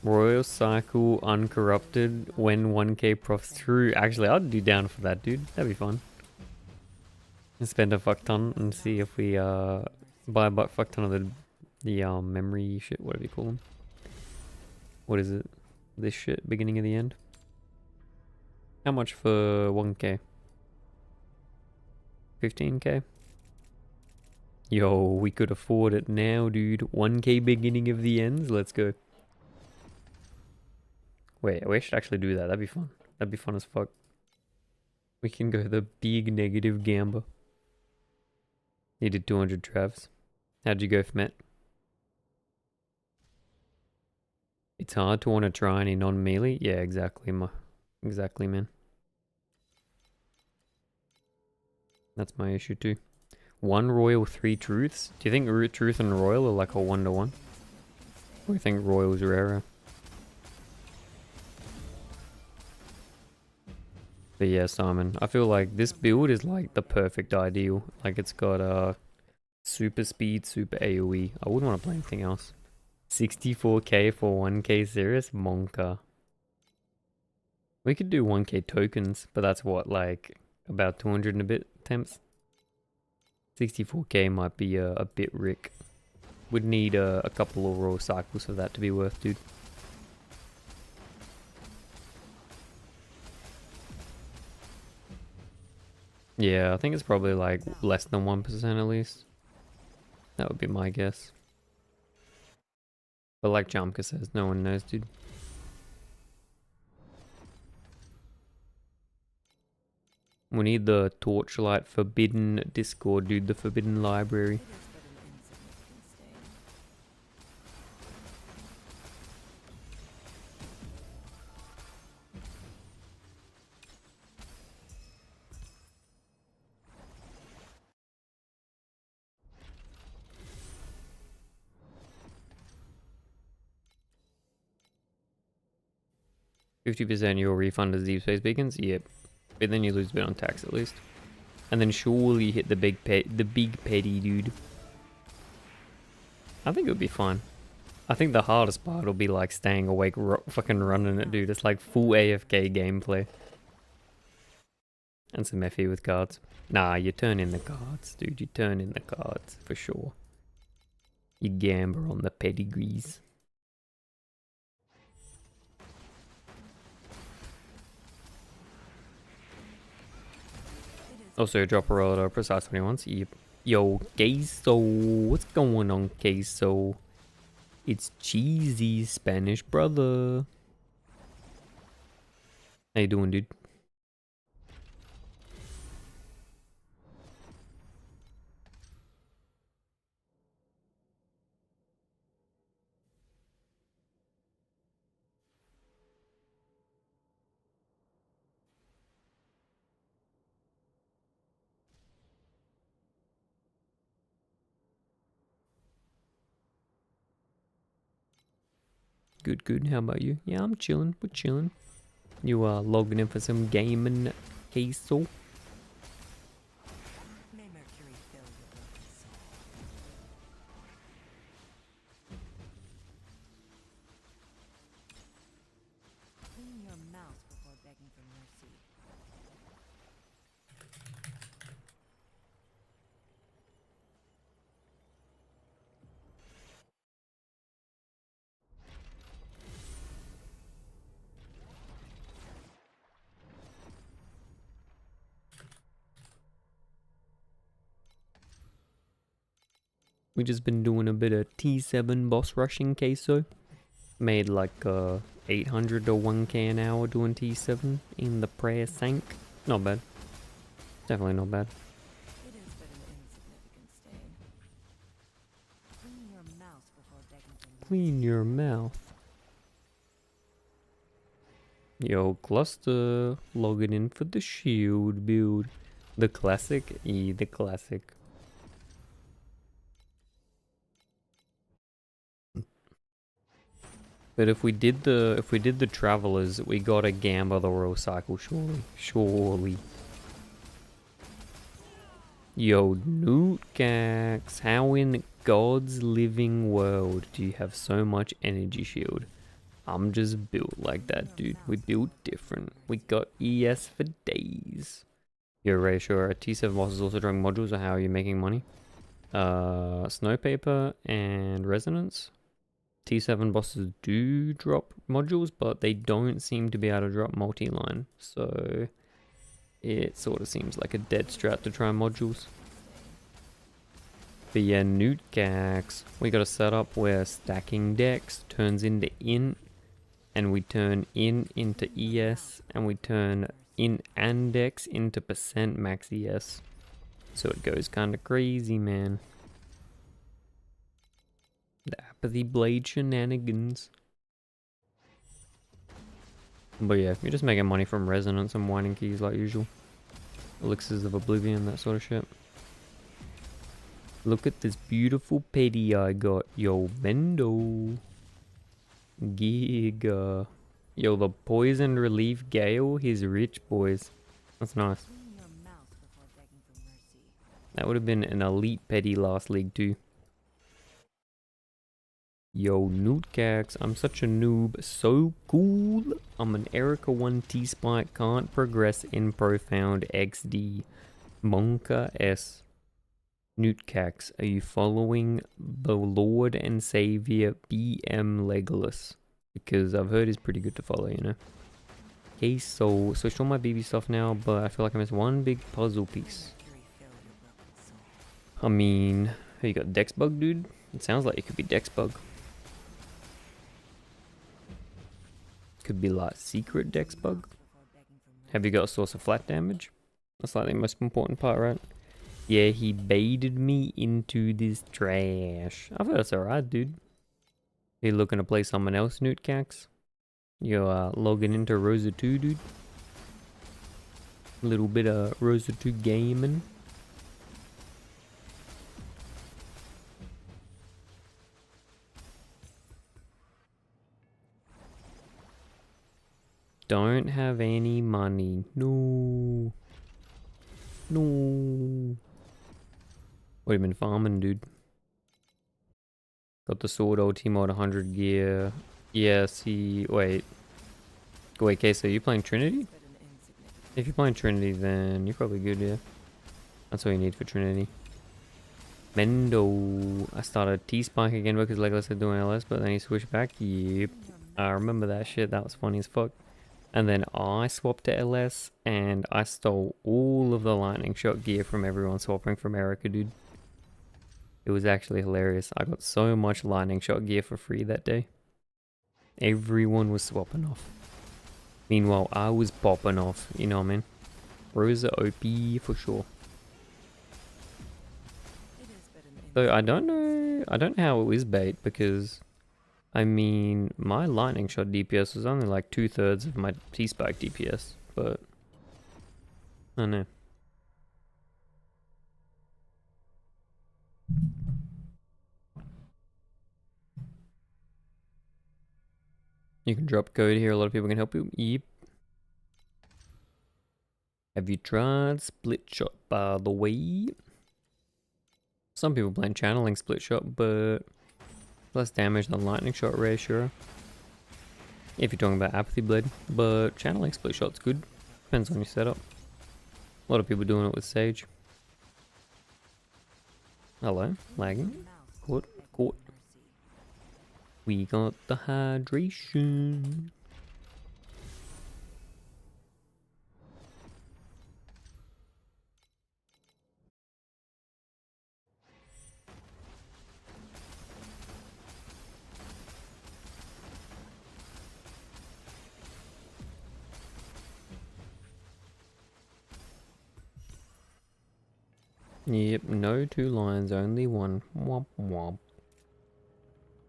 Royal Cycle Uncorrupted when 1k profs through. Actually, I'd do down for that, dude. That'd be fun. And spend a fuck ton and see if we buy a fuck ton of the memory shit, whatever you call them. What is it? This shit, beginning of the end. How much for 1k? 15k? Yo, we could afford it now, dude. 1k beginning of the ends. Let's go. Wait, we should actually do that. That'd be fun. That'd be fun as fuck. We can go the big negative gamba. Needed 200 travs. How'd you go for Met? It's hard to want to try any non-melee. Yeah, exactly, exactly, man. That's my issue too. 1 royal, 3 truths. Do you think truth and royal are like a 1-to-1? Or do you think royal's rarer? But yeah, Simon, I feel like this build is like the perfect ideal. Like it's got super speed, super AoE. I wouldn't want to play anything else. 64k for 1k serious? Monka. We could do 1k tokens, but that's what, like about 200 and a bit attempts. 64k might be a bit rick. Would need a couple of raw cycles for that to be worth, dude. Yeah, I think it's probably like less than 1% at least. That would be my guess. But like Jamka says, no one knows, dude. We need the Torchlight Forbidden Discord, dude. The Forbidden Library. It is but an insignificant stain. 50% you'll refund as deep space beacons? Yep. But then you lose a bit on tax at least. And then surely hit the big petty, dude. I think it would be fine. I think the hardest part will be like staying awake, fucking running it, dude. It's like full AFK gameplay. And some FE with cards. Nah, you turn in the cards, dude. You turn in the cards, for sure. You gamble on the pedigrees. Also, drop a roll at precise 21s. Yep. Yo, queso. What's going on, queso? It's cheesy Spanish brother. How you doing, dude? Good, good. How about you? Yeah, I'm chilling. We're chilling. You logging in for some gaming? Queso. May Mercury fill your broken soul. Clean your mouth before begging for mercy. We just been doing a bit of T7 boss rushing queso. Made like 800 to 1k an hour doing T7 in the prayer sank. Not bad. Definitely not bad. It is but an insignificant stain. Clean your mouth before begging for mercy. Clean your mouth. Yo, cluster, logging in for the shield build. The classic? The classic. But if we did the travelers, we got a gamba the royal cycle, surely. Surely. Yo, Newtgax, how in God's living world do you have so much energy shield? I'm just built like that, dude. We built different. We got ES for days. Yo, Ray, sure. Are T7 bosses also drawing modules, or how are you making money? Snowpaper and Resonance. T7 bosses do drop modules, but they don't seem to be able to drop multi-line. So it sort of seems like a dead strat to try modules. But yeah, Newtgax, we got a setup where stacking dex turns into int, and we turn in into ES, and we turn in and dex into percent max ES. So it goes kind of crazy, man. The Apathy Blade shenanigans. But yeah, you're just making money from resonance and winding keys like usual. Elixirs of Oblivion, that sort of shit. Look at this beautiful petty I got. Yo, Vendo. Giga. Yo, the Poison Relief Gale, he's rich, boys. That's nice. Clean your mouth before begging for mercy. That would have been an elite petty last league too. Yo, Newtgax, I'm such a noob. So cool. I'm an Erica 1 T-Spike, can't progress in Profound XD. Monka S. Newtgax, are you following the Lord and Savior BM Legolas? Because I've heard he's pretty good to follow, you know. Okay, so switched all my BB stuff now, but I feel like I missed one big puzzle piece. Mercury fill your broken soul. I mean, hey, you got Dex Bug, dude? It sounds like it could be Dex Bug. Could be like secret Dex Bug. Before begging for mercy. Have you got a source of flat damage? That's like the most important part, right? Yeah, he baited me into this trash. I thought that's alright, dude. You looking to play someone else, Newtgax? You're logging into Rosa 2, dude? A little bit of Rosa 2 gaming. Don't have any money. No. No. What have you been farming, dude? Got the sword ulti mod 100 gear. Yeah, see. Wait, okay, so you playing Trinity? But an insignificant. If you're playing Trinity, then you're probably good, yeah. That's all you need for Trinity. Mendo. I started T-Spike again because Legolas said doing LS, but then he switched back. Yep. I remember that shit. That was funny as fuck. And then I swapped to LS, and I stole all of the lightning shot gear from everyone swapping from Erica, dude. It was actually hilarious. I got so much lightning shot gear for free that day. Everyone was swapping off. Meanwhile, I was popping off, you know what I mean? Rosa OP for sure. It is but an Though I don't know how it is bait, because I mean, my lightning shot DPS was only like 2/3 of my T-Spike DPS, but I don't know. You can drop code here, a lot of people can help you. Yep. Have you tried split shot, by the way? Some people blame channeling split shot, but less damage than lightning shot ratio. If you're talking about apathy blade, but channeling split shot's good. Depends on your setup. A lot of people doing it with Sage. Hello, lagging. Caught, caught. We got the hydration. Yep, no two lines, only one. Womp womp.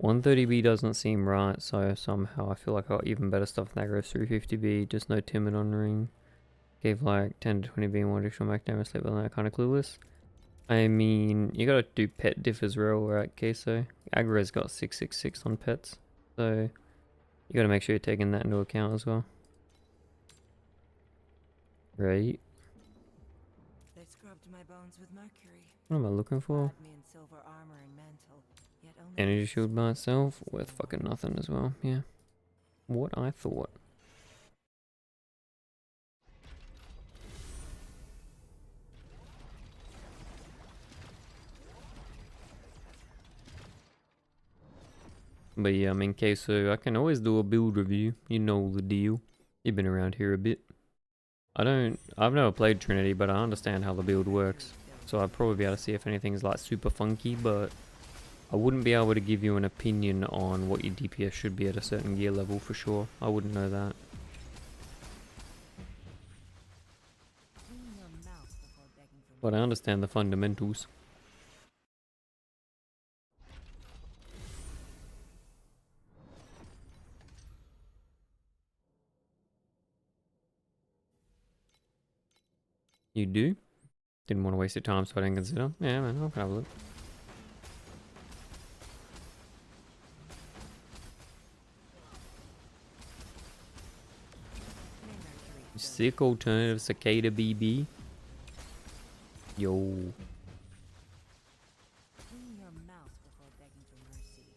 130B doesn't seem right, so somehow I feel like I got even better stuff than that goes through 50B, just no timid on ring. Gave like 10 to 20B more additional max damage, sleep on that, kind of clueless. I mean, you gotta do pet diff as well, right, Queso? Aggro's got 666 on pets, so you gotta make sure you're taking that into account as well. Right? They scrubbed my bones with mercury. What am I looking for? Clad me in silver armor and mantle, yet only Energy this shield by small itself, piece of worth them fucking were nothing as well, yeah. What I thought. But yeah, I mean, Queso, I can always do a build review. You know the deal. You've been around here a bit. I've never played Trinity, but I understand how the build works. So I'd probably be able to see if anything's like super funky, but I wouldn't be able to give you an opinion on what your DPS should be at a certain gear level for sure. I wouldn't know that. Clean your mouth before begging for But I mercy. understand the fundamentals. You do? Didn't want to waste your time, so I didn't consider. Yeah, man, I'll have a look. May mercury fill Sick alternative Cicada BB. Yo. Clean your mouth before begging for mercy.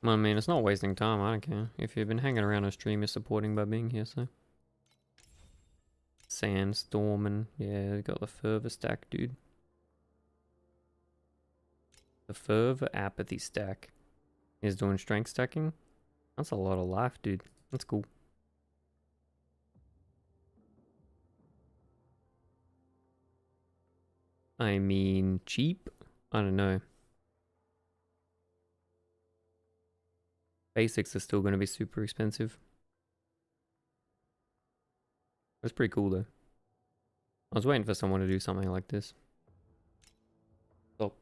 I mean, it's not wasting time, I don't care. If you've been hanging around a stream, you're supporting by being here, so. Sandstorm and yeah, we got the fervor stack, dude. The fervor apathy stack is doing strength stacking. That's a lot of life, dude. That's cool. I mean, cheap? I don't know. Basics are still going to be super expensive. That's pretty cool though. I was waiting for someone to do something like this. Stop.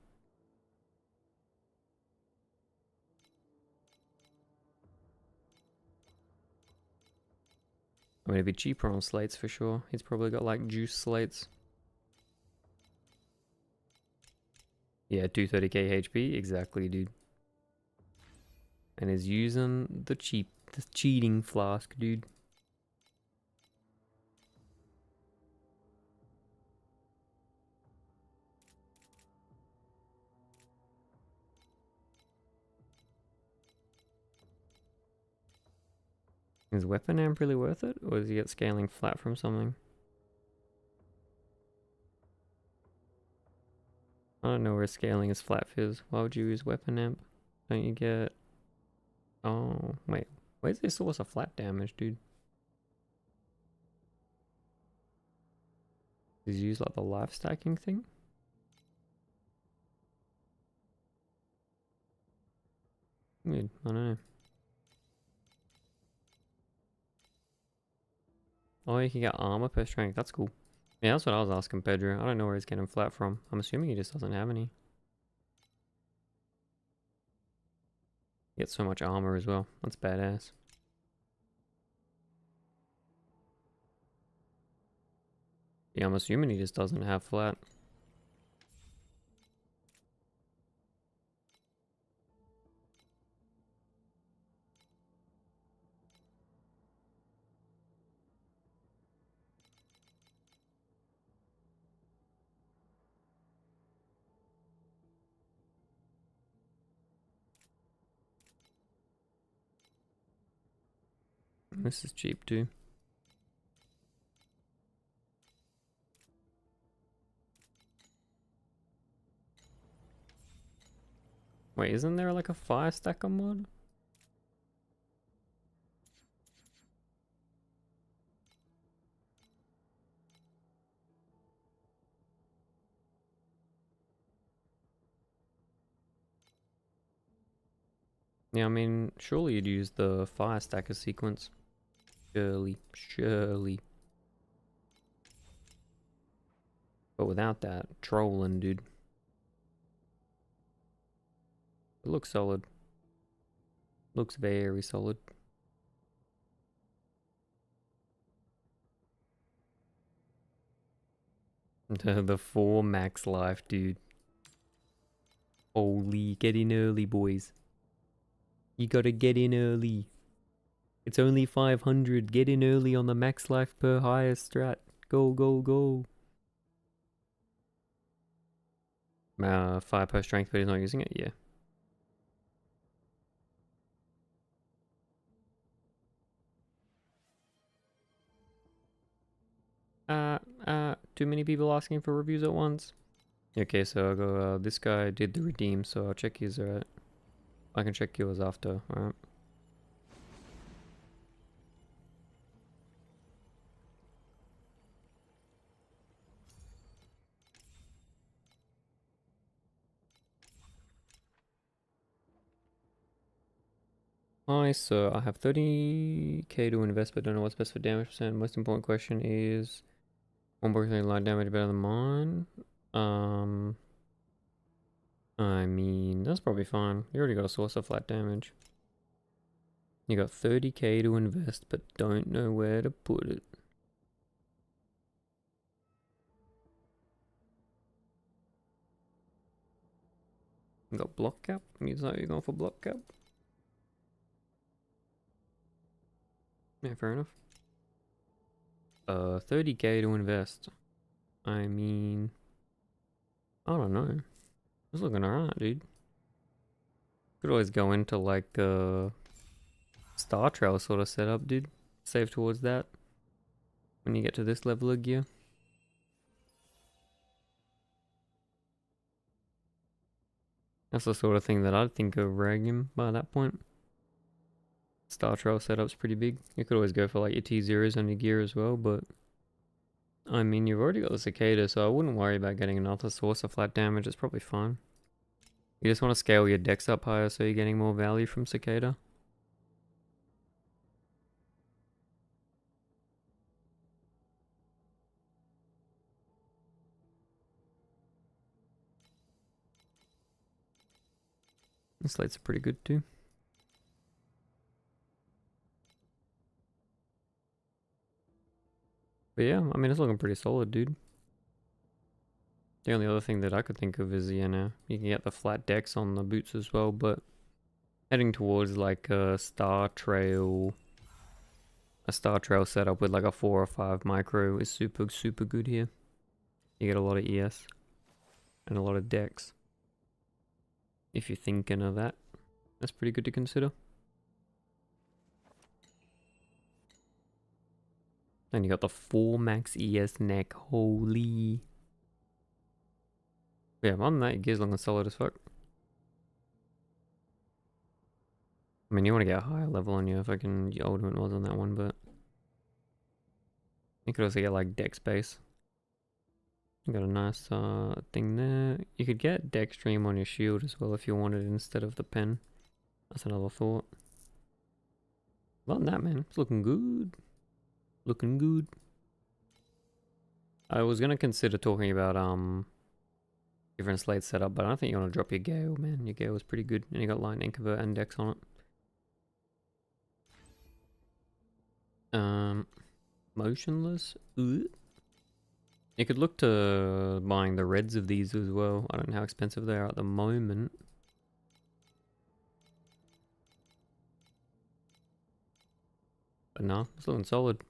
I mean, it'd be cheaper on slates for sure. He's probably got like juice slates. Yeah, 230k HP, exactly, dude. And is using the cheating flask, dude. Is weapon amp really worth it, or does he get scaling flat from something? I don't know where scaling is flat fizz. Why would you use weapon amp? Don't you get... Oh, wait. Where's the source of flat damage, dude? Does he use like the life stacking thing? Weird, I don't know. Oh, you can get armor per strength. That's cool. Yeah, that's what I was asking Pedro. I don't know where he's getting flat from. I'm assuming he just doesn't have any. He gets so much armor as well. That's badass. Yeah, I'm assuming he just doesn't have flat. This is cheap too. Wait, isn't there like a fire stacker mod? Yeah, I mean, surely you'd use the fire stacker sequence. Surely, surely. But without that, trolling, dude. It looks solid. Looks very solid. The 4 max life, dude. Holy, get in early, boys. You gotta get in early. It's only 500. Get in early on the max life per higher strat. Go, go, go. 5 per strength, but he's not using it? Yeah. Too many people asking for reviews at once. Okay, so I'll go, this guy did the redeem, so I'll check his, alright. I can check yours after, alright. Hi, so I have 30k to invest, but don't know what's best for damage percent. Most important question is, 1% light damage better than mine? I mean, that's probably fine. You already got a source of flat damage. You got 30k to invest, but don't know where to put it. You got block cap? You thought you were going for block cap? Yeah, fair enough. 30k to invest. I mean, I don't know. It's looking alright, dude. Could always go into like Star Trail sort of setup, dude. Save towards that when you get to this level of gear. That's the sort of thing that I'd think of ragging by that point. Star Trail setup's pretty big. You could always go for like your T0s on your gear as well, but I mean, you've already got the Cicada, so I wouldn't worry about getting another source of flat damage. It's probably fine. You just want to scale your dex up higher so you're getting more value from Cicada. This slates are pretty good too. But yeah, I mean, it's looking pretty solid, dude. The only other thing that I could think of is, you know, you can get the flat decks on the boots as well, but heading towards like a Star Trail setup with like a 4 or 5 micro is super, super good here. You get a lot of ES and a lot of decks. If you're thinking of that, that's pretty good to consider. And you got the 4 max ES neck, holy. Yeah, other than that, your gear's looking solid as fuck. I mean, you want to get a higher level on your fucking ultimate mods on that one, but you could also get like deck space. You got a nice thing there. You could get deck stream on your shield as well if you wanted instead of the pen. That's another thought. Other than that, man, it's looking good. Looking good. I was gonna consider talking about different slate setup, but I don't think you want to drop your Gale, man. Your Gale was pretty good, and you got Lightning Convert and Dex on it. Motionless. Ooh. You could look to buying the reds of these as well. I don't know how expensive they are at the moment. But no, it's looking solid.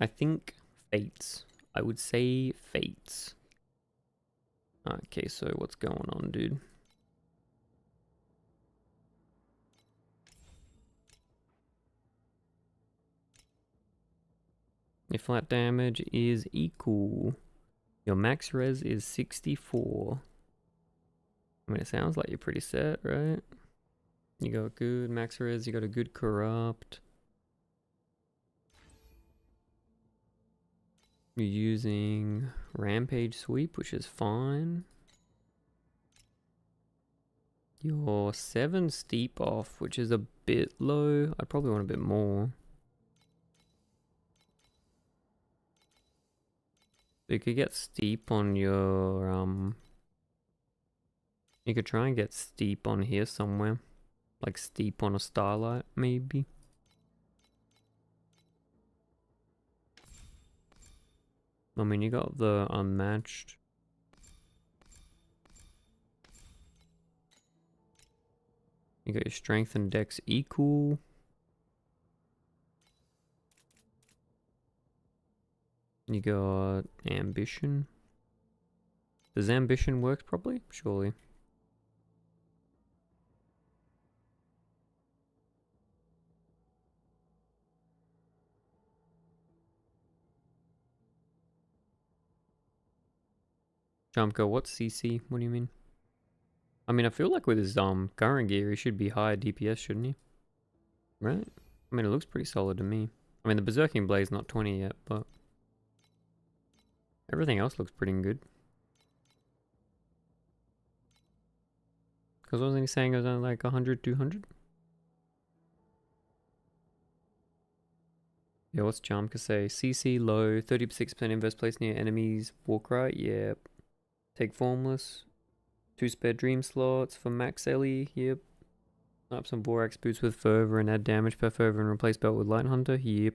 I think Fates. I would say Fates. Okay, so what's going on, dude? Your flat damage is equal. Your max res is 64. I mean, it sounds like you're pretty set, right? You got good max res, you got a good corrupt. You're using rampage sweep, which is fine. You're 7 steep off, which is a bit low. I'd probably want a bit more. You could get steep on your you could try and get steep on here somewhere. Like steep on a starlight, maybe. I mean, you got the unmatched. You got your strength and dex equal. You got ambition. Does ambition work properly? Surely. Jumpco, what's CC? What do you mean? I mean, I feel like with his current gear, he should be higher DPS, shouldn't he? Right? I mean, it looks pretty solid to me. I mean, the Berserking Blade's not 20 yet, but everything else looks pretty good. Because wasn't he saying it was only like 100, 200? Yeah, what's Jumpco say? CC low, 36% inverse place near enemies. Walk right, yep. Take Formless. 2 spare dream slots for max Ellie, yep. Up some Borax boots with fervor and add damage per fervor and replace belt with Light Hunter, yep.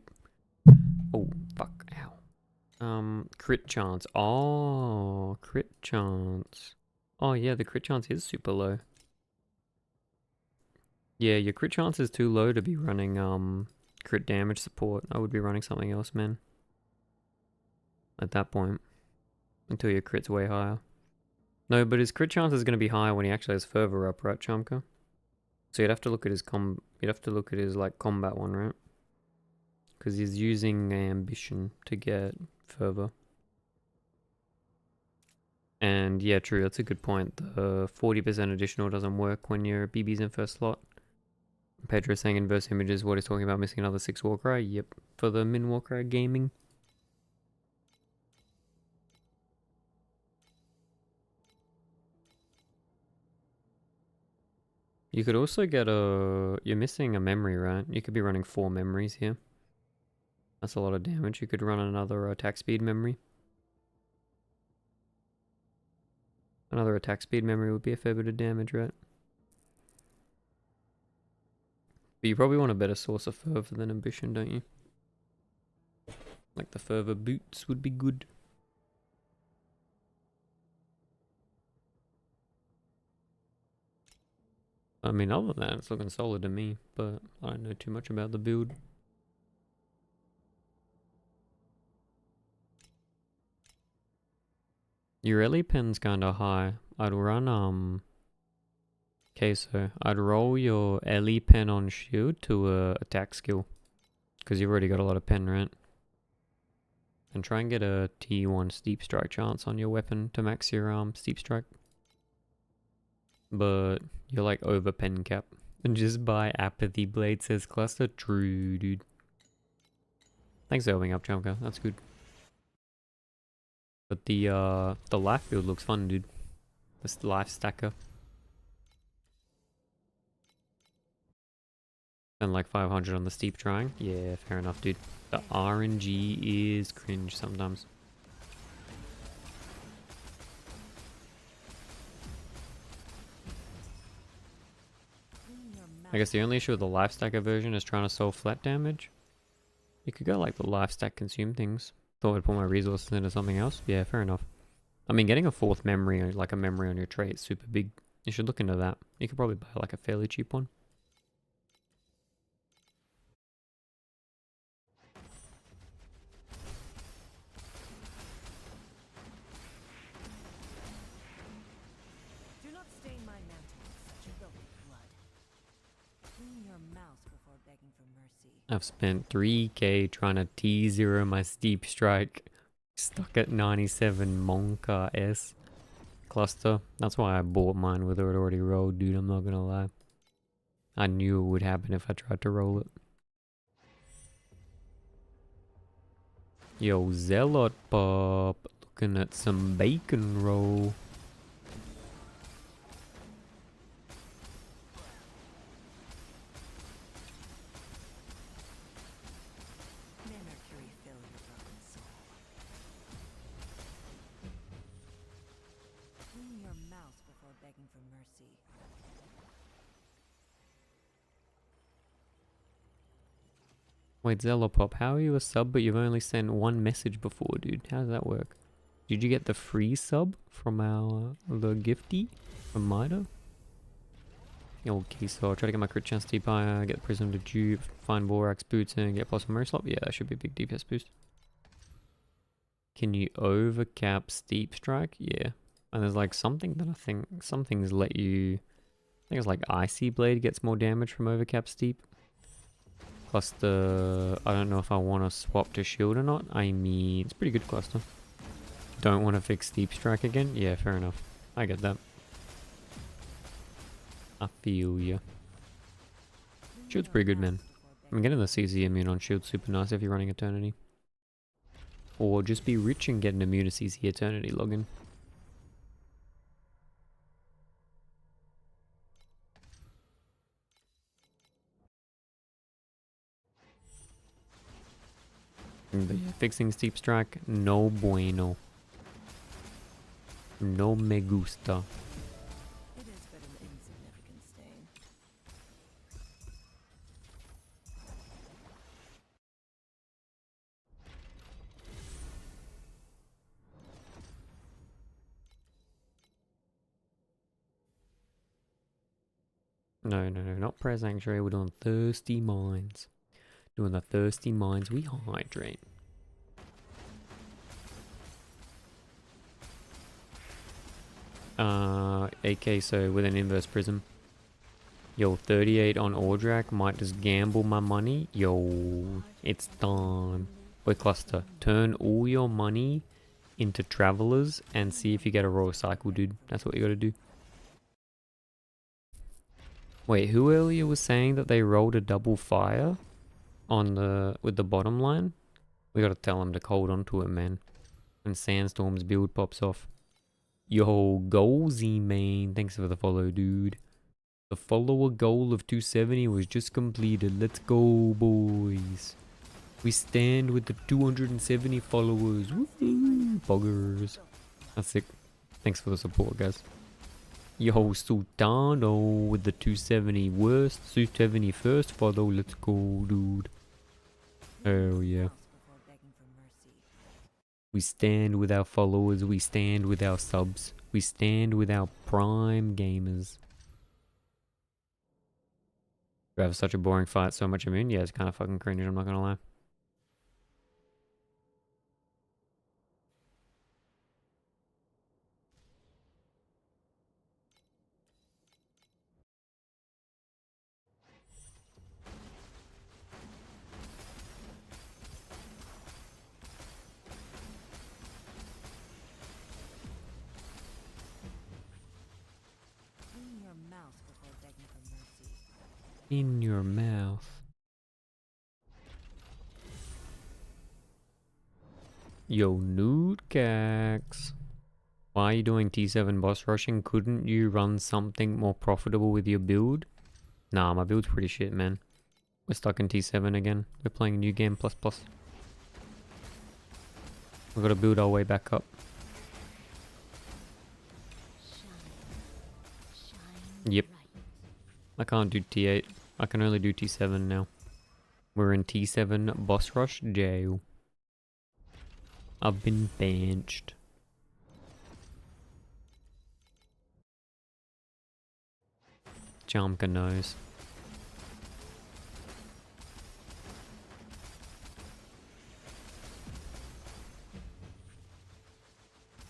Oh, fuck, ow. Crit chance. Oh, crit chance. Oh yeah, the crit chance is super low. Yeah, your crit chance is too low to be running crit damage support. I would be running something else, man. At that point. Until your crit's way higher. No, but his crit chance is going to be higher when he actually has fervor up, right, Chumka? So you'd have to look at his like combat one, right? Because he's using ambition to get fervor. And yeah, true, that's a good point. The 40% additional doesn't work when your BB's in first slot. Pedro saying inverse images, what he's talking about, missing another 6 Warcry? Yep, for the min Warcry gaming. You could also get you're missing a memory, right? You could be running 4 memories here. That's a lot of damage. You could run another attack speed memory. Another attack speed memory would be a fair bit of damage, right? But you probably want a better source of fervor than ambition, don't you? Like the fervor boots would be good. I mean, other than that, it's looking solid to me, but I don't know too much about the build. Your Ellie pen's kinda high. I'd run, okay, so I'd roll your Ellie pen on shield to attack skill. Because you've already got a lot of pen, right? And try and get a T1 steep strike chance on your weapon to max your steep strike. But you're like over pen cap. And just buy Apathy Blade, says Cluster. True, dude. Thanks for helping up, Chumka. That's good. But the life build looks fun, dude. This life stacker. And like 500 on the steep trying. Yeah, fair enough, dude. The RNG is cringe sometimes. I guess the only issue with the life stacker version is trying to solve flat damage. You could go like the life stack consume things. Thought I'd put my resources into something else. Yeah, fair enough. I mean, getting a 4th memory, like a memory on your trait, is super big. You should look into that. You could probably buy like a fairly cheap one. Do not stain my mantle with such filthy blood. Clean your mouth before begging for mercy. I've spent 3k trying to T0 my steep strike. Stuck at 97 Monka S cluster. That's why I bought mine with it already rolled, dude. I'm not gonna lie. I knew it would happen if I tried to roll it. Yo, Zealot Pop. Looking at some bacon roll. May Mercury fill your broken soul. Clean your mouth before begging for mercy. Wait, Zelopop, how are you a sub but you've only sent one message before, dude? How does that work? Did you get the free sub from the gifty from Mida? Okay, so I'll try to get my crit chance deep higher, get the prism to dupe, find Borax boots and get plus Murray Slop. Yeah, that should be a big DPS boost. Can you overcap steep strike? Yeah. And there's like something that I think, some things let you, I think it's like Icy Blade gets more damage from overcap steep. Cluster, I don't know if I want to swap to shield or not. I mean, it's pretty good cluster. Don't want to fix steep strike again? Yeah, fair enough. I get that. I feel ya. Shield's pretty good, man. I'm getting the CZ immune on shield super nice if you're running Eternity. Or just be rich and get an immune to CZ Eternity login. But yeah, fixing steep strike, no bueno. No me gusta. It is but an insignificant stain. No, not Prayer Sanctuary. We're doing Thirsty Minds. Doing the Thirsty Minds, we hydrate. AK, so with an inverse prism. Yo, 38 on Ordrak, might just gamble my money. Yo, it's done. Wait, cluster. Turn all your money into travelers and see if you get a royal cycle, dude. That's what you gotta do. Wait, who earlier was saying that they rolled a double fire on with the bottom line? We gotta tell them to hold onto it, man. When Sandstorm's build pops off. Yo, Golzy, man. Thanks for the follow, dude. The follower goal of 270 was just completed. Let's go, boys. We stand with the 270 followers. Woohoo, buggers. That's sick. Thanks for the support, guys. Yo, Sultano with the 270 worst, 270 first follow. Let's go, dude. Oh, yeah. We stand with our followers. We stand with our subs. We stand with our prime gamers. We have such a boring fight, so much immune. Yeah, it's kind of fucking cringe, I'm not gonna lie. Clean your mouth before begging for mercy. In your mouth. Yo, nude cax. Why are you doing T7 boss rushing? Couldn't you run something more profitable with your build? Nah, my build's pretty shit, man. We're stuck in T7 again. We're playing new game plus plus. We gotta build our way back up. Yep. I can't do T8. I can only do T7 now. We're in T7 boss rush jail. I've been benched. Jamka knows.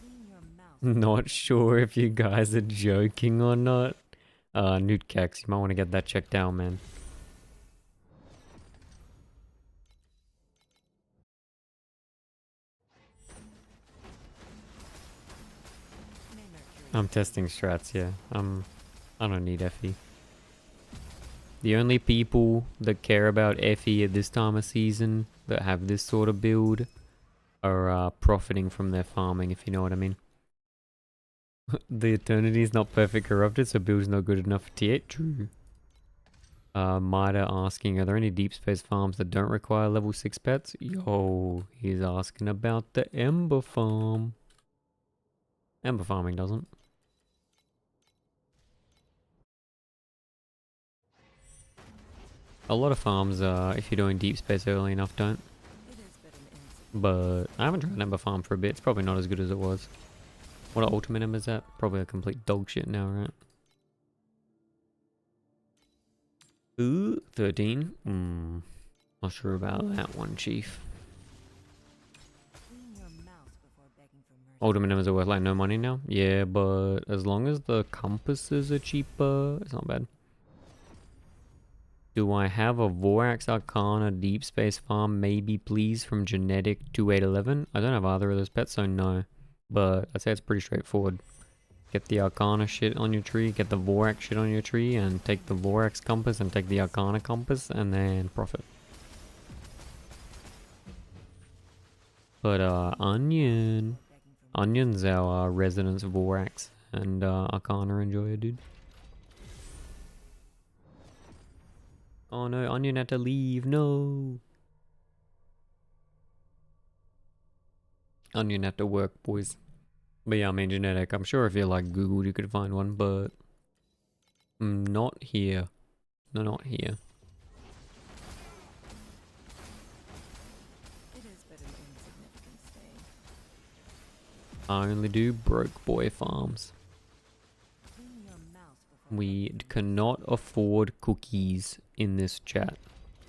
Clean your mouth. Not sure if you guys are joking or not. Newt Cax, you might want to get that checked out, man. I'm testing strats, yeah. I don't need FE. The only people that care about FE at this time of season that have this sort of build are profiting from their farming, if you know what I mean. The Eternity is not perfect corrupted, so build's not good enough for T8. True. Mida asking, are there any deep space farms that don't require level 6 pets? Yo, he's asking about the Ember farm. Ember farming doesn't. A lot of farms, if you're doing deep space early enough, don't. It is but an insect. But I haven't tried an Ember farm for a bit. It's probably not as good as it was. What are ultimate Embers at? Probably a complete dog shit now, right? Ooh, 13. Not sure about that one, Chief. Clean your mouth before begging for mercy. Ultimate Embers are worth like no money now. Yeah, but as long as the compasses are cheaper, it's not bad. Do I have a Vorax Arcana Deep Space Farm? Maybe, please, from Genetic 2811. I don't have either of those pets, so no. But I'd say it's pretty straightforward. Get the Arcana shit on your tree, get the Vorax shit on your tree, and take the Vorax compass and take the Arcana compass, and then profit. But Onion. Onion's our Resonance Vorax and Arcana enjoyer, dude. Oh no, Onion had to leave, no! Onion had to work, boys. But yeah, I mean Genetic, I'm sure if you like Googled you could find one, but... not here. No, not here. It is but an insignificant stain. I only do broke boy farms. Clean your mouth before We begging for cannot afford cookies in this chat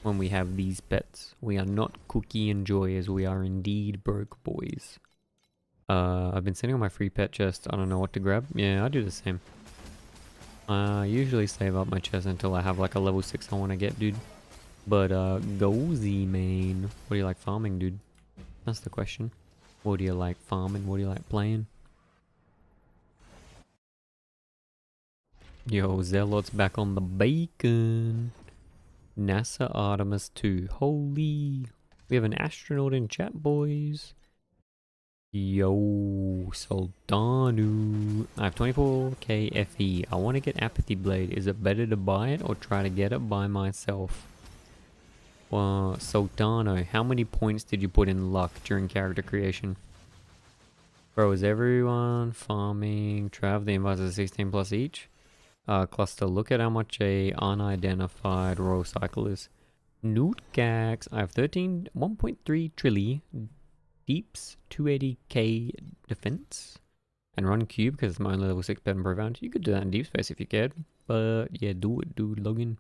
when we have these pets. We are not cookie enjoyers, we are indeed broke boys. I've been sitting on my free pet chest, I don't know what to grab. Yeah, I do the same. I usually save up my chest until I have like a level 6 I want to get, dude. But Gozy main, what do you like farming, dude? That's the question. What do you like farming? What do you like playing? Yo, Zealot's back on the bacon. NASA Artemis 2. Holy. We have an astronaut in chat, boys. Yo, Soldanu. I have 24k FE. I want to get Apathy Blade. Is it better to buy it or try to get it by myself? Soldano, how many points did you put in luck during character creation? Bro, is everyone farming? Trav, the invites are 16 plus each. Cluster, look at how much a unidentified royal cycle is. Newtgax, I have 1.3 trillion. Deeps, 280k defense. And run cube because it's my only level 6 pet and prevent. You could do that in deep space if you cared. But yeah, do it, dude. Login.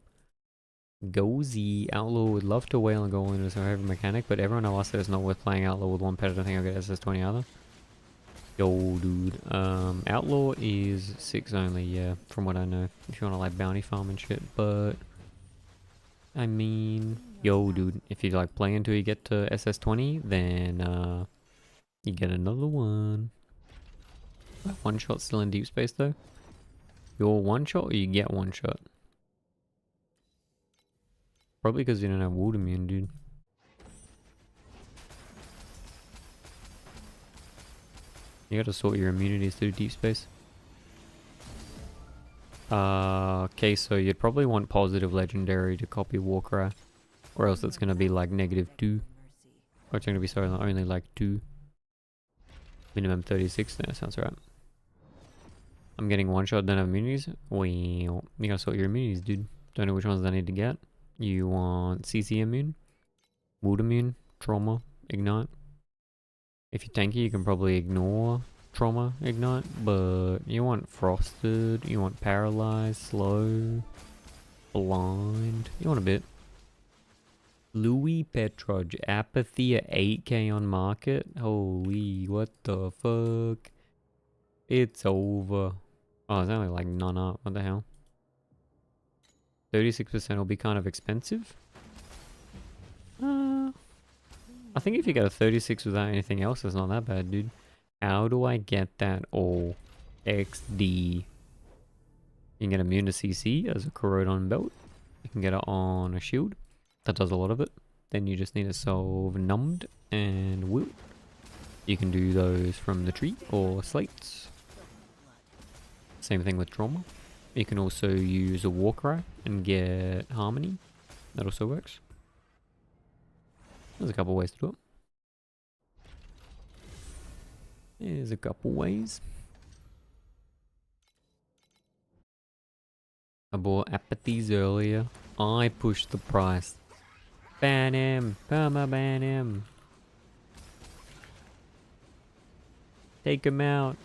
Gozy, Outlaw would love to whale and go into some heavy mechanic, but everyone else said it's not worth playing Outlaw with one pet. I don't think I'll get SS20 either. Yo, dude. Outlaw is 6 only, yeah, from what I know. If you want to like bounty farm and shit, but I mean, yo, dude, if you like play until you get to SS20, then you get another one. One shot still in deep space though. You're one shot or you get one shot? Probably because you don't have wood immune, dude. You gotta sort your immunities through deep space. Okay, so you'd probably want positive legendary to copy Warcry. Or else it's gonna be like -2. Or it's gonna be sorry, only like 2. Minimum 36, that sounds right. I'm getting one shot, don't have immunities. Well, you gotta sort your immunities, dude. Don't know which ones I need to get. You want CC immune, wood immune, trauma, ignite. If you're tanky, you can probably ignore trauma, ignite, but you want frosted, you want paralyzed, slow, blind, you want a bit. Louis Petroj, apathy at 8k on market. Holy, what the fuck? It's over. Oh, it's only like none up. What the hell? 36% will be kind of expensive. I think if you get a 36 without anything else, it's not that bad, dude. How do I get that all? XD. You can get immune to CC as a Corrodon belt. You can get it on a shield. That does a lot of it. Then you just need to solve Numbed and Wilt. You can do those from the tree or slates. Same thing with Trauma. You can also use a Warcry and get Harmony. That also works. There's a couple ways to do it. There's a couple ways. I bought Apathies earlier. I pushed the price. Ban him! Perma ban him! Take him out!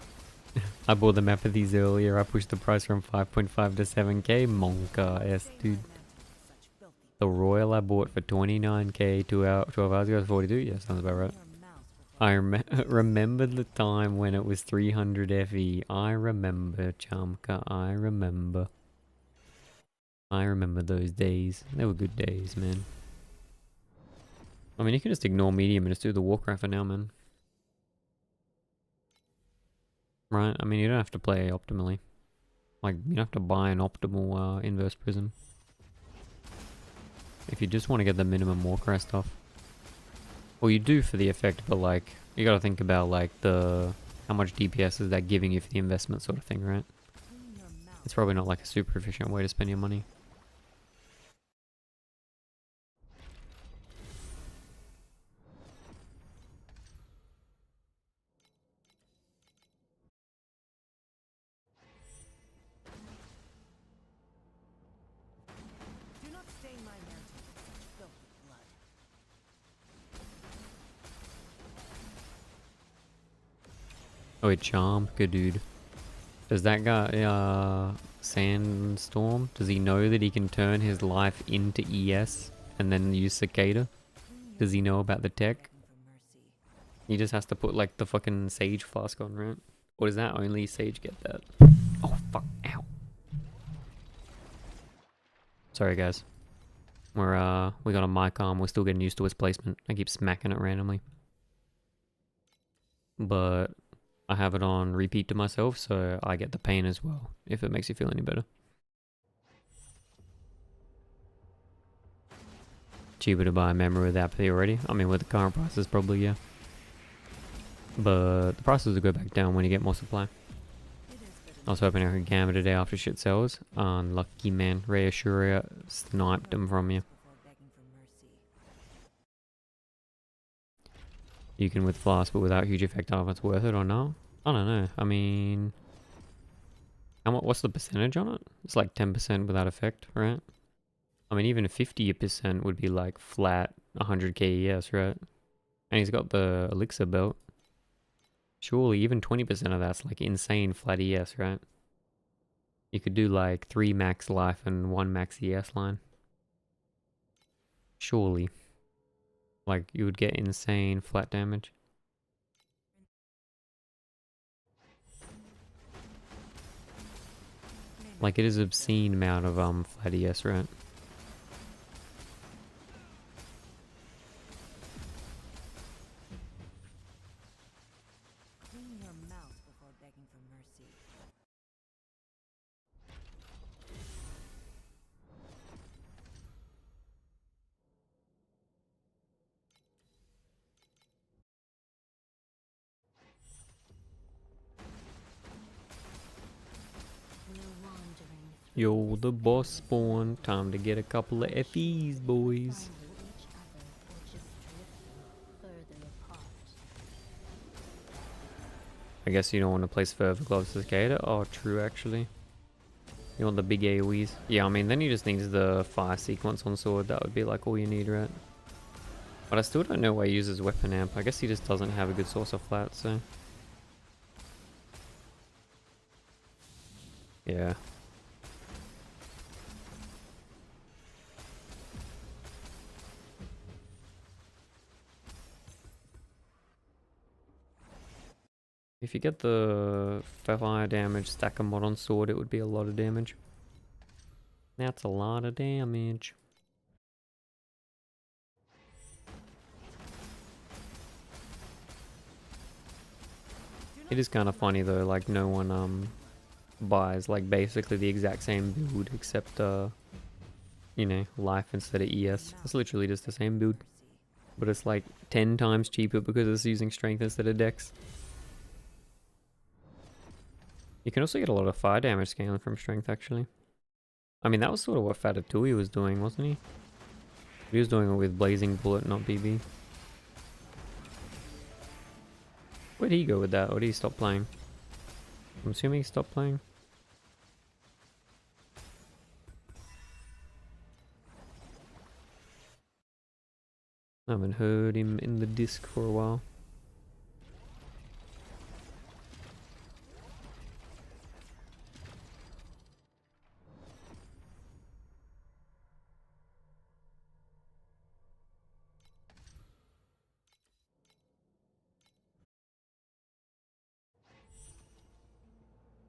I bought them Apathies earlier. I pushed the price from 5.5 to 7k. Monka S, dude. The Royal I bought for 29k 12 hours ago. 42? Yeah, sounds about right. I remember the time when it was 300 FE. I remember, Chamka. I remember. I remember those days. They were good days, man. I mean, you can just ignore medium and just do the Warcry for now, man. Right? I mean, you don't have to play optimally. Like, you don't have to buy an optimal inverse prism. If you just want to get the minimum Warcry stuff. Well, you do for the effect, but like, you gotta think about like how much DPS is that giving you for the investment sort of thing, right? It's probably not like a super efficient way to spend your money. Do not stain my mantle with such filthy blood. Oh, wait, Charm? Good dude. Does that guy, Sandstorm, does he know that he can turn his life into ES and then use Cicada? Does he know about the tech? He just has to put like the fucking Sage flask on, right? Or does that only Sage get that? Oh, fuck. Ow. Sorry, guys. We got a mic arm. We're still getting used to its placement. I keep smacking it randomly. But I have it on repeat to myself, so I get the pain as well, if it makes you feel any better. Cheaper to buy a memory with Apathy already. I mean, with the current prices, probably, yeah. But the prices will go back down when you get more supply. I was hoping I could gamma today after shit sells. Unlucky, man. Reassuria sniped them from you. You can with Flask, but without huge effect. I don't know if it's worth it or not. I don't know. I mean, what's the percentage on it? It's like 10% without effect, right? I mean, even 50% would be like flat 100k ES, right? And he's got the Elixir belt. Surely even 20% of that's like insane flat ES, right? You could do like 3 max life and 1 max ES line. Surely. Like, you would get insane flat damage. Like, it is an obscene amount of flat ES, right? Clean your mouth before begging for mercy. We're wandering through Yo, the boss spawn. Time to get a couple of FEs, boys. finding each other or just drifting further apart. I guess you don't want to place further gloves to Cicada. Oh, true, actually. You want the big AoEs. Yeah, I mean, then you just need the fire sequence on sword. That would be like all you need, right? But I still don't know why he uses weapon amp. I guess he just doesn't have a good source of flat, so... Yeah. If you get the fire damage stacker mod on sword, it would be a lot of damage. That's a lot of damage. Do It is kind of funny though, like no one buys like basically the exact same build except you know, life instead of ES. It's literally just the same build, but it's like 10 times cheaper because it's using strength instead of dex. You can also get a lot of fire damage scaling from strength actually. I mean, that was sort of what Fatatui was doing, wasn't he? He was doing it with Blazing Bullet, not BB. Where'd he go with that? Or did he stop playing? I'm assuming he stopped playing. I haven't heard him in the disc for a while.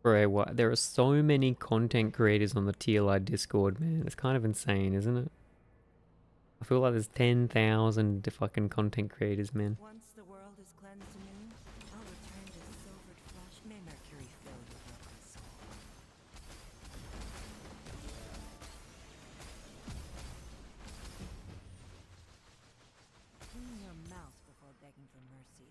Bro, what? There are so many content creators on the TLI Discord, man. It's kind of insane, isn't it? I feel like there's 10,000 fucking content creators, man. Once the world is cleansed anew, I'll return this silvered flesh. May Mercury fill your broken soul. Clean your mouth before begging for mercy.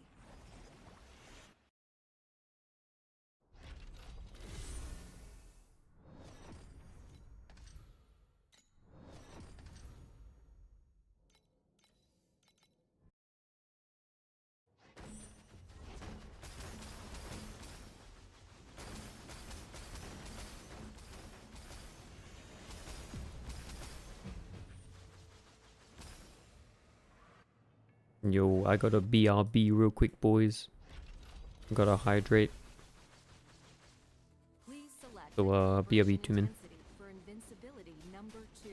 Yo, I got a BRB real quick, boys. Gotta hydrate. Please select So, BRB 2 min. intensity for invincibility number 2.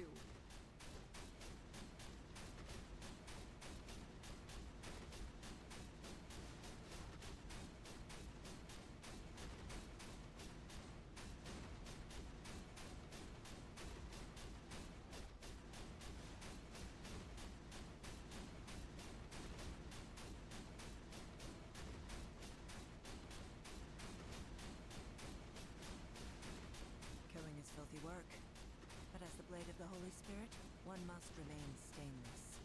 Killing is filthy work, but as the blade of the Holy Spirit, one must remain stainless.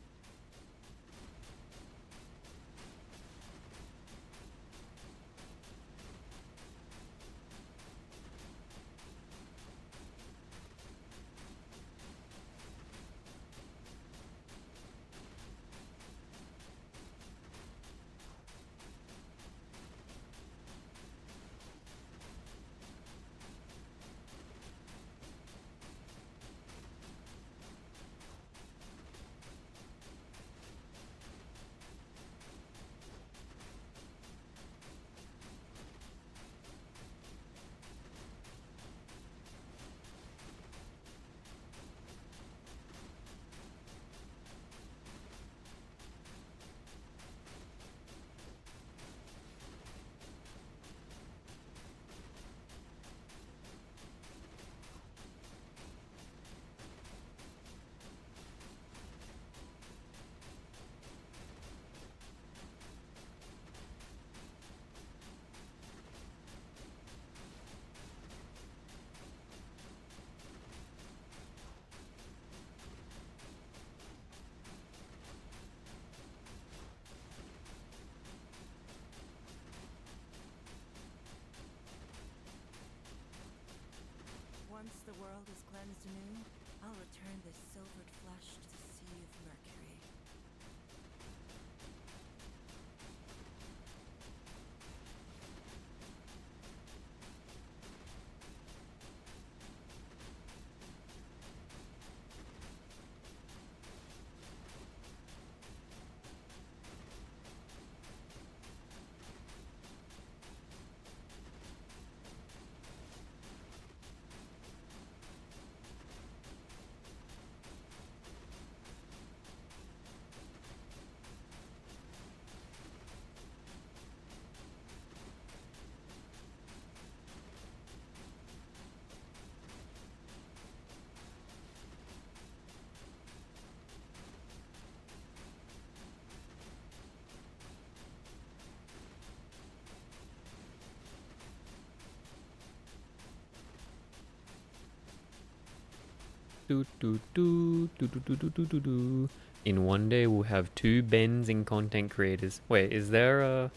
Once the world is cleansed anew, I'll return this silvered flesh to the sea of Mercury. Do, do, do, do, do, do, do, do, do, do. In one day, we'll have 2 Bens in content creators. Wait, is there a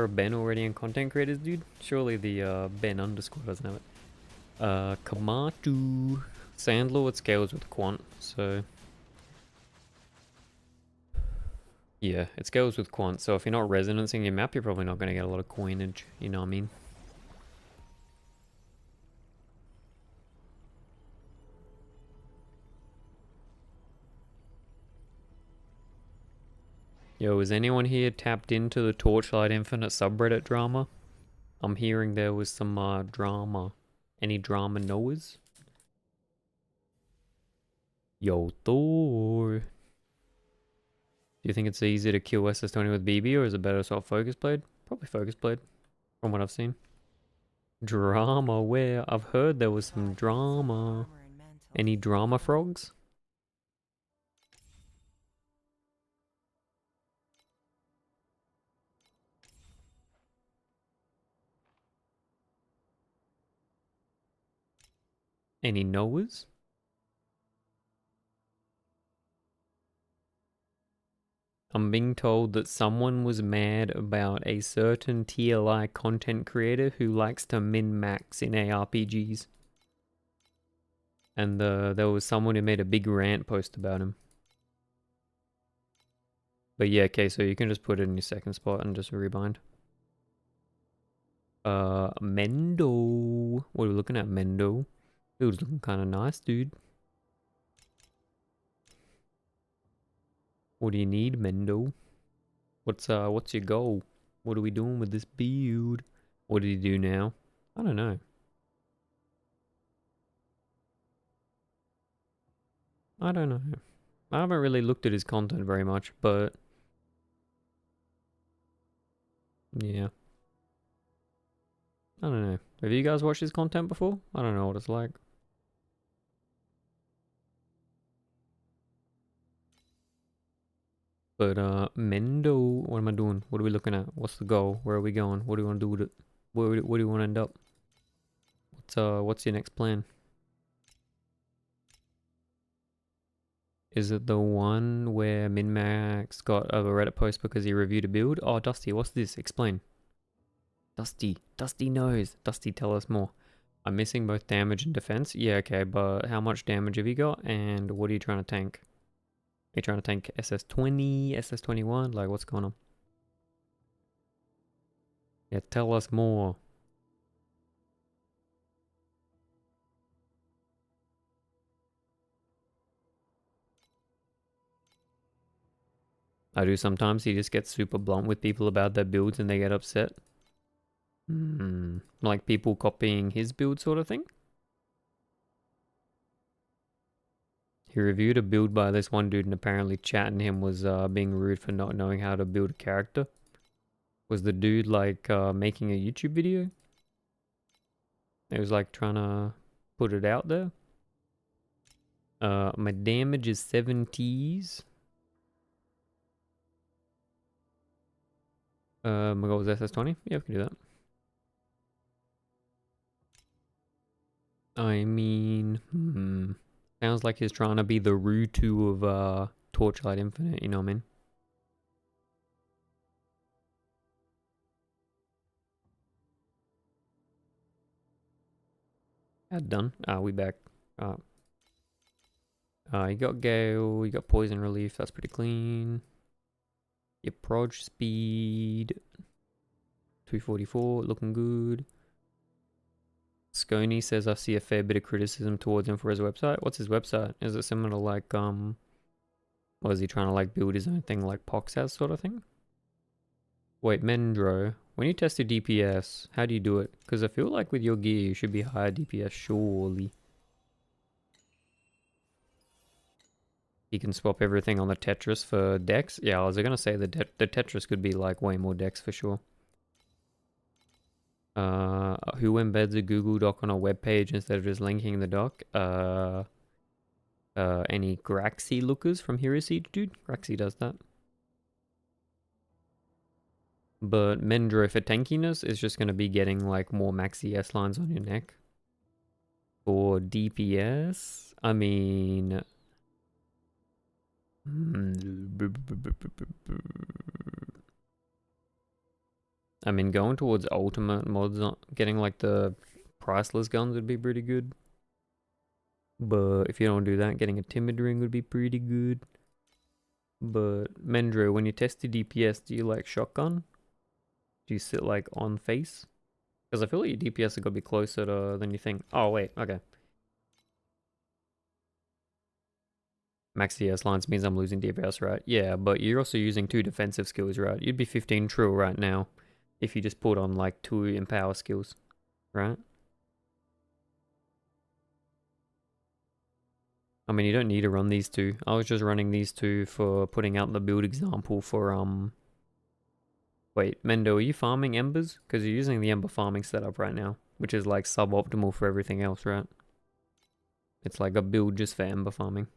Ben already in content creators, dude? Surely the Ben underscore doesn't have it. Kamatu. Sandlord scales with Quant, so yeah, it scales with Quant. So if you're not resonancing your map, you're probably not going to get a lot of coinage. You know what I mean? Yo, is anyone here tapped into the Torchlight Infinite subreddit drama? I'm hearing there was some drama. Any drama knowers? Yo, Thor. Do you think it's easier to kill SS20 with BB, or is it better to swap Focus Blade? Probably Focus Blade, from what I've seen. Drama where? I've heard there was some drama. Any drama frogs? Any knowers? I'm being told that someone was mad about a certain TLI content creator who likes to min-max in ARPGs. And there was someone who made a big rant post about him. But yeah, okay, so you can just put it in your second spot and just rebind. Mendo. What are we looking at, Mendo? Dude's looking kind of nice, dude. What do you need, Mendo? What's your goal? What are we doing with this build? What did he do now? I don't know. I don't know. I haven't really looked at his content very much, but yeah. I don't know. Have you guys watched his content before? I don't know what it's like. But Mendo, what am I doing? What are we looking at? What's the goal? Where are we going? What do you want to do with it? Where do you want to end up? What's your next plan? Is it the one where Minmax got a Reddit post because he reviewed a build? Oh, Dusty, what's this? Explain. Dusty knows. Dusty, tell us more. I'm missing both damage and defense. Yeah, okay, but how much damage have you got? And what are you trying to tank? Are you trying to tank SS20, SS21? Like, what's going on? Yeah, tell us more. I do sometimes. He just gets super blunt with people about their builds and they get upset. Like people copying his build sort of thing? He reviewed a build by this one dude and apparently chatting him was being rude for not knowing how to build a character. Was the dude like making a YouTube video? It was like trying to put it out there. My damage is 70s. My goal was SS20. Yeah, we can do that. I mean, sounds like he's trying to be the Rutu of Torchlight Infinite, you know what I mean? Done. We back. You got Gale, you got Poison Relief, that's pretty clean. Your Proj Speed, 244, looking good. Scony says I see a fair bit of criticism towards him for his website. What's his website? Is it similar to like, or is he trying to like build his own thing like Pox has sort of thing? Wait, Mendro, when you test your DPS, how do you do it? Because I feel like with your gear, you should be higher DPS, surely. You can swap everything on the Tetris for Dex. Yeah, I was gonna say the Tetris could be like way more Dex for sure. Who embeds a Google Doc on a web page instead of just linking the doc? Any Graxy lookers from Hero Siege, dude? Graxy does that. But Mendro for tankiness is just gonna be getting like more maxi S lines on your neck. For DPS, I mean... I mean, going towards ultimate mods, getting like the priceless guns would be pretty good. But if you don't do that, getting a timid ring would be pretty good. But Mendro, when you test the DPS, do you like shotgun? Do you sit like on face? Because I feel like your DPS are gonna be closer to than you think. Oh wait, okay. Max CS lines means I'm losing DPS, right? Yeah, but you're also using 2 defensive skills, right? You'd be 15 trill right now if you just put on like 2 empower skills, right? I mean, you don't need to run these 2. I was just running these 2 for putting out the build example for Wait, Mendo, are you farming embers? Because you're using the ember farming setup right now, which is like suboptimal for everything else, right? It's like a build just for ember farming.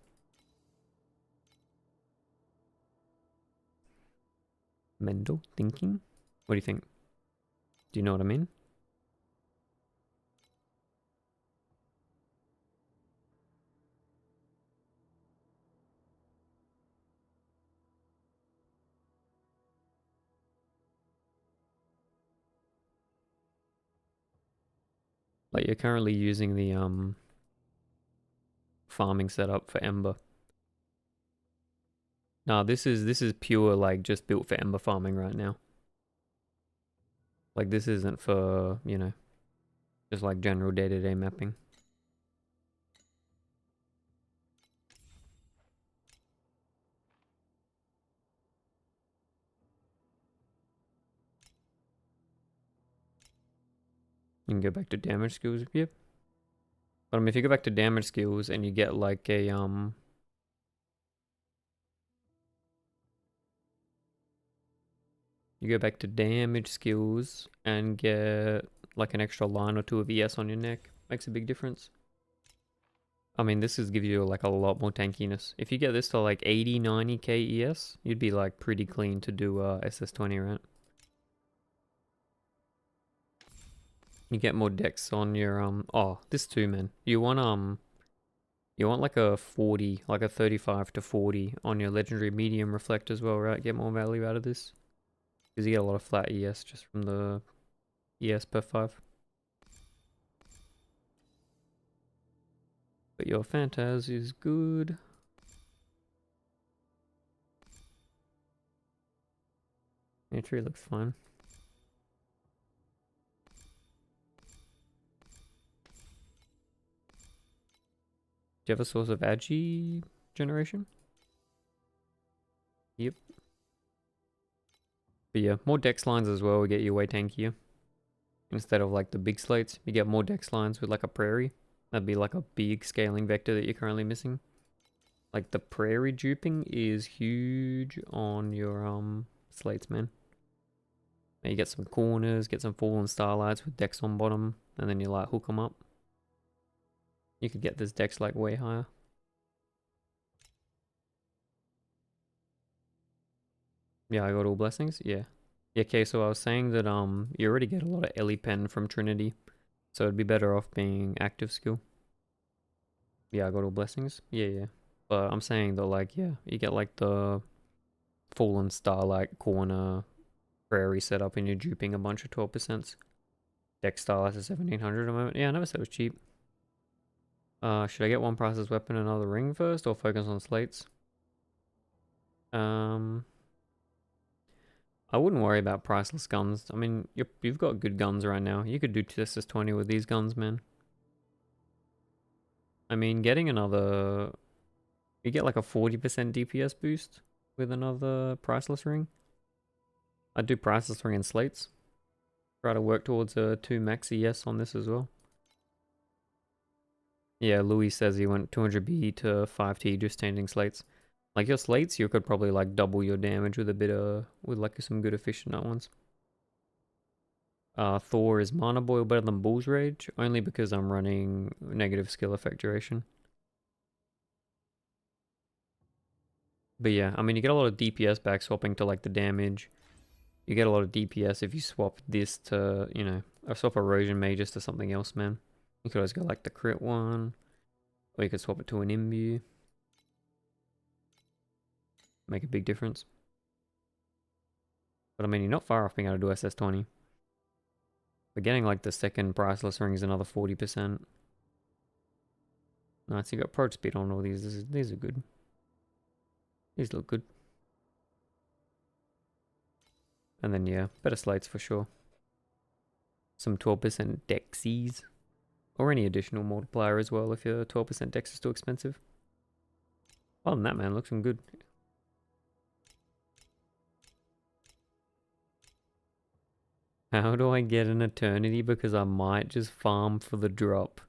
Mendo, thinking? What do you think? Do you know what I mean? Like you're currently using the farming setup for ember. Nah, this is pure like just built for ember farming right now. Like this isn't for, you know, just like general day-to-day mapping. You can go back to damage skills, yep. But I mean, if you go back to damage skills and you get like a you go back to damage skills and get like an extra line or 2 of ES on your neck, makes a big difference. I mean, this is give you like a lot more tankiness. If you get this to like 80, 90k ES, you'd be like pretty clean to do SS20, right? You get more dex on your oh, this too, man. You want like a 40, like a 35 to 40 on your legendary medium reflect as well, right? Get more value out of this. Because you get a lot of flat ES just from the ES per 5. But your Phantaz is good. Your tree looks fine. Do you have a source of agi generation? Yep. But yeah, more dex lines as well will get you way tankier. Instead of like the big slates, you get more dex lines with like a prairie. That'd be like a big scaling vector that you're currently missing. Like the prairie duping is huge on your slates, man. Now you get some corners, get some fallen starlights with dex on bottom, and then you like hook them up. You could get this dex like way higher. Yeah, I got all blessings. Yeah. Yeah, okay, so I was saying that you already get a lot of Ellie Pen from Trinity. So it'd be better off being active skill. Yeah, I got all blessings. Yeah, yeah. But I'm saying that like, yeah, you get like the fallen starlight corner prairie setup and you're duping a bunch of 12%. Dex starlights at 1700 at the moment. Yeah, I never said it was cheap. Should I get one priceless weapon and another ring first or focus on slates? I wouldn't worry about priceless guns. I mean, you've got good guns right now. You could do SS20 with these guns, man. I mean, getting another... You get like a 40% DPS boost with another priceless ring. I'd do priceless ring and slates. Try to work towards a 2 max ES on this as well. Yeah, Louis says he went 200B to 5T just changing slates. Like your slates, you could probably like double your damage with a bit of, with like some good efficient ones. Thor is Mana Boil better than Bull's Rage, only because I'm running negative skill effect duration. But yeah, I mean you get a lot of DPS back swapping to like the damage. You get a lot of DPS if you swap this to, you know, or swap Erosion Mages to something else, man. You could always go like the crit one, or you could swap it to an imbue. Make a big difference. But I mean, you're not far off being able to do SS20. But getting like the second priceless ring is another 40%. Nice, you got approach speed on all these. These are good. These look good. And then yeah, better slates for sure. Some 12% dexies. Or any additional multiplier as well if your 12% dex is too expensive. Other than that, man, looks good. How do I get an eternity? Because I might just farm for the drop.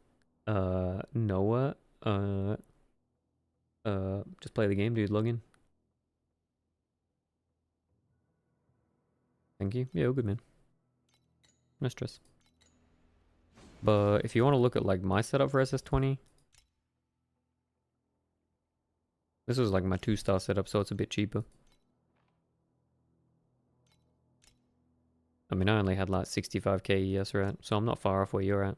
Noah. Just play the game, dude. Log in. Thank you. Yeah, all good, man. No stress. But if you want to look at like my setup for SS20, this was like my 2-star setup, so it's a bit cheaper. I mean, I only had like 65k ES, right? So I'm not far off where you're at.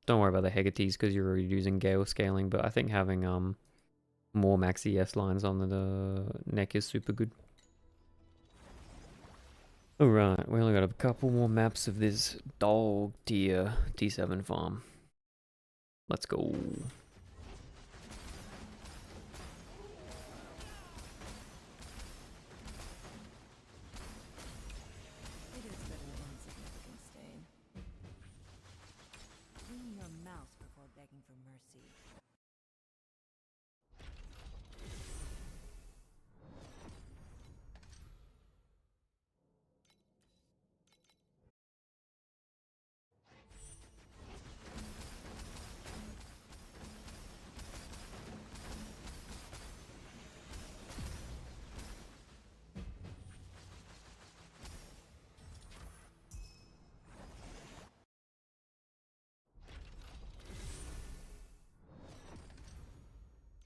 Don't worry about the Hegates because you're already using Gale scaling, but I think having more max ES lines on the neck is super good. Alright, we only got a couple more maps of this dog tier T7 farm. Let's go. It is but an insignificant stain. Clean your mouth before begging for mercy.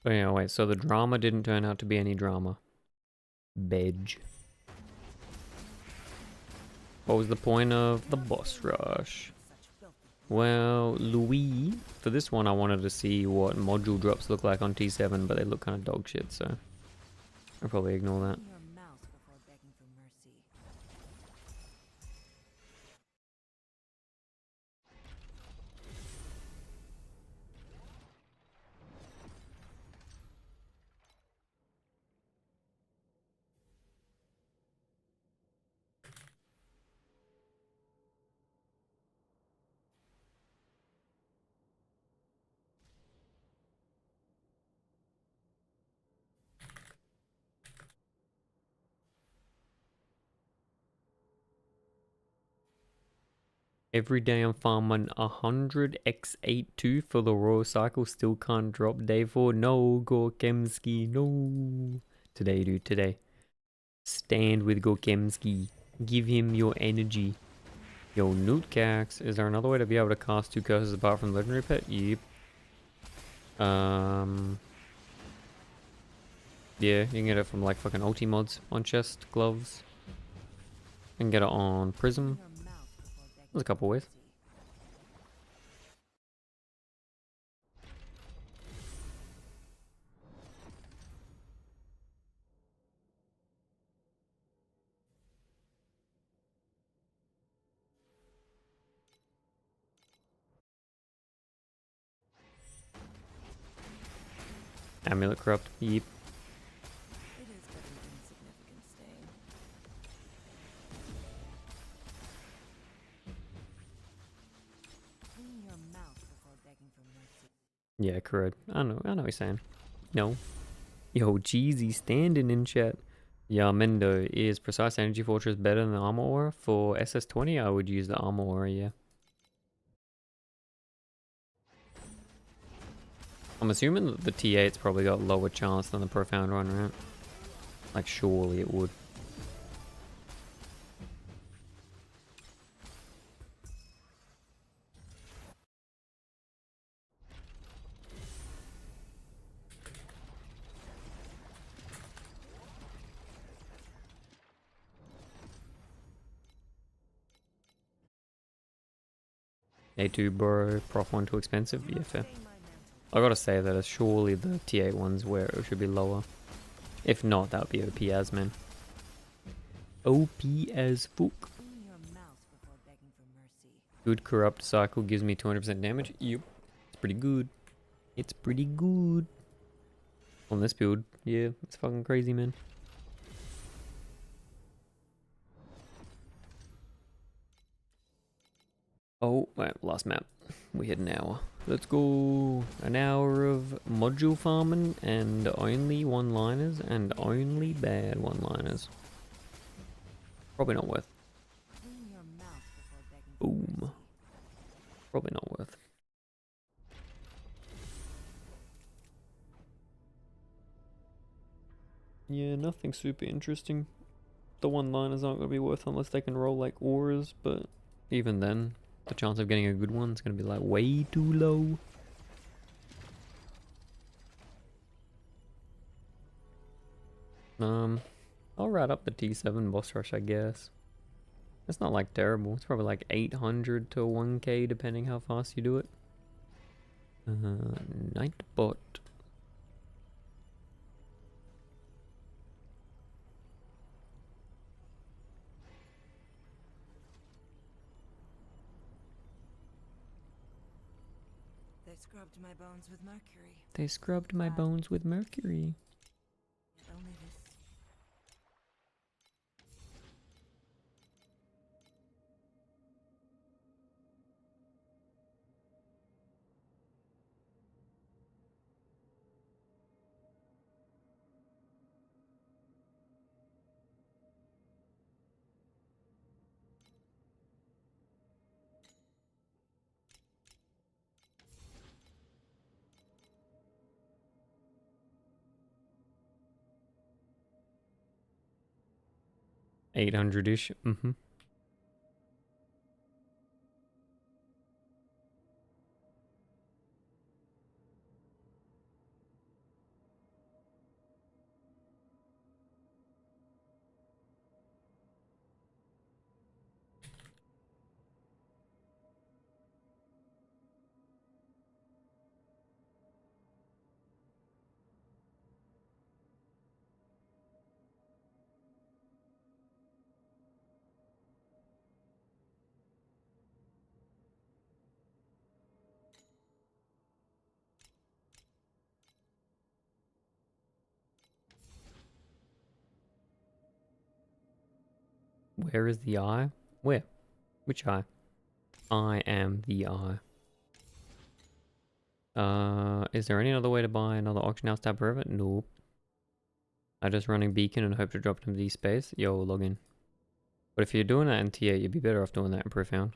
But yeah, wait, so the drama didn't turn out to be any drama. Bedge. What was the point of the boss rush? Such filthy blood. Well, Louis, for this one I wanted to see what module drops look like on T7, but they look kind of dog shit, so I'll probably ignore that. Clean your mouth before begging for mercy. Every day I'm farming 100 X82 for the Royal Cycle, still can't drop day 4. No, Gorkemski, no. Today, dude, today. Stand with Gorkemski. Give him your energy. Yo, Newtcax, is there another way to be able to cast 2 curses apart from the Legendary Pet? Yep. Yeah, you can get it from like fucking ulti mods on chest, gloves. You can get it on Prism. Clean your mouth before begging There's a couple for ways. mercy. Amulet Corrupt, yep. It is but an insignificant stain. Clean your mouth before begging for mercy. Yeah, correct. I know what you're saying. No. Yo, Jeezy standing in chat. Yeah, Mendo, is Precise Energy Fortress better than the Armor Aura? For SS20, I would use the Armor Aura, yeah. I'm assuming that the T8's probably got lower chance than the Profound one, right? Like, surely it would. A2 bro, Prof 1 too expensive. Do Yeah, not fair. stain my mantle. I gotta say that surely the T8 ones where it should be lower. If not, that would be OP as, man. OP as fuck. Clean your mouth before begging for mercy. Good corrupt cycle gives me 200% damage. Yep. It's pretty good. It's pretty good. On this build. Yeah, it's fucking crazy, man. Oh, wait, last map. We hit an hour. Let's go. An hour of module farming and only one-liners and only bad one-liners. Probably not worth. Clean your mouth before begging for Boom. mercy. Probably not worth. Yeah, nothing super interesting. The one-liners aren't going to be worth unless they can roll like auras, but even then, the chance of getting a good one is going to be like way too low. I'll route up the T7 boss rush, I guess. It's not like terrible. It's probably like 800 to 1k depending how fast you do it. Nightbot. They scrubbed my bones with mercury. They scrubbed my bones with mercury. If only this. Eight hundred-ish. Mm-hmm. Where is the eye? Where? Which eye? I am the eye. Is there any other way to buy another auction house tab forever? Nope. I just running beacon and hope to drop them the space. Yo, log in. But if you're doing that in TA, you'd be better off doing that in Profound.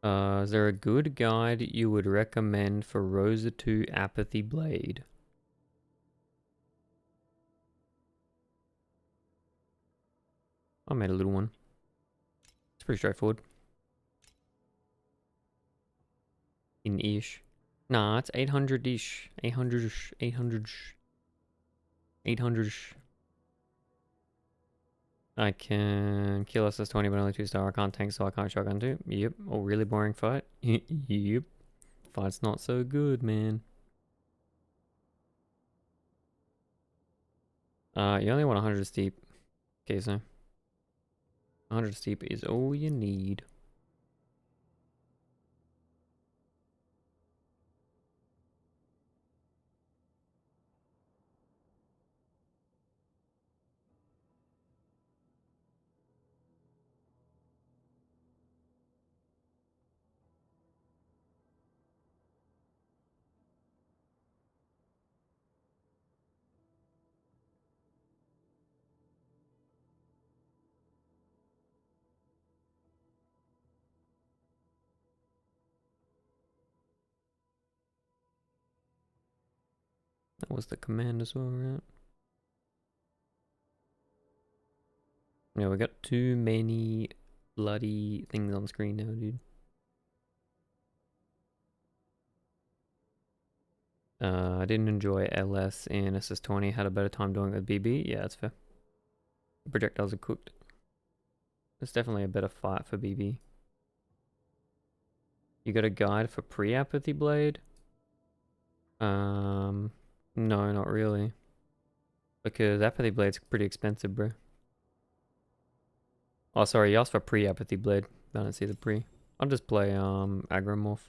Is there a good guide you would recommend for Rosa 2 Apathy Blade? I made a little one. It's pretty straightforward. In-ish. Nah, it's 800-ish. 800-ish. 800-ish. 800-ish. I can kill SS20 but only 2-star. I can't tank so I can't shotgun too. Yep. Oh, really boring fight? Yep. Fight's not so good, man. You only want 100 steep. Okay, so 100 steep is all you need. That was the command as well, right? Yeah, we got too many bloody things on screen now, dude. I didn't enjoy LS in SS20. Had a better time doing it with BB. Yeah, that's fair. The projectiles are cooked. It's definitely a better fight for BB. You got a guide for pre-apathy blade? No, not really. Because apathy blade's pretty expensive, bro. Oh, sorry, you asked for pre-apathy blade. I don't see the pre. I'll just play agromorph.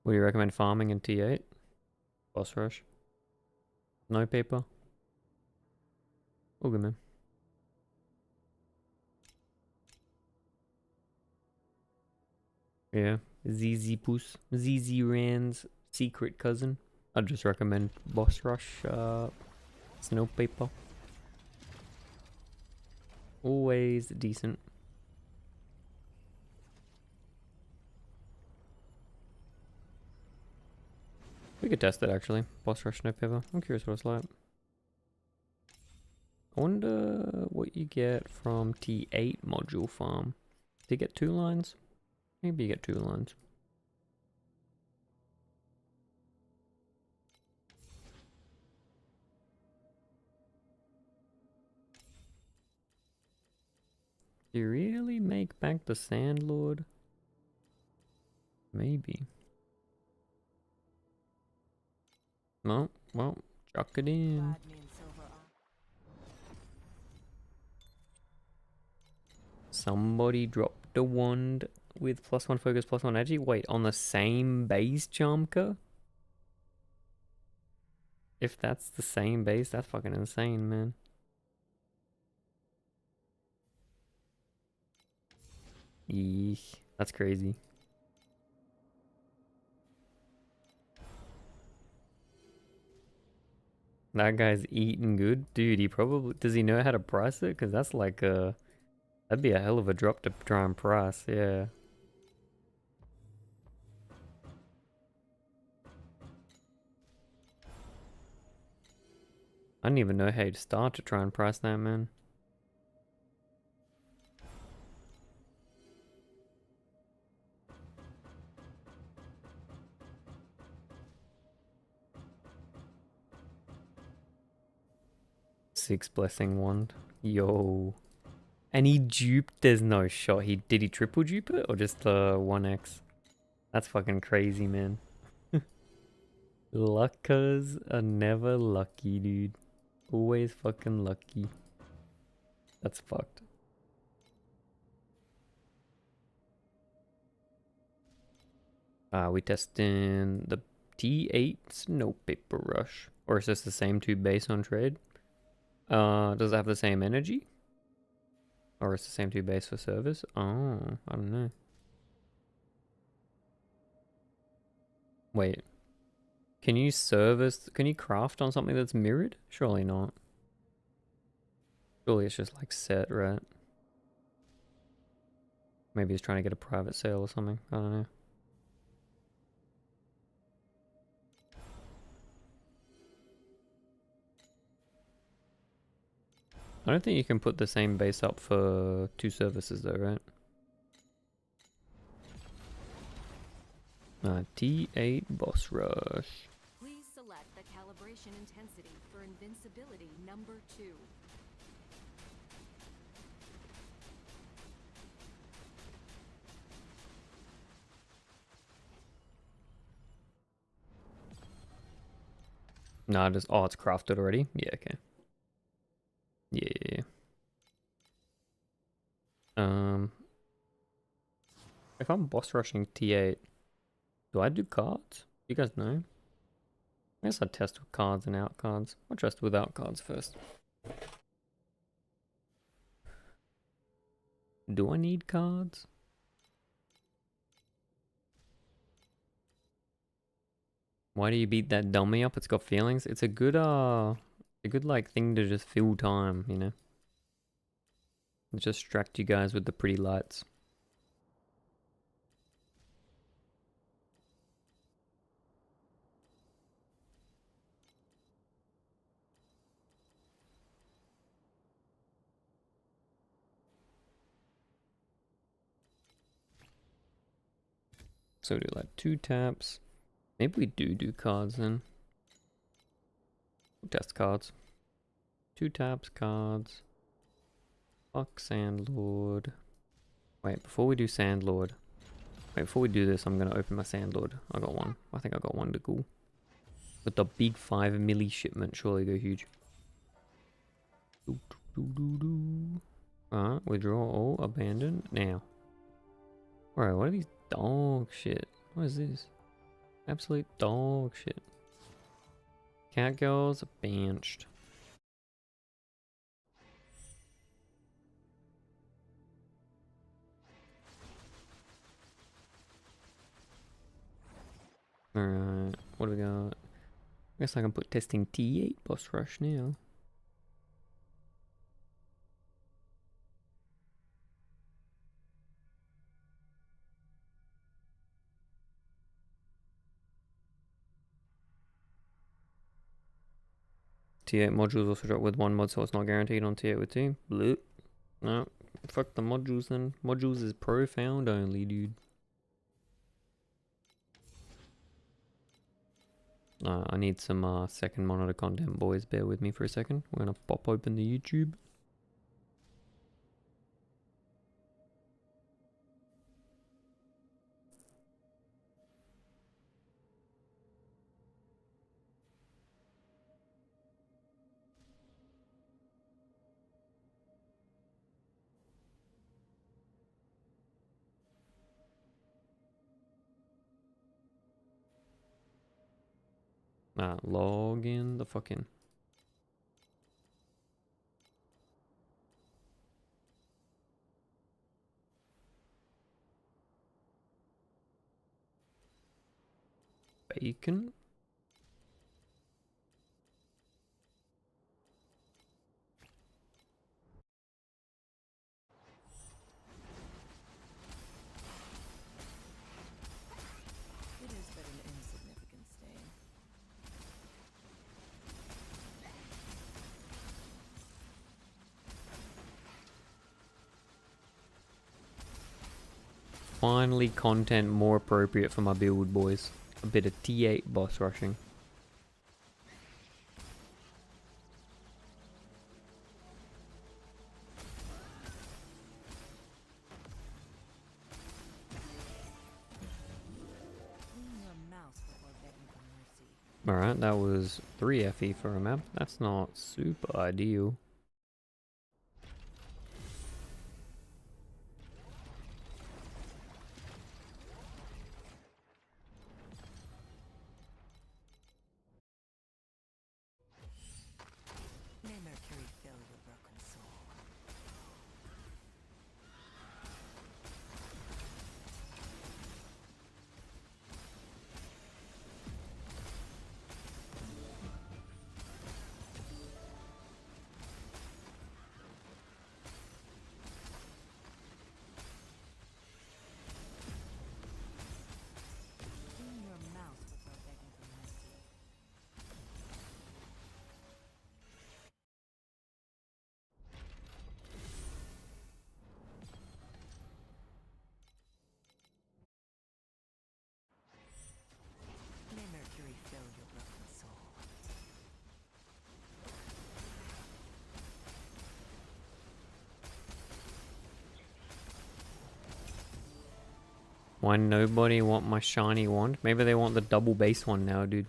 Would you recommend farming in T8? Boss rush? No paper? All good, man. Yeah. ZZ Puss. ZZ Rand's secret cousin. I'd just recommend boss rush, snow paper. Always decent. We could test it actually. Boss rush snow paper. I'm curious what it's like. I wonder what you get from T8 module farm. Do you get 2 lines? Maybe you get 2 lines. Do you really make back the Sandlord? Maybe. No, well, chuck it in. Glad me and Silver are. Somebody dropped a wand with +1 focus, +1 energy. Wait, on the same base, Chamka? If that's the same base, that's fucking insane, man. Eesh, that's crazy. That guy's eating good. Dude, he probably... Does he know how to price it? Because that's like a... That'd be a hell of a drop to try and price, yeah. I don't even know how to start to try and price that, man. Six blessing wand. Yo. And he duped, there's no shot. Did he triple dupe it or just 1x? That's fucking crazy, man. Luckers are never lucky, dude. Always fucking lucky. That's fucked. We testing the T8 Snow Paper Rush. Or is this the same 2 base on trade? Does it have the same energy? Or is the same 2 base for service? Oh, I don't know. Wait. Can you craft on something that's mirrored? Surely not. Surely it's just like set, right? Maybe he's trying to get a private sale or something. I don't know. I don't think you can put the same base up for 2 services though, right? T8 boss rush. Please select the calibration intensity for invincibility number 2. Nah, just it's crafted already. Yeah, okay. Yeah. If I'm boss rushing T8, do I do cards? You guys know? I guess I'd test with cards and out cards. I'll test without cards first. Do I need cards? Why do you beat that dummy up? It's got feelings. It's a good like thing to just fill time, you know? Just distract you guys with the pretty lights. So do like 2 taps. Maybe we do cards then. Test cards. 2 taps, cards. Fuck Sandlord. Wait, before we do Sandlord. Wait, before we do this, I'm gonna open my Sandlord. I got one. I think I got one to go. With the big 5 milli shipment, surely go huge. Alright, withdraw all, abandon, now. Bro, what are these dog shit? What is this? Absolute dog shit. Catgirls benched. Alright, what do we got? I guess I can put testing T8 boss rush now. T8 modules also drop with 1 mod, so it's not guaranteed on T8 with 2. Bloop. No, fuck the modules then. Modules is profound only, dude. I need some second monitor content, boys. Bear with me for a second. We're gonna pop open the YouTube. Log in the fucking... bacon? It is but an insignificant stain. Finally content more appropriate for my build, boys. A bit of T8 boss rushing. Clean your mouth before begging for mercy. Alright, that was 3 FE for a map. That's not super ideal. May Mercury fill your broken soul. Clean your mouth before begging for mercy. May Mercury fill your broken soul. Why nobody want my shiny wand? Maybe they want the double base one now, dude.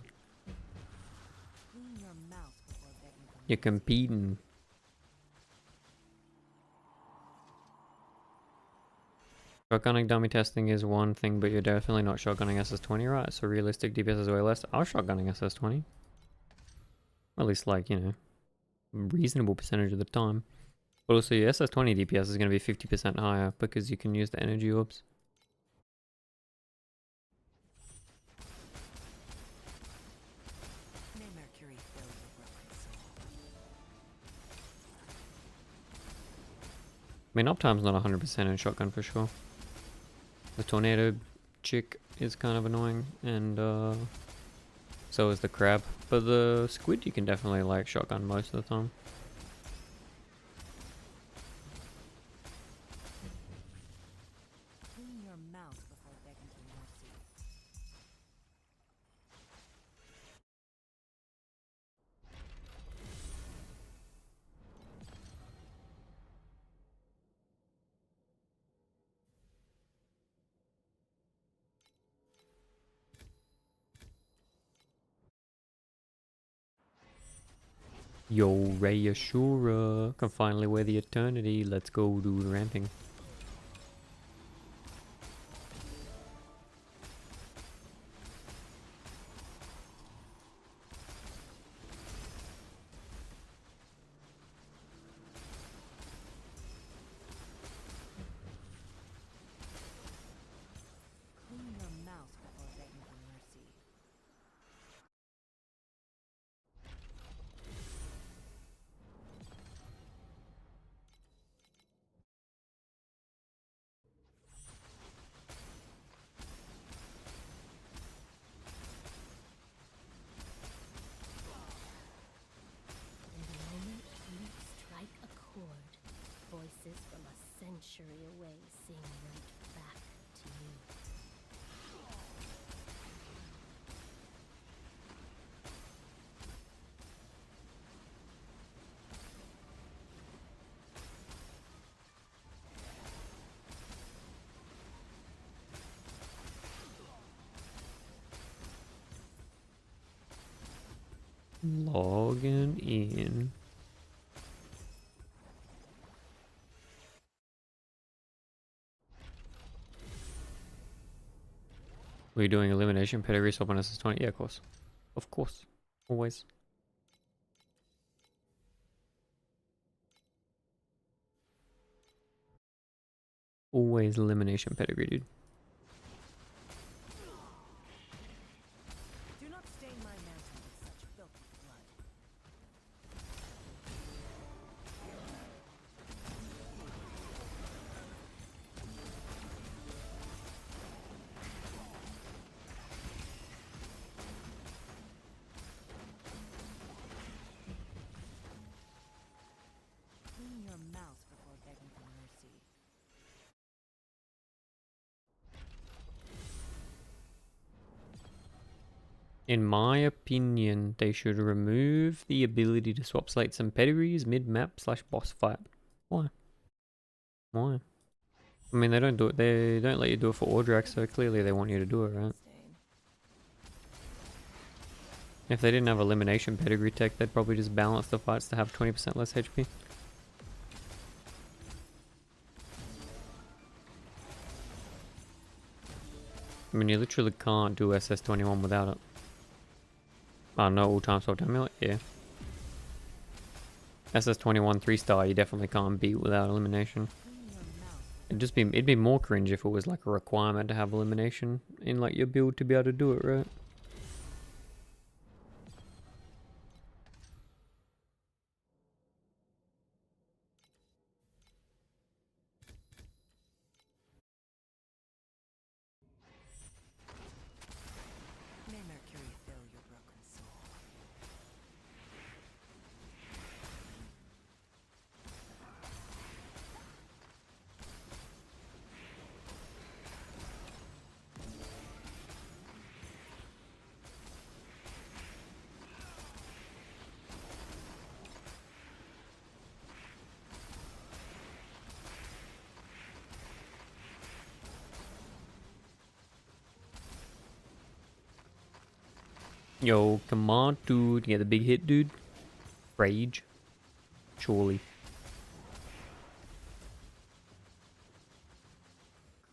Clean your mouth before begging for You're mercy. competing. Shotgunning dummy testing is one thing, but you're definitely not shotgunning SS20, right? So realistic DPS is way less. I was shotgunning SS20. At least, like, you know, reasonable percentage of the time. But also your SS20 DPS is going to be 50% higher because you can use the energy orbs. May Mercury fill your broken soul. I mean, uptime's not 100% in shotgun for sure. The tornado chick is kind of annoying, and so is the crab. But the squid you can definitely like shotgun most of the time. Clean your mouth mouse before begging for mercy. Yo, Reassura. Can finally wear the eternity. Let's go do the ramping. Clean your mouse before begging for mercy. And the moment you strike a chord, voices from a century away sing right back to you. Logging in. Were you doing elimination pedigree swap on SS20? Yeah, of course. Of course. Always. Always elimination pedigree, dude. Do not stain my mantle with such filthy blood. Clean your mouse before begging for mercy. In my opinion, they should remove the ability to swap slates and pedigrees mid-map / boss fight. Why? Why? I mean, they don't do it. They don't let you do it for Ordrax, so clearly they want you to do it, right? Stain. If they didn't have elimination pedigree tech, they'd probably just balance the fights to have 20% less HP. I mean, you literally can't do SS21 without it. Oh, no all-time swap amulet? Yeah. SS21 3-star you definitely can't beat without elimination. Clean your mouse. It'd be more cringe if it was like a requirement to have elimination in like your build to be able to do it, right? May Mercury fill your broken soul. Yo, come on, dude. You get the big hit, dude. Rage. Surely.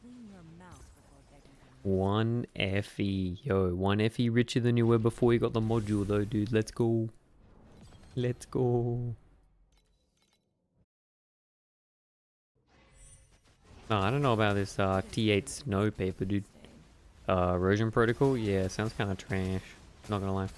Clean your mouse before begging for mercy. 1 FE. Yo, 1 FE richer than you were before you got the module though, dude. Let's go. Let's go. Oh, I don't know about this T8 snow paper, dude. Stain. Erosion protocol? Yeah, sounds kind of trash. Not gonna lie.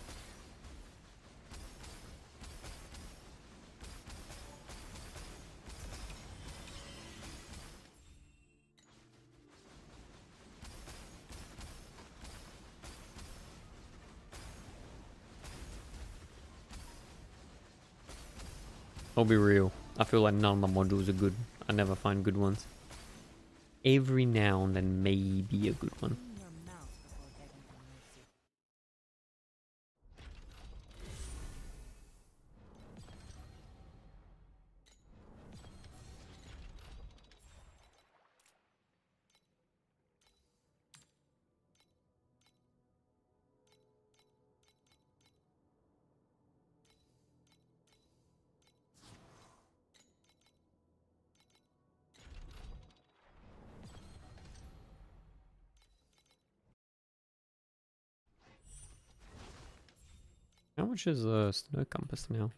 I'll be real. I feel like none of the modules are good. I never find good ones. Every now and then, maybe a good one. Clean your mouth before begging for mercy. How much is a snow compass now?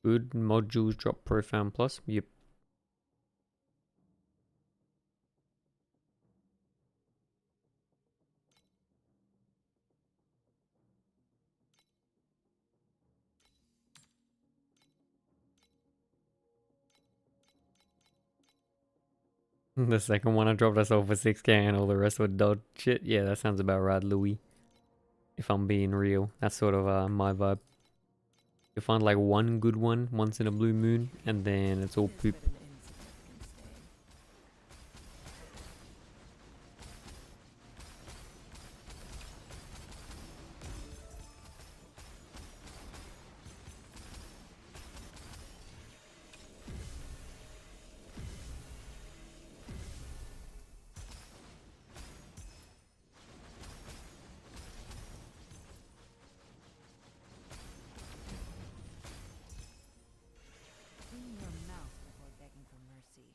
Good modules drop profound plus. Yep. The second one I dropped us off for 6k and all the rest were dodge shit. Yeah, that sounds about right, Louis. If I'm being real, that's sort of my vibe. You find like one good one once in a blue moon, and then it's all It is poop. but an insignificant stain. Clean your mouth before begging for mercy.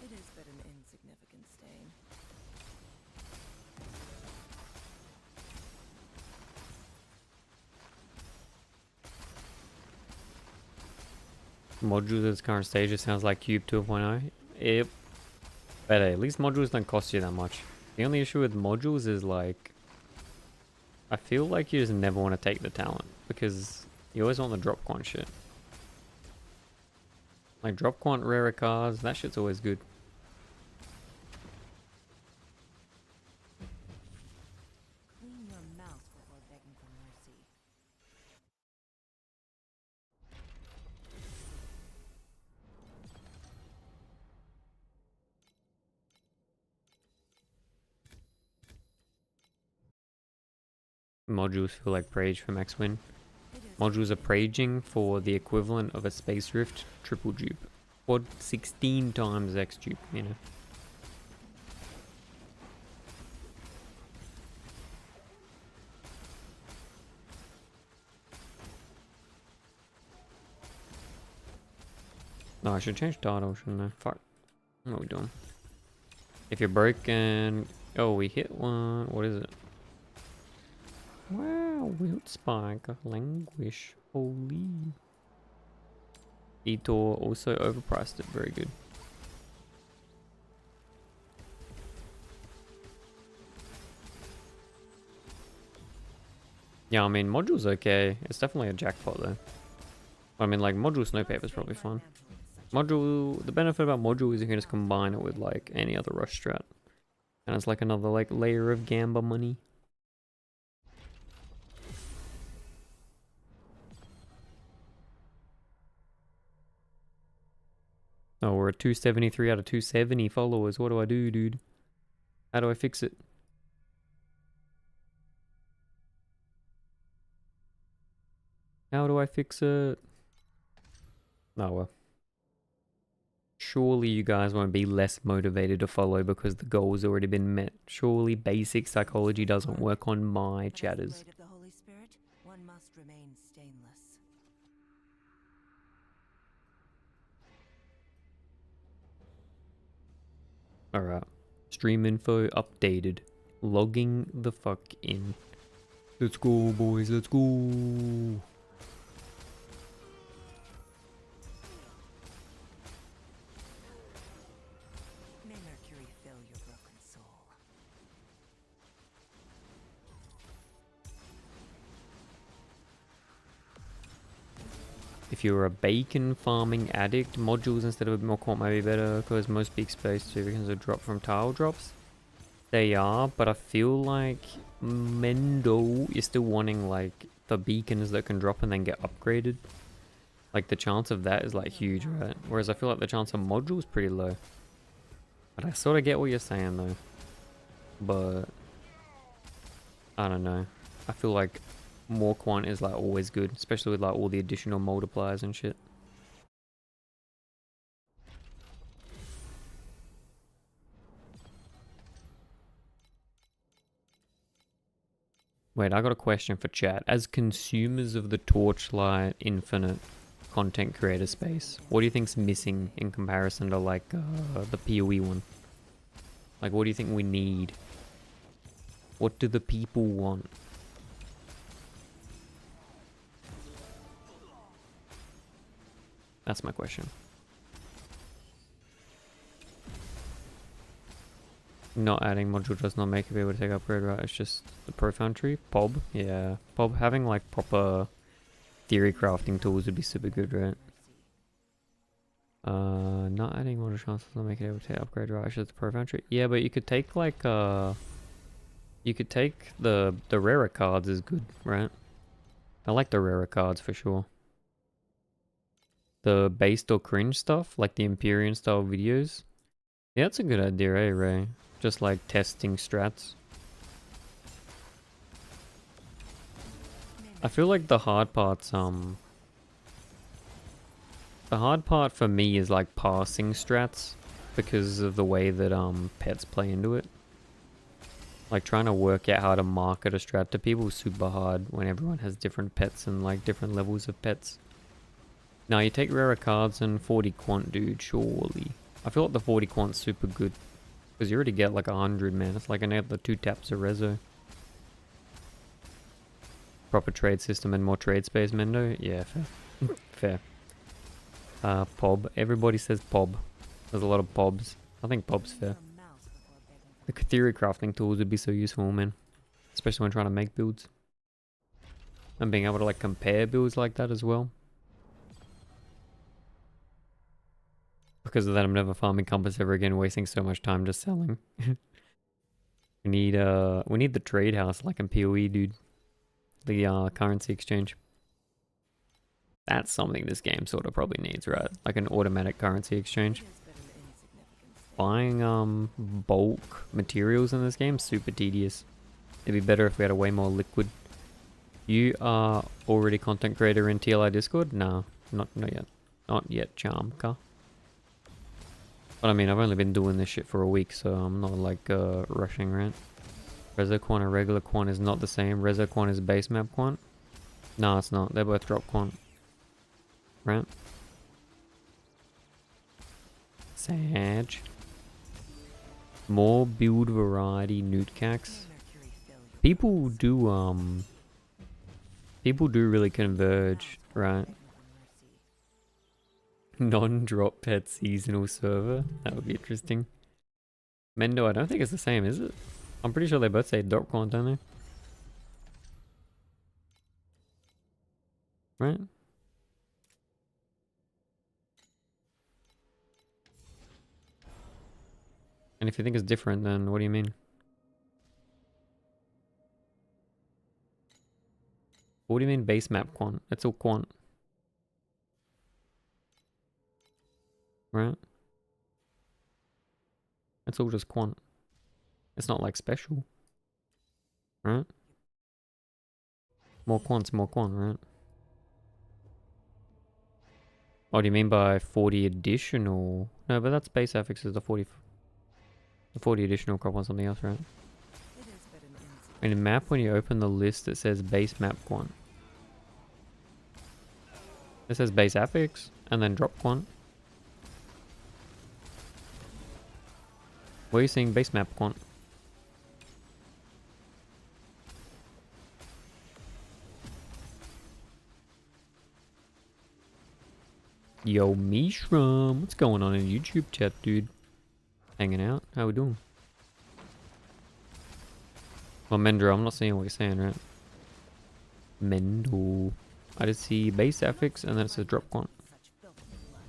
It is but an insignificant stain. Modules at its current stage, it sounds like Cube 2.0. Yep. But hey, at least modules don't cost you that much. The only issue with modules is like, I feel like you just never want to take the talent because you always want the drop quant shit. Like drop quant rarer cards, that shit's always good. Clean your mouth before begging for mercy. Modules feel like Prage from X-Win. It is Modules are Praging for the equivalent of a Space Rift triple dupe. Or 16 times X dupe, you know. No, I should change title, shouldn't I? Fuck. What are we doing? If you're broken... Oh, we hit one. What is it? Wow, Wilt Spike. Languish. Holy. Detour also overpriced it. Very good. Yeah, I mean, module's okay. It's definitely a jackpot though. I mean, like, module Snowpaper is probably fun. Module, the benefit about module is you can just combine it with like any other rush strat. And it's like another like layer of gamba money. Oh, we're at 273 out of 270 followers. What do I do, dude? How do I fix it? How do I fix it? Oh well. Surely you guys won't be less motivated to follow because the goal's already been met. Surely basic psychology doesn't work on my But as the chatters. blade of the Holy Spirit, one must remain stainless. Alright. Stream info updated. Logging the fuck in. Let's go, boys. Let's go. May Mercury fill your broken soul. if you're a bacon farming addict, modules instead of a bit more quant might be better because most big space tokens are dropped from tile drops. They are, but I feel like Mendo is still wanting like the beacons that can drop and then get upgraded. Like the chance of that is like huge, right? Whereas I feel like the chance of modules pretty low. But I sort of get what you're saying though. But I don't know. I feel like more quant is like always good, especially with like all the additional multipliers and shit. Wait, I got a question for chat. As consumers of the Torchlight Infinite content creator space, what do you think's missing in comparison to like the PoE one? Like, what do you think we need? What do the people want? That's my question. Not adding module does not make you be able to take upgrade, right? It's just the profound tree. POB? Yeah. POB having like proper theory crafting tools would be super good, right? Not adding module chances does not make it able to take upgrade, right? It's just the profound tree. Yeah, but you could take like you could take the rarer cards is good, right? I like the rarer cards for sure. The based or cringe stuff, like the Empyrean style videos. Yeah, that's a good idea, eh, Ray? Just like testing strats. I feel like the hard part's the hard part for me is like passing strats because of the way that pets play into it. Like trying to work out how to market a strat to people is super hard when everyone has different pets and like different levels of pets. Now you take rarer cards and 40 quant, dude, surely. I feel like the 40 quant's super good. Because you already get like 100, man. It's like another 2 taps of rezo. Proper trade system and more trade space, Mendo? Yeah, fair. Fair. POB. Everybody says POB. There's a lot of POBs. I think POB's fair. The theory crafting tools would be so useful, man. Especially when trying to make builds. And being able to like compare builds like that as well. Because of that, I'm never farming compass ever again, wasting so much time just selling. we need the trade house like in PoE, dude. The currency exchange. That's something this game sort of probably needs, right? Like an automatic currency exchange. Buying bulk materials in this game super tedious. It'd be better if we had a way more liquid. You are already content creator in TLI Discord? Nah, not yet. Not yet, Charmka. But I mean, I've only been doing this shit for a week, so I'm not like rushing, right? Rezo quant and regular quant is not the same. Rezo quant is base map quant. No, it's not. They both drop quant. Right? Sag. More build variety newtcax. People do really converge, right? Non-drop pet seasonal server. That would be interesting. Mendo, I don't think it's the same, is it? I'm pretty sure they both say drop quant, don't they? Right? And if you think it's different, then what do you mean? What do you mean base map quant? It's all quant. Right? It's all just quant. It's not like special. Right? More quant's more quant, right? What do you mean by 40 additional? No, but that's base affixes the 40 additional crop on something else, right? In a map, when you open the list, it says base map quant. It says base affix and then drop quant. Where are you seeing base map quant? Yo, Mishram, what's going on in YouTube chat, dude? Hanging out? How we doing? Well, Mendro, I'm not seeing what you're saying, right? Mendo. I just see base affix and then it says drop quant. Such filthy blood.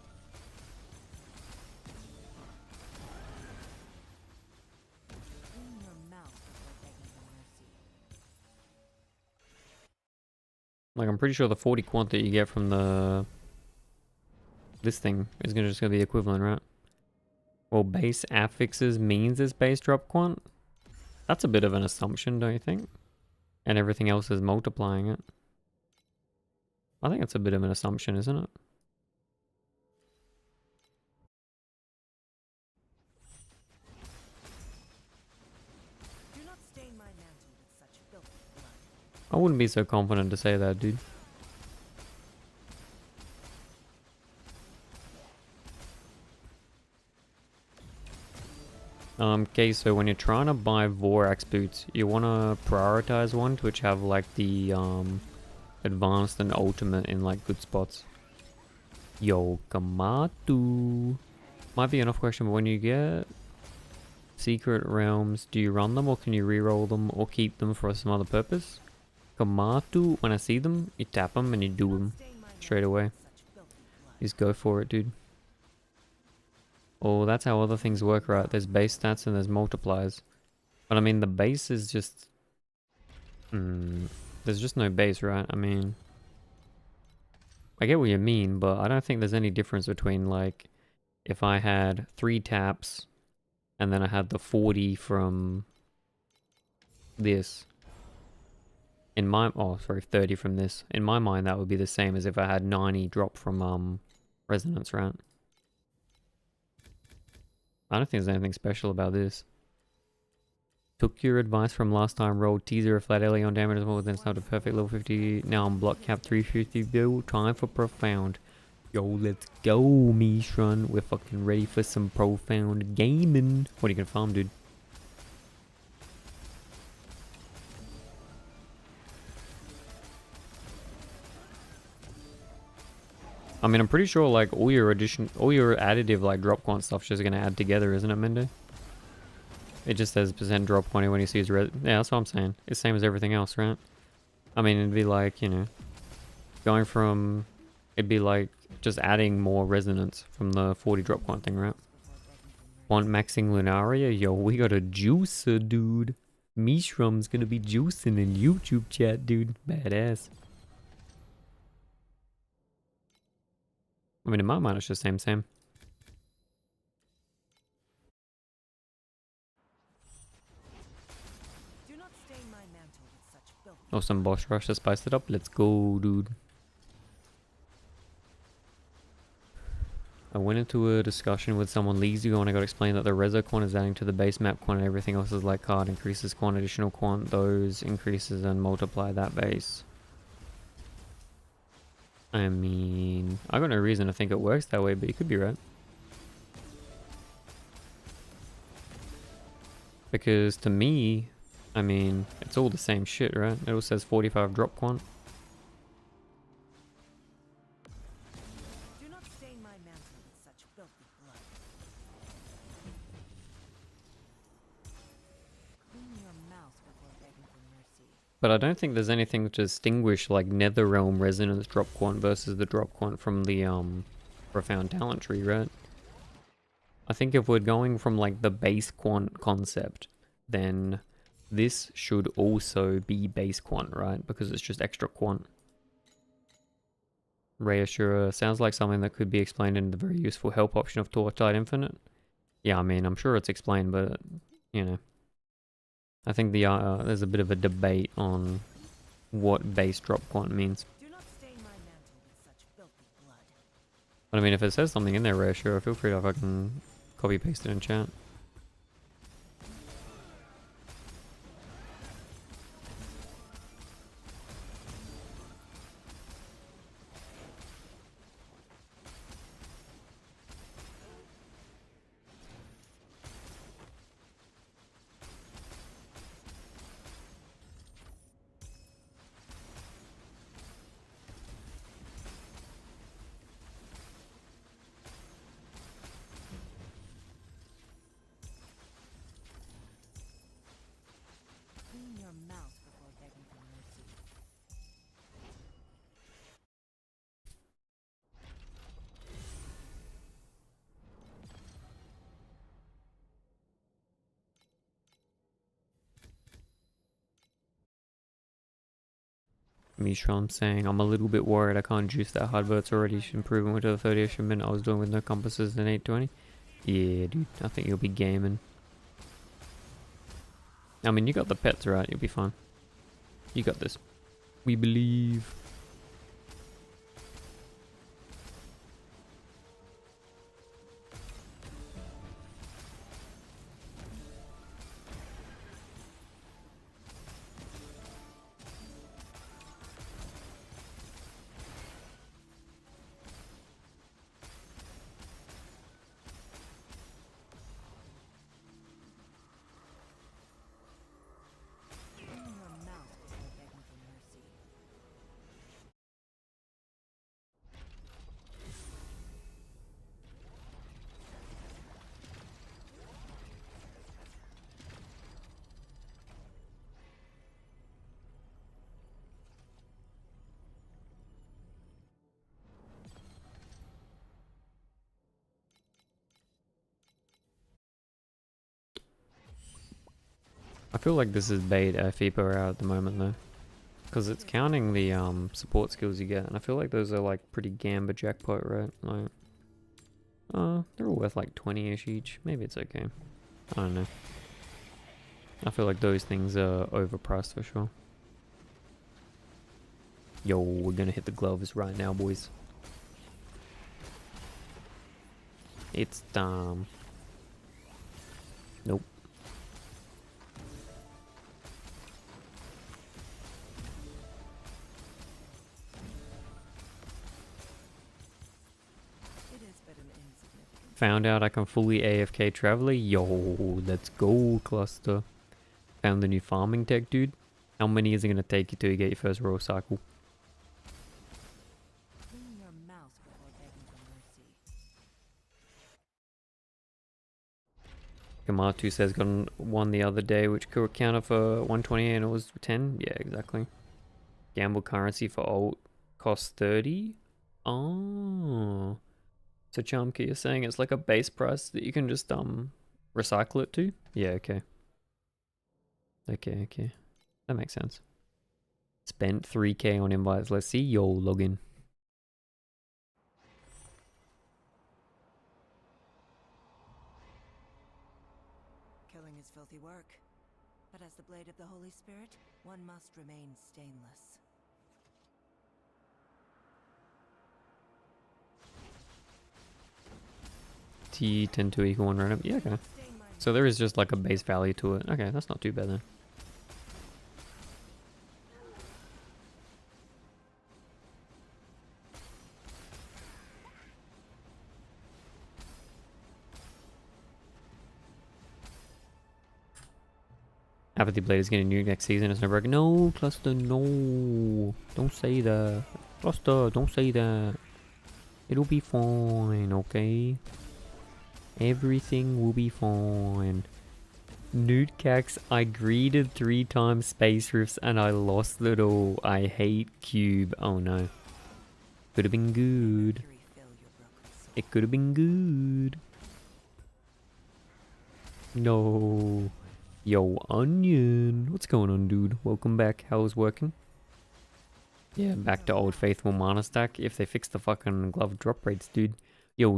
Clean your mouth before begging for mercy. Like, I'm pretty sure the 40 quant that you get from this thing is just gonna be equivalent, right? Well, base affixes means it's base drop quant. That's a bit of an assumption, don't you think? And everything else is multiplying it. I think it's a bit of an assumption, isn't it? Do not stain my mantle with such filthy blood. I wouldn't be so confident to say that, dude. Okay, so when you're trying to buy Vorax boots, you want to prioritize ones which have like the advanced and ultimate in like good spots. Yo, Kamatu. Might be enough question, but when you get secret realms, do you run them or can you reroll them or keep them for some other purpose? Kamatu, when I see them, you tap them and you do them Stain my straight mantle away. with such filthy blood. Just go for it, dude. Oh, that's how other things work, right? There's base stats and there's multipliers. But I mean, the base is just... there's just no base, right? I mean... I get what you mean, but I don't think there's any difference between, like, if I had 3 taps and then I had the 40 from this. In my... Oh, sorry, 30 from this. In my mind, that would be the same as if I had 90 drop from, Resonance, right? I don't think there's anything special about this. Took your advice from last time, rolled teaser, flat LA on damage as well, then snapped a perfect level 50. Now I'm block cap 350 bill. Time for profound. Yo, let's go, Mishran. We're fucking ready for some profound gaming. What are you gonna farm, dude? I mean, I'm pretty sure like all your additive like drop quant stuff's just gonna add together, isn't it, Mende? It just says percent drop quantity when he sees red. Yeah, that's what I'm saying. It's same as everything else, right? I mean, it'd be like, you know, going from, it'd be like just adding more resonance from the 40 drop quant thing, right? Want maxing Lunaria? Yo, we got a juicer, dude. Mishrum's gonna be juicing in YouTube chat, dude. Badass. I mean, in my mind, it's just same. Do not stain my mantle with such filthy Oh, some boss rush to spice it up. Let's go, dude. I went into a discussion with someone leagues ago and I got explained that the Rezo quant is adding to the base map quant and everything else is like card increases quant, additional quant, those increases and multiply that base. I mean, I got no reason to think it works that way, but you could be right. Because to me, I mean, it's all the same shit, right? It all says 45 drop quant. Do not stain my mantle with such filthy blood. Clean your mouth before begging for mercy. But I don't think there's anything to distinguish like Netherrealm Resonance drop quant versus the drop quant from the Profound Talent tree, right? I think if we're going from like the base quant concept, then this should also be base quant, right? Because it's just extra quant. Reassure sounds like something that could be explained in the very useful help option of Torchlight Infinite. Yeah, I mean, I'm sure it's explained, but, you know. I think there's a bit of a debate on what base drop quant means. Do not stain my mantle with such filthy blood. But I mean, if it says something in there, Reassure, feel free to fucking copy paste it in chat. Mishram saying, I'm a little bit worried I can't juice that hard, but it's already improving with the 30th shipment I was doing with no compasses in 820. Yeah, dude, I think you'll be gaming. I mean, you got the pets right, you'll be fine. You got this. We believe. Open your mouth before begging for mercy. I feel like this is bait FIPA out at the moment though. Because it's counting the support skills you get, and I feel like those are like pretty gamba jackpot, right? Like, they're all worth like 20-ish each. Maybe it's okay. I don't know. I feel like those things are overpriced for sure. Yo, we're gonna hit the gloves right now, boys. It's time. Nope. It is but an insignificant. Found out I can fully AFK Traveler. Yo, let's go, cluster. Found the new farming tech, dude. How many is it gonna take you to get your first roll cycle? Clean your mouth before begging for mercy. Kamatu says got one the other day, which could counter for 120 and it was 10. Yeah, exactly. Gamble currency for alt costs 30. Oh. So Charmkey, you're saying it's like a base price that you can just recycle it to? Yeah, okay. Okay. That makes sense. Spent 3k on invites. Let's see. Yo, login. Killing is filthy work. But as the blade of the Holy Spirit, one must remain stainless. T tend to equal 1 random. Yeah, okay. Stain my So there is just like a base value to it. Okay, that's not too bad then. Apathy Blade is getting new next season. It's never broken. No, Cluster, no. Don't say that. Cluster, don't say that. It'll be fine, okay? Everything will be fine. Nudecax, I greeted 3 times Space Rifts and I lost it all. I hate Cube. Oh no. Could have been good. Mercury fill your broken soul. It could have been good. No. Yo, Onion. What's going on, dude? Welcome back. How's working? Yeah, back to old faithful mana stack. If they fix the fucking glove drop rates, dude. Yo,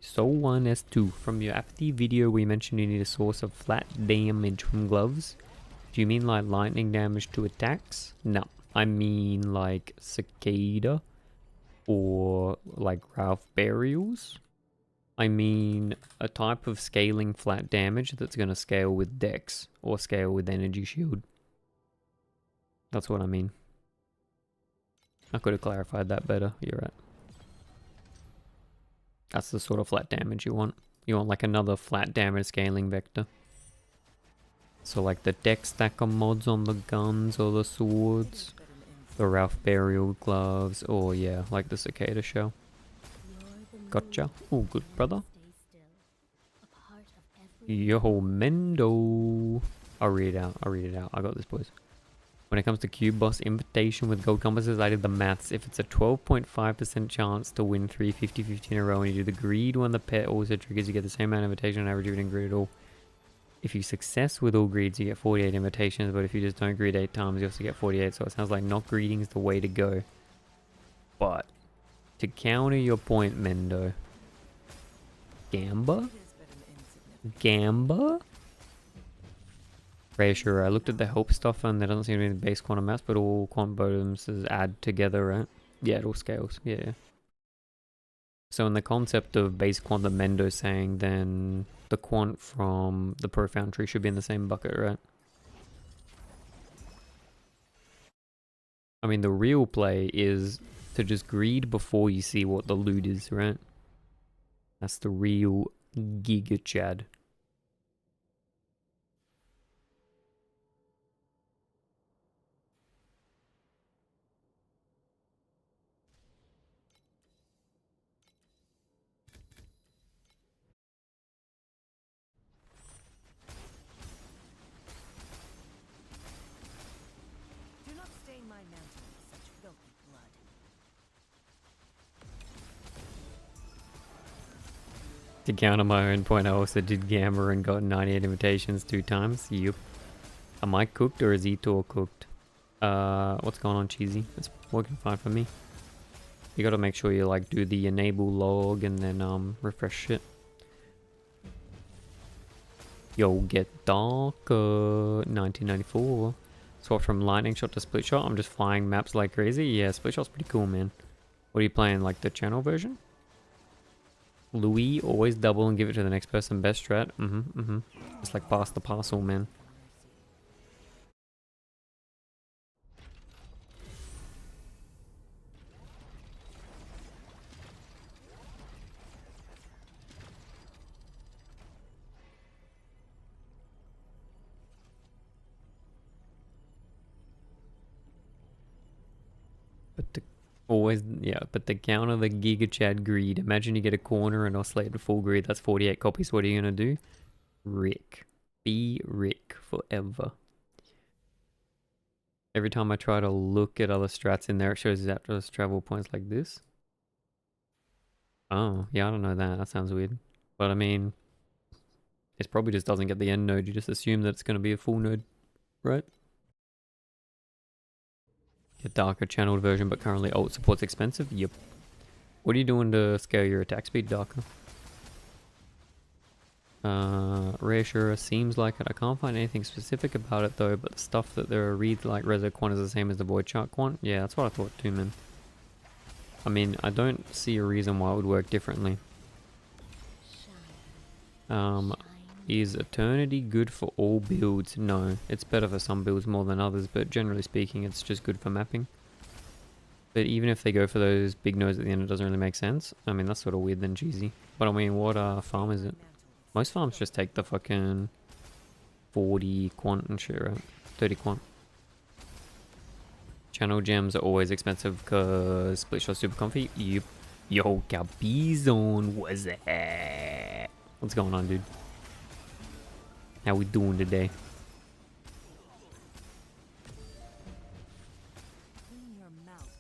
Soul 1 S2. From your Apathy video, we mentioned you need a source of flat damage from gloves. Do you mean like lightning damage to attacks? No, I mean like Cicada or like Ralph Burials. I mean a type of scaling flat damage that's going to scale with Dex or scale with Energy Shield. That's what I mean. I could have clarified that better. You're right. That's the sort of flat damage you want. You want like another flat damage scaling vector. So like the Dex stacker mods on the guns or the swords. But an The Ralph Burial gloves. Or yeah, like the Cicada shell. Gotcha. Oh, good brother. Yo, Mendo. I'll read it out. I got this, boys. When it comes to Cube Boss Invitation with gold compasses, I did the maths. If it's a 12.5% chance to win 3 50-50 in a row and you do the greed when the pet also triggers, you get the same amount of invitation on average even in greed at all. If you success with all greeds, you get 48 invitations, but if you just don't greed 8 times, you also get 48. So it sounds like not greeting is the way to go. But to counter your point, Mendo, Gamba? It is but an insignificant Gamba? Reassure, I looked at the help stuff and there doesn't seem to be any base quantum maps, but all quantum bosoms add together, right? Yeah, it all scales. Yeah. So in the concept of base quantum Mendo saying, then the quant from the profound tree should be in the same bucket, right? I mean, the real play is to just greed before you see what the loot is, right? That's the real Giga Chad. Do not stain my mantle with such filthy blood. To counter my own point, I also did Gamma and got 98 invitations 2 times. Yup. Am I cooked or is Etor cooked? What's going on, Cheesy? It's working fine for me. You gotta make sure you like do the enable log and then refresh shit. Yo, get darker. 1994. Swap from lightning shot to split shot. I'm just flying maps like crazy. Yeah, split shot's pretty cool, man. What are you playing? Like the channel version? Louis, always double and give it to the next person. Best strat. It's like pass the parcel, man. But the always, yeah, but the counter the Giga Chad greed. Imagine you get a corner and oscillate to full greed. That's 48 copies. What are you gonna do? Rick. Be Rick forever. Every time I try to look at other strats in there, it shows Zapdos travel points like this. Oh, yeah, I don't know that. That sounds weird. But I mean, it probably just doesn't get the end node. You just assume that it's going to be a full node, right? A darker channeled version, but currently ult support's expensive? Yep. What are you doing to scale your attack speed, darker? Reassure seems like it. I can't find anything specific about it though, but the stuff that there are reads like Rezo Quant is the same as the Void Chart Quant. Yeah, that's what I thought too, man. I mean, I don't see a reason why it would work differently. Is Eternity good for all builds? No, it's better for some builds more than others, but generally speaking, it's just good for mapping. But even if they go for those big nodes at the end, it doesn't really make sense. I mean, that's sort of weird then, cheesy. But I mean, what farm is it? Most farms just take the fucking 40 quant and shit, right? 30 quant. Channel gems are always expensive because split shot super comfy. Yep. Yo, Gabizon, what's that? What's going on, dude? How we doing today?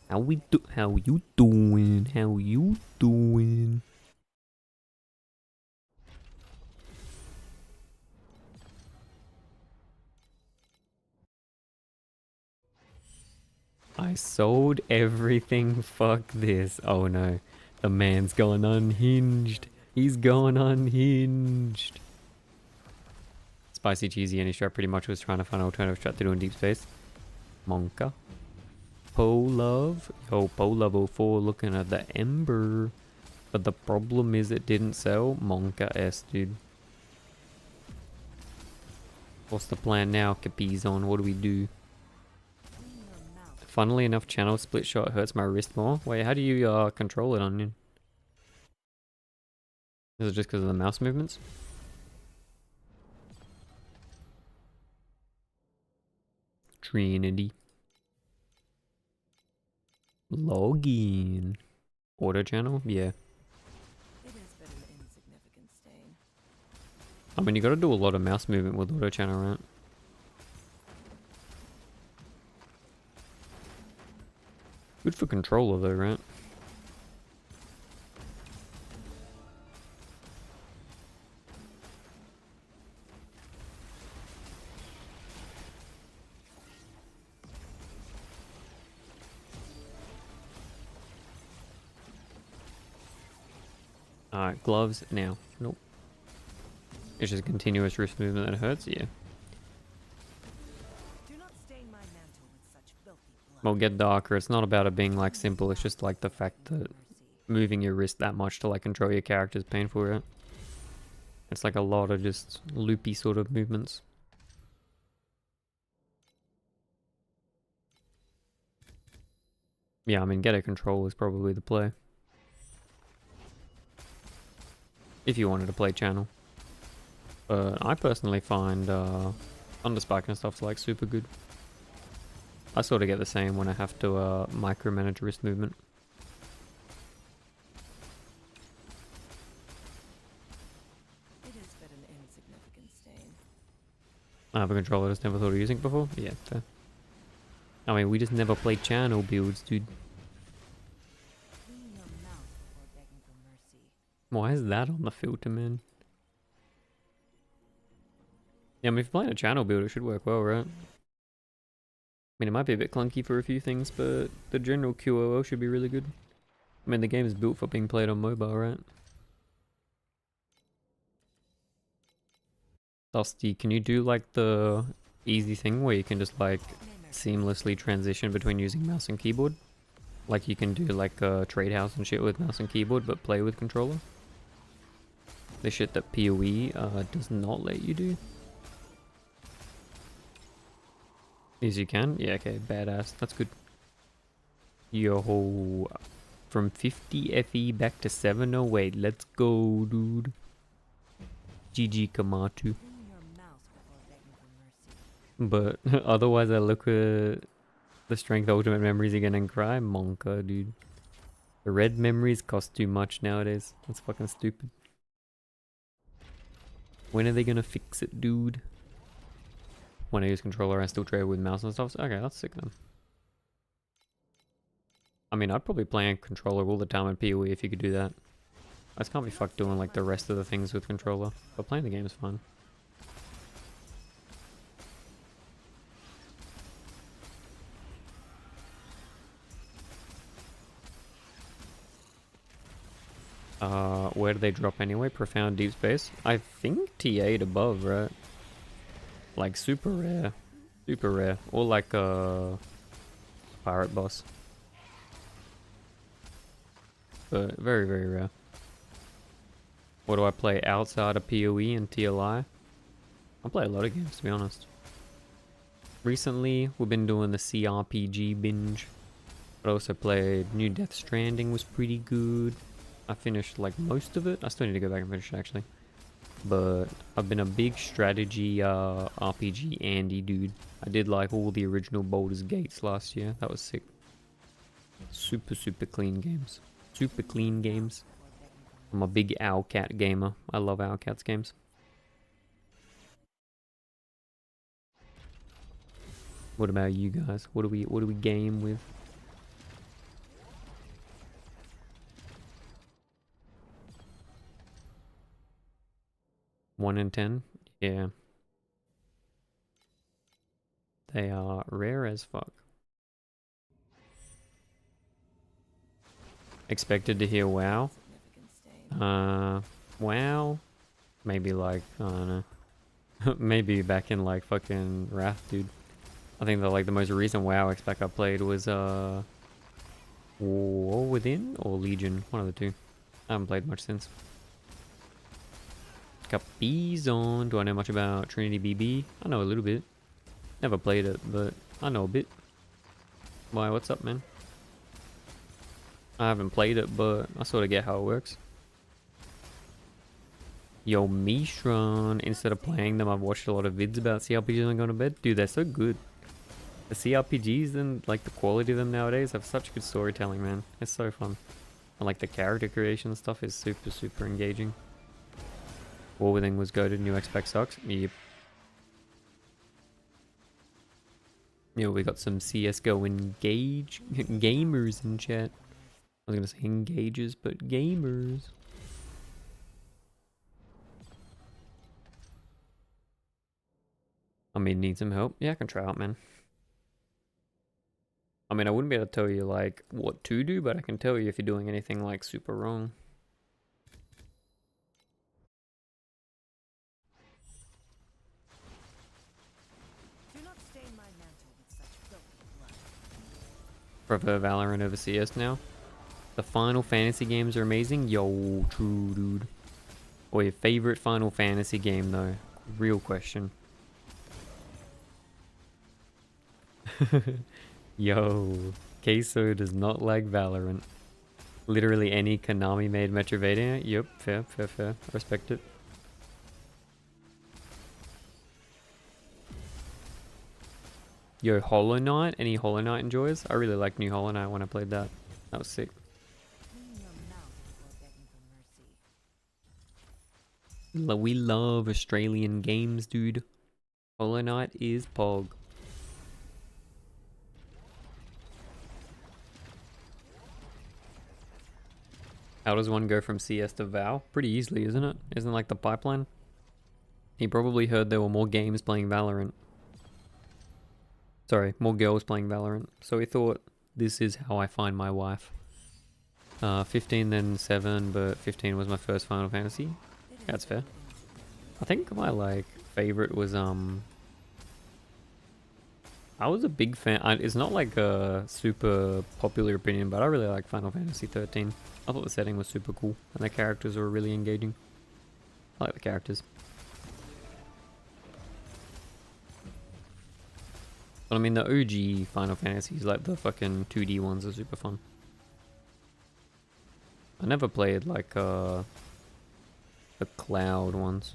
How you doing? How you doing? I sold everything. Fuck this. Oh no. The man's going unhinged. He's going unhinged. Spicy cheesy any strat pretty much was trying to find an alternative strat to do in deep space. Monka. Polove. Yo, Polove 04 looking at the Ember. But the problem is it didn't sell. Monka S, dude. What's the plan now, Capizon? What do we do? Funnily enough, channel split shot hurts my wrist more. Wait, how do you control it on you? Is it just because of the mouse movements? Trinity. Login. Auto channel? Yeah. It has been an insignificant stain. I mean, you gotta do a lot of mouse movement with auto channel, right? Good for controller though, right? Alright, gloves now. Nope. It's just continuous wrist movement that hurts? Yeah. Do not stain my mantle with such filthy blood. Well, get darker. It's not about it being like simple. It's just like the fact that Mercy. moving your wrist that much to like control your character is painful, right? It's like a lot of just loopy sort of movements. Yeah, I mean, get a control is probably the play. If you wanted to play channel. But I personally find Underspike and stuff's like super good. I sort of get the same when I have to micromanage wrist movement. It is but an insignificant stain. I have a controller that's never thought of using it before. Yeah, fair. I mean, we just never played channel builds, dude. Clean your mouth before begging for mercy. Why is that on the filter, man? Yeah, I mean, if you're playing a channel build, it should work well, right? I mean, it might be a bit clunky for a few things, but the general QOL should be really good. I mean, the game is built for being played on mobile, right? Dusty, can you do like the easy thing where you can just like seamlessly transition between using mouse and keyboard? Like you can do like a trade house and shit with mouse and keyboard, but play with controller? The shit that PoE does not let you do. Yes, you can? Yeah, okay, badass. That's good. Yo, from 50 FE back to 708. Let's go, dude. GG Kamatu. Clean your mouth before begging for mercy. But otherwise, I look at the strength ultimate memories again and cry. Monka, dude. The red memories cost too much nowadays. That's fucking stupid. When are they gonna fix it, dude? When I use controller, I still trade with mouse and stuff. Okay, that's sick then. I mean, I'd probably play a controller all the time in PoE if you could do that. I just can't be fucked doing like the rest of the things with controller. But playing the game is fun. Where do they drop anyway? Profound deep space? I think T8 above, right? Like super rare. Super rare. Or like a pirate boss. But very, very rare. What do I play outside of PoE and TLI? I play a lot of games, to be honest. Recently, we've been doing the CRPG binge. I also played New Death Stranding, was pretty good. I finished like most of it. I still need to go back and finish it actually. But I've been a big strategy RPG Andy dude. I did like all the original Baldur's Gates last year. That was sick. Super, super clean games. Super clean games. I'm a big Owlcat gamer. I love Owlcat's games. What about you guys? What do we game with? One in 10? Yeah. They are rare as fuck. Expected to hear WoW? Significant stain. WoW? Maybe like, I don't know. Maybe back in like fucking Wrath, dude. I think that like the most recent WoW expect I played was War Within or Legion, one of the two. I haven't played much since. Got bees on. Do I know much about Trinity BB? I know a little bit. Never played it, but I know a bit. Why, what's up, man? I haven't played it, but I sort of get how it works. Yo, Mishran. Instead of playing them, I've watched a lot of vids about CRPGs and going to bed. Dude, they're so good. The CRPGs and like the quality of them nowadays have such good storytelling, man. It's so fun. And like the character creation stuff is super, super engaging. War Within was goated, new XPAC sucks. Yep. Yeah, we got some CSGO engage gamers in chat. I was gonna say engagers, but gamers. I mean, need some help? Yeah, I can try out, man. I mean, I wouldn't be able to tell you like what to do, but I can tell you if you're doing anything like super wrong. Prefer Valorant over CS now. The Final Fantasy games are amazing. Yo, true, dude. Or your favorite Final Fantasy game, though? Real question. Yo, Queso does not like Valorant. Literally any Konami-made Metroidvania. Yep, fair, fair, fair. I respect it. Yo, Hollow Knight? Any Hollow Knight enjoyers? I really liked New Hollow Knight when I played that. That was sick. Clean your mouth before begging for mercy. We love Australian games, dude. Hollow Knight is Pog. How does one go from CS to Val? Pretty easily, isn't it? Isn't it like the pipeline? He probably heard there were more games playing Valorant. Sorry, more girls playing Valorant. So he thought, this is how I find my wife. 15 then 7, but 15 was my first Final Fantasy. That's fair. I think my like favorite was I was a big fan. It's not like a super popular opinion, but I really like Final Fantasy 13. I thought the setting was super cool and the characters were really engaging. I like the characters. But I mean the OG Final Fantasies, like the fucking 2D ones, are super fun. I never played like the cloud ones.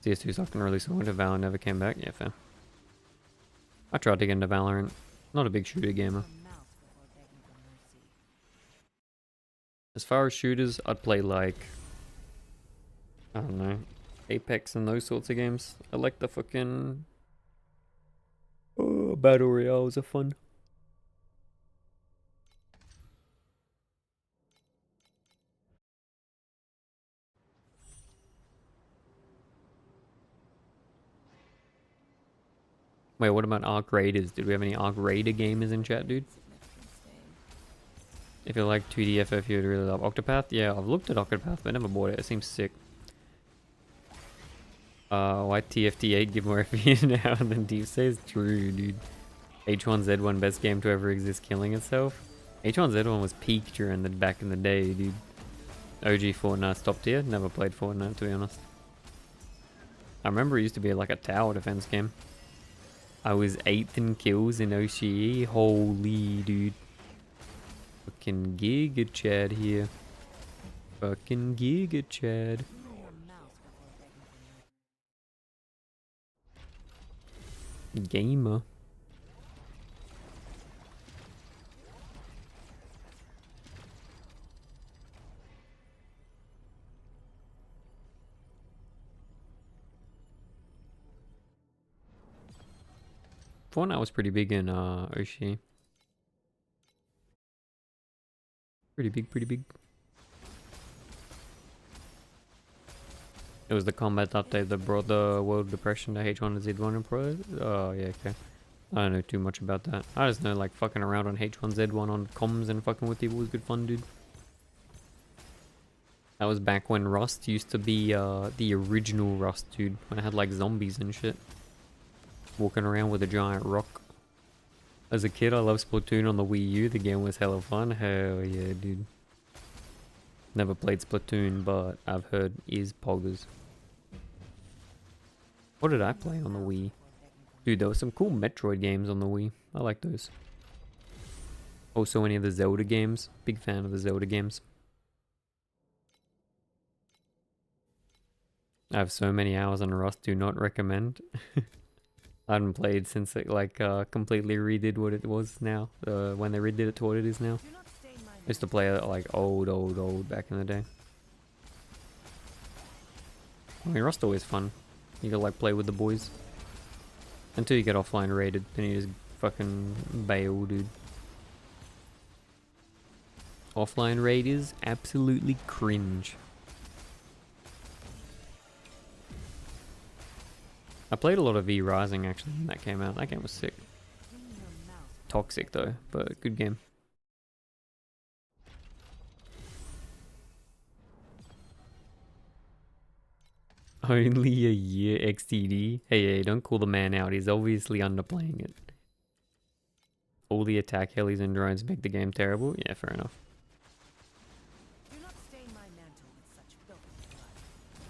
CS2 sucked and released into Valorant, never came back. Yeah, fair. I tried to get into Valorant. Not a big shooter gamer. As far as shooters, I'd play like, I don't know, Apex and those sorts of games. I like the fucking Battle Royales are fun. Wait, what about Arc Raiders? Did we have any Arc Raider gamers in chat, dude? If you like 2D FF, you'd really love Octopath. Yeah, I've looked at Octopath, but never bought it. It seems sick. Why TFT8 give more FP now than Deep says? True, dude. H1Z1 best game to ever exist, killing itself. H1Z1 was peak during the back in the day, dude. OG Fortnite stopped here. Never played Fortnite, to be honest. I remember it used to be like a tower defense game. I was 8th in kills in OCE. Holy, dude. Fucking Giga Chad here. Fucking Giga Chad. Gamer. Fortnite was pretty big in Oshi. Pretty big, pretty big. It was the combat update that brought the world depression to H1Z1 and Pro. Oh yeah, okay. I don't know too much about that. I just know like fucking around on H1Z1 on comms and fucking with people was good fun, dude. That was back when Rust used to be the original Rust, dude. When it had like zombies and shit. Walking around with a giant rock. As a kid, I loved Splatoon on the Wii U. The game was hella fun. Hell yeah, dude. Never played Splatoon, but I've heard is poggers. What did I play on the Wii? Dude, there were some cool Metroid games on the Wii. I like those. Also, any of the Zelda games. Big fan of the Zelda games. I have so many hours on Rust. Do not recommend. I haven't played since it like completely redid what it was now. When they redid it to what it is now. I used to play it like old back in the day. I mean, Rust always fun. You can like play with the boys. Until you get offline raided, then you just fucking bail, dude. Offline raid is absolutely cringe. I played a lot of V Rising actually when that came out. That game was sick. Toxic though, but good game. Only a year XTD? Hey, don't call the man out. He's obviously underplaying it. all the attack helis and drones make the game terrible. Yeah, fair enough. Do not stain my mantle with such filthy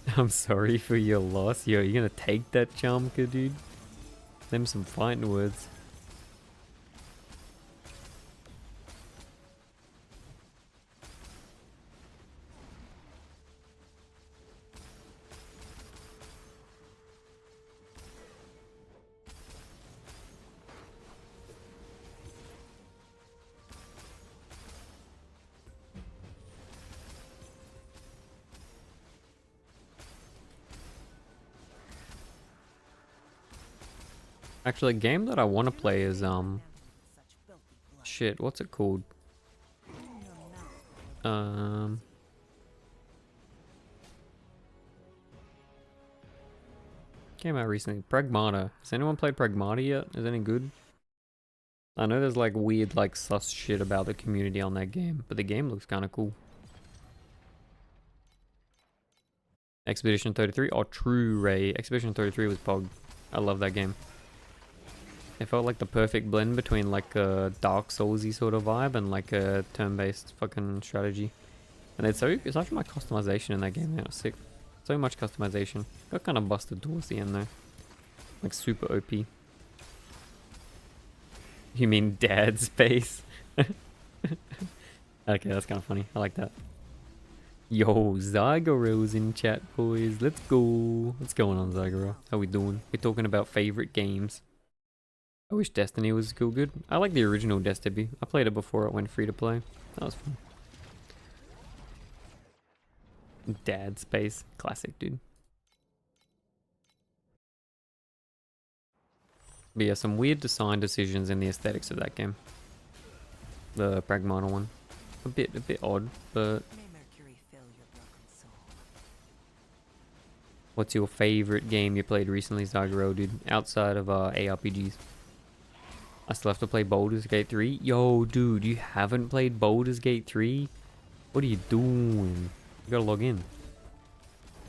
blood. I'm sorry for your loss. Yo, you gonna take that, Chamka, dude? Them some fighting words. Actually, a game that I want to play is shit, what's it called? Came out recently. Pragmata. Has anyone played Pragmata yet? Is it any good? I know there's like weird like sus shit about the community on that game, but the game looks kind of cool. Expedition 33? Oh, true, Ray. Expedition 33 was pog. I love that game. It felt like the perfect blend between like a Dark Soulsy sort of vibe and like a turn-based fucking strategy. And it's such much customization in that game, man. It was sick. So much customization. Got kind of busted towards the end though. Like super OP. You mean dad space? Okay, that's kind of funny. I like that. Yo, Zygore's in chat, boys. Let's go. What's going on, Zygoro? How we doing? We're talking about favorite games. I wish Destiny was still good. I like the original Destiny. I played it before it went free to play. That was fun. Dad space. Classic, dude. But yeah, some weird design decisions in the aesthetics of that game. The Pragmata one. A bit odd, but... May Mercury fill your broken soul. What's your favorite game you played recently, Zagoro, dude? Outside of ARPGs. I still have to play Baldur's Gate 3. Yo, dude, you haven't played Baldur's Gate 3? What are you doing? You gotta log in.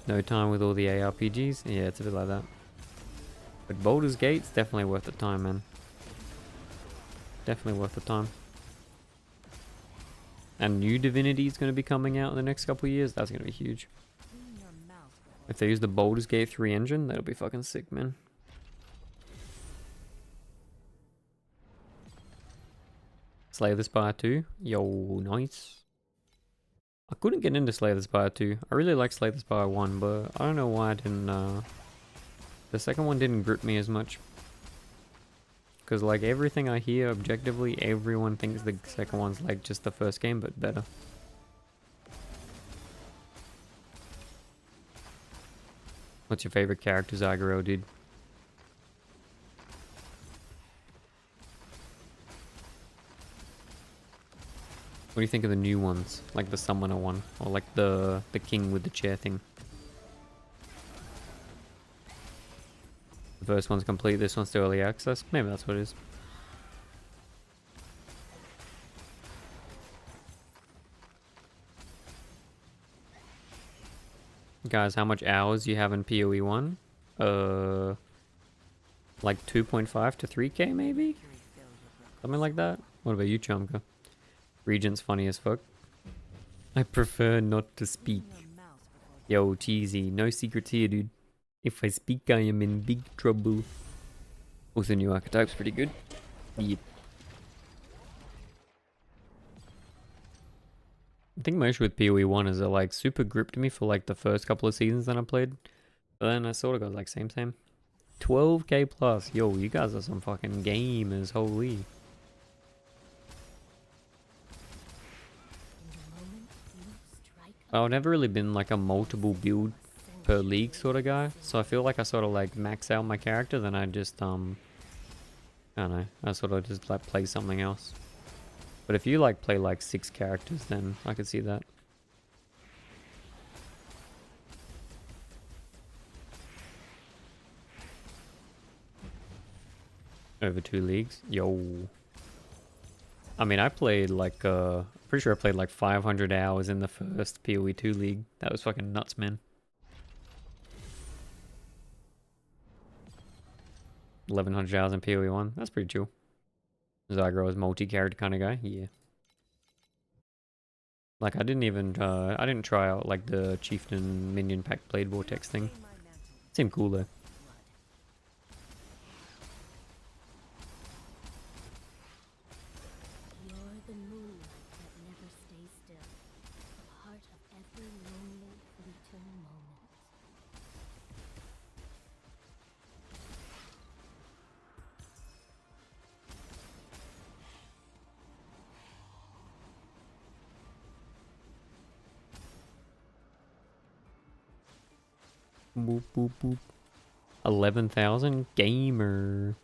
No time with all the ARPGs? Yeah, it's a bit like that. But Baldur's Gate's definitely worth the time, man. Definitely worth the time. And new Divinity is going to be coming out in the next couple of years. That's going to be huge. Clean your mouth before If they use the Baldur's Gate 3 engine, that'll be fucking sick, man. Slay the Spire 2. Yo, nice. I couldn't get into Slay the Spire 2. I really like Slay the Spire 1, but I don't know why I didn't, the second one didn't grip me as much. Because, like, everything I hear objectively, everyone thinks the second one's like just the first game, but better. What's your favorite character, Zagoro, dude? What do you think of the new ones? Like the summoner one, or like the king with the chair thing? The first one's complete, this one's still early access. Maybe that's what it is. Guys, how much hours you have in PoE 1? Like 2.5 to 3k maybe? Mercury fill your broken Something like that? What about you, Chumka? Regent's funny as fuck. I prefer not to speak. Clean your mouth before Yo, cheesy. No secrets here, dude. If I speak, I am in big trouble. Also, new archetype's pretty good. Yep. I think my issue with PoE 1 is it like super gripped me for like the first couple of seasons that I played. But then I sort of got like same. 12k plus. Yo, you guys are some fucking gamers. Holy. In the moment you strike a I've never really been like a multiple build per league sort of guy, so I feel like I sort of like max out my character, then I just I don't know, I sort of just like play something else. But if you like play like 6 characters, then I could see that. Over 2 leagues? Yo. I mean, I played like pretty sure I played like 500 hours in the first PoE 2 league. That was fucking nuts, man. 1100 hours in PoE 1. That's pretty chill. Zygro's multi-carried kind of guy. Yeah. Like I didn't try out like the Chieftain Minion Pack Blade Vortex thing. Stain my mantle with Seemed cool though. blood. You're the moonlight that never stays still, a part of every lonely, fleeting moment. Boop boop boop. 11,000 gamer.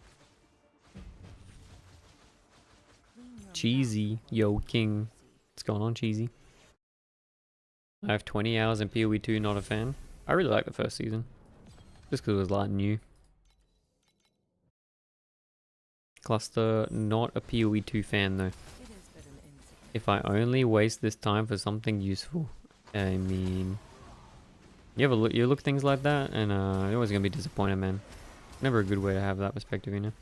Clean your Cheesy. mouth Yo, before King. mercy. What's going on, Cheesy? I have 20 hours in PoE 2, not a fan. I really like the first season. Just because it was like new. Cluster, not a PoE 2 fan though. It is but an insect. If I only waste this time for something useful. I mean... You look things like that and you're always gonna be disappointed, man. Never a good way to have that perspective, you know?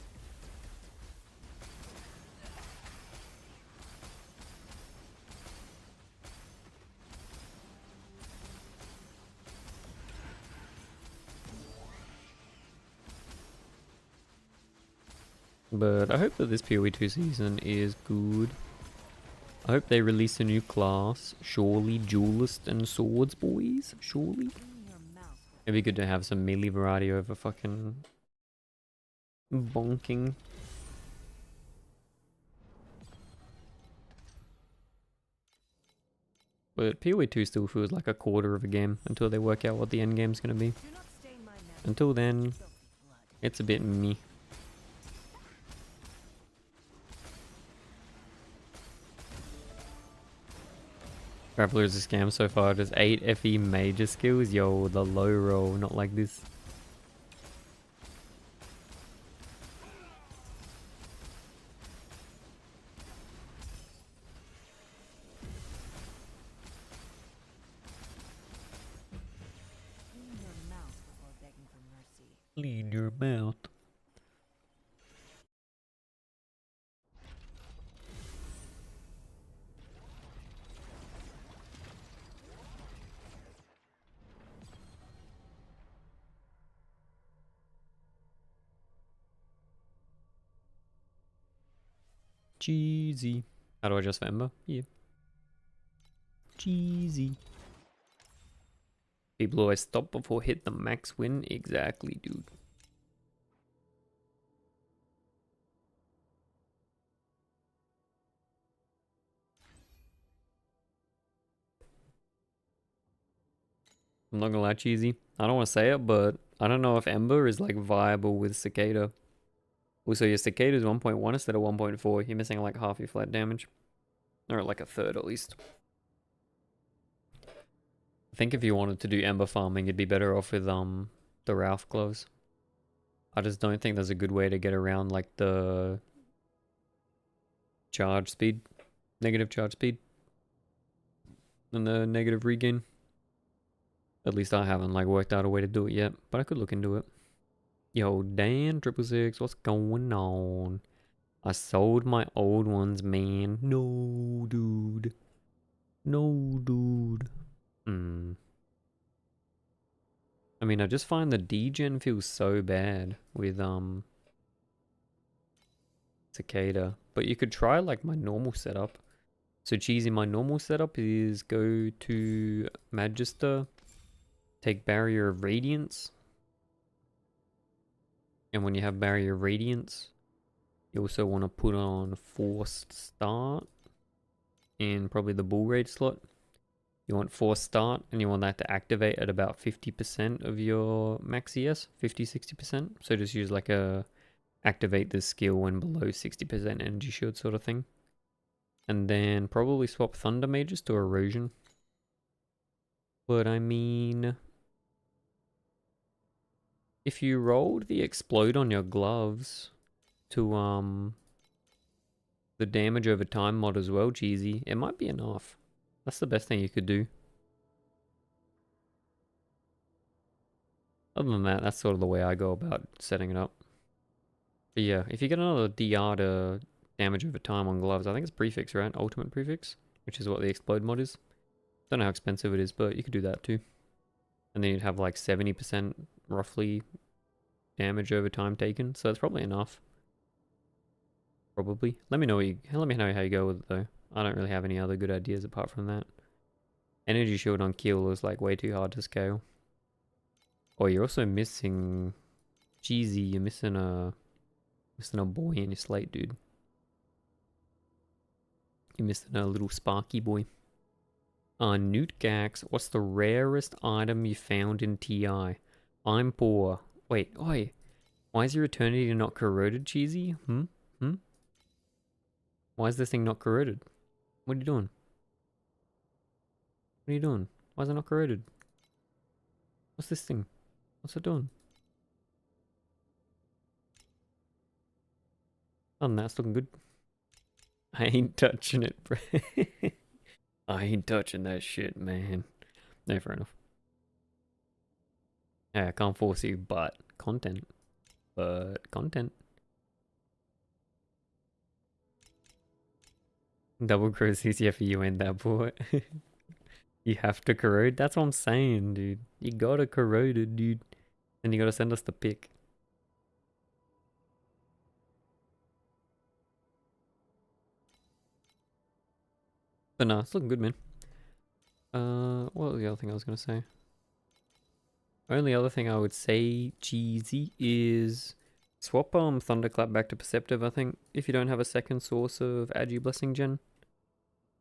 But I hope that this PoE 2 season is good. I hope they release a new class. Surely Duelist and Swords, boys. Surely. Clean your mouth with It'd be good to have some melee variety over fucking bonking. But PoE 2 still feels like a quarter of a game until they work out what the end game's gonna be. Do not stain my mantle Until then, with filthy blood. it's a bit meh. Grappler is a scam so far. Does 8 FE major skills? Yo, the low roll, not like this. Clean your mouth before begging for mercy. Clean your mouth. Cheesy. How do I adjust for Ember? Yeah. Cheesy. People always stop before hit the max win. Exactly, dude. I'm not gonna lie, Cheesy. I don't want to say it, but I don't know if Ember is like viable with Cicada. Also, your Cicada is 1.1 instead of 1.4. You're missing like half your flat damage. Or like a third at least. I think if you wanted to do Ember farming, you'd be better off with the Ralph gloves. I just don't think there's a good way to get around like the charge speed. Negative charge speed. And the negative regain. At least I haven't like worked out a way to do it yet, but I could look into it. Yo, Dan 666, what's going on? I sold my old ones, man. No, dude. No, dude. I mean, I just find the degen feels so bad with Cicada, but you could try like my normal setup. So Cheesy, my normal setup is go to Magister, take Barrier of Radiance, and when you have Barrier of Radiance, you also want to put on Forced Start in probably the Bull Raid slot. You want Forced Start, and you want that to activate at about 50% of your max ES, 50-60%. So just use like a activate this skill when below 60% energy shield sort of thing. And then probably swap Thunder Mages to Erosion. But I mean, if you rolled the Explode on your gloves to the damage over time mod as well, Cheesy, it might be enough. That's the best thing you could do. Other than that, that's sort of the way I go about setting it up. But yeah, if you get another DR to damage over time on gloves. I think it's prefix, right? Ultimate prefix, which is what the explode mod is. Don't know how expensive it is, but you could do that too. And then you'd have like 70% roughly damage over time taken, so that's probably enough. Probably. Let me know how you go with it though. I don't really have any other good ideas apart from that. Energy shield on kill is like way too hard to scale. Oh, you're also missing Cheesy. You're missing a boy in your slate, dude. You're missing a little sparky boy. NotEnoughDex, what's the rarest item you found in TI? I'm poor. Wait, oi. Why is your eternity not corroded, Cheesy? Why is this thing not corroded? What are you doing? What are you doing? Why is it not corroded? What's this thing? What's it doing? Oh, that's looking good. I ain't touching it, bro. I ain't touching that shit, man. No, fair enough. Yeah, I can't force you, but content. But content. Double corrode CCF for you and that boy. You have to corrode? That's what I'm saying, dude. You gotta corrode it, dude. And you gotta send us the pic. But no, it's looking good, man. What was the other thing I was gonna say? Only other thing I would say, Cheesy, is swap Thunderclap back to Perceptive, I think, if you don't have a second source of Agi Blessing Gen.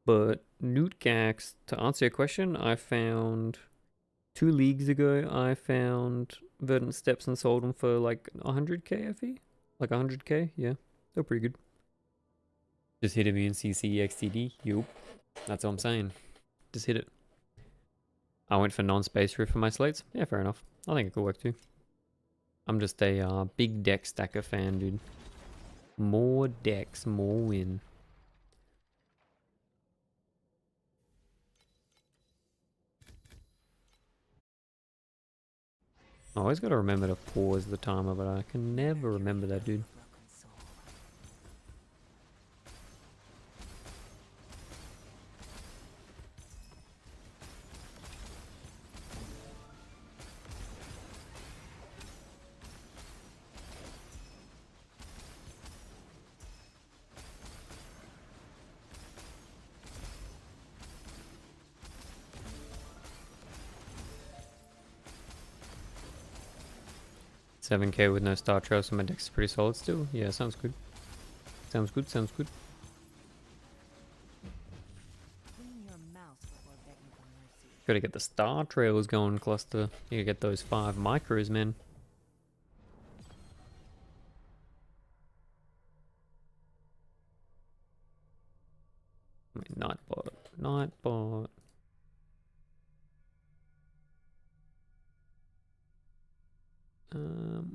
But NotEoughDex, to answer your question, I found 2 leagues ago, I found Verdant Steps and sold them for like 100k FE? Like 100k? Yeah, they're pretty good. Just hit me in CC XTD. Yup. That's what I'm saying. Just hit it. I went for non-space riff for my slates. Yeah, fair enough. I think it could work too. I'm just a big deck stacker fan, dude. More decks, more win. I always gotta remember to pause the timer, but I can never remember that, dude. Broken soul. 7k with no star trails, so my deck's pretty solid still. Yeah, sounds good. Sounds good, sounds good. Clean your mouth before begging for mercy. Gotta get the star trails going, cluster. You gotta get those 5 micros, man. I mean, Nightbot. Nightbot.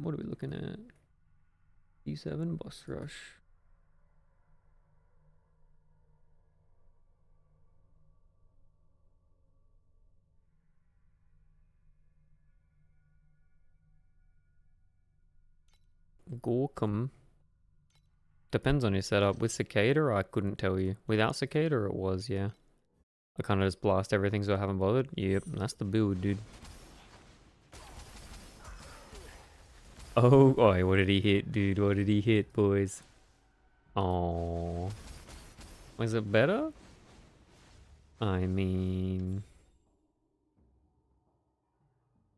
What are we looking at? D7 boss rush. Gorkum. Depends on your setup. With Cicada, I couldn't tell you. Without Cicada, it was, yeah. I kind of just blast everything so I haven't bothered. Yep, that's the build, dude. Oh, oh, what did he hit, dude? What did he hit, boys? Oh, was it better? I mean,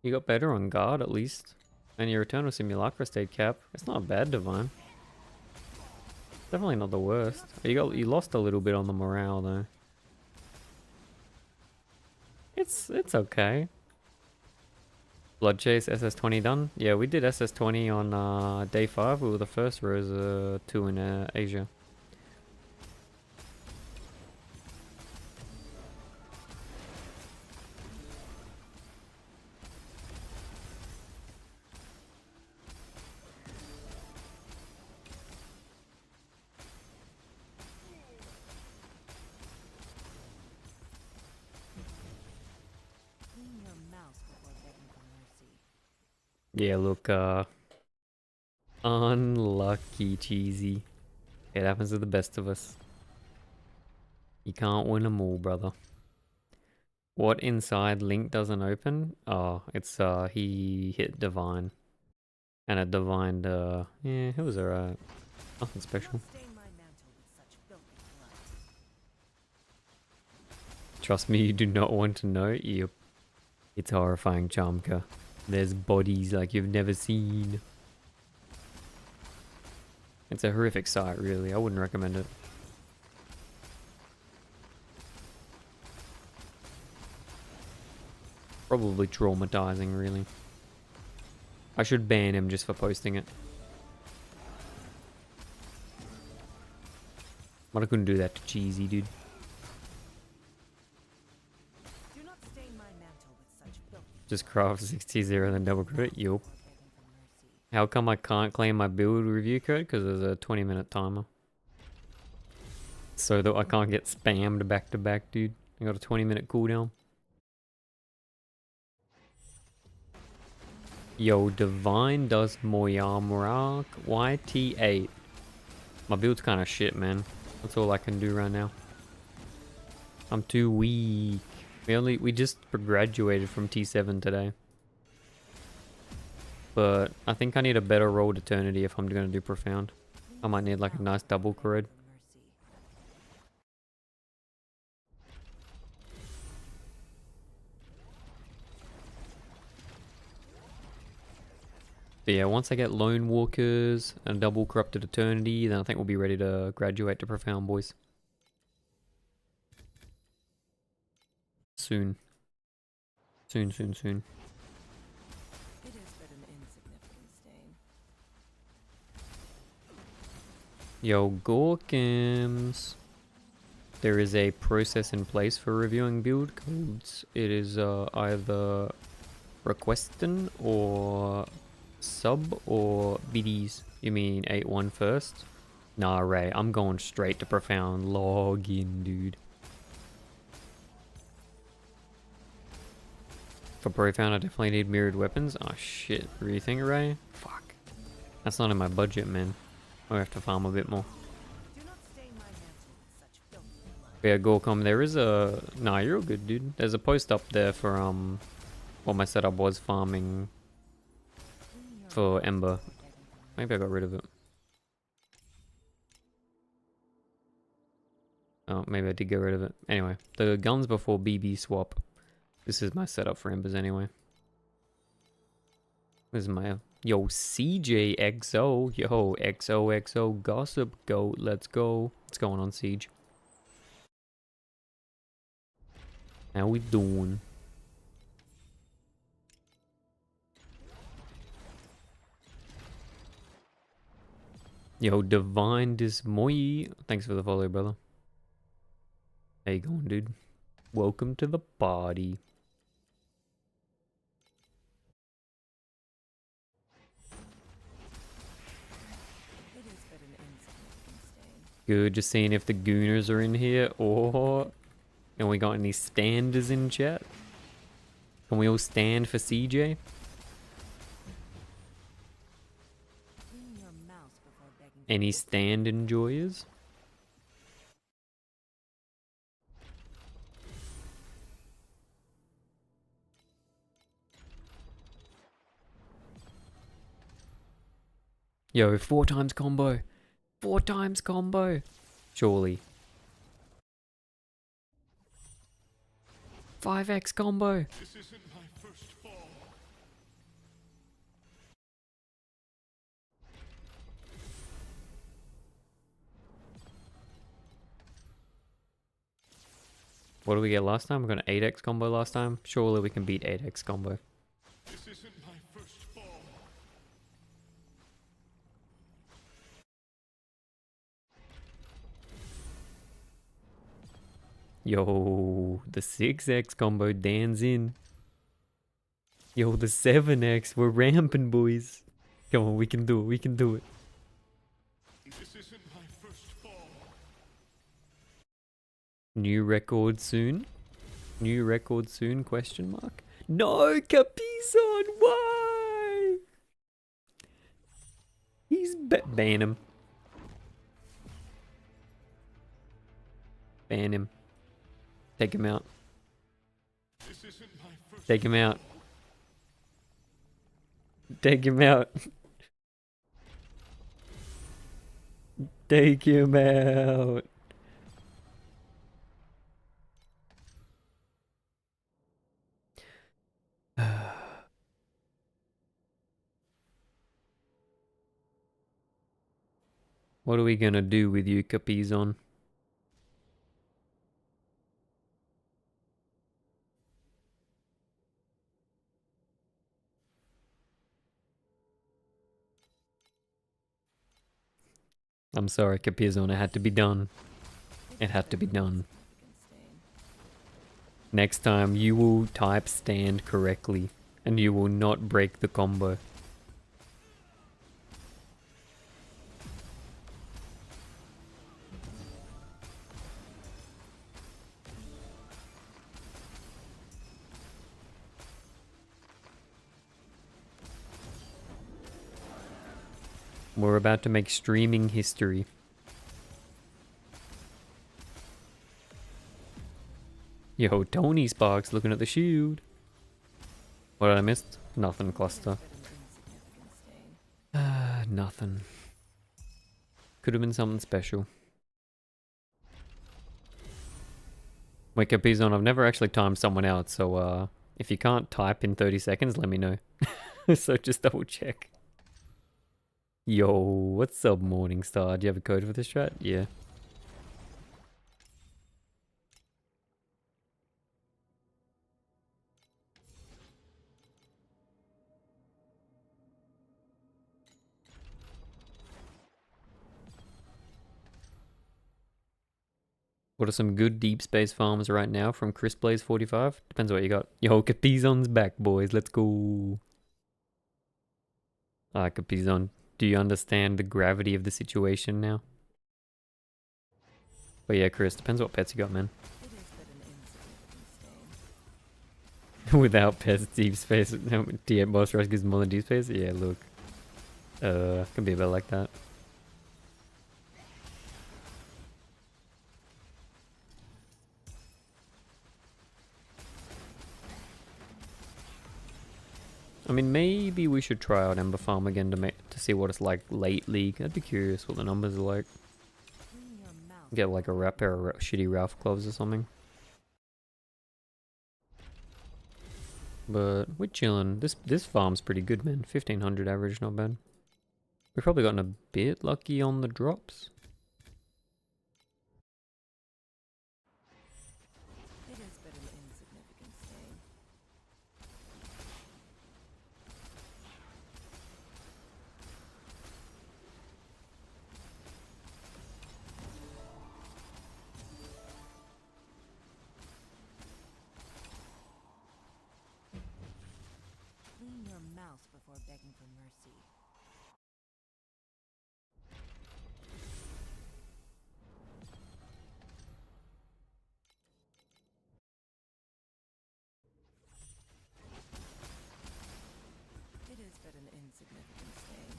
you got better on guard at least, and your Eternal Simulacra stayed cap. It's not bad, Divine. Definitely not the worst. You lost a little bit on the morale though. It's okay. Blood Chase SS20 done? Yeah, we did SS20 on day 5. We were the first Rosa 2 in Asia. Clean your mouth before begging for mercy. Yeah, look, unlucky, Cheesy. It happens to the best of us. You can't win them all, brother. What inside link doesn't open? Oh, it's he hit divine. And a divine yeah, it was alright. Nothing Do special. not stain my mantle with such filthy blood. Trust me, you do not want to know. Yep. It's horrifying, Charmka. There's bodies like you've never seen. It's a horrific sight, really. I wouldn't recommend it. Probably traumatizing, really. I should ban him just for posting it. But I couldn't do that to Cheesy, dude. Do not stain my mantle with such filthy Just craft 60-0 and then double credit. Yup. before begging for mercy. How come I can't claim my build review code? Because there's a 20-minute timer. So that I can't get spammed back to back, dude. I got a 20-minute cooldown. Yo, Divine does Moyamrak YT8. My build's kind of shit, man. That's all I can do right now. I'm too weak. We just graduated from T7 today. But I think I need a better rolled Eternity if I'm gonna do Profound. I might need like a nice double corrode. But yeah, once I get Lone Walkers and double Corrupted Eternity, then I think we'll be ready to graduate to Profound, boys. Soon. Soon, soon, soon. It is but an insignificant stain. Yo, Gorkins. There is a process in place for reviewing build codes. It is either requesting or sub or BDs. You mean 8-1 first? Nah, Ray, I'm going straight to Profound. Log in, dude. For Profound, I definitely need mirrored weapons. Oh shit, rethink, Ray? Fuck. That's not in my budget, man. I have to farm a bit more. Do not stain my mantle with such filthy blood. Yeah, Gorkom, there is a... Nah, you're all good, dude. There's a post up there for, what my setup was farming for Ember. Maybe I got rid of it. Oh, maybe I did get rid of it. Anyway, the guns before BB swap. This is my setup for Embers anyway. This is my... Yo, CJXO. Yo, XOXO Gossip Goat. Let's go. What's going on, Siege? How we doing? Yo, Divine Dismoy. Thanks for the follow, brother. How you going, dude? Welcome to the party. It is but an insignificant stain. Good, just seeing if the Gooners are in here, or... And we got any standers in chat? Can we all stand for CJ? Clean your mouth before begging for Any mercy. stand enjoyers? Yo, 4 times combo. 4 times combo. Surely. 5x combo. This isn't my first fall. What did we get last time? We got an 8x combo last time. Surely we can beat 8x combo. This isn't my first fall. Yo, the 6x combo, Dan's in. Yo, the 7x, we're ramping, boys. Come on, we can do it, we can do it. This isn't my first fall. New record soon? New record soon, question mark? No, Capizon, why? He's ban him. ban him. Take him out. This isn't my first. Take him out. Take him out. Take him out. What are we gonna do with you, Capizon? I'm sorry, Capizon, it had to be done. It had to be done. Next time, you will type stand correctly, and you will not break the combo. We're about to make streaming history. Yo, Tony Sparks looking at the shield. What did I miss? Nothing, cluster. Nothing. Could have been something special. Wait, Capizon, I've never actually timed someone out, so if you can't type in 30 seconds, let me know. So just double check. Yo, what's up, Morningstar? Do you have a code for this strat? Yeah. What are some good deep space farms right now from Chris Blaze 45? Depends what you got. Yo, Capizon's back, boys. Let's go. Capizon, do you understand the gravity of the situation now? But yeah, Chris, depends what pets you got, man. Without pets, deep space. DM boss rush gives more than deep space? Yeah, look. Can be a bit like that. I mean, maybe we should try out Ember Farm again to see what it's like late league. I'd be curious what the numbers are like. Get like a pair of shitty Ralph gloves or something. But we're chilling. This farm's pretty good, man. 1500 average, not bad. We've probably gotten a bit lucky on the drops. It is but an insignificant stain. Clean your mouth before begging for mercy. It is but an insignificant stain.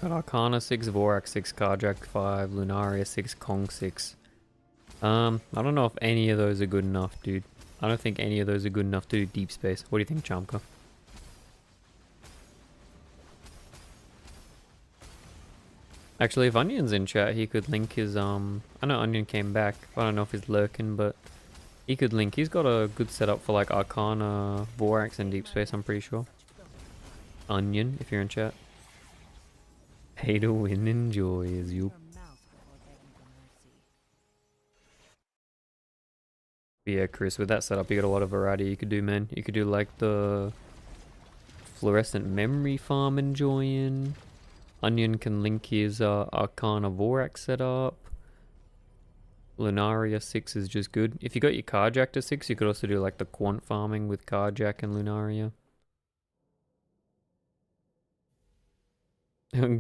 Got Arcana 6, Vorax 6, Carjack 5, Lunaria 6, Kong 6. I don't know if any of those are good enough, dude. I don't think any of those are good enough to do deep space. What do you think, Chamka? Actually, if Onion's in chat, he could link his, I know Onion came back. I don't know if he's lurking, but he could link. He's got a good setup for like Arcana, Vorax, and deep space, I'm pretty sure. Onion, if you're in chat. Pay to win, enjoy as you. Your mouth before begging for mercy. Yeah, Chris, with that setup, you got a lot of variety you could do, man. You could do like the fluorescent memory farm enjoying. Onion can link his Arcana Vorax setup. Lunaria 6 is just good. If you got your Carjack to 6, you could also do like the quant farming with Carjack and Lunaria.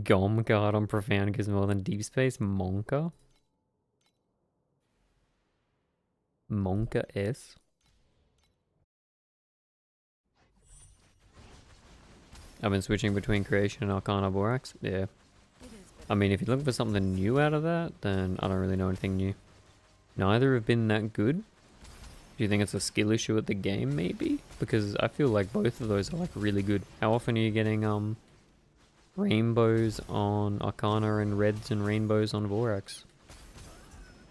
Gom card on Profound gives more than Deep Space. Monka? Monka S? I've been switching between Creation and Arcana Borax. Yeah. It is I mean, if you're looking for something new out of that, then I don't really know anything new. Neither have been that good. Do you think it's a skill issue at the game, maybe? Because I feel like both of those are like really good. How often are you getting rainbows on Arcana and reds and rainbows on Vorax?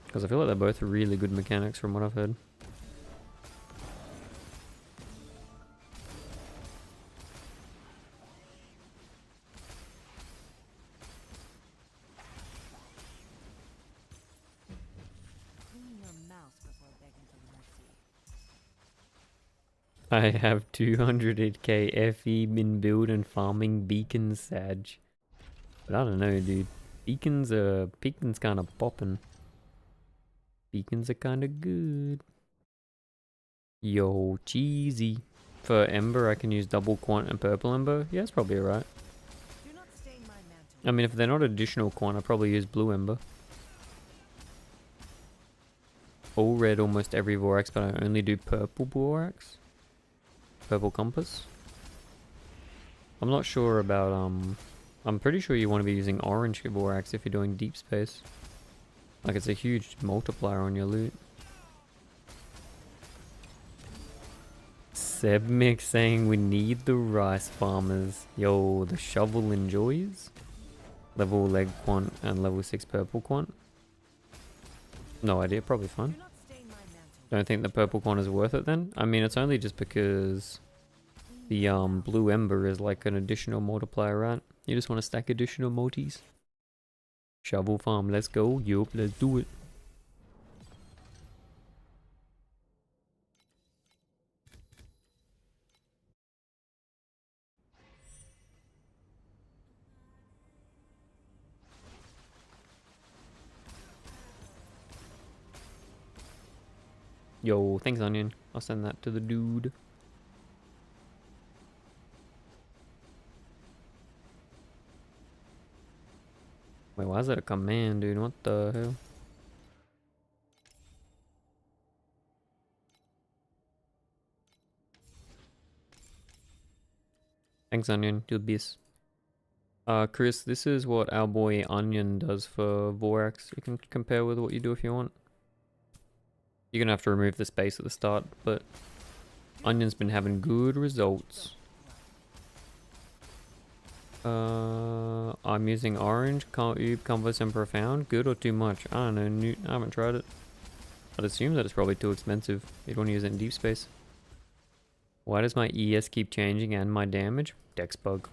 Because I feel like they're both really good mechanics from what I've heard. clean your mouth before begging for mercy. I have 200k FE in build and farming beacons, Sag. But I don't know, dude. Beacons kind of popping. Beacons are kind of good. Yo, cheesy. For Ember, I can use double quant and purple Ember. Yeah, it's probably alright. Do not stain my mantle. I mean, if they're not additional quant, I'd probably use blue Ember. All red almost every Vorax, but I only do purple Vorax. Purple Compass. I'm not sure about, I'm pretty sure you want to be using orange Vorax if you're doing deep space. Like, it's a huge multiplier on your loot. Sebmix saying we need the rice farmers. Yo, the shovel enjoys. Level leg quant and level 6 purple quant. No idea, probably fun. Do not stain my mantle. Don't think the purple quant is worth it then? I mean, it's only just because the blue ember is like an additional multiplier, right? You just want to stack additional multis. Shovel farm, let's go. Yup, let's do it. Yo, thanks Onion. I'll send that to the dude. Wait, why is that a command, dude? What the hell? Thanks Onion, do this. Chris, this is what our boy Onion does for Vorax. You can compare with what you do if you want. You're gonna have to remove the space at the start, but Onion's been having good results. I'm using orange, Oob, Converse, and Profound. Good or too much? I don't know, Newt. I haven't tried it. I'd assume that it's probably too expensive. You'd want to use it in deep space. Why does my ES keep changing and my damage? Dex bug.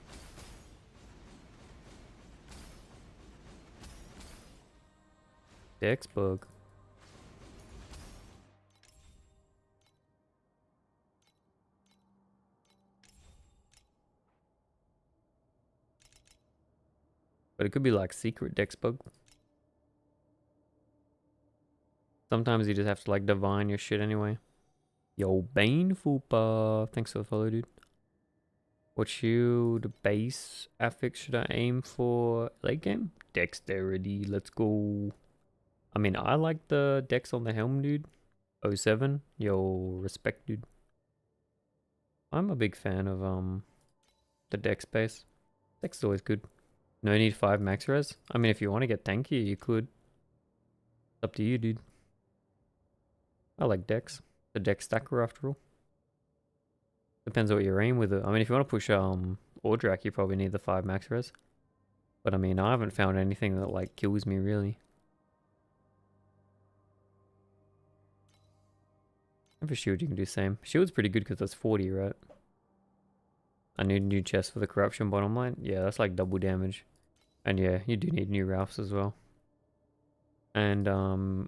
Dex bug. But it could be like secret Dex bug. Sometimes you just have to like divine your shit anyway. Yo, Baneful Puff. Thanks for the follow, dude. What shield base affix should I aim for late game? Dexterity, let's go. I mean, I like the dex on the helm, dude. 07. Yo, respect, dude. I'm a big fan of the dex base. Dex is always good. No need 5 max res. I mean, if you want to get tankier, you could. It's up to you, dude. I like dex. The dex stacker after all. Depends what you aim with it. I mean, if you want to push Ordrak, you probably need the 5 max res. But I mean, I haven't found anything that like kills me really. And for shield, you can do the same. Shield's pretty good because that's 40, right? I need a new chest for the corruption bottom line. Yeah, that's like double damage. And yeah, you do need new Ralphs as well. And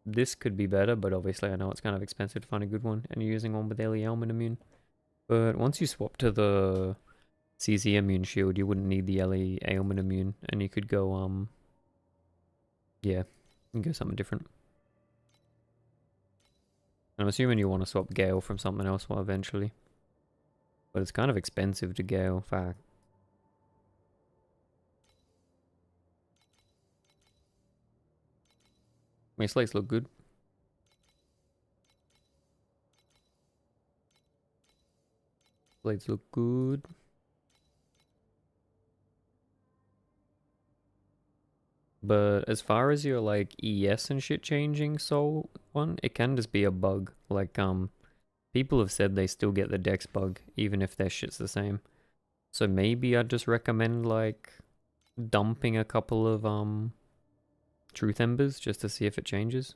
this could be better, but obviously I know it's kind of expensive to find a good one. And you're using one with Ellie Ailment immune. But once you swap to the CZ immune shield, you wouldn't need the Ellie Ailment immune. And you could go, yeah, you can go something different. I'm assuming you want to swap Gale from something else eventually. But it's kind of expensive to Gale, fact. My slates look good. Blades look good. But as far as your like ES and shit changing soul one, it can just be a bug. Like people have said they still get the dex bug even if their shit's the same. So maybe I'd just recommend like dumping a couple of truth embers just to see if it changes.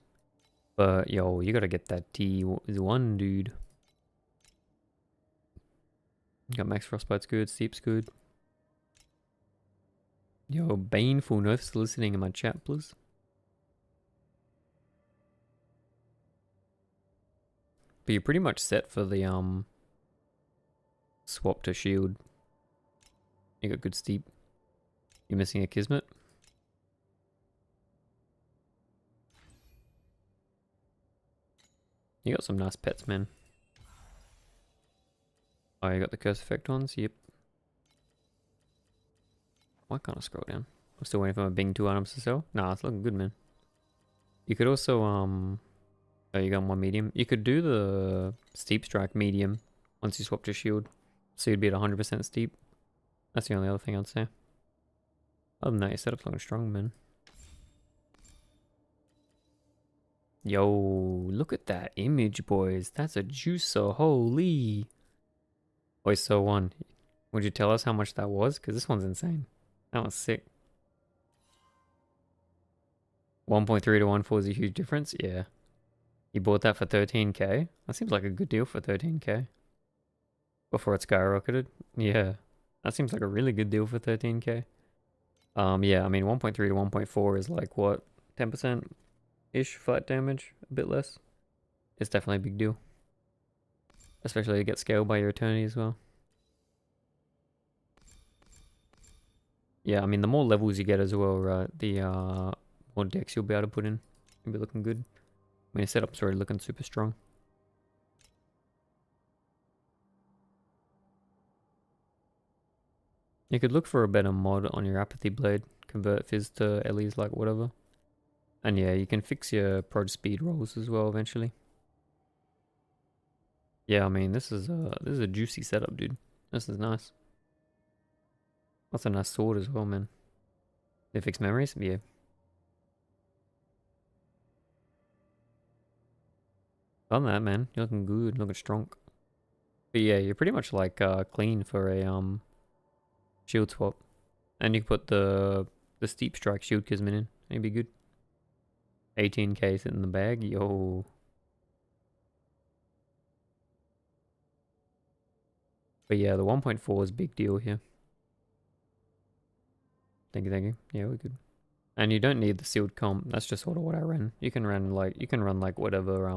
But yo, you gotta get that T1, dude. Got max frostbite's good, steep's good. Yo, baneful nerfs listening in my chat, please. But you're pretty much set for the swap to shield. You got good steep. You're missing a kismet. You got some nice pets, man. Oh, you got the curse effect ones? Yep. Why can't I scroll down? I'm still waiting for my Bing 2 items to sell. Nah, it's looking good, man. You could also, oh, you got one medium. You could do the steep strike medium once you swap to shield. So you'd be at 100% steep. That's the only other thing I'd say. Other than that, your setup's looking strong, man. Yo, look at that image, boys. That's a juicer, holy. Wait, so one. Would you tell us how much that was? Because this one's insane. That was sick. 1.3 to 1.4 is a huge difference? Yeah. You bought that for 13k? That seems like a good deal for 13k. Before it skyrocketed? Yeah. That seems like a really good deal for 13k. Yeah, I mean 1.3 to 1.4 is like what? 10%-ish flat damage? A bit less? It's definitely a big deal. Especially to get scaled by your eternity as well. Yeah, I mean the more levels you get as well, right? The more decks you'll be able to put in. You'll be looking good. I mean, your setup's already looking super strong. You could look for a better mod on your Apathy Blade. Convert Fizz to Ellie's, like whatever. And yeah, you can fix your prod speed rolls as well eventually. Yeah, I mean this is a juicy setup, dude. This is nice. That's a nice sword as well, man. They fix memories? Yeah. Other than that, man, you're looking good, looking strong. But yeah, you're pretty much like clean for a shield swap. And you can put the steep strike shield kismet in. It'd be good. 18k sitting in the bag, yo. But yeah, the 1.4 is a big deal here. Thank you, thank you. Yeah, we're good. And you don't need the sealed comp. That's just sort of what I ran. You can run like whatever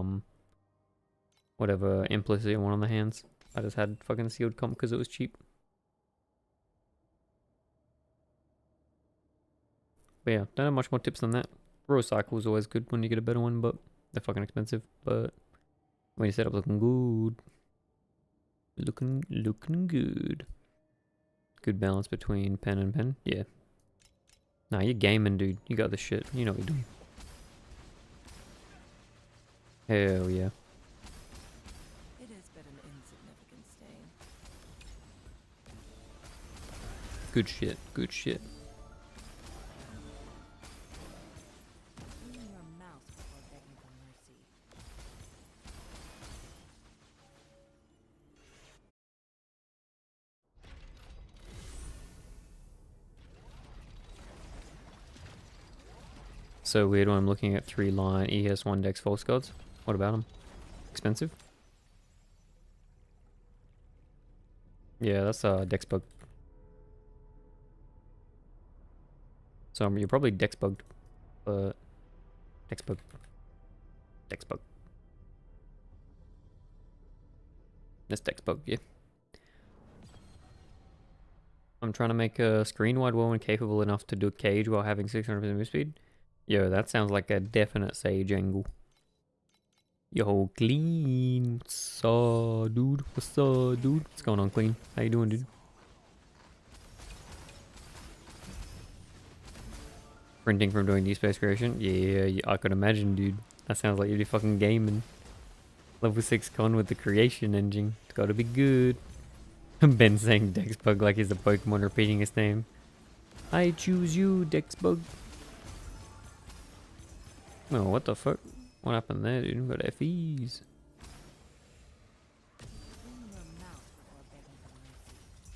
implicit you want on the hands. I just had fucking sealed comp because it was cheap. But yeah, don't have much more tips than that. Rose cycle is always good when you get a better one, but they're fucking expensive. But when you set up looking good. Looking good. Good balance between pen and pen. Yeah. Nah, you're gaming, dude. You got the shit. You know what you're doing. Hell yeah. It is but an insignificant stain. Good shit. Good shit. Clean your mouth before begging for mercy. So weird when I'm looking at 3-line ES1 Dex False Gods. What about them? Expensive? Yeah, that's a Dex bug. So you're probably Dex bugged, but Dex bug. Dex bug. That's Dex bug, yeah. I'm trying to make a screen wide woman capable enough to do a cage while having 600% move speed. Yo, that sounds like a definite Sage angle. Yo, Clean. What's up, dude? What's up, dude? What's going on, Clean? How you doing, dude? Printing from doing D-Space creation? Yeah, I could imagine, dude. That sounds like you'd be fucking gaming. Level 6 con with the creation engine. It's gotta be good. Ben saying Dexbug like he's a Pokemon repeating his name. I choose you, Dexbug. Oh, what the fuck? What happened there, dude? We got FEs. Clean your mouth before begging for mercy.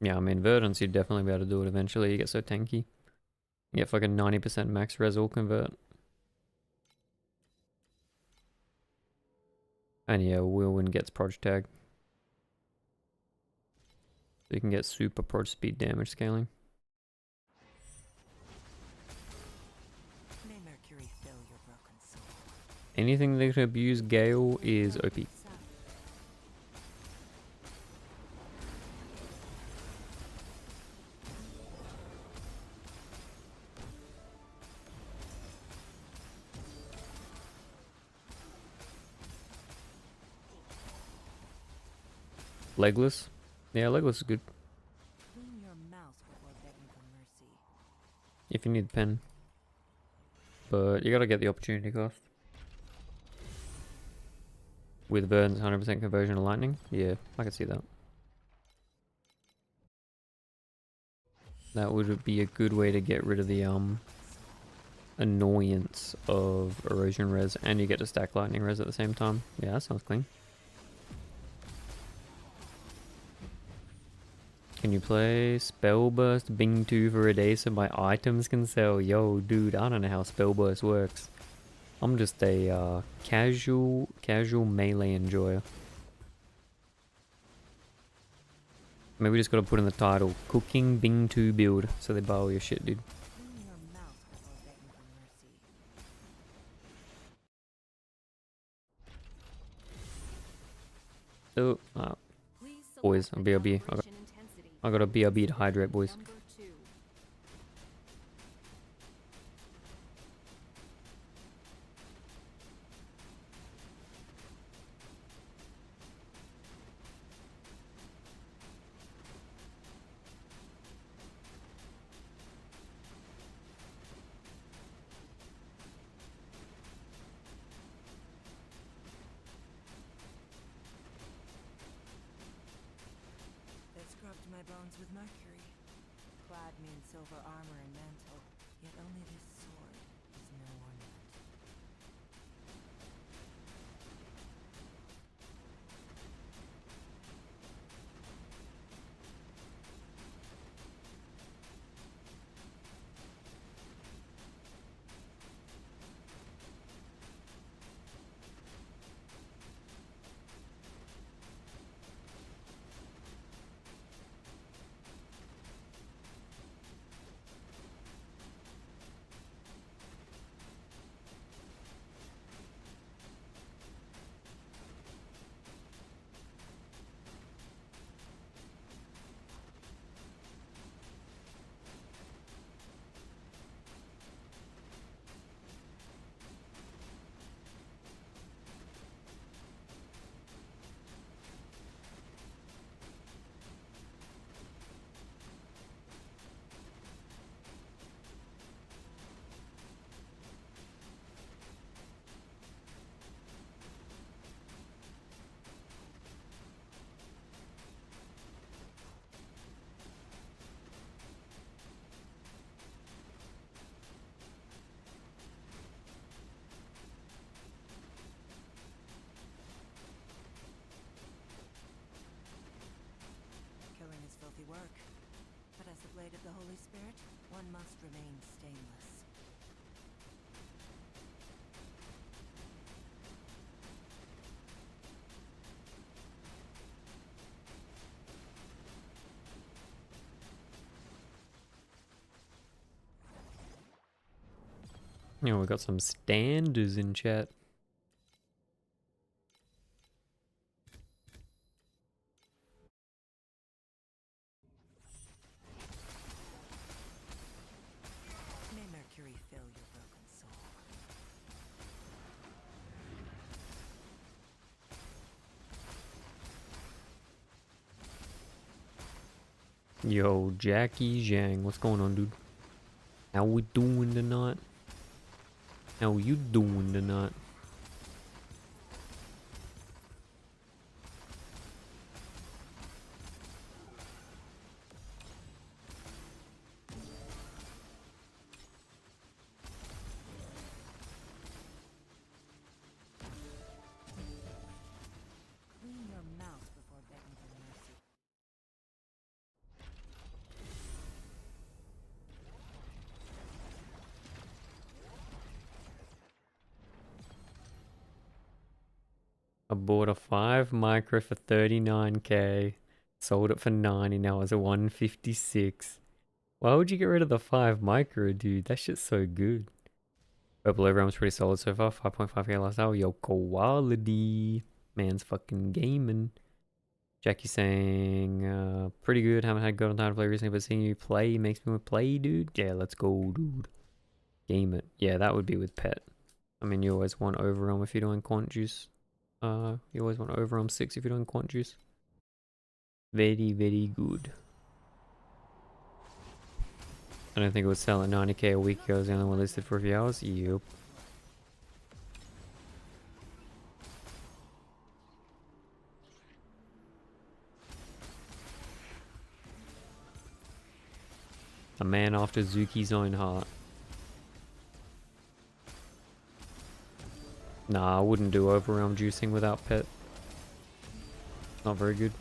Yeah, I mean, Verdance, you'd definitely be able to do it eventually. You get so tanky. You get fucking 90% max res all convert. And yeah, Whirlwind gets Proj tag. So you can get super Proj speed damage scaling. May Mercury fill your broken soul. Anything that can abuse Gale is OP. Legless? Yeah, Legless is good. Clean your mouth before begging for mercy. If you need the pen. But you gotta get the opportunity cost. With Verdance 100% conversion to lightning? Yeah, I can see that. That would be a good way to get rid of the annoyance of erosion res, and you get to stack lightning res at the same time. Yeah, that sounds clean. Can you play Spellburst Bing 2 for a day so my items can sell? Yo, dude, I don't know how Spellburst works. I'm just a casual melee enjoyer. Maybe we just gotta put in the title, Cooking Bing 2 build, so they buy all your shit, dude. Clean your mouth before begging for mercy. Oh, Please boys, select I'm the BRB. calibration intensity. I got a BRB to hydrate, boys. Number 2. They scrubbed my bones with mercury, clad me in silver armor and mantle, yet only this sword is no ornament. Killing is filthy work, but as the blade of the Holy Spirit, one must remain stainless. You know, we got some standers in chat. May Mercury fill your broken soul. Yo, Jackie Zhang, what's going on, dude? How we doing tonight? How you doing tonight? I bought a 5 micro for 39k. Sold it for 90. Now it's a 156. Why would you get rid of the 5 micro, dude? That shit's so good. Purple overarm's pretty solid so far. 5.5k last hour. Yo, quality. Man's fucking gaming. Jackie saying, pretty good. Haven't had golden time to play recently, but seeing you play makes me want to play, dude. Yeah, let's go, dude. Game it. Yeah, that would be with pet. I mean, you always want overarm if you're doing quant juice. You always want overarm 6 if you're doing quant juice. Very, very good. I don't think it would sell at 90k a week. I was the only one listed for a few hours. Yep. A man after Zuki's own heart. Nah, I wouldn't do overwhelm juicing without pet. Not very good.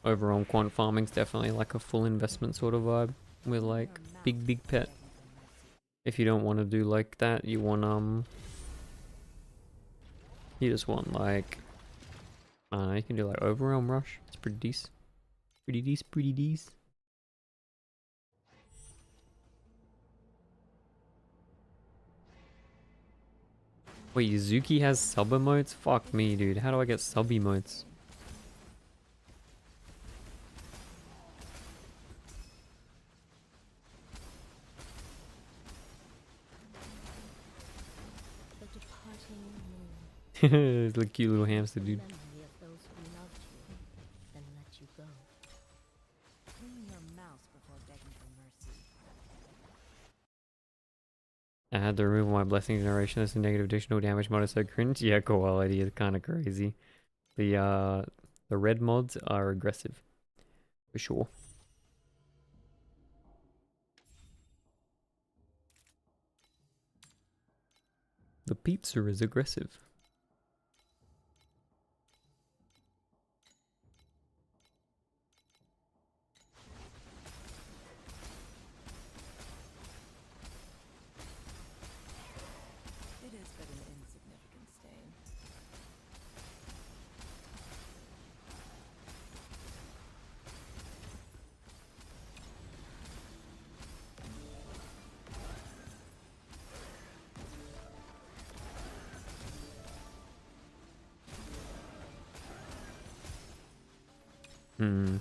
Overwhelm quant farming's definitely like a full investment sort of vibe with like big pet. If you don't want to do like that, you want you just want like I don't know, you can do like overwhelm rush. It's pretty decent. Pretty decent. Wait, Yuzuki has sub emotes? Fuck me, dude. How do I get sub emotes? The departing moon. It's like a cute little hamster, dude. Memory of those who loved you, then let you go. Clean your mouse before begging for mercy. I had to remove my blessing generation. That's a negative additional damage mod is so cringe. Yeah, quality is kind of crazy. The red mods are aggressive. For sure. The pizza is aggressive. It is but an insignificant stain.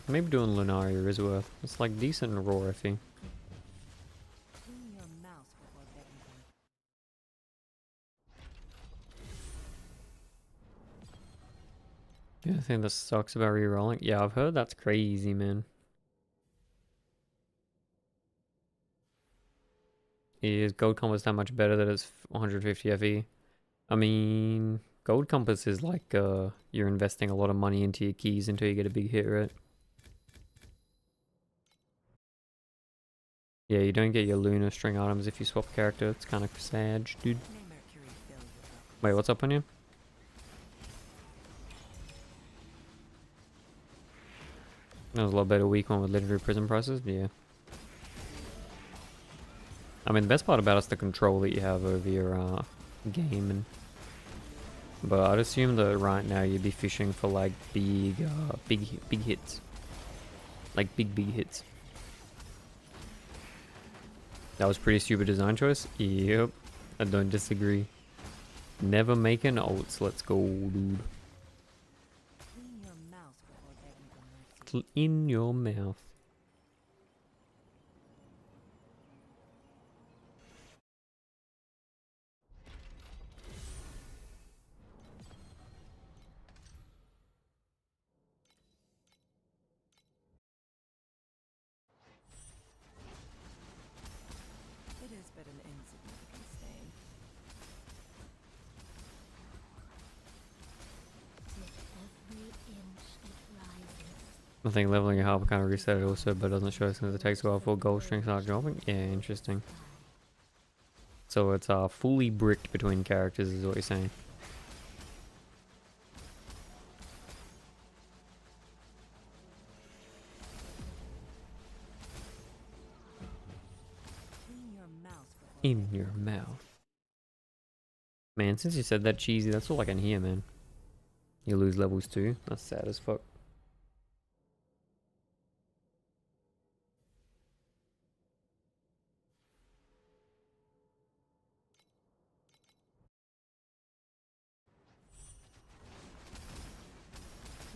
Maybe doing Lunaria is worth. It's like decent and raw, I think. Clean your mouse before begging for The other thing that sucks about rerolling. Yeah, I've heard that's crazy, man. Is Gold Compass that much better that it's 150 FE? I mean, Gold Compass is like you're investing a lot of money into your keys until you get a big hit, right? Yeah, you don't get your Luna string items if you swap character. It's kind of sad, dude. May Mercury fill your cup. Wait, what's up on you? That was a lot better week one with legendary prison prices. Yeah. I mean, the best part about it's the control that you have over your game, and but I'd assume that right now you'd be fishing for like big hits, like big hits. That was pretty stupid design choice. Yep, I don't disagree. Never making ults. Let's go, dude. Clean your mouse before begging for mercy. In your mouth. It is but an insignificant stain. With every inch it rises. I think leveling your help kind of reset it also, but doesn't show since it takes a while for gold strings not dropping. Yeah, interesting. So it's fully bricked between characters is what you're saying. Clean your mouse before In your mouth. Man, since you said that cheesy, that's all I can hear, man. You lose levels too. That's sad as fuck.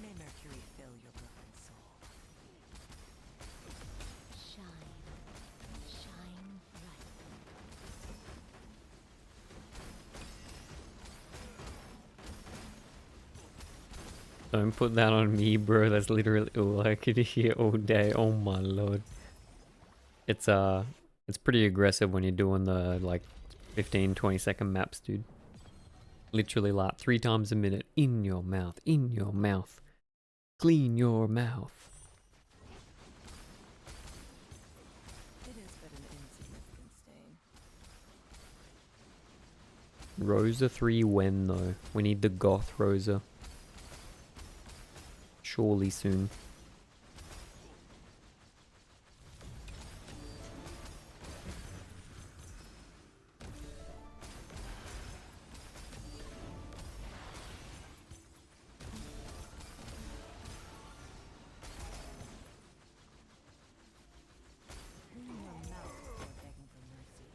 May Mercury fill your broken soul. Shine, shine bright. Don't put that on me, bro. That's literally all I could hear all day. Oh my lord. It's pretty aggressive when you're doing the like 15-20 second maps, dude. Literally like 3 times a minute. In your mouth, in your mouth. Clean your mouth. It is but an insignificant stain. Rosa 3 when though? We need the goth Rosa. Surely soon. Clean your mouth before begging for mercy.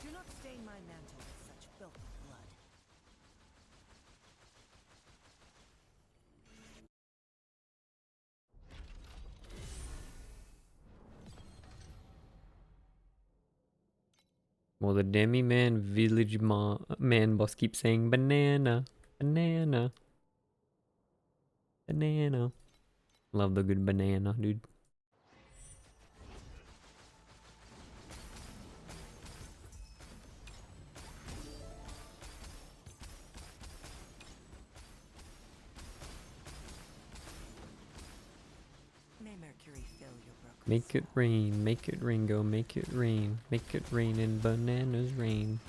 Do not stain my mantle with such filthy blood. Well, the demi-man village man boss keeps saying banana, banana, banana. Love the good banana, dude. May Mercury fill your broken Make it soul. rain, make it rain, go make it rain. Make it rain and bananas rain.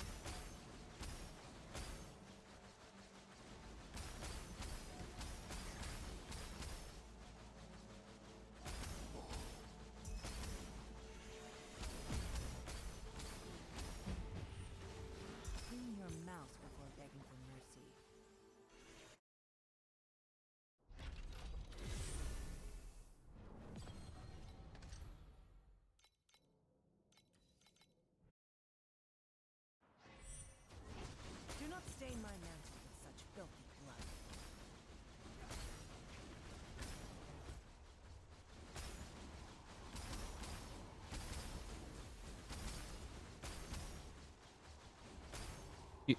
Clean your mouth before begging for mercy. Do not stain my mantle with such filthy blood.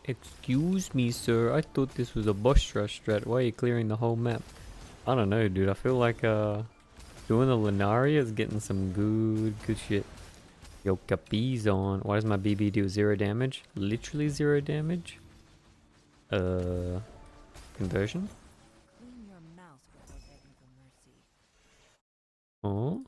Excuse me, sir. I thought this was a boss rush strat. Why are you clearing the whole map? I don't know, dude. I feel like doing the Lunaria is getting some good shit. Yo, Capiz on. Why does my BB do 0 damage? Literally 0 damage? Conversion? Clean your mouth before begging for mercy. Oh?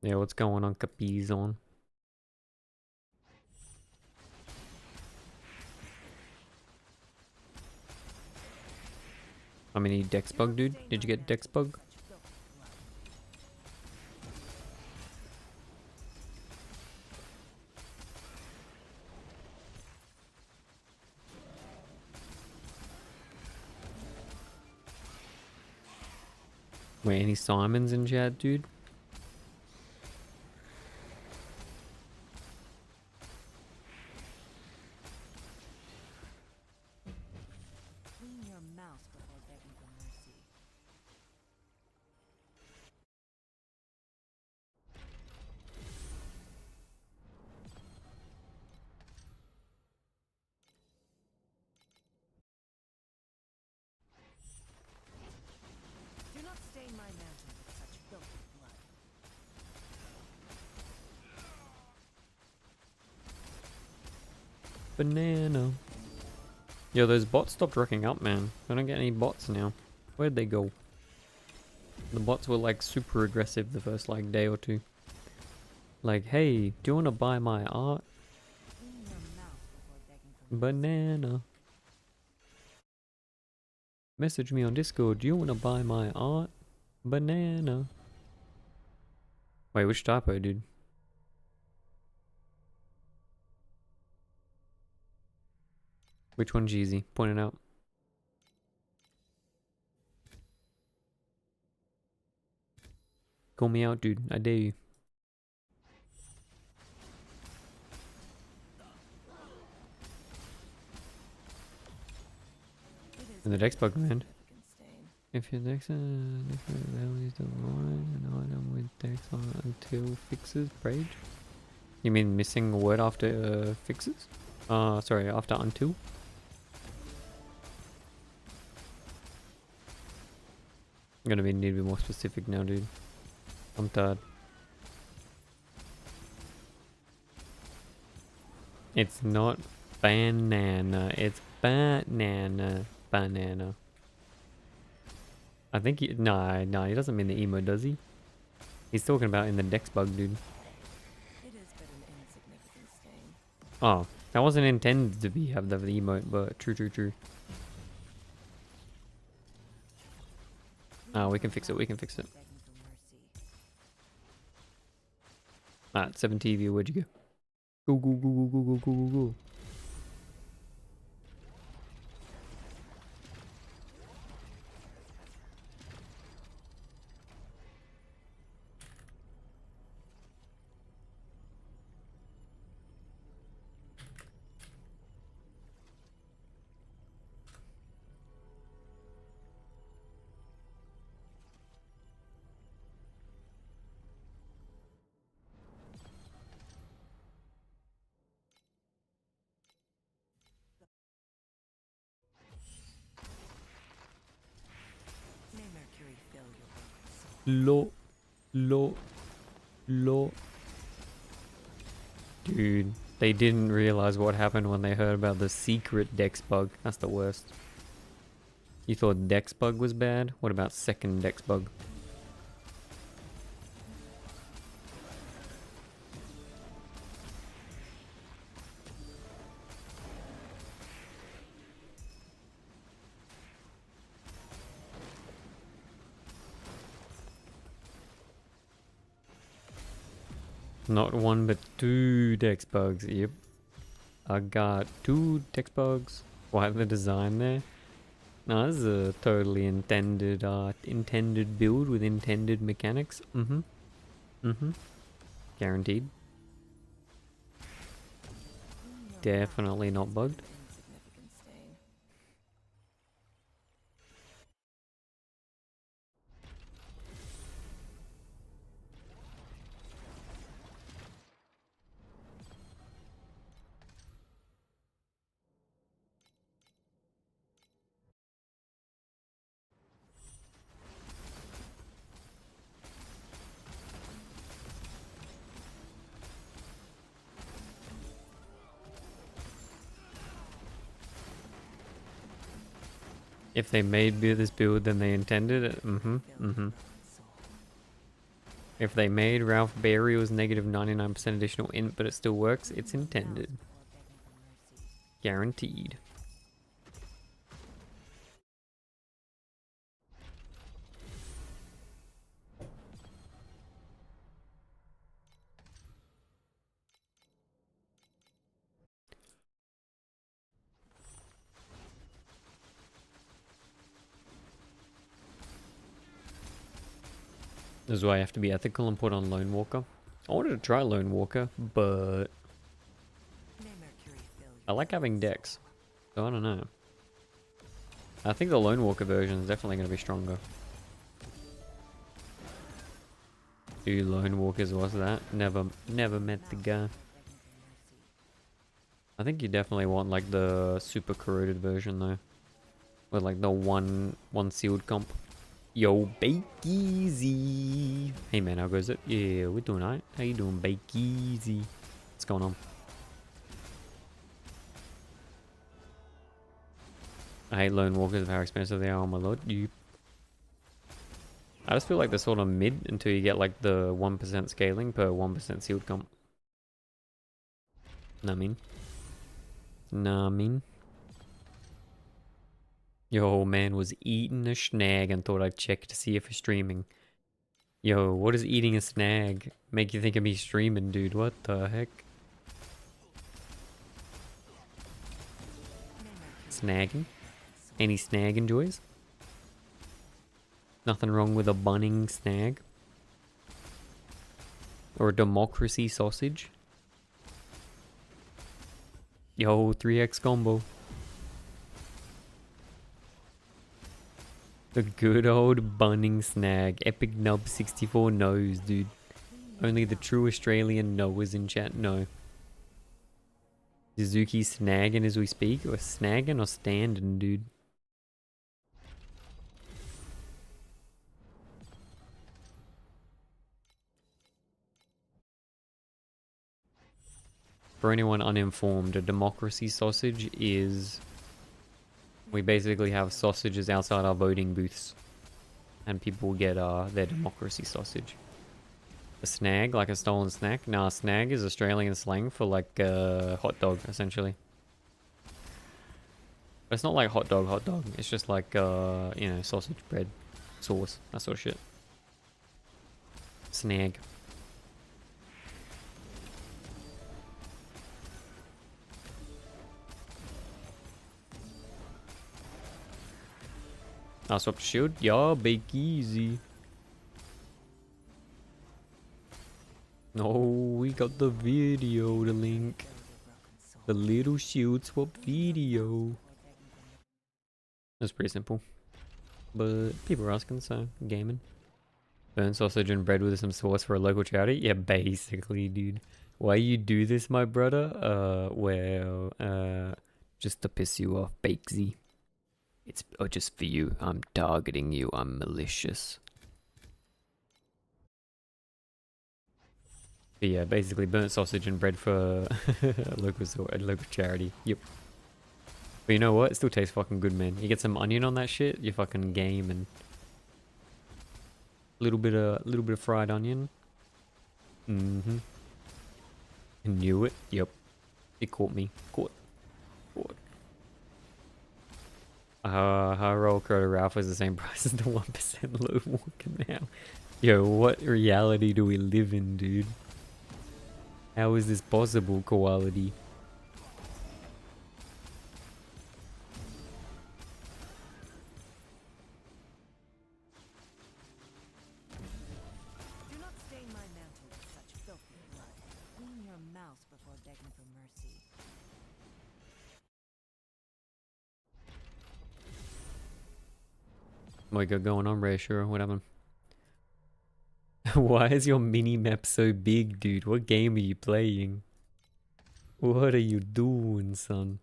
Yeah, what's going on, Capiz on? I mean, Dex Do bug, not dude? stain Did you my get Dex mantle with bug? such filthy blood. Wait, any Simons in chat, dude? Clean your mouth before begging for mercy. Do not stain my mantle with such filthy blood. Banana. Yo, those bots stopped rocking up, man. I don't get any bots now. Where'd they go? The bots were like super aggressive the first like day or two. Like, hey, do you want to buy my art? Clean your mouth before begging for mercy. Banana. Message me on Discord. Do you want to buy my art? Banana. Wait, which typo, dude? Which one's Jeezy? Point it out. Call me out, dude. I dare you. And the Dex bug command. If your Dex different values don't line, an item with Dex on it until fixes page. You mean missing a word after fixes? Sorry, after until. I'm gonna need to be more specific now, dude. I'm tired. It's not banana. It's banana. Banana. I think he... Nah, he doesn't mean the emo, does he? He's talking about in the Dex bug, dude. It is but an insignificant stain. Oh, that wasn't intended to be have the emote, but true. Oh, we can fix it, we can fix it. Begging for mercy. Alright, 7 TV, where'd you go? Go. May Mercury fill your broken soul. Lo. Dude, they didn't realize what happened when they heard about the secret Dex bug. That's the worst. You thought Dex bug was bad? What about second Dex bug? Not one, but 2 Dex bugs. Yep. I got 2 Dex bugs. Why the design there? No, this is a totally intended build with intended mechanics. Guaranteed. Definitely not bugged. Insignificant stain. If they made this build, then they intended it. Fill your broken soul. If they made Ralph Burial's negative 99% additional int, but it still works, it's intended. Before begging for mercy. Guaranteed. This is why I have to be ethical and put on Lone Walker. I wanted to try Lone Walker, but May Mercury fill I your like having broken decks, so I don't know. I think the Lone Walker version is definitely going to be stronger. 2 Lone Walkers, what's that? Never met the guy. soul. Begging for mercy. I think you definitely want like the super corroded version though. With like the one sealed comp. Yo, Bake Easy. Hey man, how goes it? Yeah, we're doing alright. How you doing, Bake Easy? What's going on? I hate Lone Walkers of how expensive they are, oh my lord. You. I just feel like they're sort of mid until you get like the 1% scaling per 1% sealed comp. Know what I mean? Yo, man was eating a snag and thought I'd check to see if it's streaming. Yo, what does eating a snag make you think of me streaming, dude? What the heck? Snagging? Any snagging joys? Nothing wrong with a bunning snag? Or a democracy sausage? Yo, 3x combo. The good old bunning snag. Epic Nub 64 knows, dude. Only the true Australian knowers in chat know. Suzuki snagging as we speak? Or snagging or standing, dude? For anyone uninformed, a democracy sausage is... We basically have sausages outside our voting booths. And people get their democracy sausage. A snag, like a stolen snack? Nah, snag is Australian slang for like a hot dog, essentially. But it's not like hot dog. It's just like, you know, sausage, bread, sauce, that sort of shit. Snag. I'll swap to shield. Yeah, bake easy. No, we got the video to link. The little shield swap video. That's pretty simple. But people are asking, so gaming. Burnt sausage and bread with some sauce for a local charity? Yeah, basically, dude. Why you do this, my brother? Well, just to piss you off, Bakesy. It's just for you. I'm targeting you. I'm malicious. But yeah, basically burnt sausage and bread for a local charity. Yep. But you know what? It still tastes fucking good, man. You get some onion on that shit, you fucking game, and little bit of fried onion. Mm-hmm. Knew it. Yep. It caught me. Caught. Roll Crota Ralph is the same price as the 1% low walking now. Yo, what reality do we live in, dude? How is this possible, quality? Do not stain my mantle with such filthy blood. Clean your mouth before begging for mercy. What you got going on, Ray? Sure, what happened? Why is your mini map so big, dude? What game are you playing? What are you doing, son?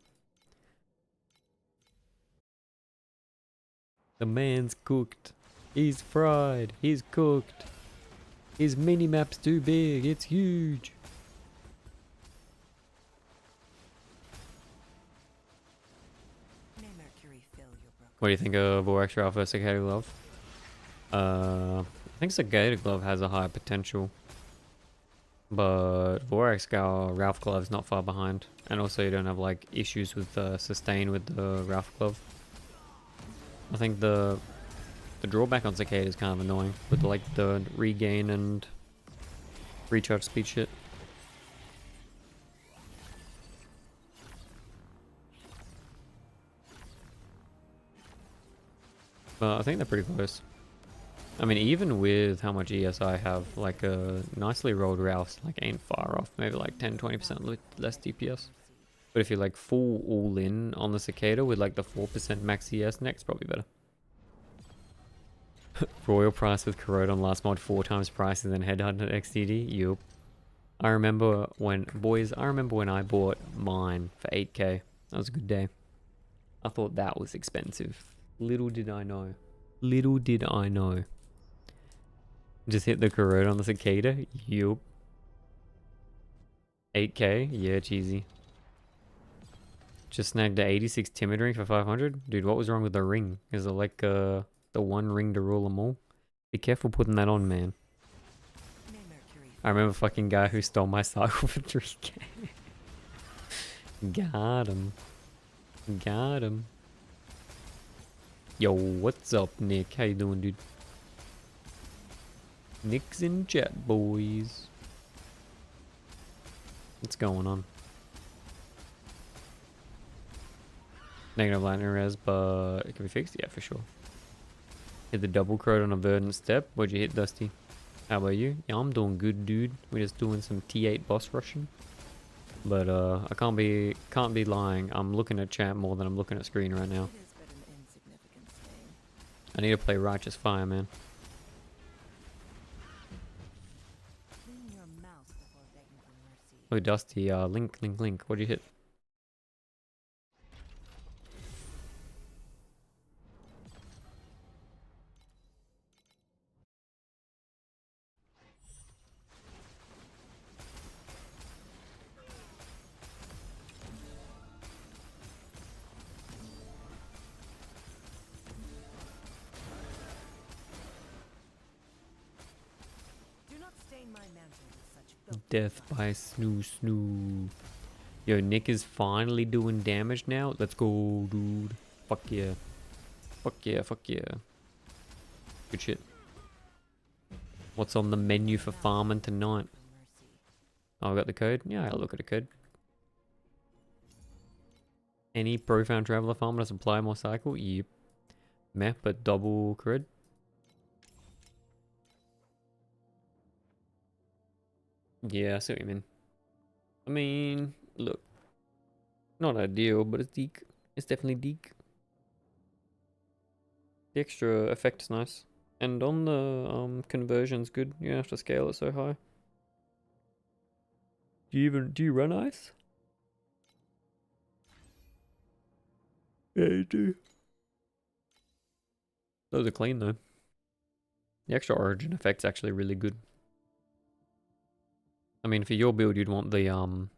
The man's cooked. He's fried. He's cooked. His mini map's too big. It's huge. May Mercury fill your broken. What do you think of Vorax Ralph versus Cicada Glove? I think Cicada Glove has a high potential. But Vorax Ralph Glove's not far behind. And also you don't have like issues with sustain with the Ralph Glove. I think the drawback on Cicada is kind of annoying with like the regain and recharge speed shit. But I think they're pretty close. I mean, even with how much ES I have, like a nicely rolled Ralph's like ain't far off. Maybe like 10-20% less DPS. But if you're like full all in on the Cicada with like the 4% max ES next, probably better. Royal price with Corrode on last mod 4 times prices than Headhunter XDD. Yup. I remember when I bought mine for 8k. That was a good day. I thought that was expensive. Little did I know. Little did I know. Just hit the Corrode on the Cicada. Yup. 8k? Yeah, cheesy. Just snagged the 86 Timid ring for 500. Dude, what was wrong with the ring? Is it like the one ring to rule them all? Be careful putting that on, man. May Mercury I remember a fucking guy who stole my cycle for 3k. Got him. Got him. Yo, what's up, Nick? How you doing, dude? Nick's in chat, boys. What's going on? Negative lightning res, but it can be fixed? Yeah, for sure. Hit the double crowd on a verdant step. What'd you hit, Dusty? How about you? Yeah, I'm doing good, dude. We're just doing some T8 boss rushing. But I can't be lying. I'm looking at chat more than I'm looking at screen right now. It is but an insignificant stain. I need to play Righteous Fire, man. Clean your mouth before begging for mercy. Oh, Dusty, link. What'd you hit? Do not stain my mantle with such filthy Death blood. by snoo. Yo, Nick is finally doing damage now. Let's go, dude. Fuck yeah. Fuck yeah. Good shit. What's on the menu for farming tonight? For mercy. Oh, I got the code? Yeah, I'll look at the code. Any profound traveler farmer to supply more cycle? Yep. Map but double cred. Yeah, I see what you mean. I mean, look. Not ideal, but it's deek. It's definitely deek. The extra effect is nice. And on the conversion's good. You don't have to scale it so high. Do you run ice? Yeah, you do. Those are clean though. The extra origin effect's actually really good. I mean, for your build, you'd want the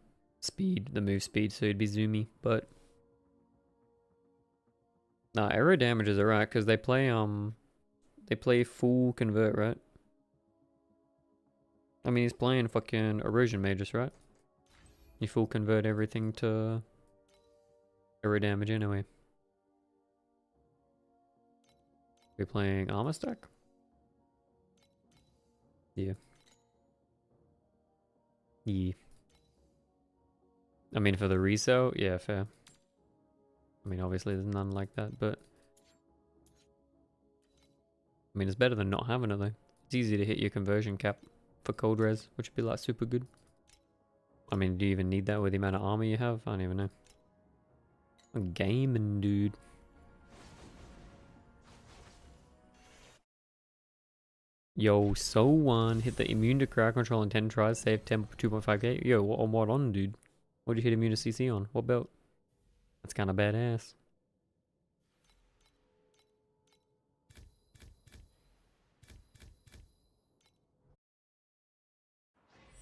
speed, the move speed, so you'd be zoomy. But nah, arrow damage is alright because they play full convert, right? I mean, he's playing fucking erosion mages, right? You full convert everything to arrow damage anyway. We're playing armor stack. Yeah. Yeah. I mean, for the resale, yeah, fair. I mean, obviously there's none like that, but I mean, it's better than not having it though. It's easy to hit your conversion cap for cold res, which would be like super good. I mean, do you even need that with the amount of armor you have? I don't even know. I'm gaming, dude. Yo, so one hit the immune to crowd control in 10 tries, save 2.5k. Yo, what on, dude? What did you hit immune to CC on? What belt? That's kind of badass.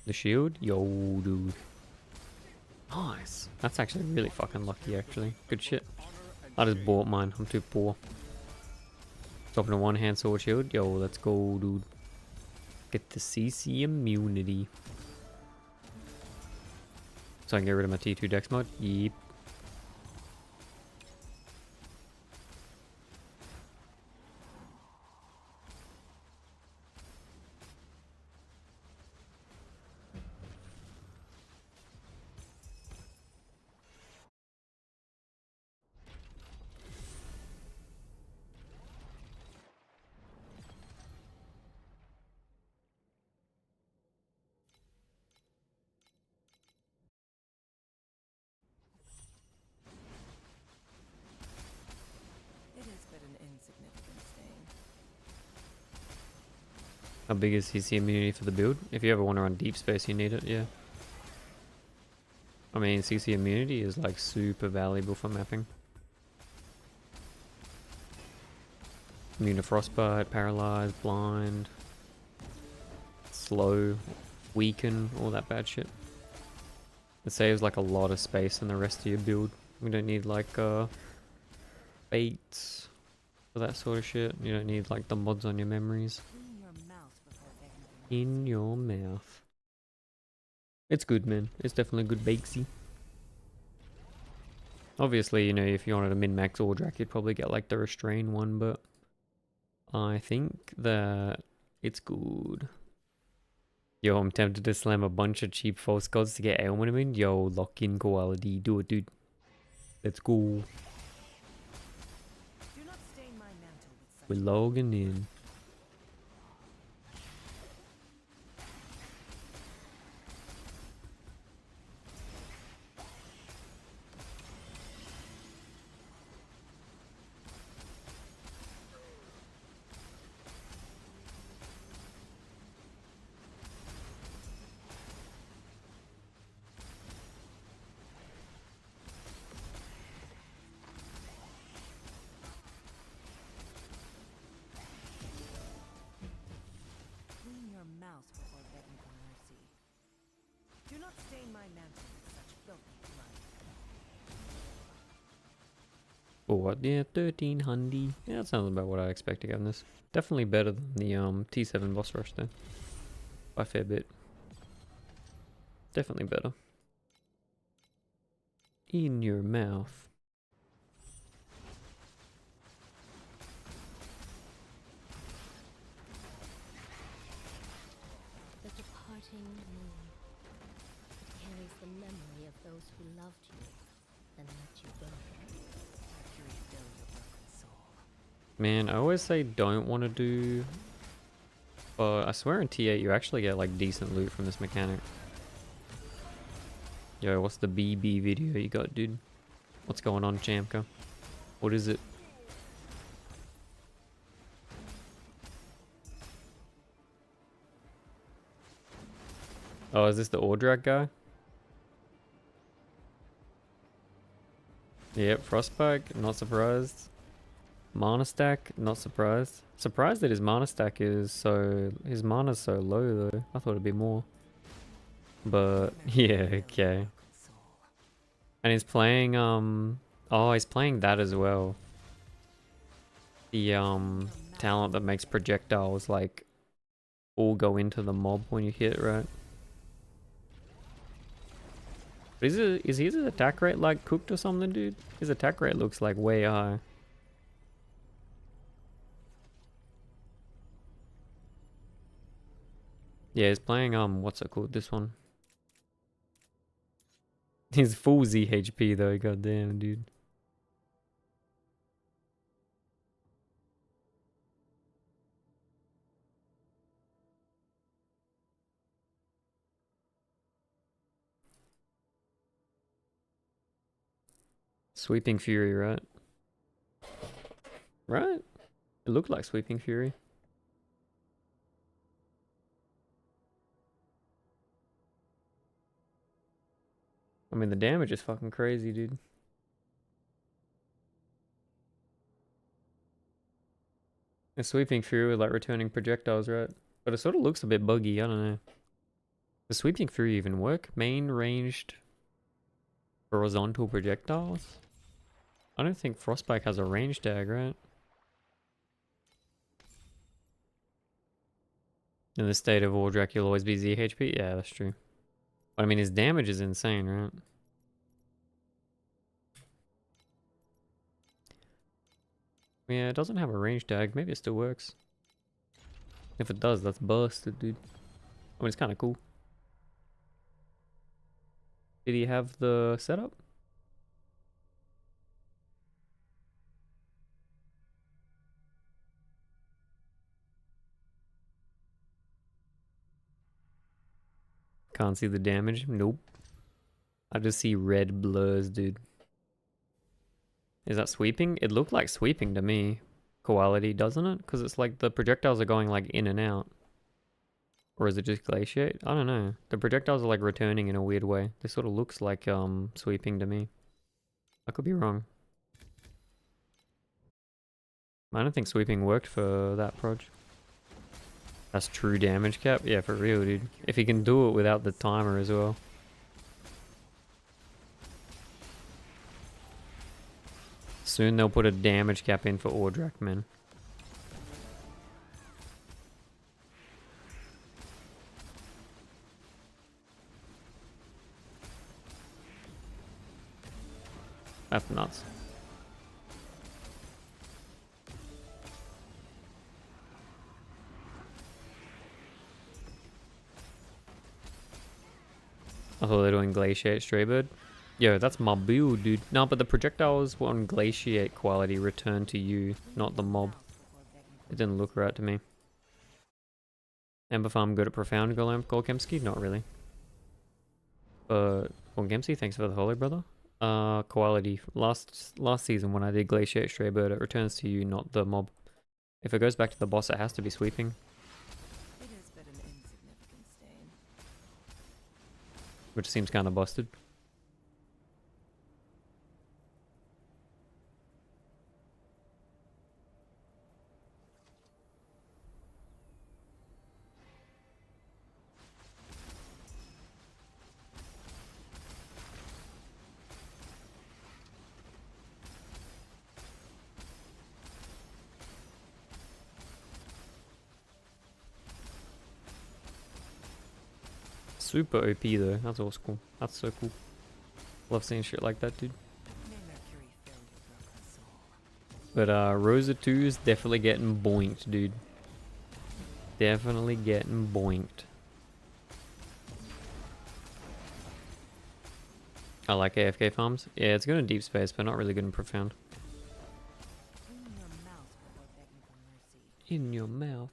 The shield? Yo, dude. Nice. That's actually really fucking lucky, actually. Good shit. I just bought mine. I'm too poor. Dropping a one-hand sword shield. Yo, let's go, dude. Get the CC immunity. So I can get rid of my T2 dex mod? Yep. It is but an insignificant stain. How big is CC immunity for the build? If you ever want to run deep space, you need it, yeah. I mean, CC immunity is like super valuable for mapping. Immune to frostbite, paralyzed, blind, slow, weaken, all that bad shit. It saves like a lot of space in the rest of your build. We don't need like baits for that sort of shit. You don't need like the mods on your memories. Clean your mouth before begging for mercy. In your mouth. It's good, man. It's definitely good bakesy. Obviously, you know, if you wanted a min-max Ordrak, you'd probably get like the Restrain one, but I think that it's good. Yo, I'm tempted to slam a bunch of cheap false gods to get ailment in. Yo, lock in quality. Do it, dude. Let's go. Do not stain my mantle with such We're logging in. Clean your mouth before begging for mercy. Do not stain my mantle with such filthy blood. Oh, what? Yeah, 1300. Yeah, that sounds about what I expect to get in this. Definitely better than the T7 boss rush though. By a fair bit. Definitely better. In your mouth. The departing moon. It carries the memory of those who loved you and let you go. Mercury fill your broken soul. Man, I always say don't want to do... But I swear in T8 you actually get like decent loot from this mechanic. Yo, what's the BB video you got, dude? What's going on, Chamka? What is it? Oh, is this the Ordrak guy? Yep, Frostbite, not surprised. Mana stack, not surprised. Surprised that his mana stack is so... His mana's so low though. I thought it'd be more. But, yeah, okay. And he's playing, oh, he's playing that as well. The, talent that makes projectiles, like, all go into the mob when you hit, right? But is his attack rate, like, cooked or something, dude? His attack rate looks, like, way high. Yeah, he's playing, what's it called, this one? He's full ZHP though, goddamn, dude. Sweeping Fury, right? Right? It looked like Sweeping Fury. I mean, the damage is fucking crazy, dude. The Sweeping Fury with like returning projectiles, right? But it sort of looks a bit buggy, I don't know. Does Sweeping Fury even work? Main ranged horizontal projectiles? I don't think Frostbite has a range tag, right? In the state of Ordrak, you'll always be ZHP? Yeah, that's true. But I mean, his damage is insane, right? Yeah, it doesn't have a range tag. Maybe it still works. If it does, that's busted, dude. I mean, it's kind of cool. Did he have the setup? Can't see the damage. Nope. I just see red blurs, dude. Is that sweeping? It looked like sweeping to me. Quality, doesn't it? Because it's like the projectiles are going like in and out. Or is it just glaciate? I don't know. The projectiles are like returning in a weird way. This sort of looks like sweeping to me. I could be wrong. I don't think sweeping worked for that proj. That's true damage cap? Yeah, for real, dude. If he can do it without the timer as well. Soon they'll put a damage cap in for Ordrak, man. That's nuts. I thought they were doing Glaciate Straybird. Yo, that's my build, dude. No, but the projectiles were on Glaciate quality return to you, not the mob. It didn't look right to me. Ember Farm good at Profound, Golgemski? Not really. But Golgemski, thanks for the holy brother. Quality. Last season when I did Glaciate Straybird, it returns to you, not the mob. If it goes back to the boss, it has to be sweeping. It is but an insignificant stain. Which seems kind of busted. Super OP though. That's also cool. That's so cool. Love seeing shit like that, dude. May Mercury fill your broken soul. But Rosa 2 is definitely getting boinked, dude. Definitely getting boinked. I like AFK farms. Yeah, it's good in deep space, but not really good in profound. In your mouth before begging for mercy. In your mouth.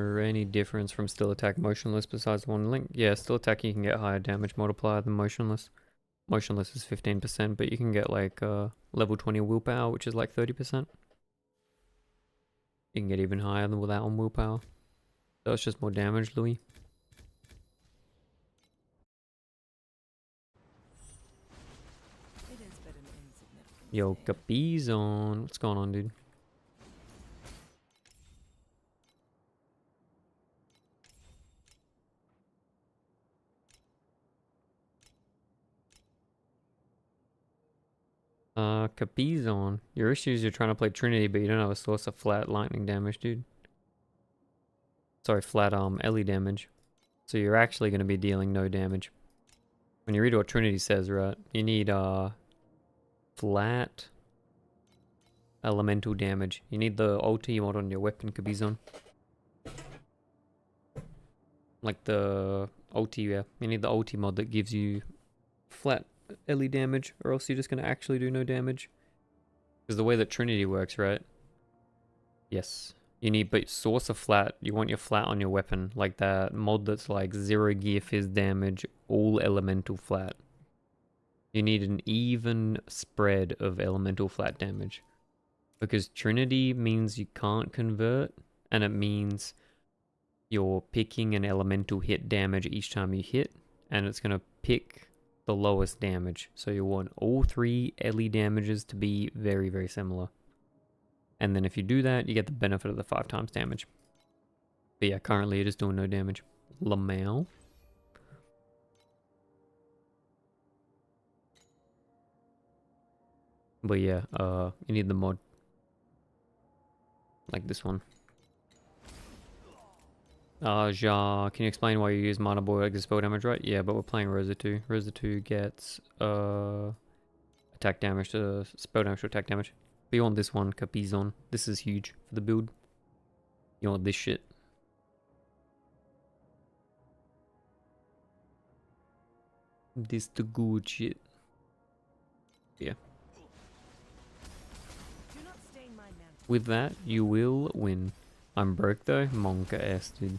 Or any difference from still attack motionless besides one link? Yeah, still attack you can get higher damage multiplier than motionless. Motionless is 15%, but you can get like level 20 willpower, which is like 30%. You can get even higher than without on willpower. So it's just more damage, Louis. It is but an insignificant Yo, stain. Capizon. What's going on, dude? Capizon. Your issue is you're trying to play Trinity, but you don't have a source of flat lightning damage, dude. Sorry, flat Ellie damage. So you're actually going to be dealing no damage. When you read what Trinity says, right, you need flat elemental damage. You need the ulti mod on your weapon, Capizon. Like the ulti, yeah. You need the ulti mod that gives you flat Ellie damage, or else you're just going to actually do no damage. Because the way that Trinity works, right? Yes. You need, but source of flat, you want your flat on your weapon, like that mod that's like 0 gear fizz damage, all elemental flat. You need an even spread of elemental flat damage. Because Trinity means you can't convert, and it means you're picking an elemental hit damage each time you hit, and it's going to pick the lowest damage. So you want all 3 Ellie damages to be very, very similar. And then if you do that, you get the benefit of the 5 times damage. But yeah, currently it is doing no damage. Lamau. But yeah, you need the mod. Like this one. Ja, can you explain why you use Mana Boy like the spell damage, right? Yeah, but we're playing Rosa 2. Rosa 2 gets attack damage to spell damage to attack damage. But you want this one, Capizon. This is huge for the build. You want this shit. This the good shit. Yeah. Do not stain my mantle. With that, you will win. I'm broke though. Monka ass, dude.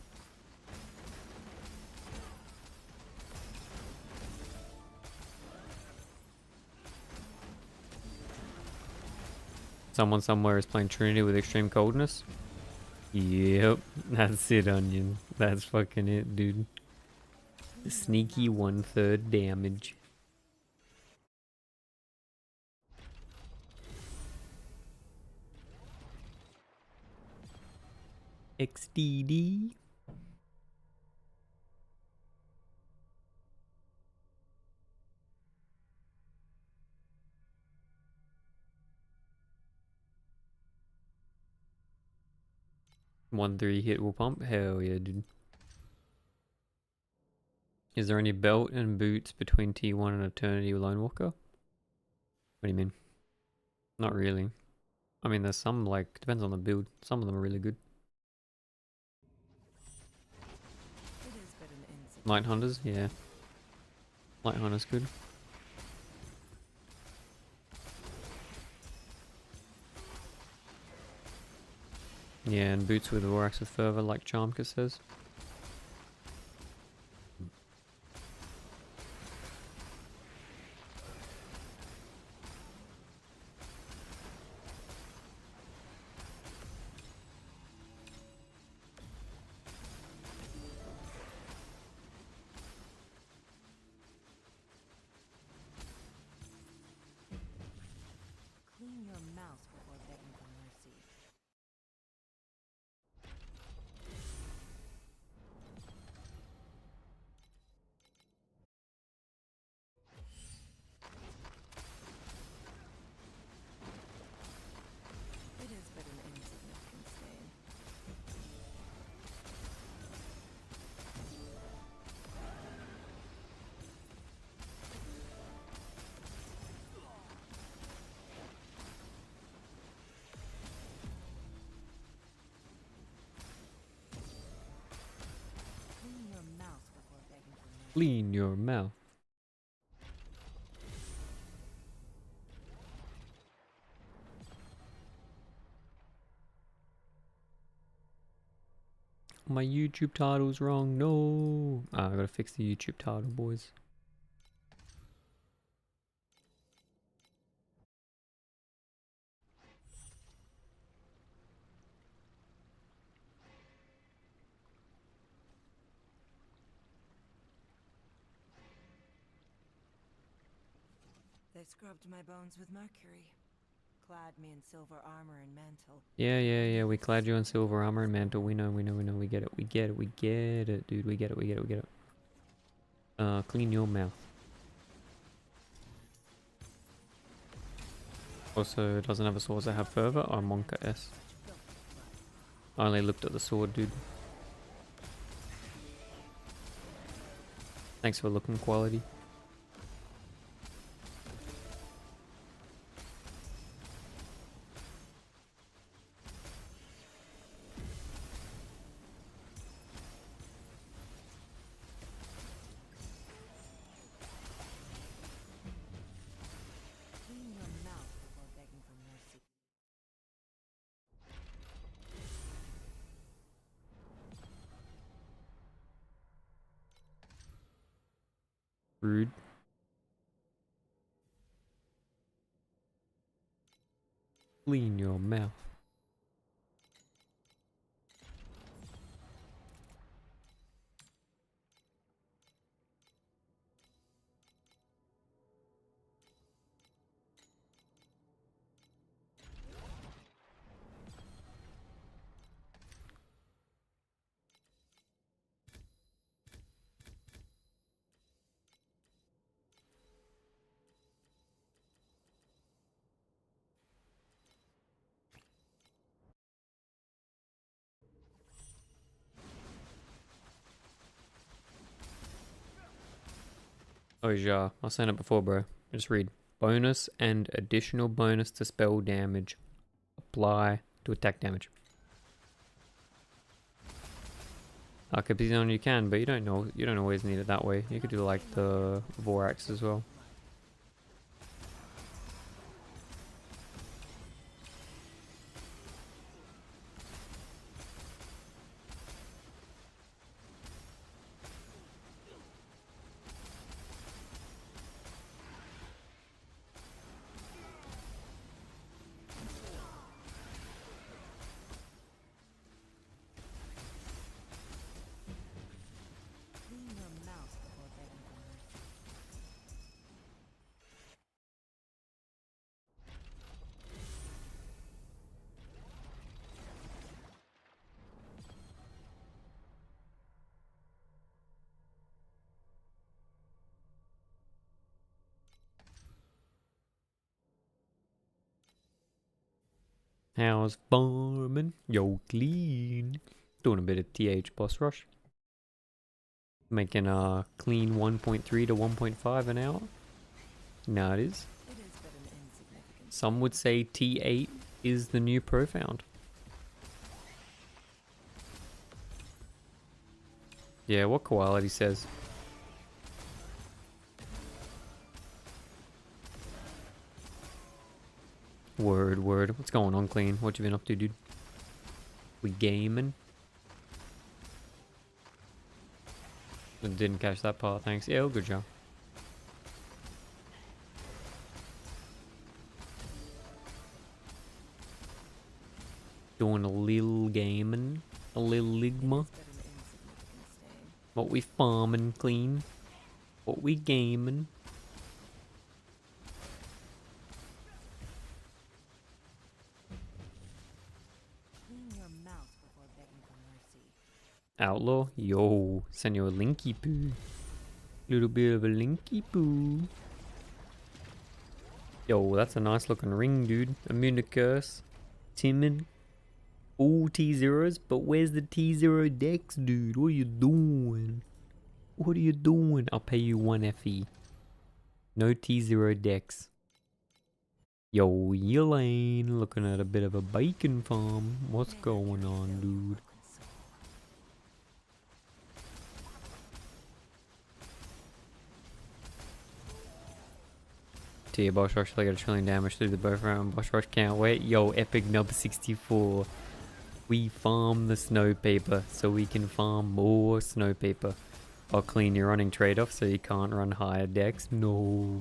Someone somewhere is playing Trinity with extreme coldness. Yep, that's it, Onion. That's fucking it, dude. The sneaky 1/3 damage. XDD. One 3 hit will pump. Hell yeah, dude. Is there any belt and boots between T1 and Eternity Lone Walker? What do you mean? Not really. I mean, there's some, like, depends on the build. Some of them are really good. It is but an insect. Light Hunters, yeah. Light Hunter's good. Yeah, and boots with Vorax with Fervor, like Charmka says. Clean your mouth before begging for mercy. It is but an insignificant stain. Clean your mouth before begging for mercy. Clean your mouth. My YouTube title's wrong. No. Ah, I gotta fix the YouTube title, boys. They scrubbed my bones with mercury. Clad me in silver armor and mantle. Yeah. We clad you in silver armor and mantle. We know. We get it. We get it, dude. We get it. Clean your mouth. Also, it doesn't have a swords that have fervor or Monka S. I only looked at the sword, dude. Thanks for looking, quality. Clean your mouth before begging for mercy. Rude. Clean your mouth. Oh yeah, I was saying it before, bro. Just read. Bonus and additional bonus to spell damage. Apply to attack damage. Arcapizion you can, but you don't always need it that way. You could do like the Vorax as well. Clean your mouth before begging for mercy. How's farming? Yo, clean. Doing a bit of TH boss rush. Making a clean 1.3 to 1.5 an hour. Now it is. It is but an insignificant. Some would say T8 is the new profound. Yeah, what quality says? Word. What's going on, Clean? What you been up to, dude? We gaming? Didn't catch that part, thanks. Yeah, good job. Doing a little gaming. A little ligma. It is but an insignificant stain. What we farming, Clean? What we gaming? Clean your mouth before begging for mercy. Outlaw? Yo, senor Linky Poo. Little bit of a Linky Poo. Yo, that's a nice looking ring, dude. Immune to curse. Timid. All T0s, but where's the T0 Dex, dude? What are you doing? What are you doing? I'll pay you 1 FE. No T0 Dex. Yo, Elaine, looking at a bit of a bacon farm. What's going on, dude? T boss rush, I got a trillion damage through the both round. Boss rush can't wait. Yo, epic nub 64. We farm the snow paper so we can farm more snow paper. I'll clean your running trade-off so you can't run higher decks. No.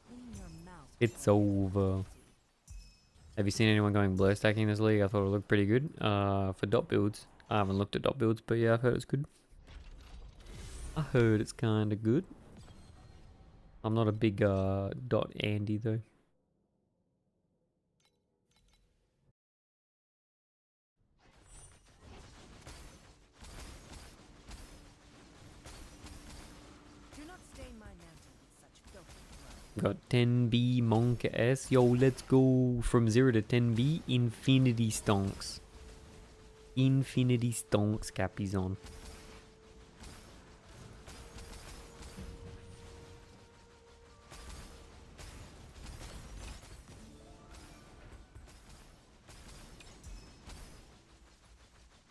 Clean your mouth. It's over. Have you seen anyone going blur stacking this league? I thought it looked pretty good. For dot builds. I haven't looked at dot builds, but yeah, I've heard it's good. I heard it's kinda good. I'm not a big dot Andy though. Do not stain my mantle with such filthy blood. Got 10B Monka S. Yo, let's go from 0 to 10B. Infinity stonks. Infinity stonks, Cappy's on.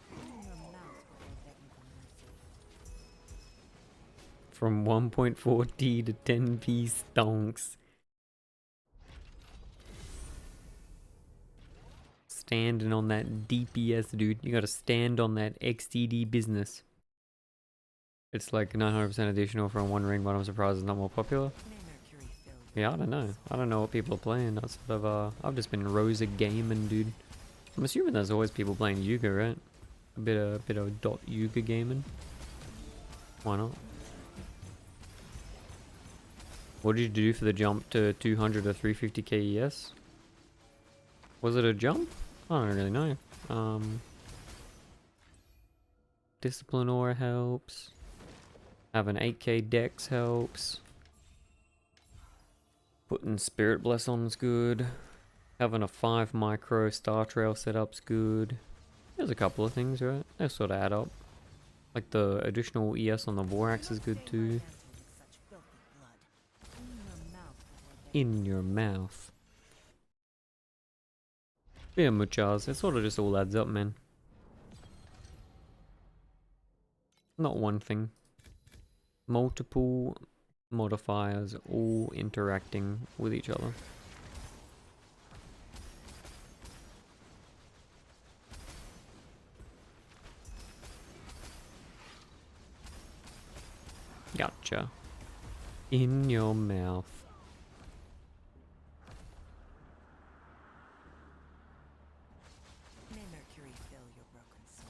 Clean your mouth before begging for mercy. From 1.4T to 10P stonks. Standing on that DPS, dude. You gotta stand on that XTD business. It's like 900% additional from one ring, but I'm surprised it's not more popular. May Mercury fill you. Yeah, I don't know. I don't know what people are playing. I've just been Rosa gaming, dude. I'm assuming there's always people playing Yuga, right? A bit of dot Yuga gaming. Why not? What did you do for the jump to 200 or 350 KES? Was it a jump? I don't really know. Discipline aura helps. Having 8k dex helps. Putting Spirit Bless on's good. Having a 5 micro Star Trail setup's good. There's a couple of things, right? They sort of add up. Like the additional ES on the Vorax is good too. In your mouth. Yeah, muchas. It sort of just all adds up, man. Not one thing. Multiple modifiers all interacting with each other. Gotcha. In your mouth. May Mercury fill your broken soul.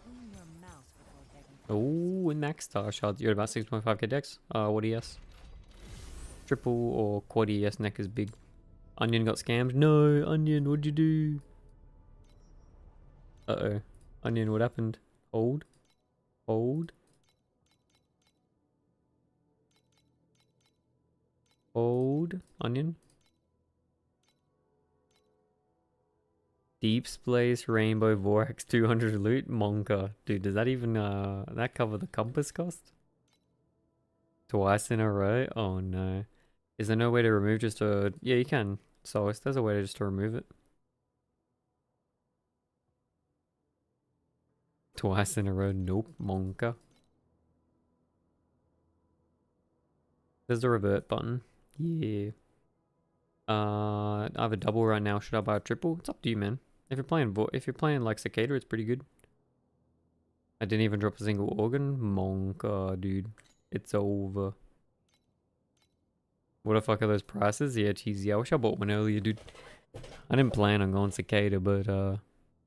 Clean your mouth before begging for Oh, and max star shots. You're at about 6.5k dex. What ES? Triple or quad ES neck is big. Onion got scammed? No, Onion, what'd you do? Uh-oh. Onion, what happened? Hold. Hold. Hold. Onion. Deep Space Rainbow Vortex 200 loot Monka. Dude, does that even that cover the compass cost? Twice in a row? Oh no. Is there no way to remove just a... Yeah, you can. So there's a way to just to remove it. Twice in a row? Nope. Monka. There's the revert button. Yeah. I have a double right now. Should I buy a triple? It's up to you, man. If you're playing like Cicada, it's pretty good. I didn't even drop a single organ. Monka, dude. It's over. What the fuck are those prices? Yeah, cheesy. I wish I bought one earlier, dude. I didn't plan on going Cicada, but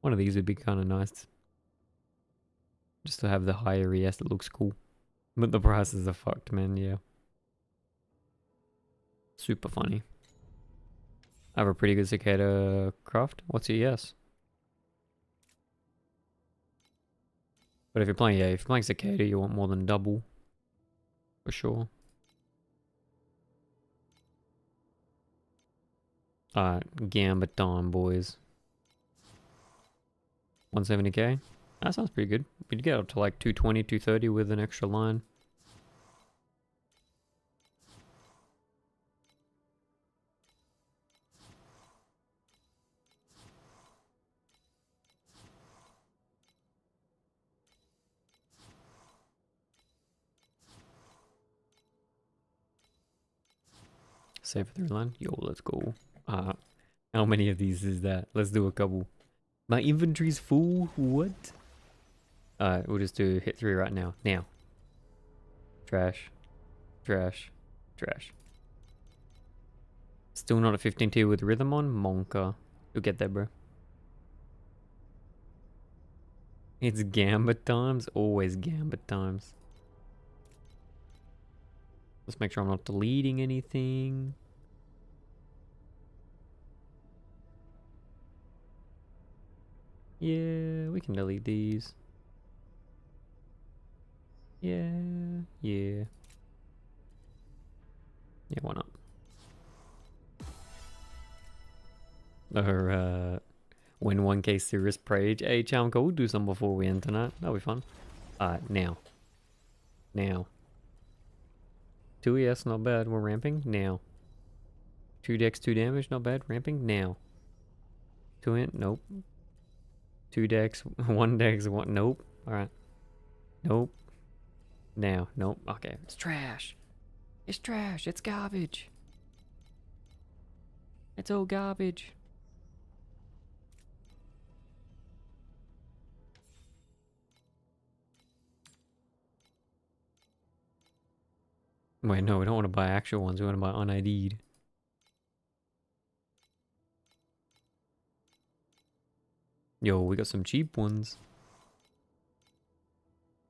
one of these would be kind of nice. Just to have the higher ES, it looks cool. But the prices are fucked, man, yeah. Super funny. I have a pretty good Cicada craft. What's your ES? But if you're playing Cicada, you want more than double. For sure. Alright, gamba time, boys. 170k? That sounds pretty good. We'd get up to like 220, 230 with an extra line. Save for 3 line. Yo, let's go. How many of these is that? Let's do a couple. My inventory's full? What? Alright, we'll just do hit 3 right now. Now. Trash. Trash. Trash. Still not a 15 tier with rhythm on? Monka. You'll get there, bro. It's gambit times. Always gambit times. Let's make sure I'm not deleting anything. Yeah, we can delete these. Yeah, yeah. Yeah, why not? Or, win 1k serious Prage. Hey, Chamka, we'll do some before we end tonight. That'll be fun. Alright, now. Now. 2 ES, not bad. We're ramping now. 2 dex, 2 damage, not bad. Ramping now. 2 int, nope. 2 dex, 1 dex, 1, nope. Alright. Nope. Now, nope. Okay, it's trash. It's trash. It's garbage. It's all garbage. Wait, no, we don't want to buy actual ones. We want to buy unID'd. Yo, we got some cheap ones.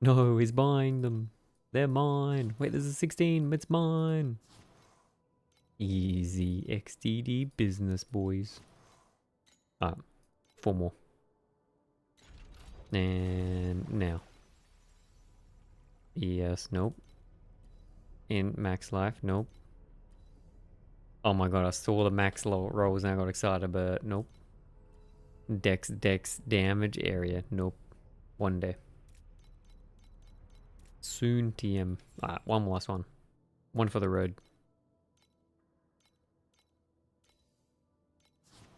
No, he's buying them. They're mine. Wait, there's a 16. It's mine. Easy XDD business, boys. 4 more. And now. Yes, nope. In max life, nope. Oh my god, I saw the max rolls and I got excited, but nope. Dex damage area, nope. One day. Soon TM. One last one. One for the road.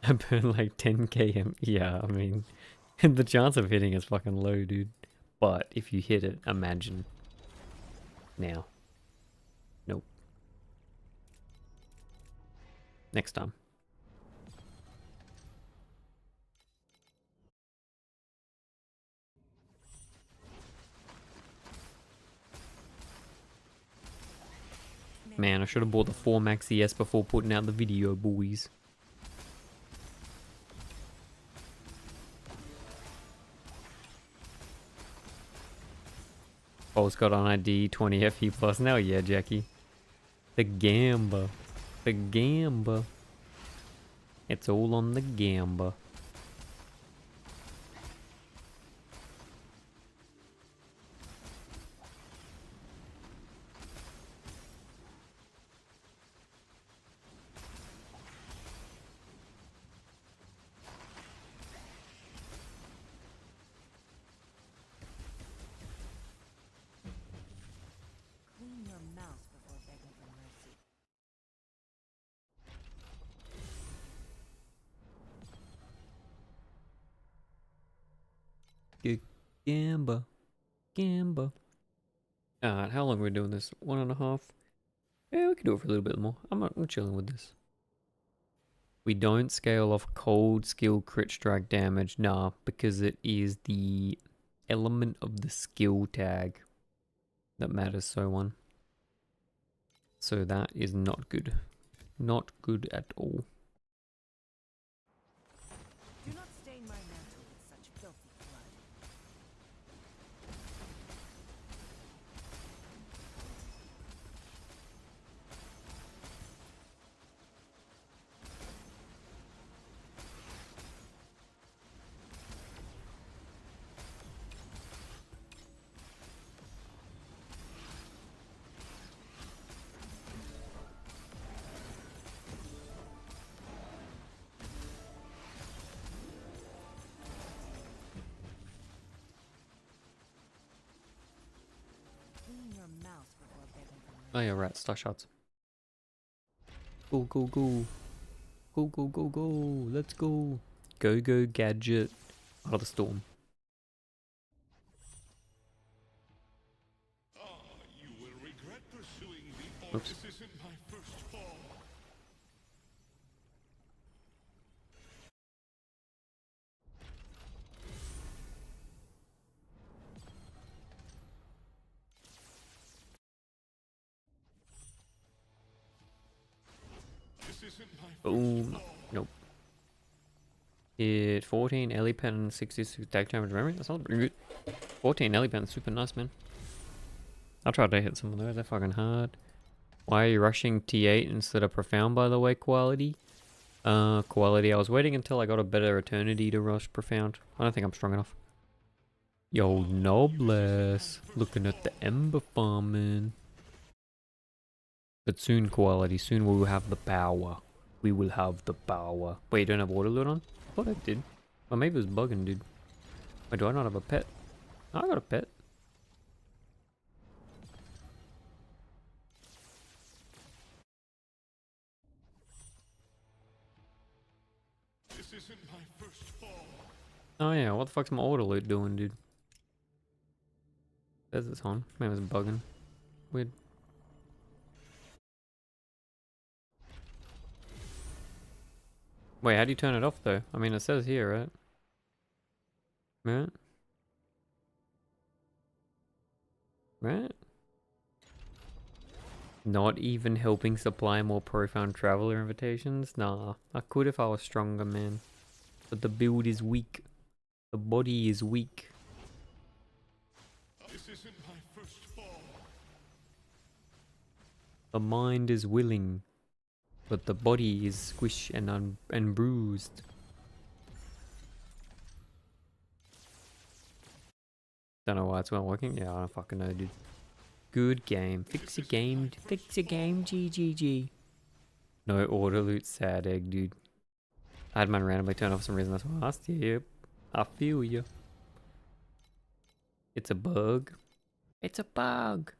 I burn like 10 km. Yeah, I mean, the chance of hitting is fucking low, dude. But if you hit it, imagine. Now. Nope. Next time. Man, I should have bought the 4 max ES before putting out the video, boys. Paul's got on ID 20 FE plus now, yeah, Jackie. The gamba. The gamba. It's all on the gamba. Gamba. Gamba. Alright, how long are we doing this? 1.5? Yeah, we could do it for a little bit more. I'm chilling with this. We don't scale off cold skill crit strike damage, nah, because it is the element of the skill tag that matters so on. So that is not good. Not good at all. Do not stain my mantle with such filthy blood. Clean your mouse before begging for Oh mercy. yeah, right, star shots. Go, go, go. Go, go, go, go. Let's go. Go, go, gadget. Out of the storm. You will regret pursuing the Oops. This isn't my first fall. This isn't my first Boom. fall. Nope. Hit 14 Ellie pen, 66 attack damage memory. That's not pretty good. 14 Ellie pen, super nice, man. I'll try to hit some of those. They're fucking hard. Why are you rushing T8 instead of profound, by the way, quality? Quality. I was waiting until I got a better eternity to rush profound. I don't think I'm strong enough. Yo, Noblesse. Looking at the ember farming. But soon, quality. Soon we will have the power. We will have the power. Wait, you don't have water loot on? I thought I did. Or maybe it was bugging, dude. Wait, do I not have a pet? Oh, I got a pet. This isn't my first fall. Oh yeah, what the fuck's my auto loot doing, dude? Says it's on. Maybe it's bugging. Weird. Wait, how do you turn it off though? I mean, it says here, right? Right? Right? Not even helping supply more profound traveler invitations? Nah, I could if I was stronger, man. But the build is weak. The body is weak. This isn't my first fall. The mind is willing. But the body is squished and bruised. Don't know why it's not working. Yeah, I don't fucking know, dude. Good game. Fix your game. Fix your game. GGG. No auto loot. Sad egg, dude. I had mine randomly turn off for some reason. That's why I asked you. Yep. I feel you. It's a bug. It's a bug.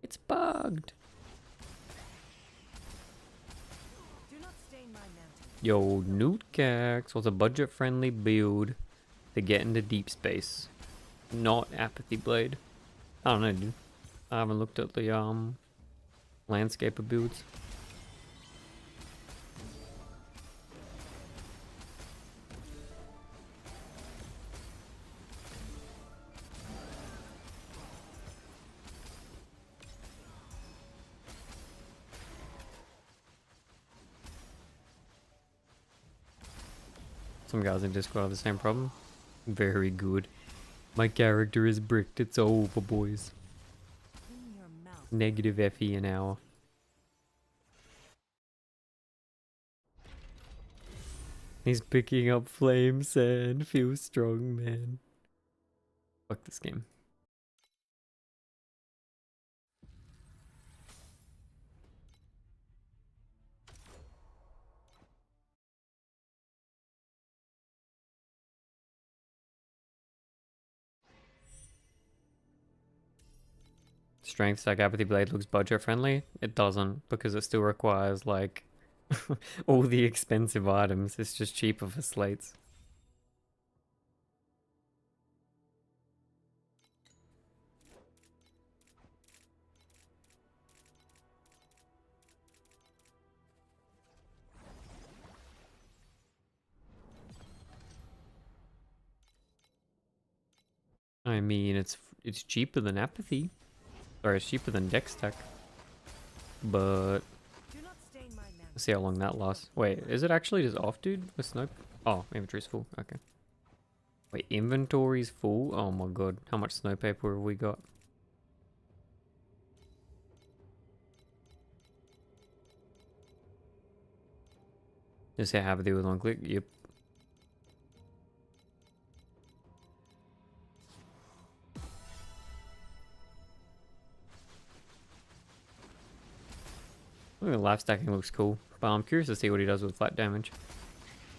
It's bugged. Do not stain my mantle. Yo, NotEoughDex was a budget-friendly build to get into deep space. Not Apathy Blade. I don't know, dude. I haven't looked at the landscape of builds. Some guys in Discord have the same problem. Very good. My character is bricked. It's over, boys. Clean your mouth. Negative FE an hour. He's picking up flame sand. Feel strong, man. Fuck this game. Strength stack Apathy Blade looks budget friendly. It doesn't, because it still requires like all the expensive items. It's just cheaper for slates. I mean, it's cheaper than Apathy. Sorry, it's cheaper than Dex Tech. But Do not stain my mantle. let's see how long that lasts. Wait, is it actually just off, dude? With snow? Oh, inventory's full. Okay. Wait, inventory's full? Oh my god. How much snow paper have we got? Just say have it with one click? Yep. I think the life stacking looks cool, but I'm curious to see what he does with flat damage.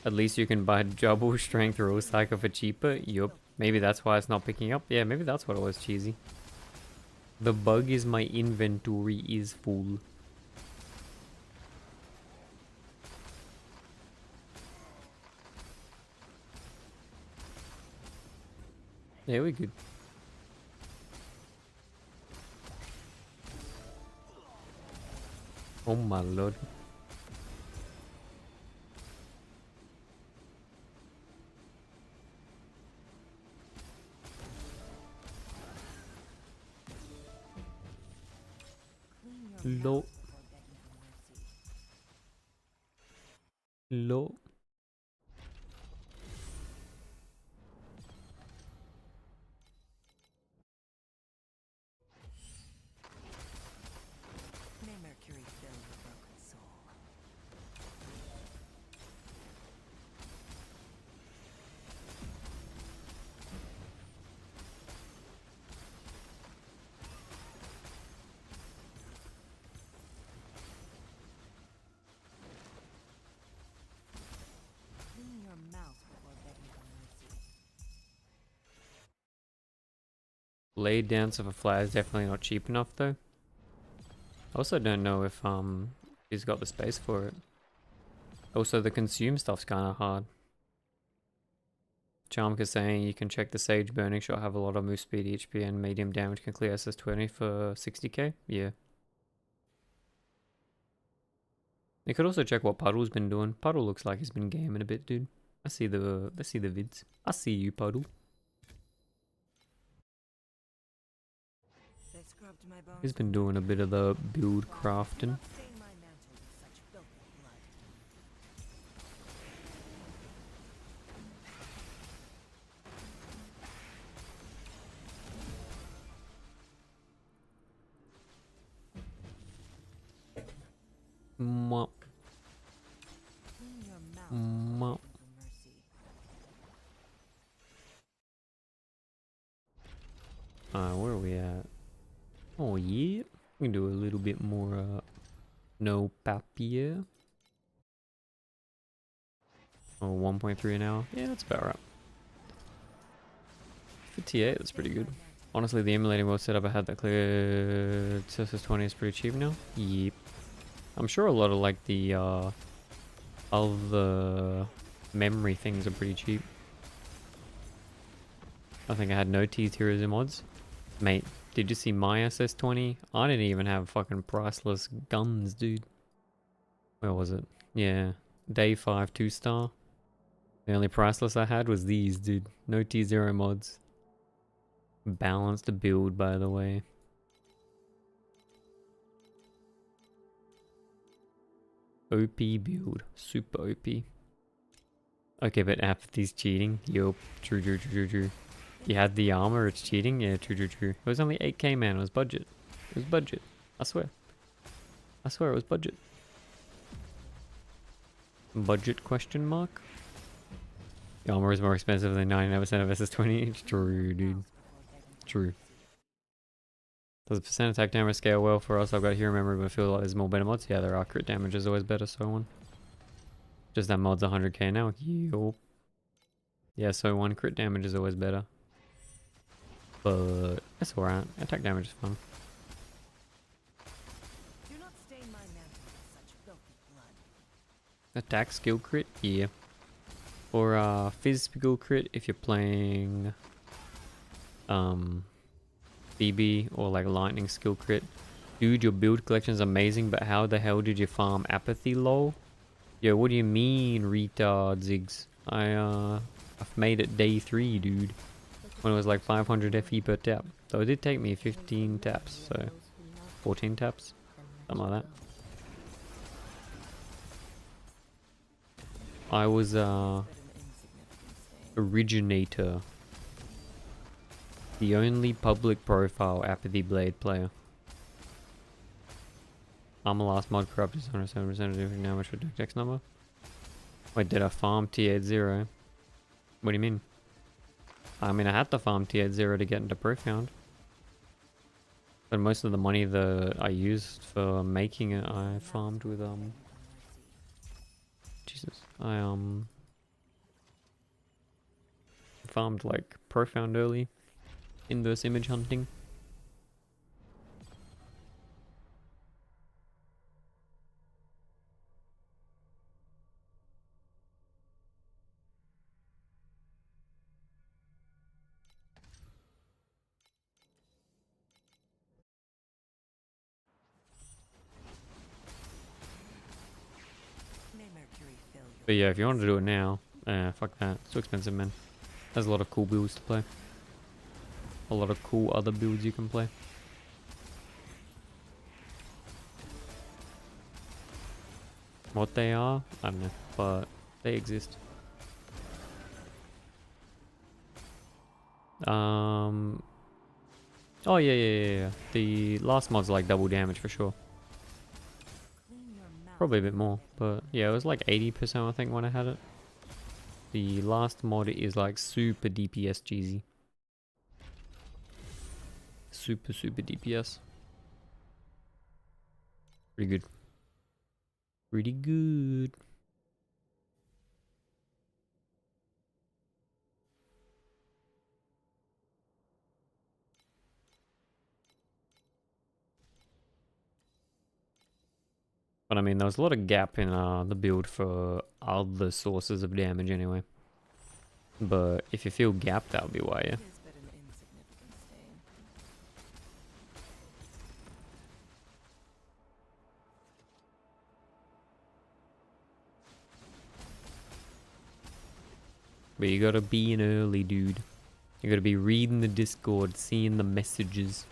At least you can buy double strength rule cycle for cheaper. Yup. Maybe that's why it's not picking up. Yeah, maybe that's what it was, cheesy. The bug is my inventory is full. Yeah, we good. Oh my lord. Clean your Low. mouth before begging for mercy. Low. May Mercury fill your broken soul. Clean your mouth before begging for mercy. Blade Dancer for Fly is definitely not cheap enough though. I also don't know if he's got the space for it. Also, the consume stuff's kind of hard. Charmka's saying you can check the Sage Burning Shot, have a lot of move speed, HP, and medium damage, can clear SS20 for 60k. Yeah. You could also check what Puddle's been doing. Puddle looks like he's been gaming a bit, dude. I see the vids. I see you, Puddle. They scrubbed my bones He's been with doing a bit of the build Do crafting. not stain my mantle with such filthy blood. Mwah, Clean your mouth mwah. before begging for mercy. Where are we at? Oh yeah, we can do a little bit more. No papier. Oh, 1.3 an hour. Yeah, that's about right. For T8, that's pretty good. Honestly, the emulating world setup I had that cleared SS20 is pretty cheap now. Yep. I'm sure a lot of like the other memory things are pretty cheap. I think I had no T-tiers in mods. Mate, did you see my SS20? I didn't even have fucking priceless guns, dude. Where was it? Yeah. Day 5 2-star. The only priceless I had was these, dude. No T0 mods. Balanced build, by the way. OP build. Super OP. Okay, but Apathy's cheating. Yup. True, true, true, true, true. You had the armor, it's cheating? Yeah, true, true, true. It was only 8k, man. It was budget. It was budget. I swear. I swear it was budget. Budget question mark? The armor is more expensive than 99% of SS20. It's true, dude. True. Does the percent attack damage scale well for us? I've got hero memory, but I feel like there's more better mods. Yeah, there are. Crit damage is always better, so on. Just that mod's 100k now. Yup. Yeah, so one crit damage is always better. But that's alright. Attack damage is fun. Do not stain my mantle with such filthy blood. Attack skill crit? Yeah. Or physical crit if you're playing BB or like lightning skill crit. Dude, your build collection is amazing, but how the hell did you farm Apathy, lol? Yo, what do you mean, retard Ziggs? I've made it day 3, dude. when it was like 500 FE per tap. So it did take me 15 taps, so 14 taps, something like that. I was originator, the only public profile Apathy Blade player. I'm a last mod corrupted 107% of different now much for NotEnoughDex number. Wait, did I farm T80? What do you mean? I mean, I had to farm T80 to get into Profound. But most of the money that I used for making it, I farmed with, Jesus. I, farmed, like, Profound early. Inverse image hunting. May Mercury fill your But yeah, if you want to do it now, fuck that. It's too expensive, man. There's a lot of cool builds to play. A lot of cool other builds you can play. What they are, I don't know, but they exist. Oh yeah. The last mod's like double damage for sure. clean your mouth. Probably a bit more, but yeah, it was like 80% I think when I had it. The last mod is like super DPS cheesy. Super DPS. Pretty good. Pretty good. But I mean, there was a lot of gap in the build for other sources of damage anyway. But if you feel gap, that would be why, yeah. It is but an insignificant stain. But you gotta be an early dude. You gotta be reading the Discord, seeing the messages.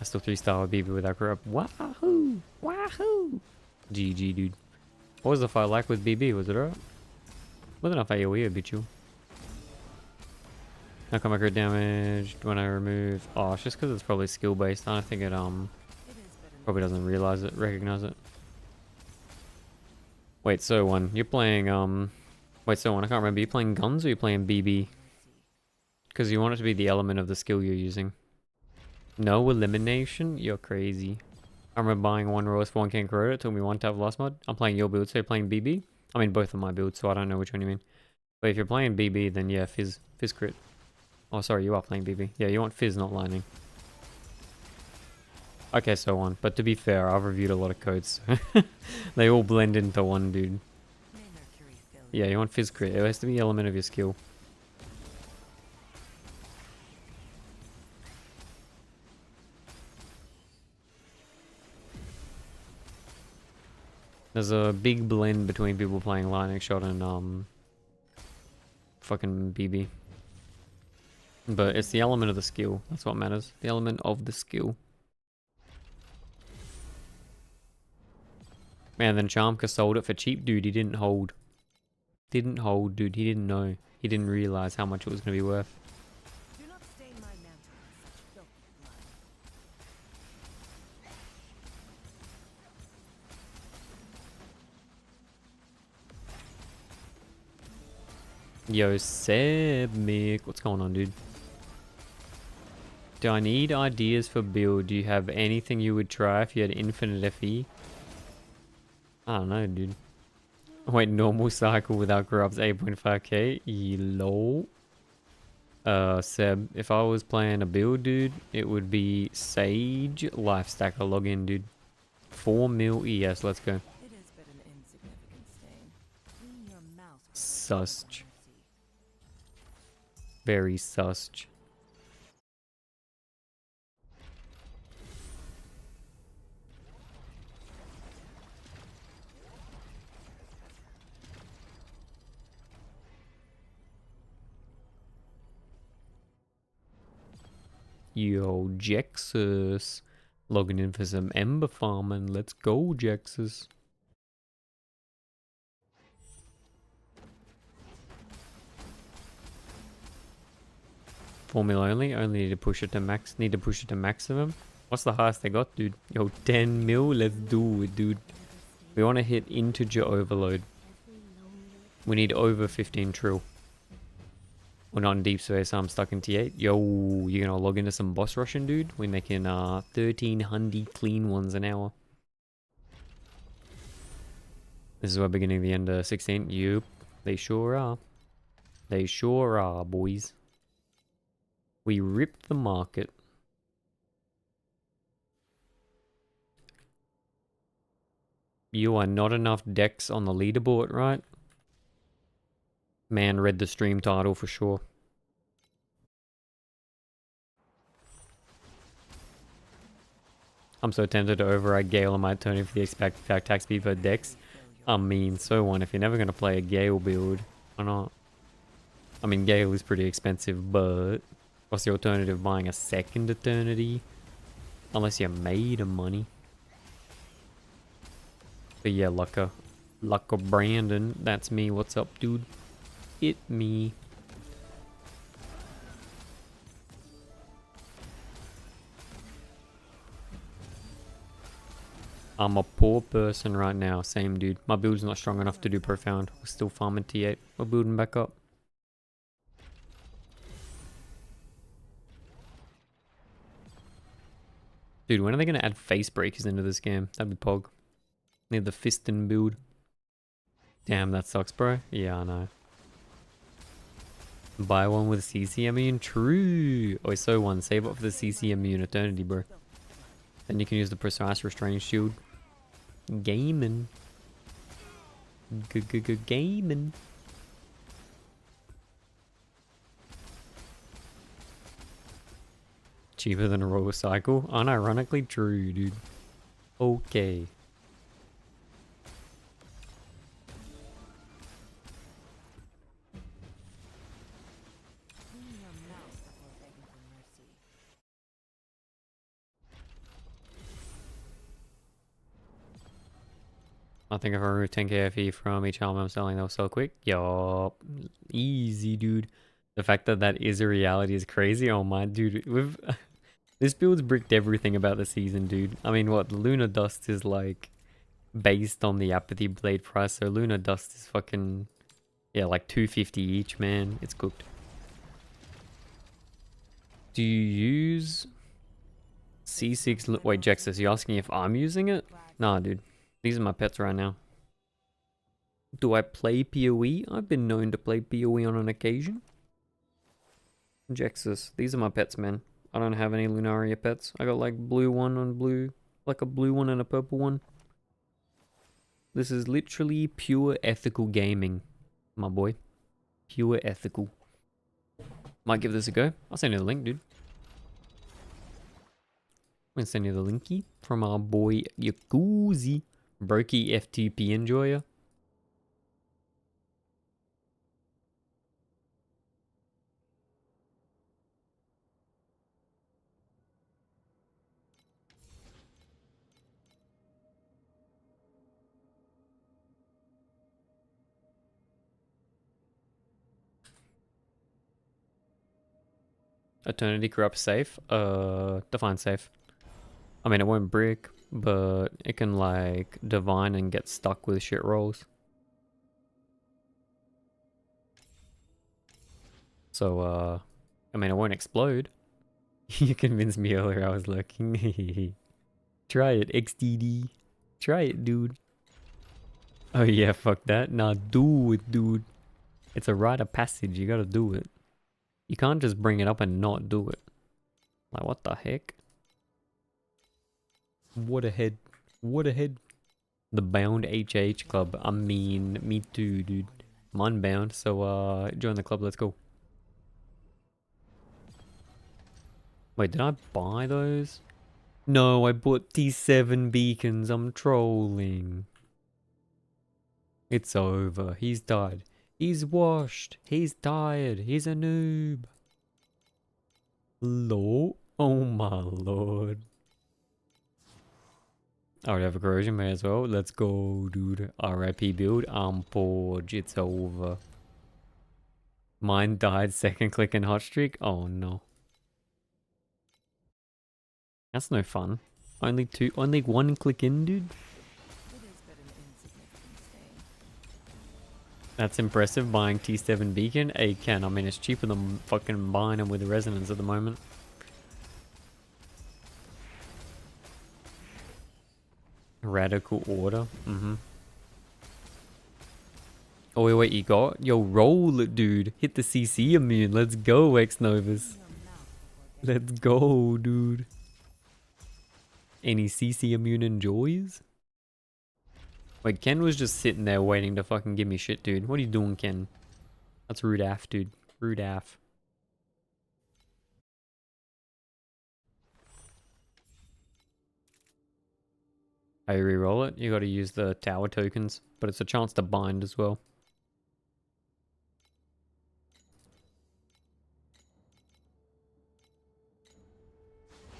I still 3-star BB without corrupt. Wahoo! Wahoo! GG, dude. What was the fight like with BB? Was it alright? Wasn't enough AoE, I beat you. How come I crit damage when I remove? Oh, it's just because it's probably skill based. I don't think it It is but an probably doesn't realize it, recognize it. Wait, so one, you're playing wait, so one, I can't remember. You playing guns or you playing BB? mercy. Because you want it to be the element of the skill you're using. No elimination? You're crazy. I remember buying one Royce for 1k corrode. It took me one tap last mod. I'm playing your build, so you're playing BB? I mean, both of my builds, so I don't know which one you mean. But if you're playing BB, then yeah, Fizz crit. Oh, sorry, you are playing BB. Yeah, you want Fizz, not Lightning. Okay, so one. But to be fair, I've reviewed a lot of codes. They all blend into one, dude. May Mercury fill Yeah, you want Fizz crit. It has to be an element of your skill. There's a big blend between people playing Lightning Shot and fucking BB. But it's the element of the skill. That's what matters. The element of the skill. Man, then Charmka sold it for cheap, dude. He didn't hold. Didn't hold, dude. He didn't know. He didn't realize how much it was going to be worth. Do not stain my mantle with such filthy blood. Yo, Seb Mick. What's going on, dude? Do I need ideas for build? Do you have anything you would try if you had infinite FE? I don't know, dude. Wait, normal cycle without corrupts 8.5k? Lol. Seb, if I was playing a build, dude, it would be Sage Lifestacker login, dude. 4 mil ES, let's go. It is but an insignificant stain. Clean your mouth. with Sussed. mercy. Very sussed. Yo, Jexus. Logging in for some ember farming. Let's go, Jexus. Formula only need to push it to max. Need to push it to maximum. What's the highest they got, dude? Yo, 10 mil. Let's do it, dude. We want to hit integer overload. We need over 15 trill. We're not in deep space, so I'm stuck in T8. Yo, you gonna log into some boss rushing, dude? We're making 1300 clean ones an hour. This is our beginning the end of 16. Yup, they sure are. They sure are, boys. We ripped the market. You are not enough decks on the leaderboard, right? Man read the stream title for sure. I'm so tempted to override Gale on my turn for the expected attack speed per decks. I mean, so what? If you're never going to play a Gale build, why not? I mean, Gale is pretty expensive, but what's the alternative? Buying a second Eternity? Unless you're made of money. But yeah, Lucka Brandon, that's me. What's up, dude? It me. I'm a poor person right now. Same, dude. My build's not strong enough to do profound. We're still farming T8. We're building back up. Dude, when are they going to add face breakers into this game? That'd be pog. Need the fistin build. Damn, that sucks, bro. Yeah, I know. Buy one with CC immune? True. Oh, so one. Save up for the CC immune Eternity, bro. Then you can use the precise restraint shield. Gaming. Good gaming. Cheaper than a roller cycle? Unironically true, dude. Okay. Clean your mouth before begging for mercy. I think if I remove 10k FE from each helmet I'm selling, they'll sell quick. Yup. Easy, dude. The fact that that is a reality is crazy. Oh my, dude. We've this build's bricked everything about the season, dude. I mean, what? Lunar Dust is like based on the Apathy Blade price. So Lunar Dust is fucking, yeah, like 250 each, man. It's cooked. Do you use C6? Wait, Jexus, you asking if I'm using it? Nah, dude. These are my pets right now. Do I play PoE? I've been known to play PoE on an occasion. Jexus, these are my pets, man. I don't have any Lunaria pets. I got like blue one on blue, like a blue one and a purple one. This is literally pure ethical gaming, my boy. Pure ethical. Might give this a go. I'll send you the link, dude. I'm gonna send you the linky from our boy Yakuzi. Brokey FTP enjoyer. Eternity corrupt safe? Define safe. I mean, it won't brick, but it can like divine and get stuck with shit rolls. So, I mean, it won't explode. You convinced me earlier I was lurking. Try it, XDD. Try it, dude. Oh yeah, fuck that. Nah, do it, dude. It's a rite of passage. You gotta do it. You can't just bring it up and not do it. Like, what the heck? What a head. What a head. The Bound HH Club. I mean, me too, dude. I'm unbound, so, join the club. Let's go. Wait, did I buy those? No, I bought T7 beacons. I'm trolling. It's over. He's died. He's washed. He's tired. He's a noob. Low. Oh my lord. I would have a corrosion, may as well. Let's go, dude. RIP build. Porge. It's over. Mine died second click and hot streak. Oh no. That's no fun. Only one click in, dude. It is but an insignificant stain. That's impressive, buying T7 Beacon. Ken, I mean, it's cheaper than fucking buying them with Resonance at the moment. Radical Order. Oh, wait, you got? Yo, roll it, dude. Hit the CC immune. Let's go, X-Novas. Let's go, dude. Any CC immune enjoys? Wait, Ken was just sitting there waiting to fucking give me shit, dude. What are you doing, Ken? That's rude af, dude. Rude af. How you reroll it? You gotta use the tower tokens, but it's a chance to bind as well.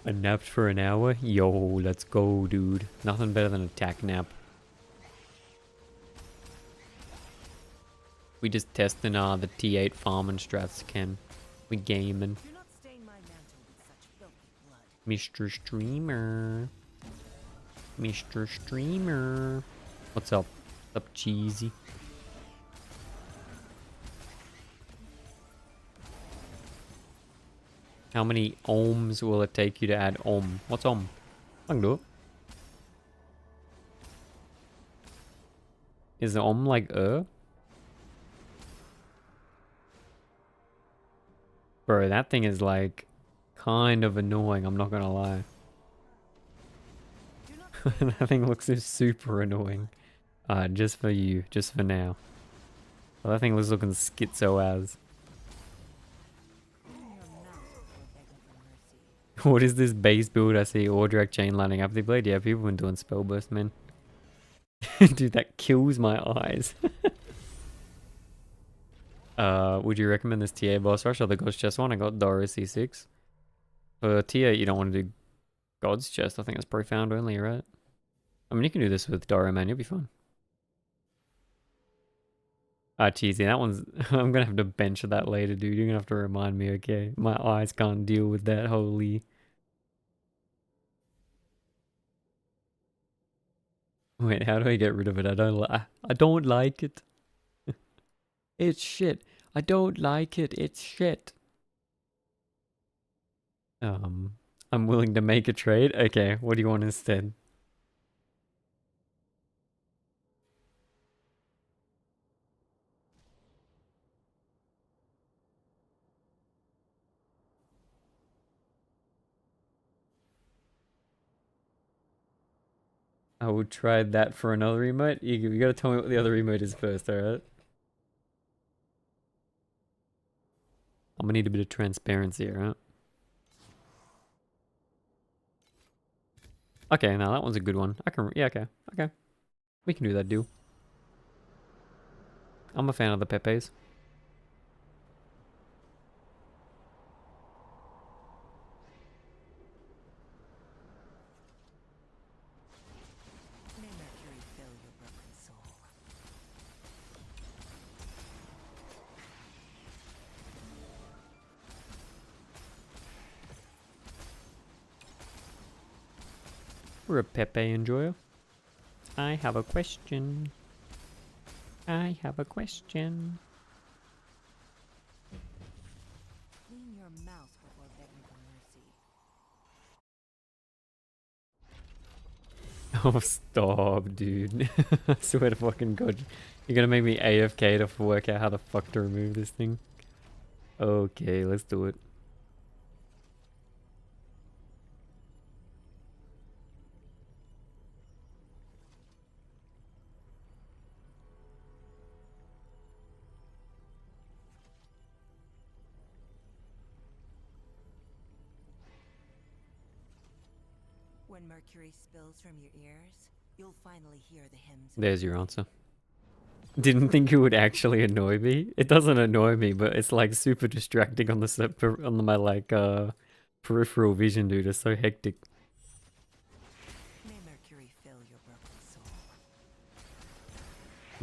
I napped for an hour? Yo, let's go, dude. Nothing better than a tack nap. We just testing the T8 farming strats, Ken. We gaming. Do not stain my mantle with such filthy blood. Mr. Streamer. Mr. Streamer. What's up? What's up, cheesy? How many ohms will it take you to add ohm? What's ohm? I can do it. Is the ohm like Bro, that thing is like kind of annoying, I'm not gonna lie. That thing looks super annoying. Just for you, just for now. Well, that thing was looking schizo as. What is this base build I see? Ordrak chain lightning apathy blade? Yeah, people have been doing spell burst, man. Dude, that kills my eyes. Would you recommend this TA boss rush or the God's Chest one? I got Dora C6. For TA, you don't want to do God's Chest. I think it's profound only, right? I mean, you can do this with Dora, man. You'll be fine. Cheesy. That one's... I'm gonna have to bench that later, dude. You're gonna have to remind me, okay? My eyes can't deal with that, holy... Wait, how do I get rid of it? I don't like it. It's shit. I don't like it. It's shit. I'm willing to make a trade. Okay, what do you want instead? I will try that for another remote. You gotta tell me what the other remote is first, alright? I'm gonna need a bit of transparency, alright? Okay, now that one's a good one. Yeah, okay. Okay. We can do that deal. I'm a fan of the Pepes. May Mercury fill your broken soul. We're a Pepe enjoyer. I have a question. I have a question. Clean your mouth before begging for mercy. Oh, stop, dude. I swear to fucking God. You're gonna make me AFK to work out how the fuck to remove this thing. Okay, let's do it. When mercury spills from your ears, you'll finally hear the hymns. There's your answer. Didn't think it would actually annoy me. It doesn't annoy me, but it's like super distracting on the my like peripheral vision, dude, is so hectic. May Mercury fill your broken soul.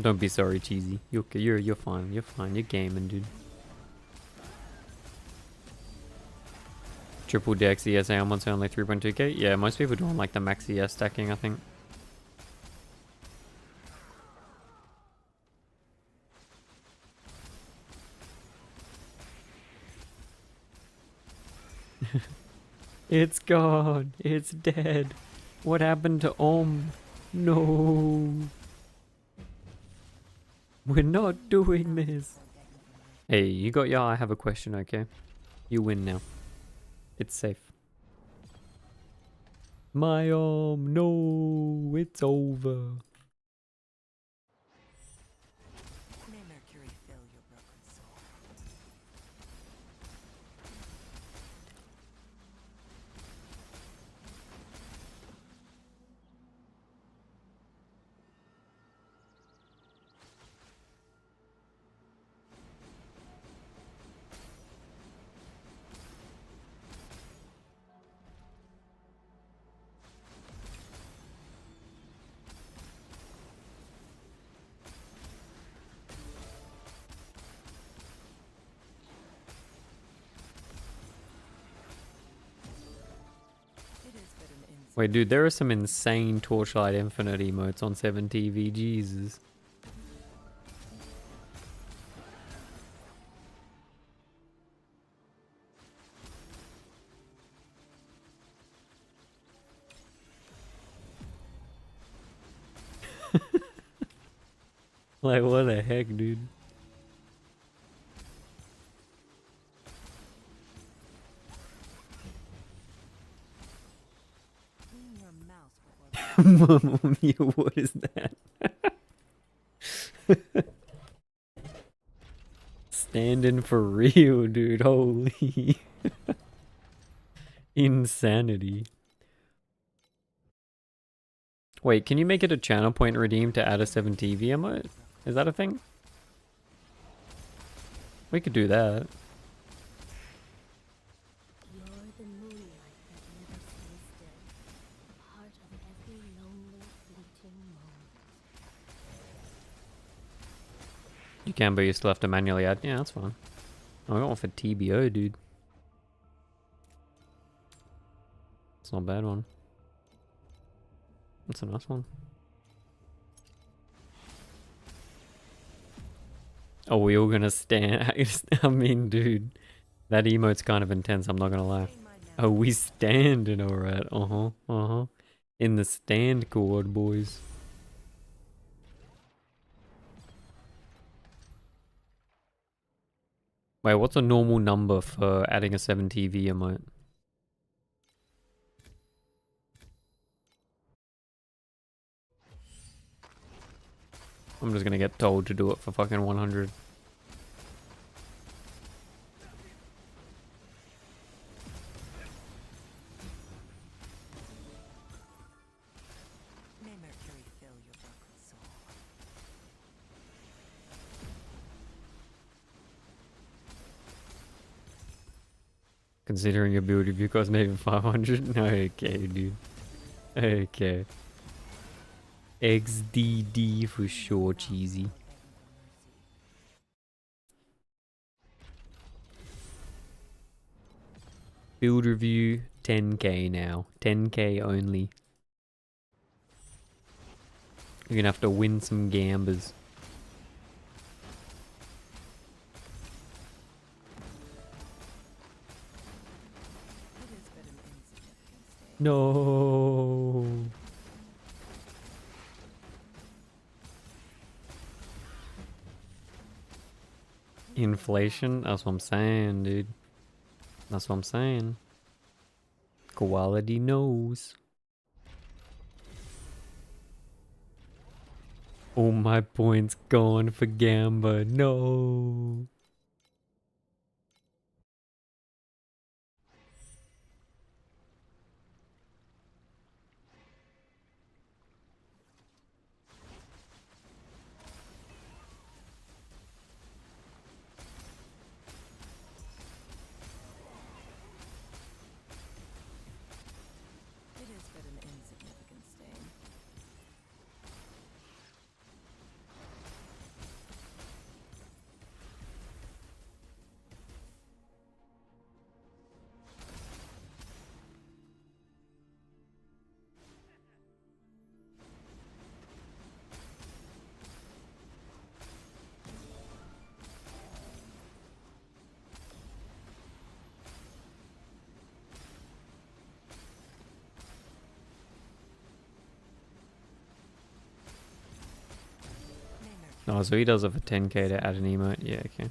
Don't be sorry, cheesy. You're fine. You're fine. You're gaming, dude. Triple dex ESA on one's only 3.2k. Yeah, most people doing like the max ES stacking, I think. It's gone. It's dead. What happened to No. We're not doing this. Hey, you got your I have a question, okay? You win now. It's safe. My no, it's over. May Mercury fill your broken soul. It is but an insult. Wait, dude, there are some insane Torchlight Infinite emotes on 7TV. Jesus. Like, what the heck, dude? Clean your mouth before Mamma mia, what is that? Standing for real, dude. Holy. Insanity. Wait, can you make it a channel point redeem to add a 7TV emote? Is that a thing? We could do that. You're the moonlight that never stays still, a part of every lonely, fleeting moment. You can, but you still have to manually add. Yeah, that's fine. Oh, I got one for TBO, dude. It's not a bad one. That's a nice one. Oh, we all gonna stand? I mean, dude, that emote's kind of intense. I'm not gonna lie. clean my mouth. Oh, we standing alright. In the stand chord, boys. Wait, what's a normal number for adding a 7TV emote? I'm just gonna get told to do it for fucking 100. May Mercury fill your broken soul. Considering your build review cost maybe 500? Okay, dude. Okay. XDD for sure, cheesy. Build review 10k now. 10k only. You're gonna have to win some gambas. It is but an insignificant stake. No. Inflation? That's what I'm saying, dude. That's what I'm saying. Quality knows. All my points gone for Gamba. No. Oh, so he does it for 10k to add an emote. Yeah, okay.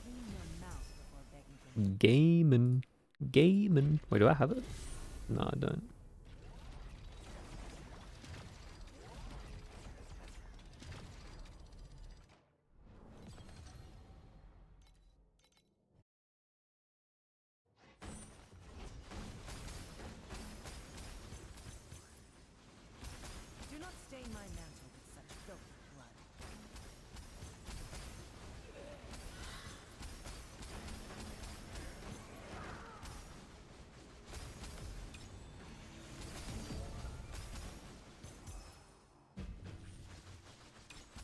Clean your mouth before begging for mercy. Gaming. Gaming. Wait, do I have it? No, I don't. Do not stain my mantle with such filthy blood.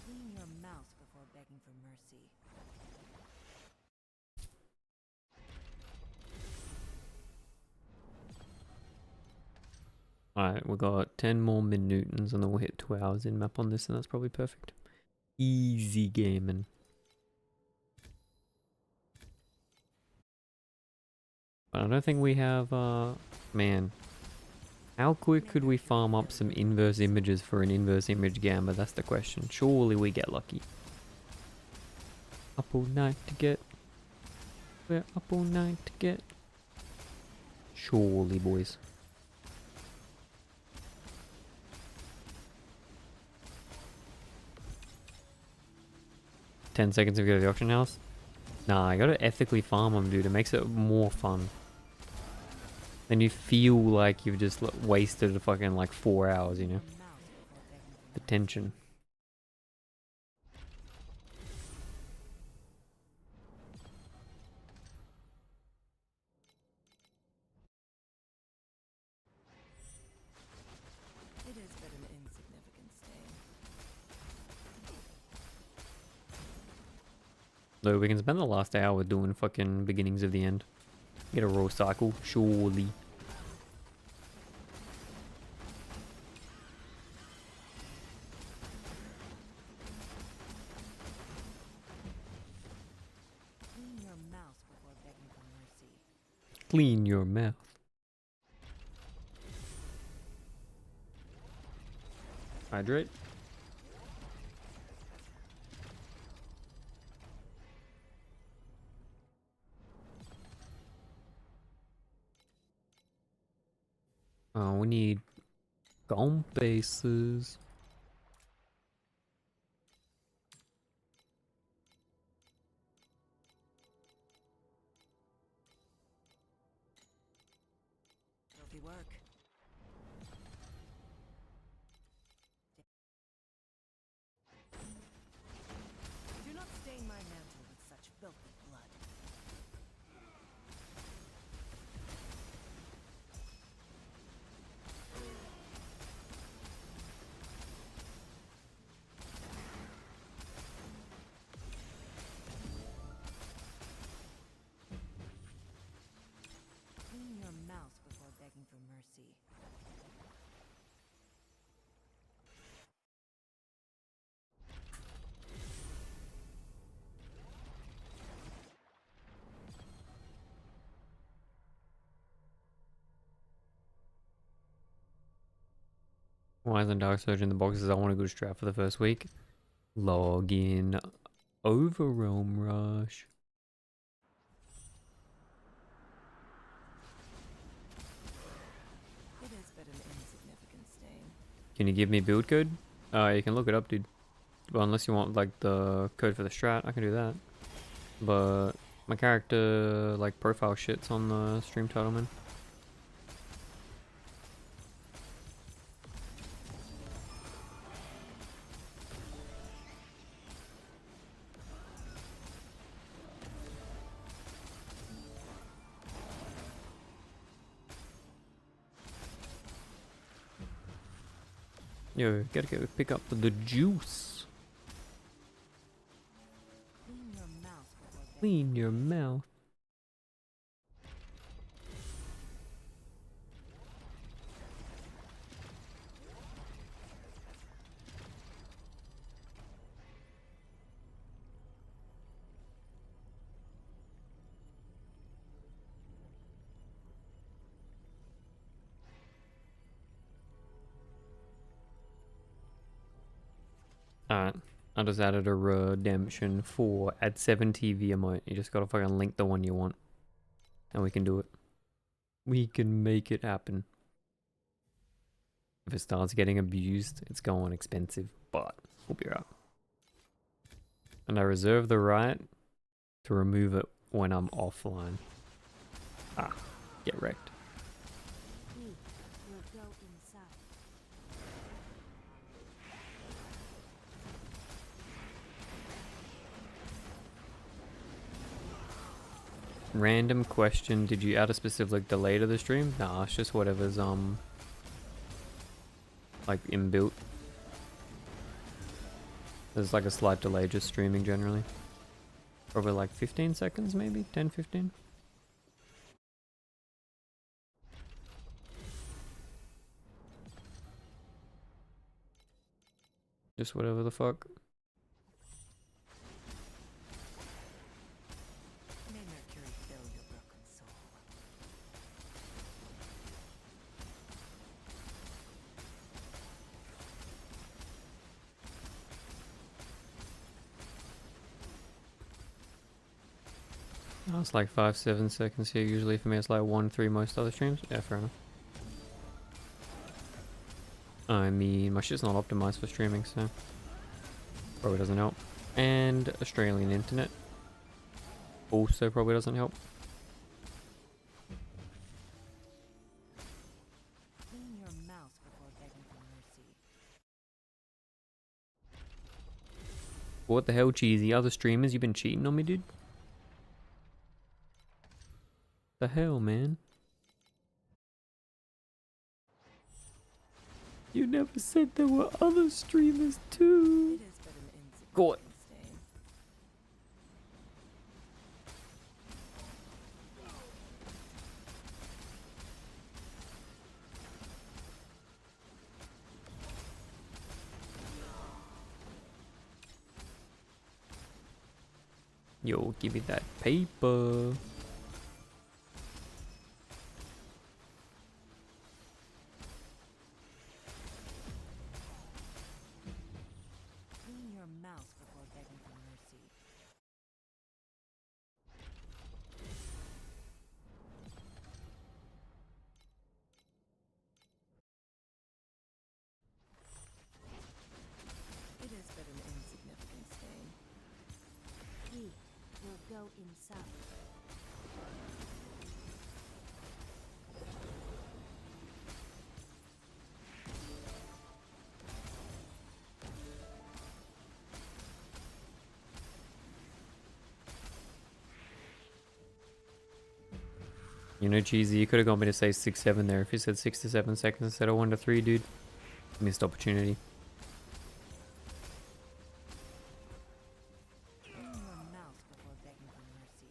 Clean your mouth before begging for mercy. Alright, we got 10 more min-newtons and then we'll hit 2 hours in map on this and that's probably perfect. Easy gaming. But I don't think we have, man. How quick could we farm up some inverse images for an inverse image gamba? That's the question. Surely we get lucky. Up all night to get. We're up all night to get. Surely, boys. $10 to go to the auction house? Nah, I gotta ethically farm them, dude. It makes it more fun. Then you feel like you've just wasted a fucking like 4 hours, you know? Your mouth before begging for The mercy. tension. It is but an insignificant stain. Though we can spend the last hour doing fucking beginnings of the end. Get a raw cycle, surely. Clean your mouth before begging for mercy. Clean your mouth. Hydrate. Oh, we need gum bases. Filthy work. Do not stain my mantle with such filthy blood. Clean your mouth before begging for mercy. Why isn't Dark Surge in the boxes? I want to go to Strat for the first week. Log in. Overrealm Rush. It is but an insignificant stain. Can you give me build code? You can look it up, dude. Well, unless you want like the code for the strat, I can do that. But my character like profile shit's on the stream title, man. Yo, gotta go pick up the juice. Clean your mouth before begging. Clean your mouth. Alright. I just added a redemption for add 7 TV emote. You just gotta fucking link the one you want. And we can do it. We can make it happen. If it starts getting abused, it's going expensive, but we'll be right. And I reserve the right to remove it when I'm offline. Ah, get wrecked. We will go inside. Random question, did you add a specific delay to the stream? Nah, it's just whatever's like inbuilt. There's like a slight delay just streaming generally. Probably like 15 seconds maybe? 10, 15? Just whatever the fuck. May Mercury fill your broken soul. Oh, it's like 5, 7 seconds here. Usually for me it's like 1, 3 most other streams. Yeah, fair enough. I mean, my shit's not optimized for streaming, so probably doesn't help. And Australian internet also probably doesn't help. Clean your mouth before begging for mercy. What the hell, Cheesy? Other streamers, you been cheating on me, dude? The hell, man? You never said there were other streamers too. It is but an insignificant Go on. stain. Yo, give me that paper. Clean your mouth before begging for mercy. It is but an insignificant stain. We will go inside. You know, Cheesy, you could have got me to say 6, 7 there. If you said 6 to 7 seconds instead of 1 to 3, dude. Missed opportunity. Clean your mouth before begging for mercy.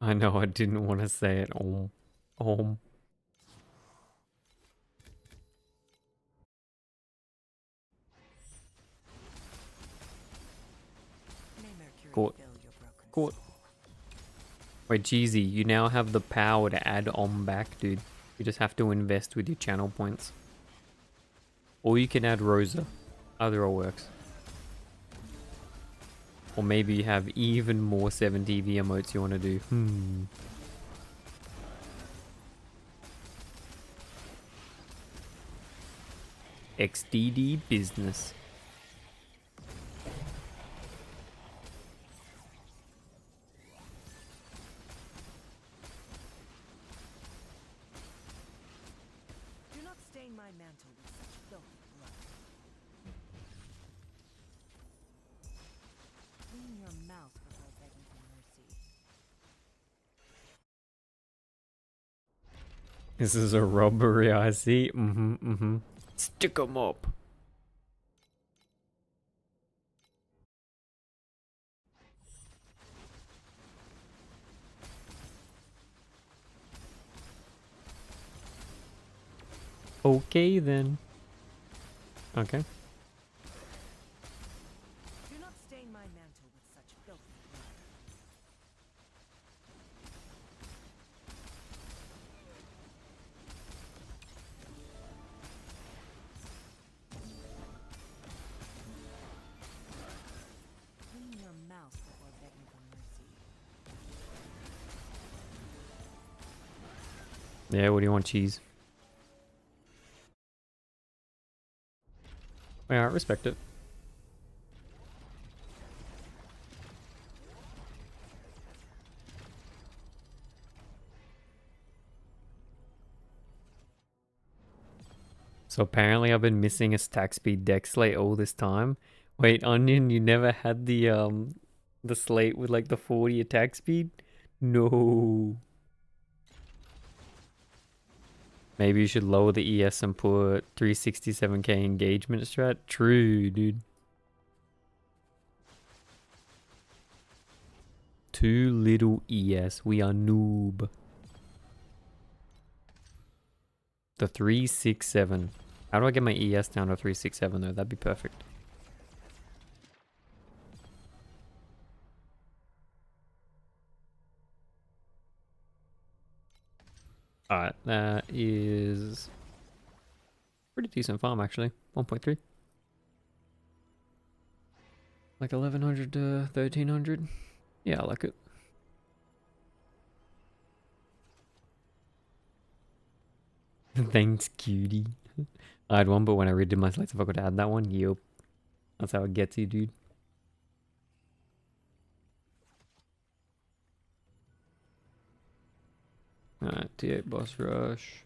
I know I didn't want to say it. Oh. May Mercury Caught. fill your broken Caught. soul. Wait, Jeezy, you now have the power to add on back, dude. You just have to invest with your channel points. Or you can add Rosa. Either or works. Or maybe you have even more 7 TV emotes you want to do. XDD business. Do not stain my mantle with such filthy blood. Clean your mouth before begging for mercy. This is a robbery, I see. Stick 'em up. Okay then. Okay. Do not stain my mantle with such filthy blood. Yeah, what do you want, cheese? Yeah, I respect it. So apparently I've been missing a stack speed deck slate all this time. Wait, Onion, you never had the slate with like the 40 attack speed? No. Maybe you should lower the ES and put 367k engagement strat. True, dude. Too little ES. We are noob. The 367. How do I get my ES down to 367 though? That'd be perfect. Alright, that is pretty decent farm actually. 1.3. Like 1100 to 1300. Yeah, I like it. Thanks, cutie. I had one, but when I redid my slates, I forgot to add that one. Yup. That's how it gets you, dude. Alright, T8 boss rush.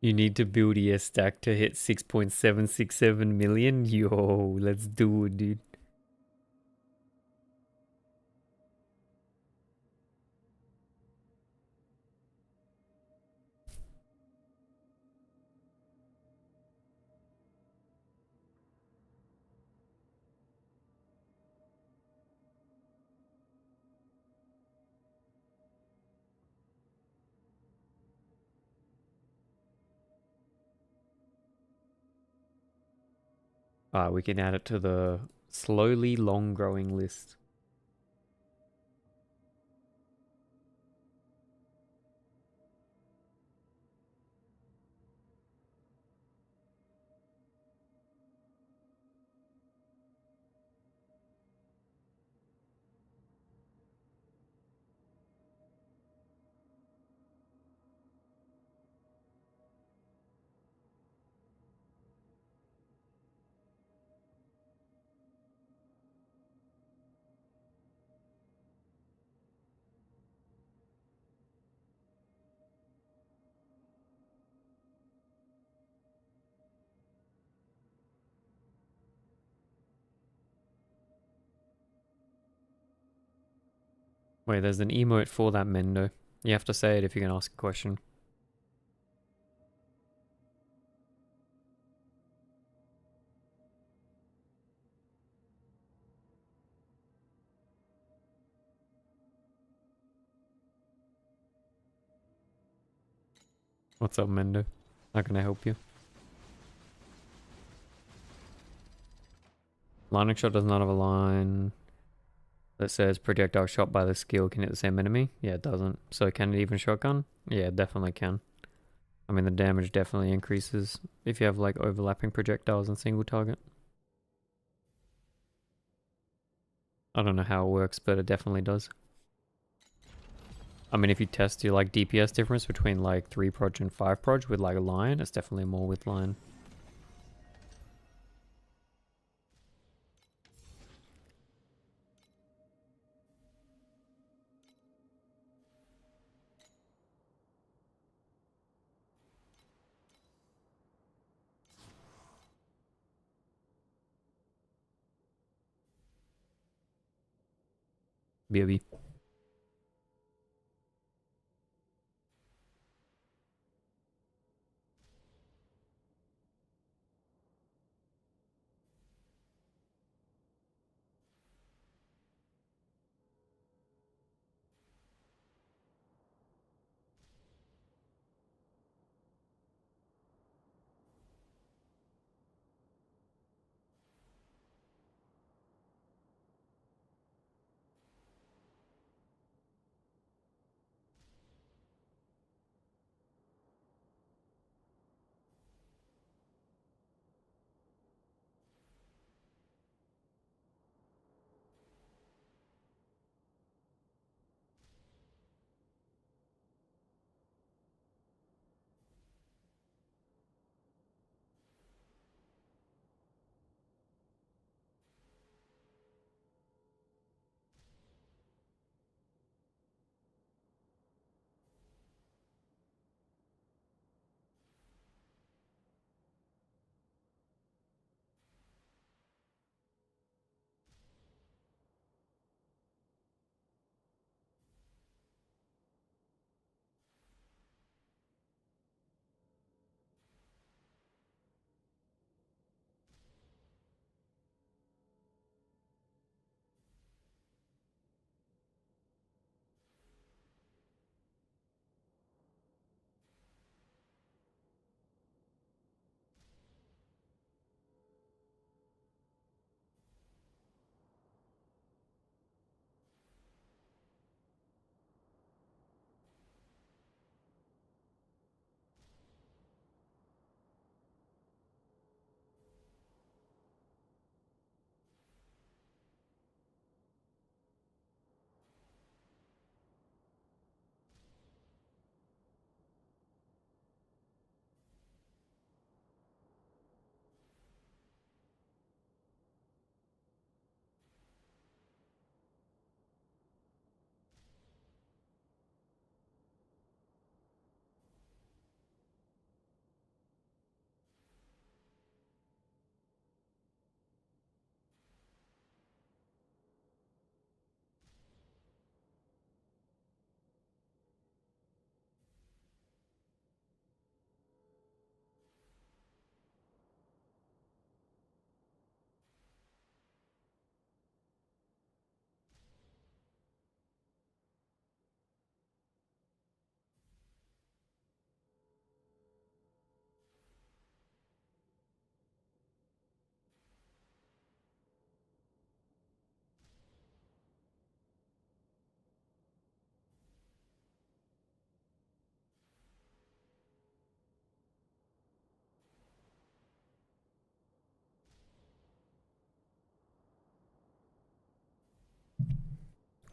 You need to build ES stack to hit 6.767 million. Yo, let's do it, dude. We can add it to the slowly long growing list. Wait, there's an emote for that Mendo. You have to say it if you can ask a question. What's up, Mendo? How can I help you? Lightning shot does not have a line that says projectile shot by the skill can hit the same enemy. Yeah, it doesn't. So can it even shotgun? Yeah, it definitely can. I mean, the damage definitely increases if you have like overlapping projectiles and single target. I don't know how it works, but it definitely does. I mean, if you test your like DPS difference between like 3 proj and 5 proj with like a line, it's definitely more with line. BOB.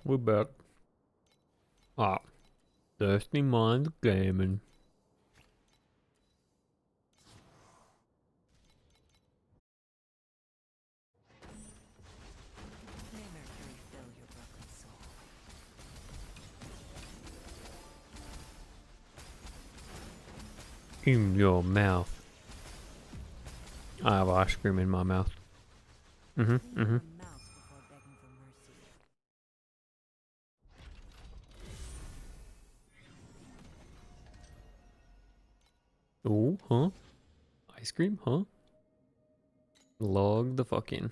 We're back. Ah, Thirsty Minds Gaming. May Mercury fill your broken soul. In your mouth. I have ice cream in my mouth. Clean Mm-hmm. your Mm-hmm. mouth before begging for mercy. Oh, huh? Ice cream, huh? Log the fuck in.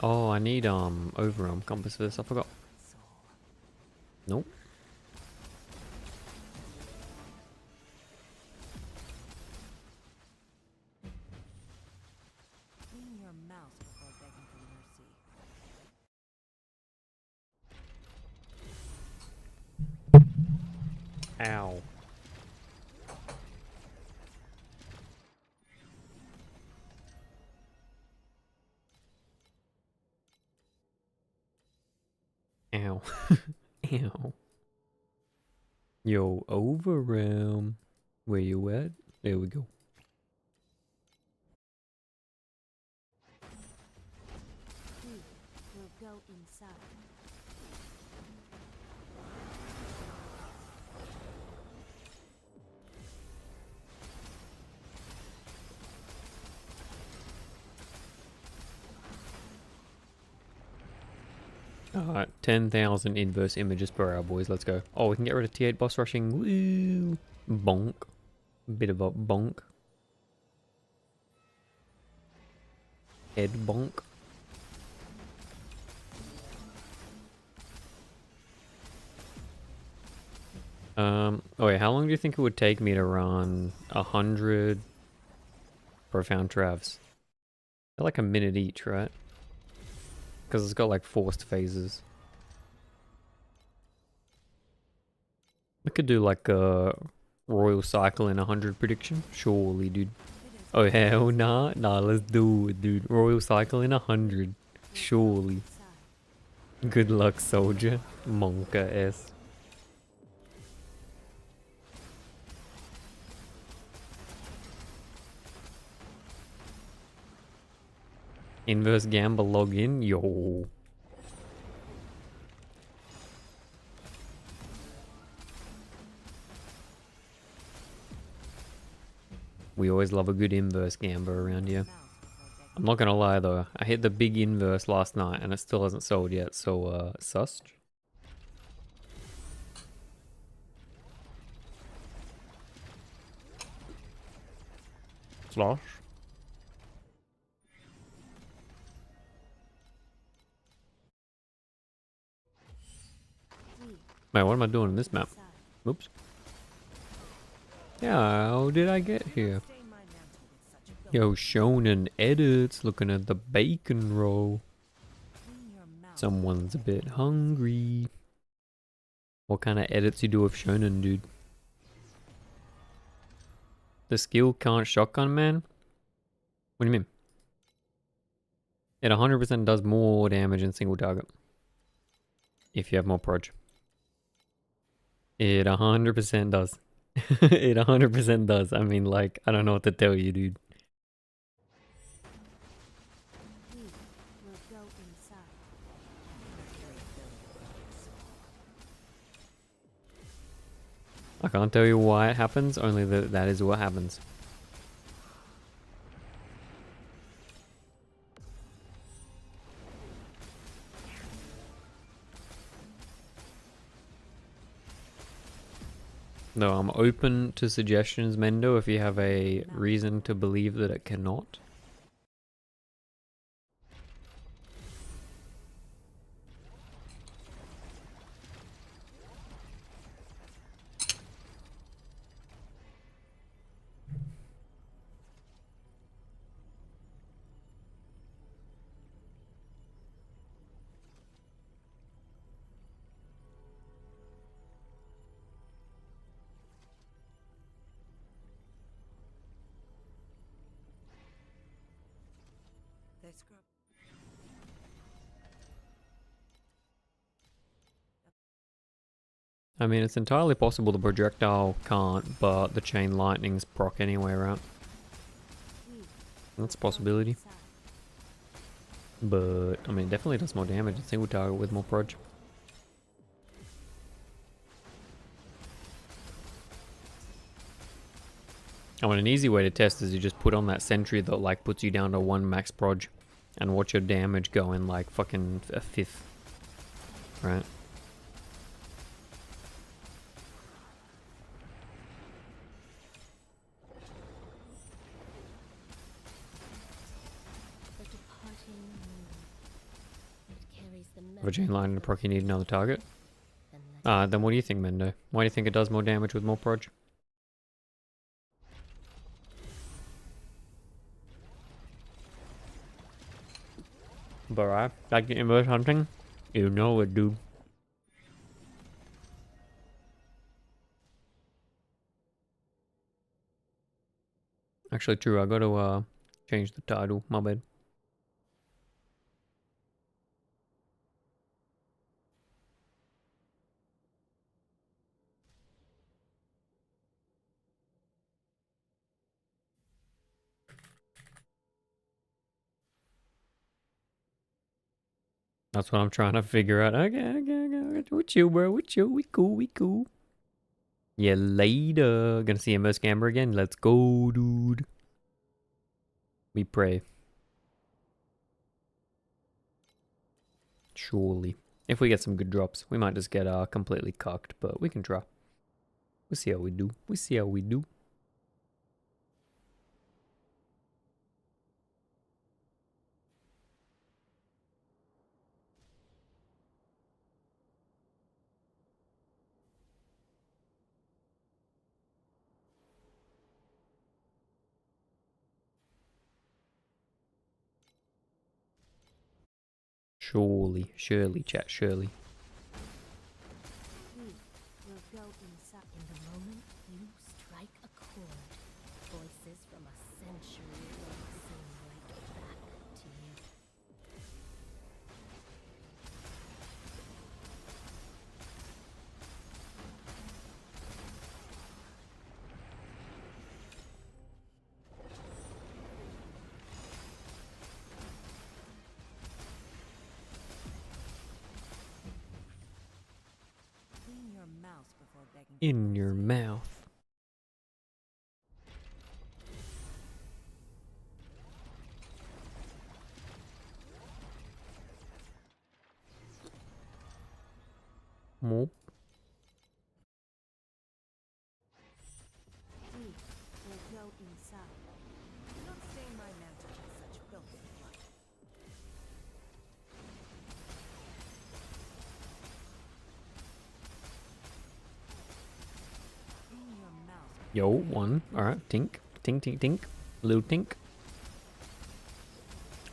Oh, I need overarm compass for this. I forgot. Soul. Nope. Clean your mouth before begging for mercy. Ow. Ow. Ow. Yo, overarm. Where you at? There we go. We'll go inside. Alright, 10,000 inverse images per hour, boys. Let's go. Oh, we can get rid of T8 boss rushing. Woo! Bonk. Bit of a bonk. Head bonk. Oh wait, how long do you think it would take me to run 100 profound travs? They're like a minute each, right? Because it's got like forced phases. I could do like a royal cycle in 100 prediction. Surely, dude. Oh hell nah. Nah, let's do it, dude. Royal cycle in 100. Surely. Good luck, soldier. Monka S. Inverse gamba login. Yo. We always love a good inverse gamba around here. I'm not gonna lie though, I hit the big inverse last night and it still hasn't sold yet, so sussed. Slosh. Wait, what am I doing in this map? Oops. Yeah, how did I get here? Stain my mantle with such a Yo, Shonen edits, looking at the bacon roll. Clean your mouth. Someone's a bit hungry. What kind of edits you do with Shonen, dude? The skill can't shotgun, man? What do you mean? It 100% does more damage in single target. If you have more proj. It 100% does. It 100% does. I mean, like, I don't know what to tell you, dude. We'll go inside. I can't tell you why it happens, only that that is what happens. No, I'm open to suggestions, Mendo, if you have a reason to believe that it cannot. They scrub. I mean, it's entirely possible the projectile can't, but the chain lightning's proc anyway, right? That's a possibility. But, I mean, it definitely does more damage than single target with more proj. I mean, an easy way to test is you just put on that sentry that, like, puts you down to 1 max proj and watch your damage go in, like, fucking a fifth. Right? The departing moon. It carries the If a chain lightning to proc, you need another target. and Then what do you think, Mendo? Why do you think it does more damage with more proj? But like the inverse hunting, you know it, dude. Actually, true. I got to change the title. My bad. That's what I'm trying to figure out. Okay. With you, bro. With you. We cool. Yeah, later. Gonna see inverse Gamba again. Let's go, dude. We pray. Surely. If we get some good drops, we might just get completely cucked, but we can try. We'll see how we do. Surely, chat, surely. we will go inside. In the moment you strike a chord, voices from a century away sing right back to you. Clean your mouth before begging. In your mouth. Moop. We will go inside. Do not stain my mantle with such filthy blood. Clean your mouth. Yo, one. Alright, tink. Tink. Blue tink.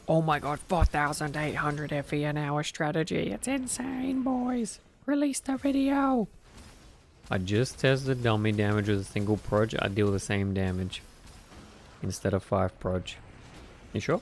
Oh my god, 4,800 FE an hour strategy. It's insane, boys. Release the video. I just tested dummy damage with a single proj. I deal the same damage instead of 5 proj. You sure?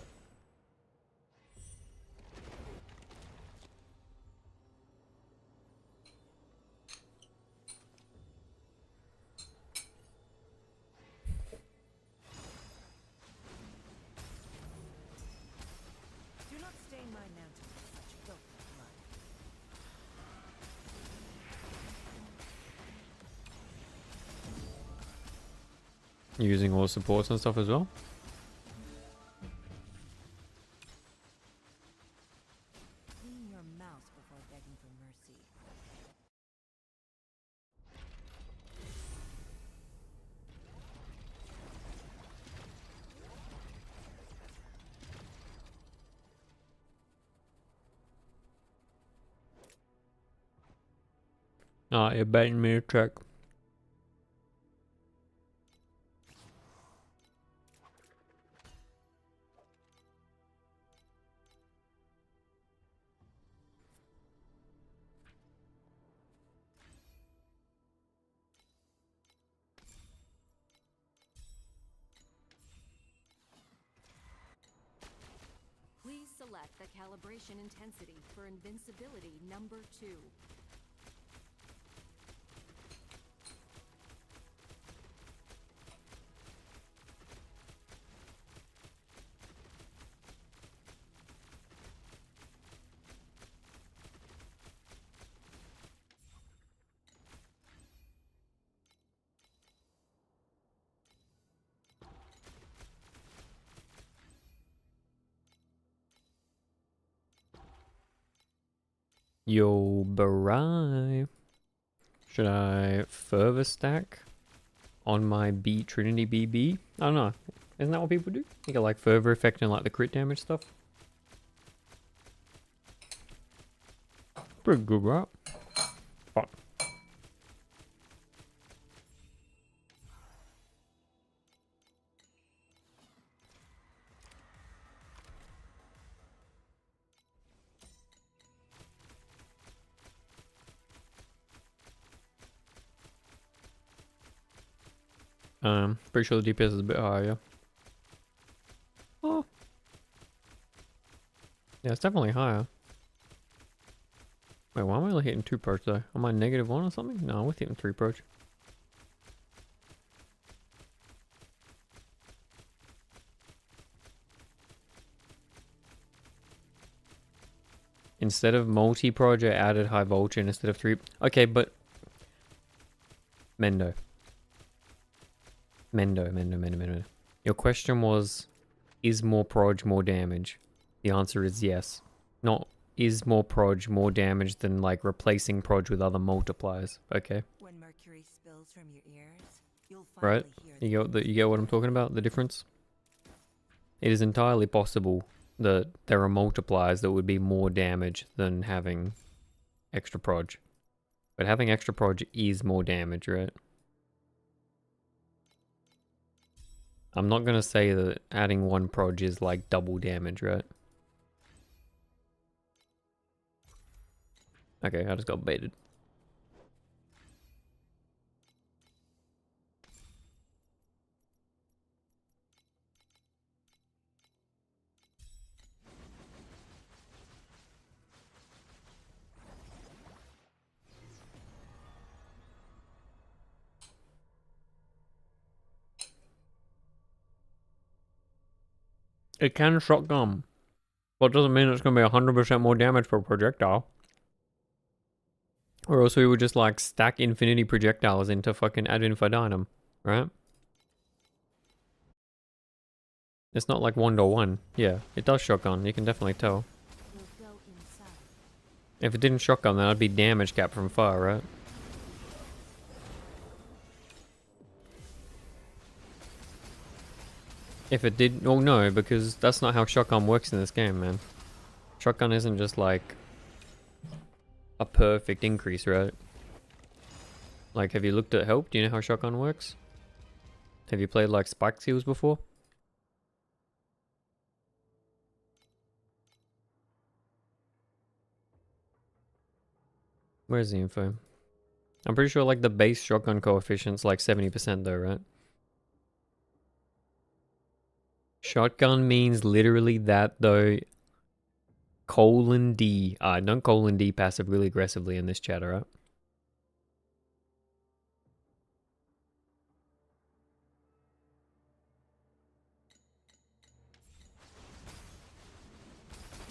Do not stain my mantle with such filthy blood. You using all supports and stuff as well? Clean your mouth before begging for mercy. Ah, you're baiting me to check. We Select the calibration intensity for invincibility number 2. Yo, Barai. Should I further stack on my B Trinity BB? I don't know. Isn't that what people do? You get like further effect and like the crit damage stuff. Pretty good, right? Fuck. Pretty sure the DPS is a bit higher, yeah. Oh. Yeah, it's definitely higher. Wait, why am I only hitting 2 approach though? Am I -1 or something? No, I'm with hitting 3 approach. Instead of multi-proj, I added high vulture instead of 3. Okay, but Mendo. Your question was, is more proj more damage? The answer is yes. Not, is more proj more damage than like replacing proj with other multipliers. Okay. When mercury spills from your ears, you'll Right? finally hear You get what I'm talking about? The difference? It is entirely possible that there are multipliers that would be more damage than having extra proj. But having extra proj is more damage, right? I'm not gonna say that adding 1 proj is like double damage, right? Okay, I just got baited. It can shotgun, but it doesn't mean it's gonna be 100% more damage per projectile. Or else we would just like stack infinity projectiles into fucking ad infinitum, right? It's not like 1-to-1. Yeah, it does shotgun, you can definitely tell. We'll go inside. If it didn't shotgun, then I'd be damage cap from far, right? If it did, oh no, because that's not how shotgun works in this game, man. Shotgun isn't just like a perfect increase, right? Like, have you looked at help? Do you know how shotgun works? Have you played like spike seals before? Where's the info? I'm pretty sure like the base shotgun coefficient's like 70% though, right? Shotgun means literally that though. :D. Don't :D passive really aggressively in this chat, alright?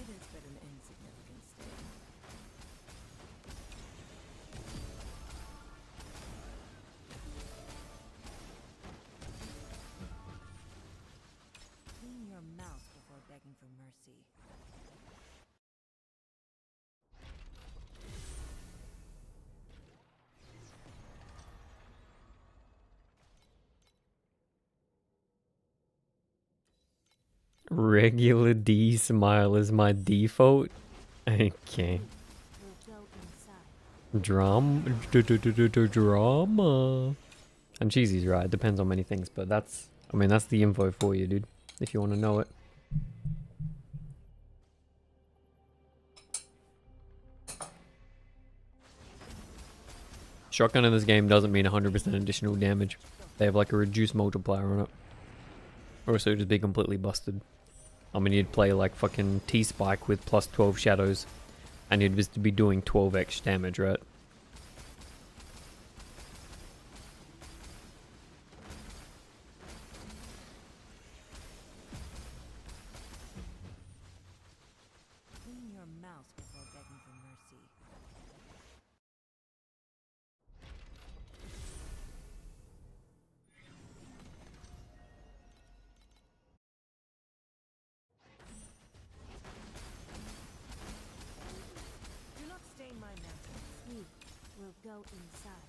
it is but an insignificant stain. Clean your mouth before begging for mercy. Regular D smile is my default? Okay. We'll go inside. Drama. And cheesy's right, it depends on many things, but that's, I mean, that's the info for you, dude. If you want to know it. Shotgun in this game doesn't mean 100% additional damage. They have like a reduced multiplier on it. Or so just be completely busted. I mean, you'd play like fucking T-Spike with plus 12 shadows, and you'd just be doing 12x damage, right? Clean your mouth before begging for mercy. Do not stain my mantle. We will go inside.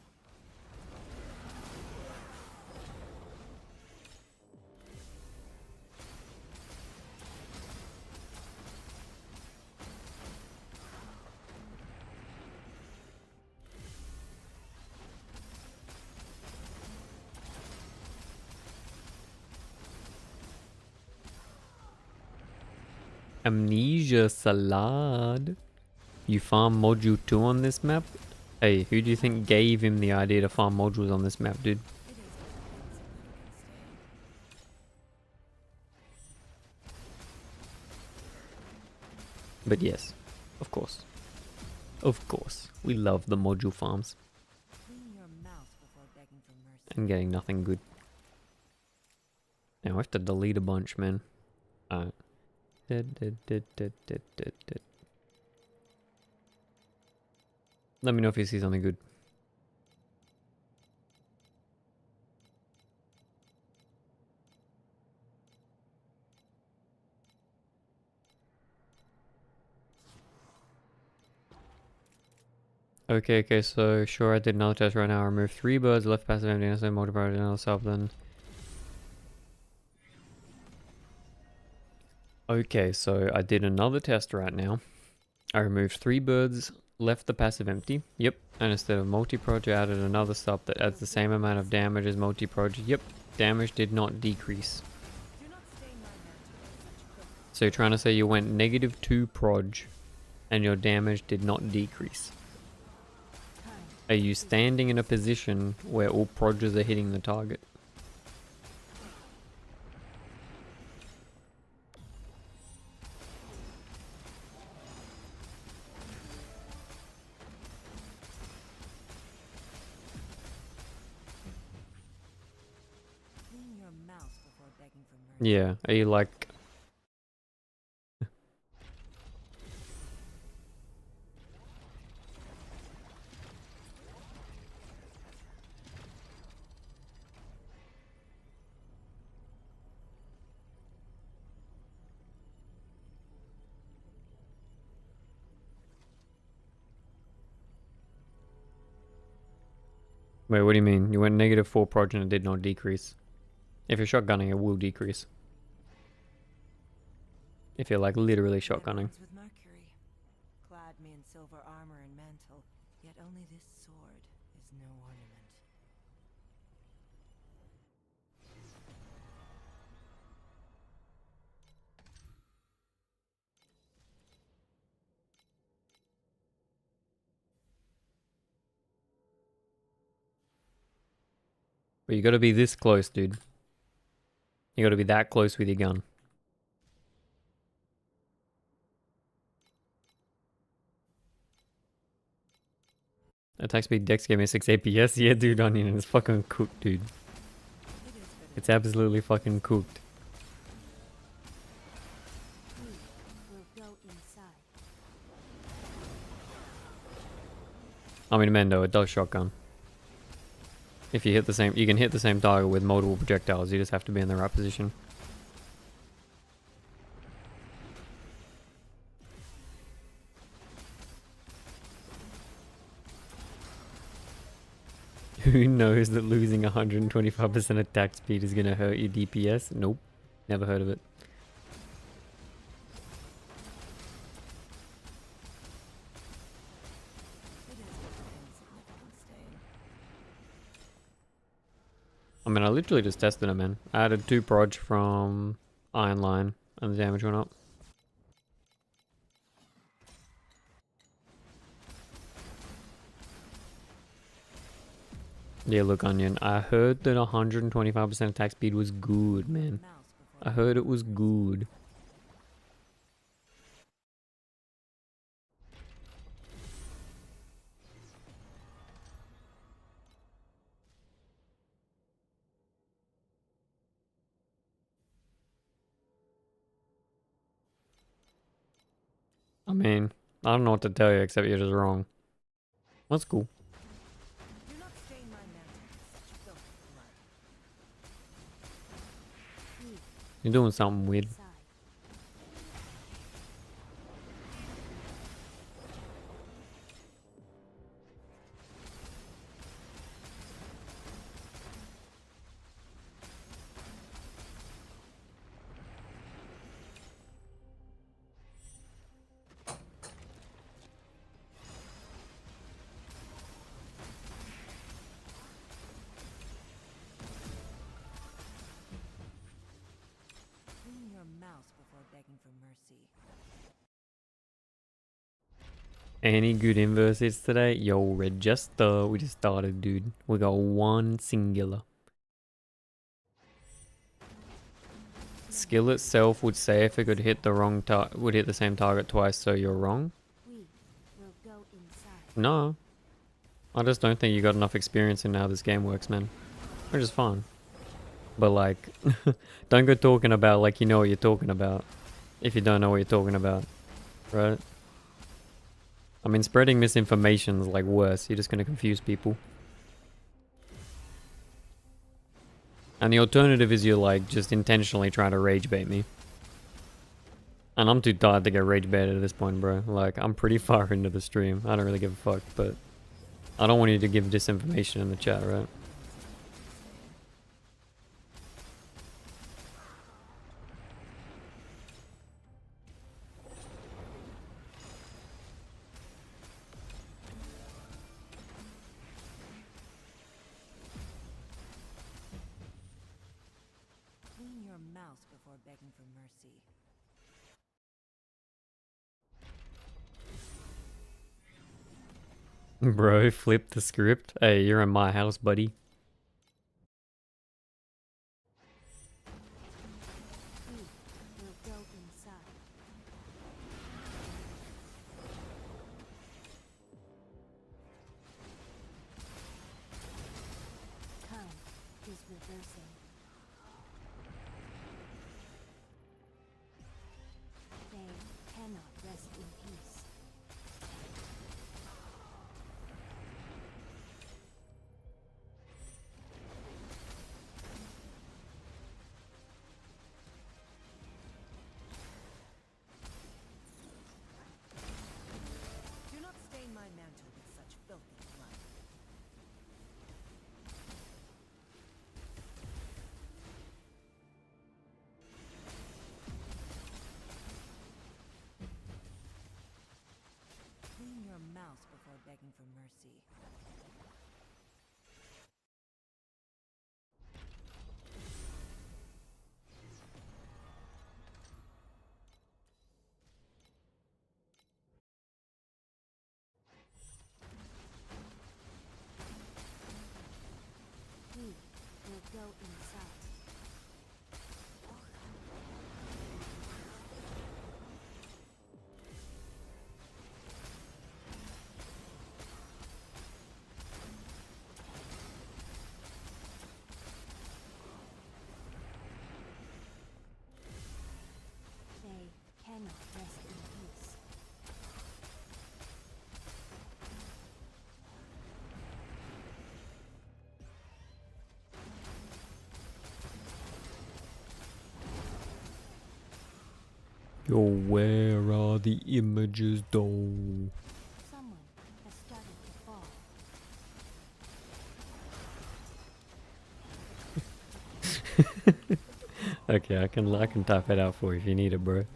Amnesia Salad. You farm module 2 on this map? Hey, who do you think gave him the idea to farm modules on this map, dude? It is defensible, But yes, of course. Of course. We love the module farms. clean your mouth before begging for mercy. And getting nothing good. Now I have to delete a bunch, man. Alright. Let me know if you see something good. Okay, so sure I did another test right now. I removed 3 birds, left passive empty, and so multiplied another sub then. Okay, so I did another test right now. I removed 3 birds, left the passive empty. Yep. And instead of multi-proj, I added another sub that adds the same amount of damage as multi-proj. Yep. Damage did not decrease. Do not stain my mantle with such filth. So you're trying to say you went -2 proj and your damage did not decrease. Are you standing in a position where all proges are hitting the target? Clean your mouth before begging for mercy. Yeah. Are you like... Wait, what do you mean? You went -4 proj and it did not decrease. If you're shotgunning, it will decrease. If you're like literally My shotgunning. bones with mercury. Clad me in silver armor and mantle, yet only this sword is no ornament. But you gotta be this close, dude. You gotta be that close with your gun. Attack speed dex gave me 6 APS. Yeah, dude, Onion is fucking cooked, dude. It is bitter. It's absolutely fucking cooked. We will go inside. I mean, Mendo, it does shotgun. If you hit the same, you can hit the same target with multiple projectiles. You just have to be in the right position. Who knows that losing 125% attack speed is gonna hurt your DPS? Nope. Never heard of it. It is but an insignificant stain. I mean, I literally just tested it, man. I added 2 proj from Iron Line, and the damage went up. Yeah, look, Onion, I heard that 125% attack speed was good, man. Mouth I before heard it was good. mean, I don't know what to tell you except you're just wrong. That's cool. Do not stain my mantle with such filthy blood. You're doing something weird. Inside. Clean your mouse before begging for mercy. Any good inverses today? Yo, register. We just started, dude. We got one singular. Skill itself would say if it could hit the wrong would hit the same target twice, so you're wrong. We will go inside. No, I just don't think you got enough experience in how this game works, man. Which is fine, but like, don't go talking about like you know what you're talking about if you don't know what you're talking about, right? I mean, spreading misinformation is like worse. You're just gonna confuse people. And the alternative is you're like just intentionally trying to rage bait me. And I'm too tired to get rage baited at this point, bro. Like, I'm pretty far into the stream. I don't really give a fuck, but I don't want you to give disinformation in the chat, right? Clean your mouse before begging for mercy. Bro, flip the script. Hey, you're in my house, buddy. We will go inside. Time is reversing. They cannot rest in peace. Do not stain my mantle with such filthy blood. Clean your mouse before begging for mercy. We will go inside. They cannot rest in peace. Yo, where are the images, though? Someone has started to fall. Okay, I can type it out for you if you need it, bro.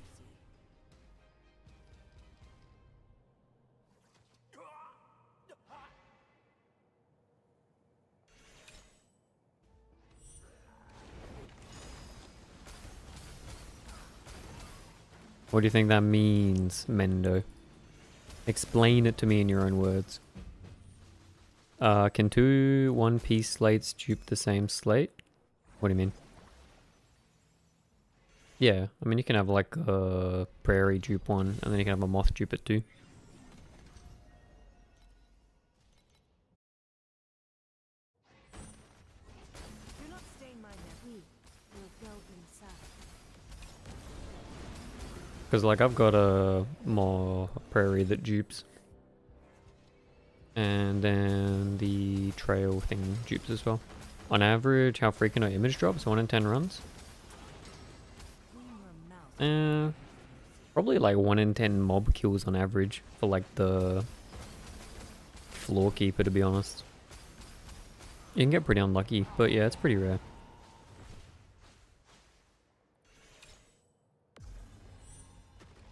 What do you think that means, Mendo? Explain it to me in your own words. Can two one-piece slates dupe the same slate? What do you mean? Yeah, I mean you can have like a prairie dupe one, and then you can have a moth dupe it too. Do not stain my mantle. We will go inside. Because, like, I've got a more prairie that dupes. And then the trail thing dupes as well. On average, how frequent are image drops? 1 in 10 runs? Probably like 1 in 10 mob kills on average for like the floor keeper, to be honest. You can get pretty unlucky, but yeah, it's pretty rare.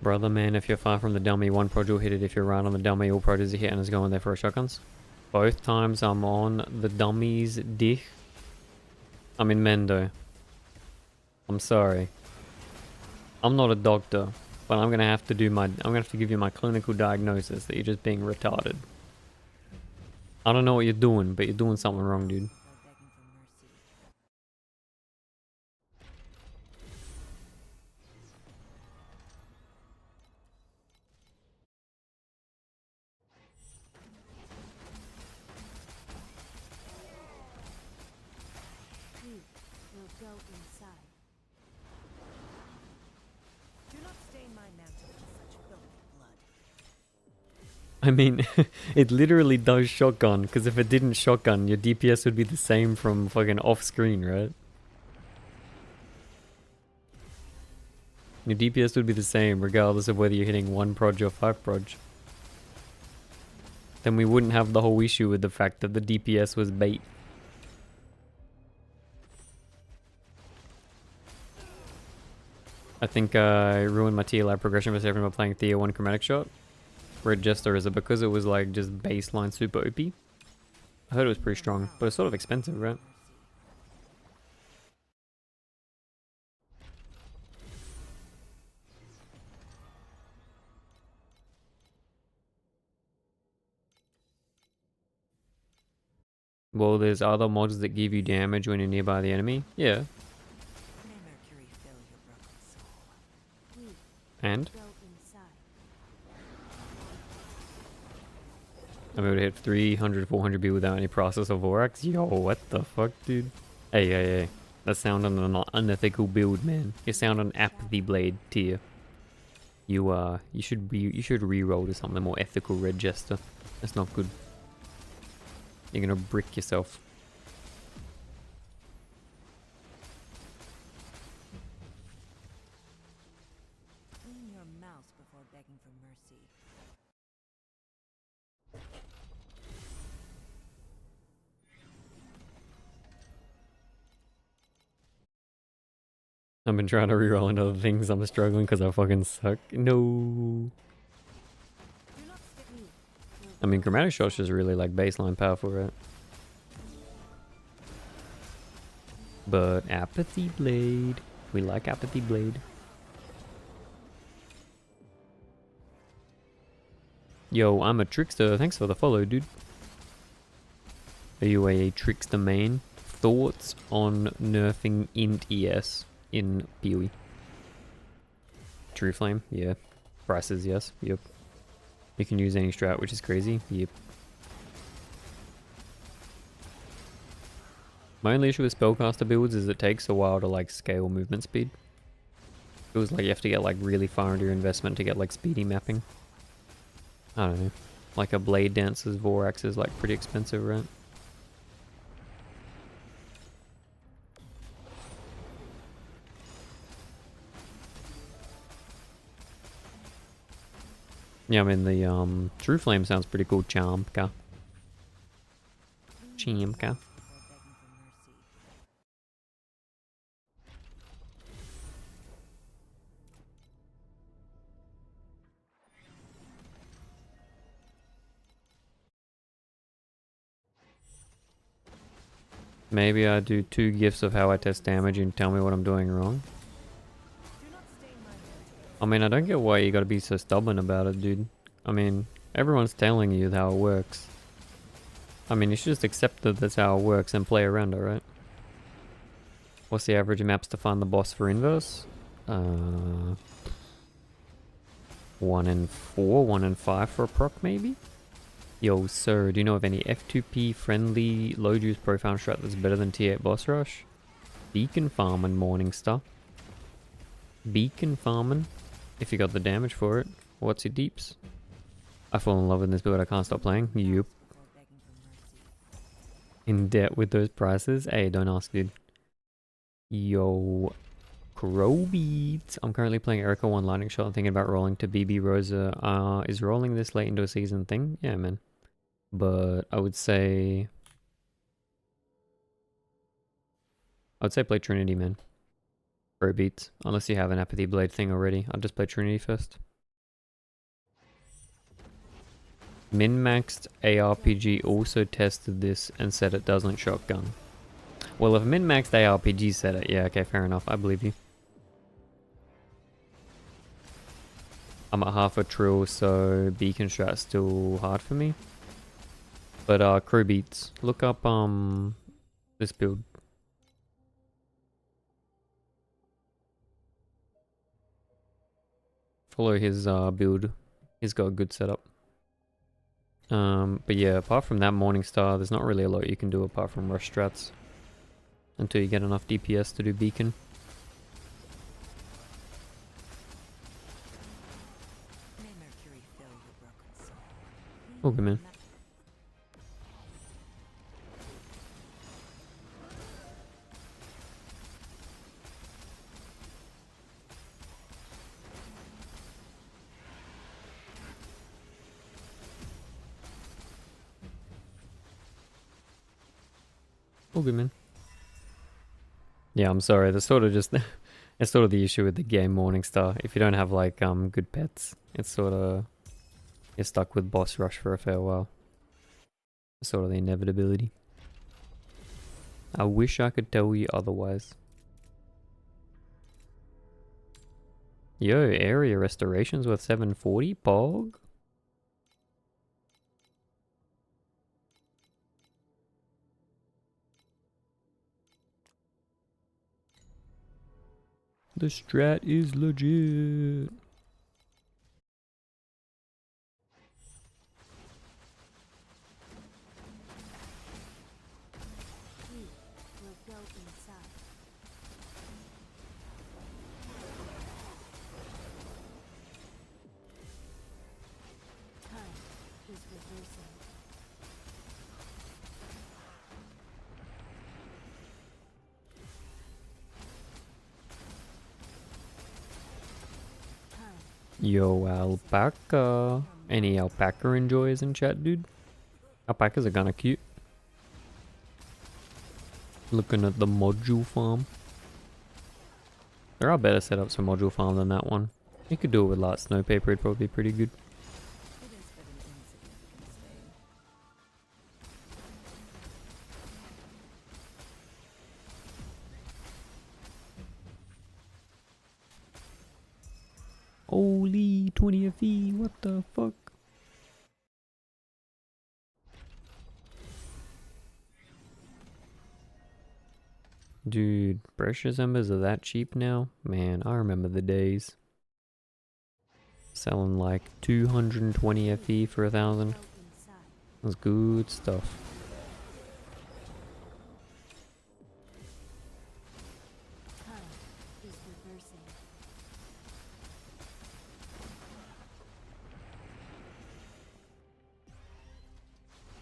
Brother man, if you're far from the dummy, one prod will hit it. If you're right on the dummy, all prod is a hit and is going there for a shotguns. Both times I'm on the dummy's dick. I'm in Mendo. I'm sorry. I'm not a doctor, but I'm gonna have to do my. I'm gonna have to give you my clinical diagnosis that you're just being retarded. I don't know what you're doing, but you're doing something wrong, dude. We'll go inside. Do not stain my mantle with such filthy blood. I mean, it literally does shotgun, because if it didn't shotgun, your DPS would be the same from fucking off screen, right? Your DPS would be the same regardless of whether you're hitting 1 proj or 5 proj. Then we wouldn't have the whole issue with the fact that the DPS was bait. I think I ruined my tier lab progression for everyone by playing tier 1 chromatic shot. Red Jester, is it because it was like just baseline super OP? I heard it was pretty strong, but it's sort of expensive, right? Well, there's other mods that give you damage when you're nearby the enemy. Yeah. May Mercury fill your broken soul. We And? go inside. I'm able to hit 300, 400 B without any process of Vorax. Yo, what the fuck, dude? Hey, hey, hey. That's sounding an unethical build, man. You sound an Apathy Blade tier. You should re-roll to something more ethical, Red Jester. That's not good. You're gonna brick yourself. Clean your mouth before begging for mercy. I've been trying to reroll into other things. I'm struggling because I fucking suck. No. Do not stick me. I mean, Chromatic Shot's just really like baseline powerful, right? But Apathy Blade. We like Apathy Blade. Yo, I'm a trickster. Thanks for the follow, dude. Are you a trickster main? Thoughts on nerfing int ES in PoE? True Flame? Yeah. Prices, yes. Yep. You can use any strat, which is crazy. Yep. My only issue with spellcaster builds is it takes a while to like scale movement speed. It feels like you have to get like really far into your investment to get like speedy mapping. I don't know. Like a Blade Dancer's Vorax is like pretty expensive, right? Yeah, I mean the True Flame sounds pretty cool. Champka. Clean your Champka. mouth before begging for mercy. Maybe I do 2 gifts of how I test damage and tell me what I'm doing wrong. Do not stain my mantle. I mean, I don't get why you gotta be so stubborn about it, dude. I mean, everyone's telling you how it works. I mean, you should just accept that that's how it works and play around it, right? What's the average maps to find the boss for inverse? 1 in 4, 1 in 5 for a proc, maybe? Yo, sir, do you know of any F2P friendly low juice profound strat that's better than T8 boss rush? Beacon farming, Morningstar. Beacon farming. If you got the damage for it. What's your deeps? I fall in love with this build, I can't stop playing. Yup. Before begging for mercy. In debt with those prices? Hey, don't ask, dude. Yo. Crow beats. I'm currently playing Erica 1 Lightning Shot. I'm thinking about rolling to BB Rosa. Is rolling this late into a season thing? Yeah, man. But I would say play Trinity, man. Crow beats. Unless you have an Apathy Blade thing already. I'll just play Trinity first. Min-maxed ARPG also tested this and said it doesn't shotgun. Well, if min-maxed ARPG said it, yeah, okay, fair enough. I believe you. I'm at half a trill, so beacon strat's still hard for me. But crew beats. Look up this build. Follow his build. He's got a good setup. But yeah, apart from that Morningstar, there's not really a lot you can do apart from rush strats. Until you get enough DPS to do beacon. May Mercury fill your broken soul. Oh, good man. Oh, good man. Yeah, I'm sorry. That's sort of just it's sort of the issue with the game Morningstar. If you don't have like good pets, it's sort of you're stuck with boss rush for a fair while. It's sort of the inevitability. I wish I could tell you otherwise. Yo, area restorations worth 740, Pog. The strat is legit. We will go inside. Time is reversing. Time. Yo, alpaca. Any alpaca enjoyers in chat, dude? Alpacas are kinda cute. Looking at the module farm. There are better setups for module farm than that one. You could do it with light snow paper, it'd probably be pretty good. It is but an insignificant stain. Holy 20 FE, what the fuck? Dude, precious embers are that cheap now? Man, I remember the days. Selling like 220 FE for 1,000. Go inside. That's good stuff. Time is reversing.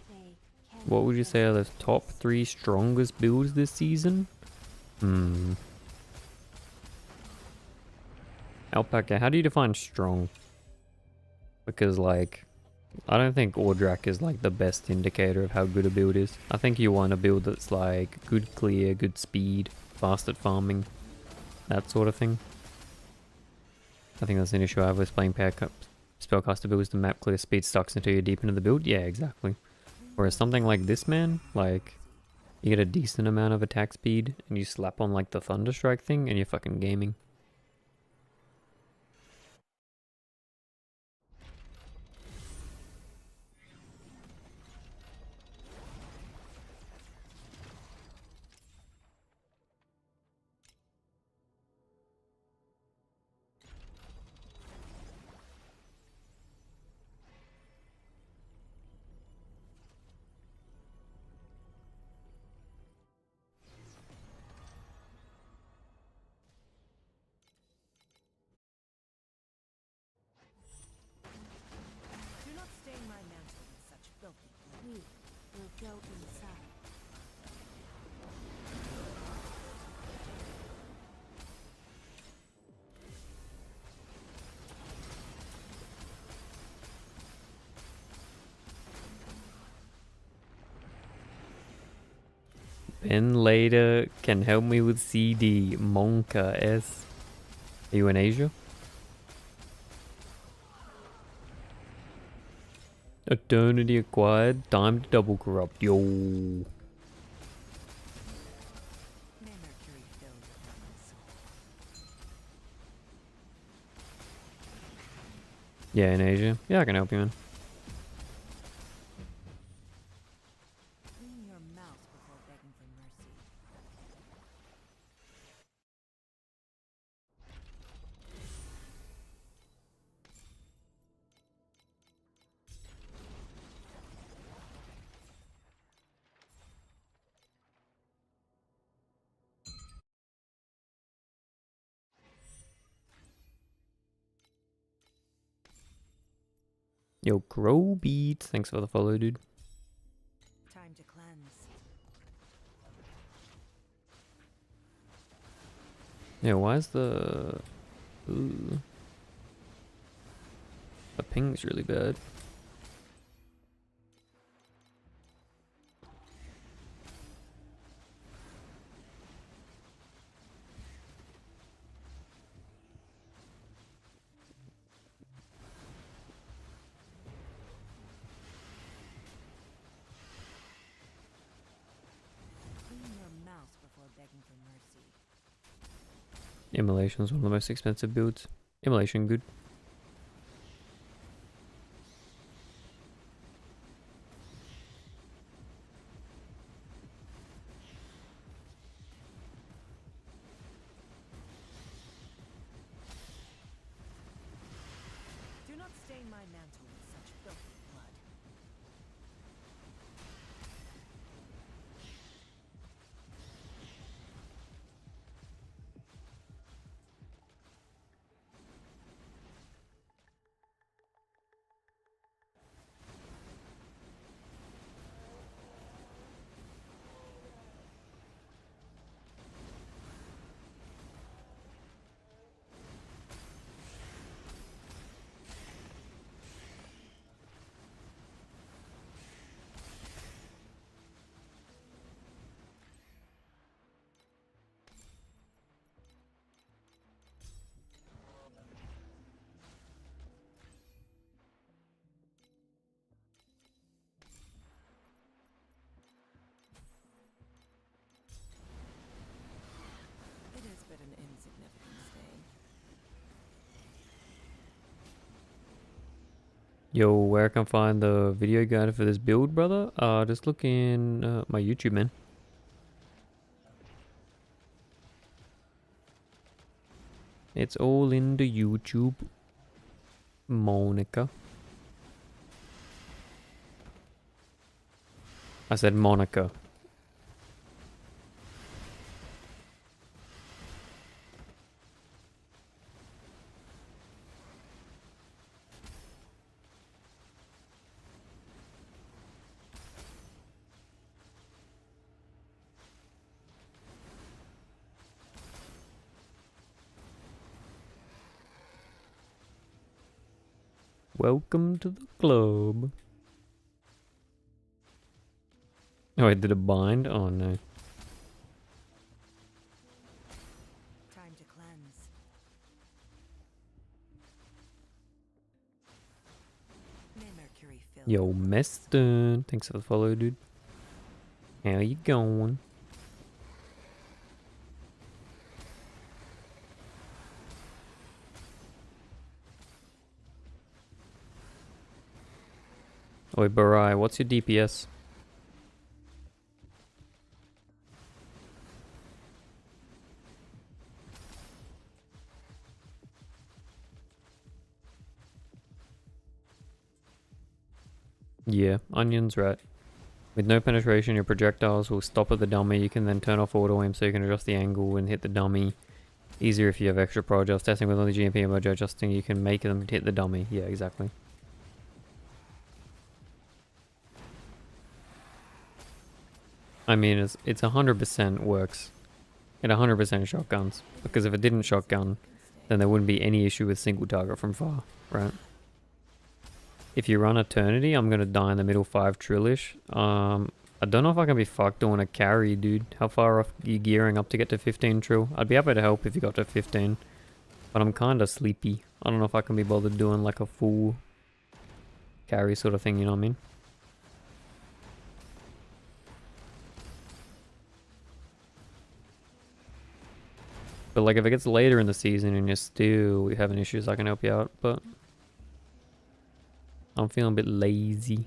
They can What would you say are the top 3 strongest builds this season? Alpaca, how do you define strong? Because like, I don't think Ordrak is like the best indicator of how good a build is. I think you want a build that's like good clear, good speed, fast at farming, that sort of thing. I think that's an issue I have with playing spellcaster builds. The map clear speed sucks until you're deep into the build. Yeah, exactly. Whereas something like this, man, like you get a decent amount of attack speed and you slap on like the Thunderstrike thing and you're fucking gaming. Go inside. Ben later can help me with CD. Monka S. Are you in Asia? Eternity acquired. Time to double corrupt. Yo. May Mercury fill your heart and soul. Yeah, in Asia. Yeah, I can help you, man. Clean your mouth before begging for mercy. Yo, Grow Beats. Thanks for the follow, dude. Time to cleanse. Yeah, why is the... Ooh. The ping's really bad. Clean your mouth before begging for mercy. Immolation is one of the most expensive builds. Immolation, good. Do not stain my mantle with such filthy blood. It is but an insignificant stain. Yo, where I can find the video guide for this build, brother? Just look in my YouTube, man. It's all in the YouTube. Monica. I said Monica. Welcome to the club. Oh, I did a bind? Oh no. Time to cleanse. May Mercury fill Yo, your heart and soul. Meston. Thanks for the follow, dude. How you going? Oi, Barai, what's your DPS? Yeah, Onion's right. With no penetration, your projectiles will stop at the dummy. You can then turn off auto aim so you can adjust the angle and hit the dummy. Easier if you have extra projects. Testing with only GMP and mojo adjusting, you can make them hit the dummy. Yeah, exactly. I mean, it's 100% works. It 100% shotguns. Because if it didn't shotgun, then there wouldn't be any issue with single target from far, right? If you run Eternity, I'm gonna die in the middle 5 trillish. I don't know if I can be fucked doing a carry, dude. How far off are you gearing up to get to 15 trill? I'd be happy to help if you got to 15. But I'm kinda sleepy. I don't know if I can be bothered doing like a full carry sort of thing, you know what I mean? But like if it gets later in the season and you're still having issues, I can help you out. But I'm feeling a bit lazy.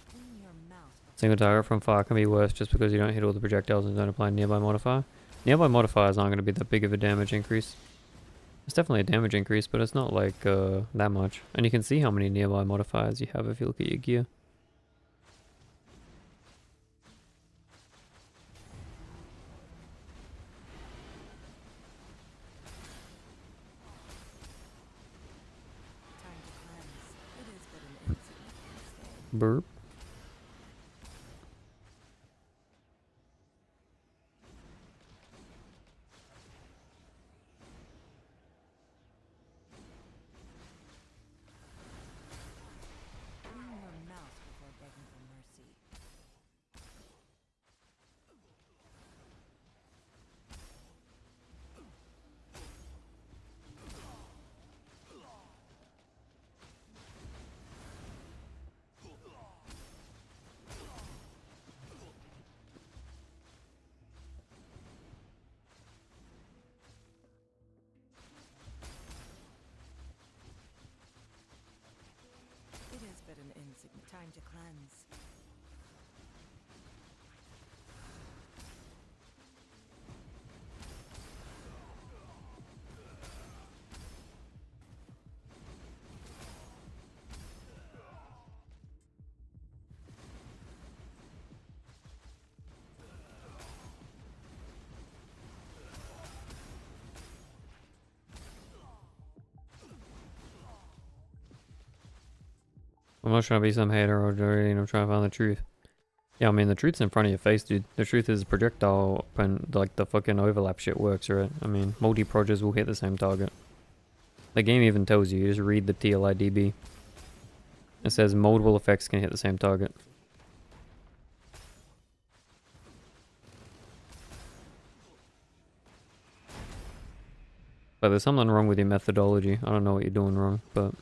Clean your mouth. Single target from far can be worse just because you don't hit all the projectiles and don't apply nearby modifier. Nearby modifiers aren't going to be that big of a damage increase. It's definitely a damage increase, but it's not like that much. And you can see how many nearby modifiers you have if you look at your gear. Time to cleanse. It is but an insignificant stain. Burp. Clean your mouth before begging for mercy. It is but an insignificant time to cleanse. I'm not trying to be some hater or dirty, and I'm trying to find the truth. Yeah, I mean, the truth's in front of your face, dude. The truth is projectile and like the fucking overlap shit works, right? I mean, multi-proges will hit the same target. The game even tells you just read the TLIDB. It says multiple effects can hit the same target. But there's something wrong with your methodology. I don't know what you're doing wrong, but...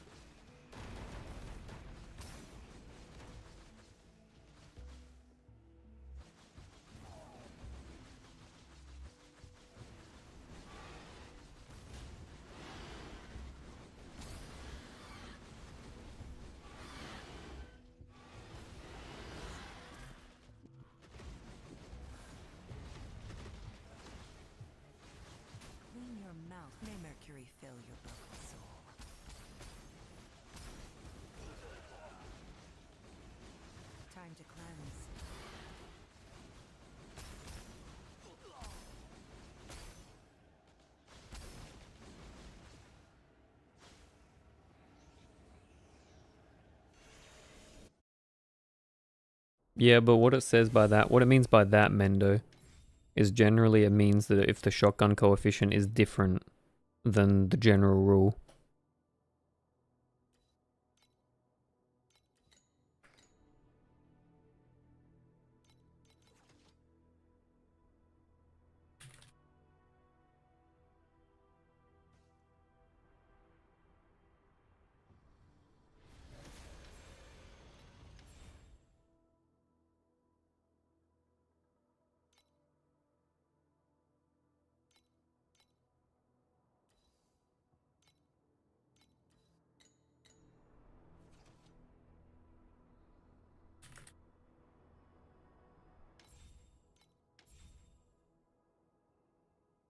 Clean your mouth. May Mercury fill your broken soul. Time to cleanse. Yeah, but what it says by that, what it means by that, Mendo, is generally it means that if the shotgun coefficient is different than the general rule.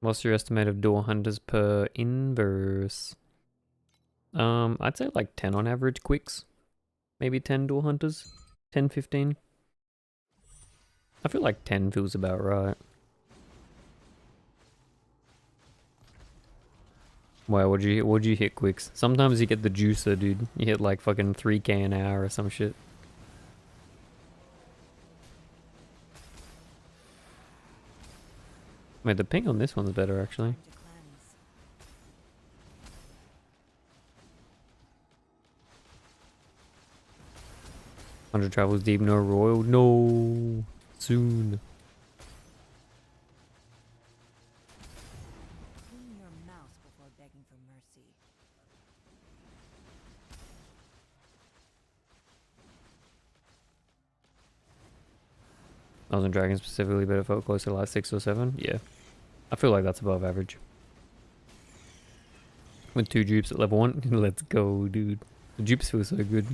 What's your estimate of door hunters per inverse? I'd say like 10 on average quicks. Maybe 10 door hunters. 10, 15. I feel like 10 feels about right. Wow, what'd you hit, Quicks? Sometimes you get the juicer, dude. You hit like fucking 3k an hour or some shit. Wait, the ping on this one's better actually. Time to cleanse. 100 travels deep, no royal. No. Soon. Clean your mouth before begging for mercy. Thousand and Dragons specifically, but it felt close to like 6 or 7. Yeah. I feel like that's above average. With 2 dupes at level 1. Let's go, dude. The dupes feel so good.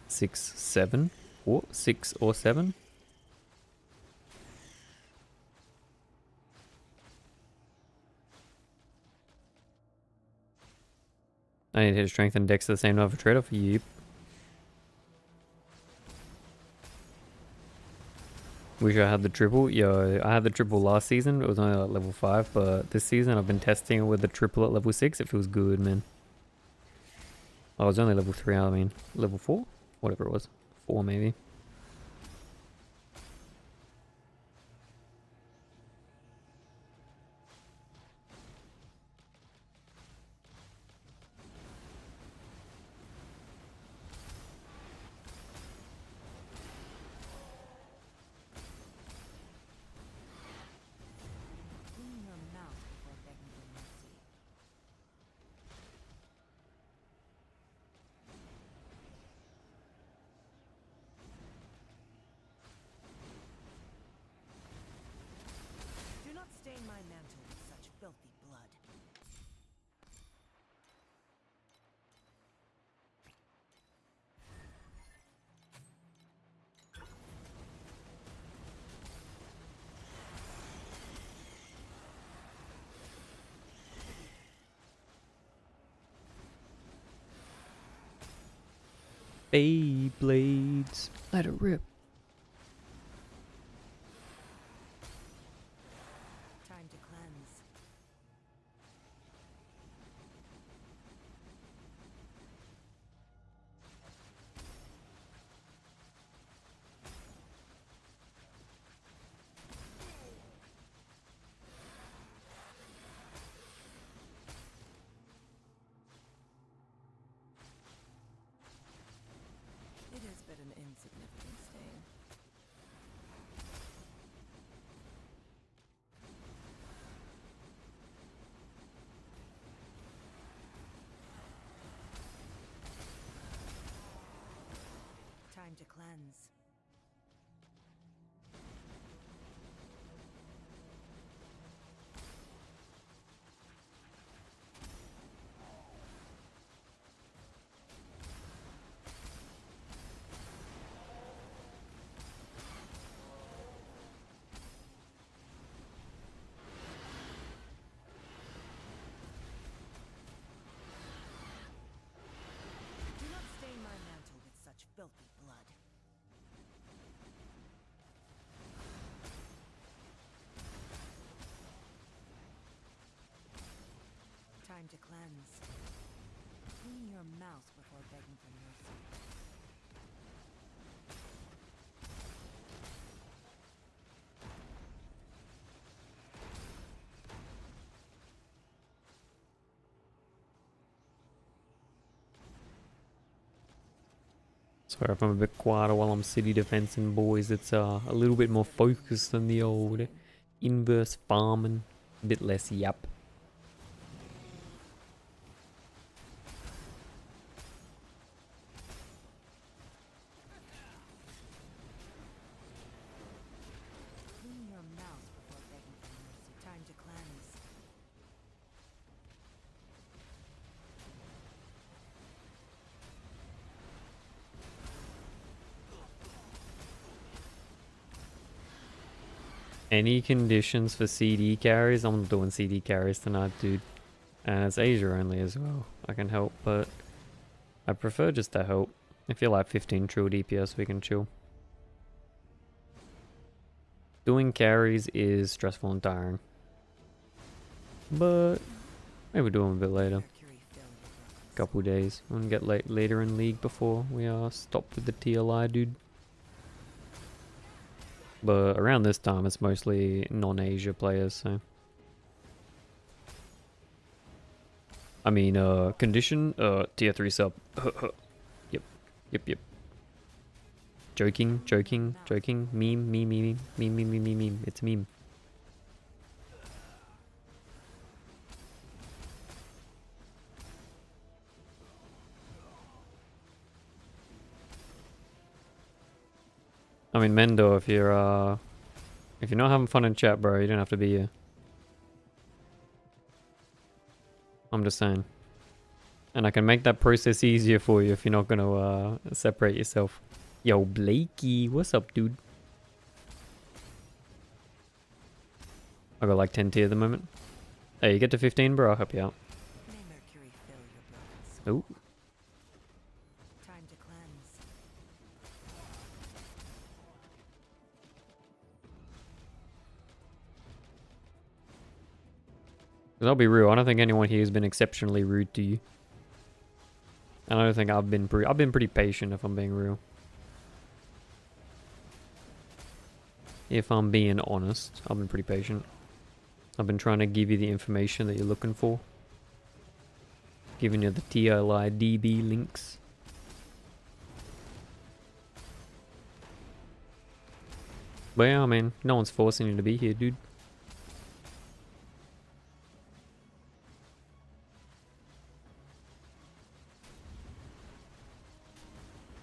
6, 7? Or 6 or 7? I need to hit strength and dex at the same time for trade-off. Yep. Wish I had the triple. Yo, I had the triple last season. It was only like level 5, but this season I've been testing it with the triple at level 6. It feels good, man. Oh, it was only level 3, I mean. Level 4? Whatever it was. 4 maybe. Clean your mouth before begging for mercy. Do not stain my mantle with such filthy blood. Beyblades. Let it rip. Time to cleanse. It is but an insignificant stain. Time to cleanse. Do not stain my mantle with such filthy blood. Time to cleanse. Clean your mouth before begging for mercy. Sorry if I'm a bit quieter while I'm city defensing, boys. It's a little bit more focused than the old inverse farming. A bit less yap. Clean your mouth before begging for mercy. Time to cleanse. Any conditions for CD carries? I'm doing CD carries tonight, dude. And it's Asia only as well. I can help, but I prefer just to help. I feel like 15 true DPS, we can chill. Doing carries is stressful and tiring. But maybe we'll do them a bit later. Mercury fill your broken Couple days. We'll get later in league before we stop with the TLI, dude. But around this time, it's mostly non-Asia players, so. I mean, condition, tier 3 sub. Yep. Joking. Meme. It's a meme. I mean, Mendo, if you're not having fun in chat, bro, you don't have to be here. I'm just saying. And I can make that process easier for you if you're not gonna separate yourself. Yo, Blakey, what's up, dude? I got like 10 tier at the moment. Hey, you get to 15, bro, I'll help you out. May Mercury fill your broken soul. Ooh. Time to cleanse. Cause I'll be real, I don't think anyone here has been exceptionally rude to you. And I don't think I've been pretty patient, if I'm being real. If I'm being honest, I've been pretty patient. I've been trying to give you the information that you're looking for. Giving you the TLI DB links. But yeah, I mean, no one's forcing you to be here, dude.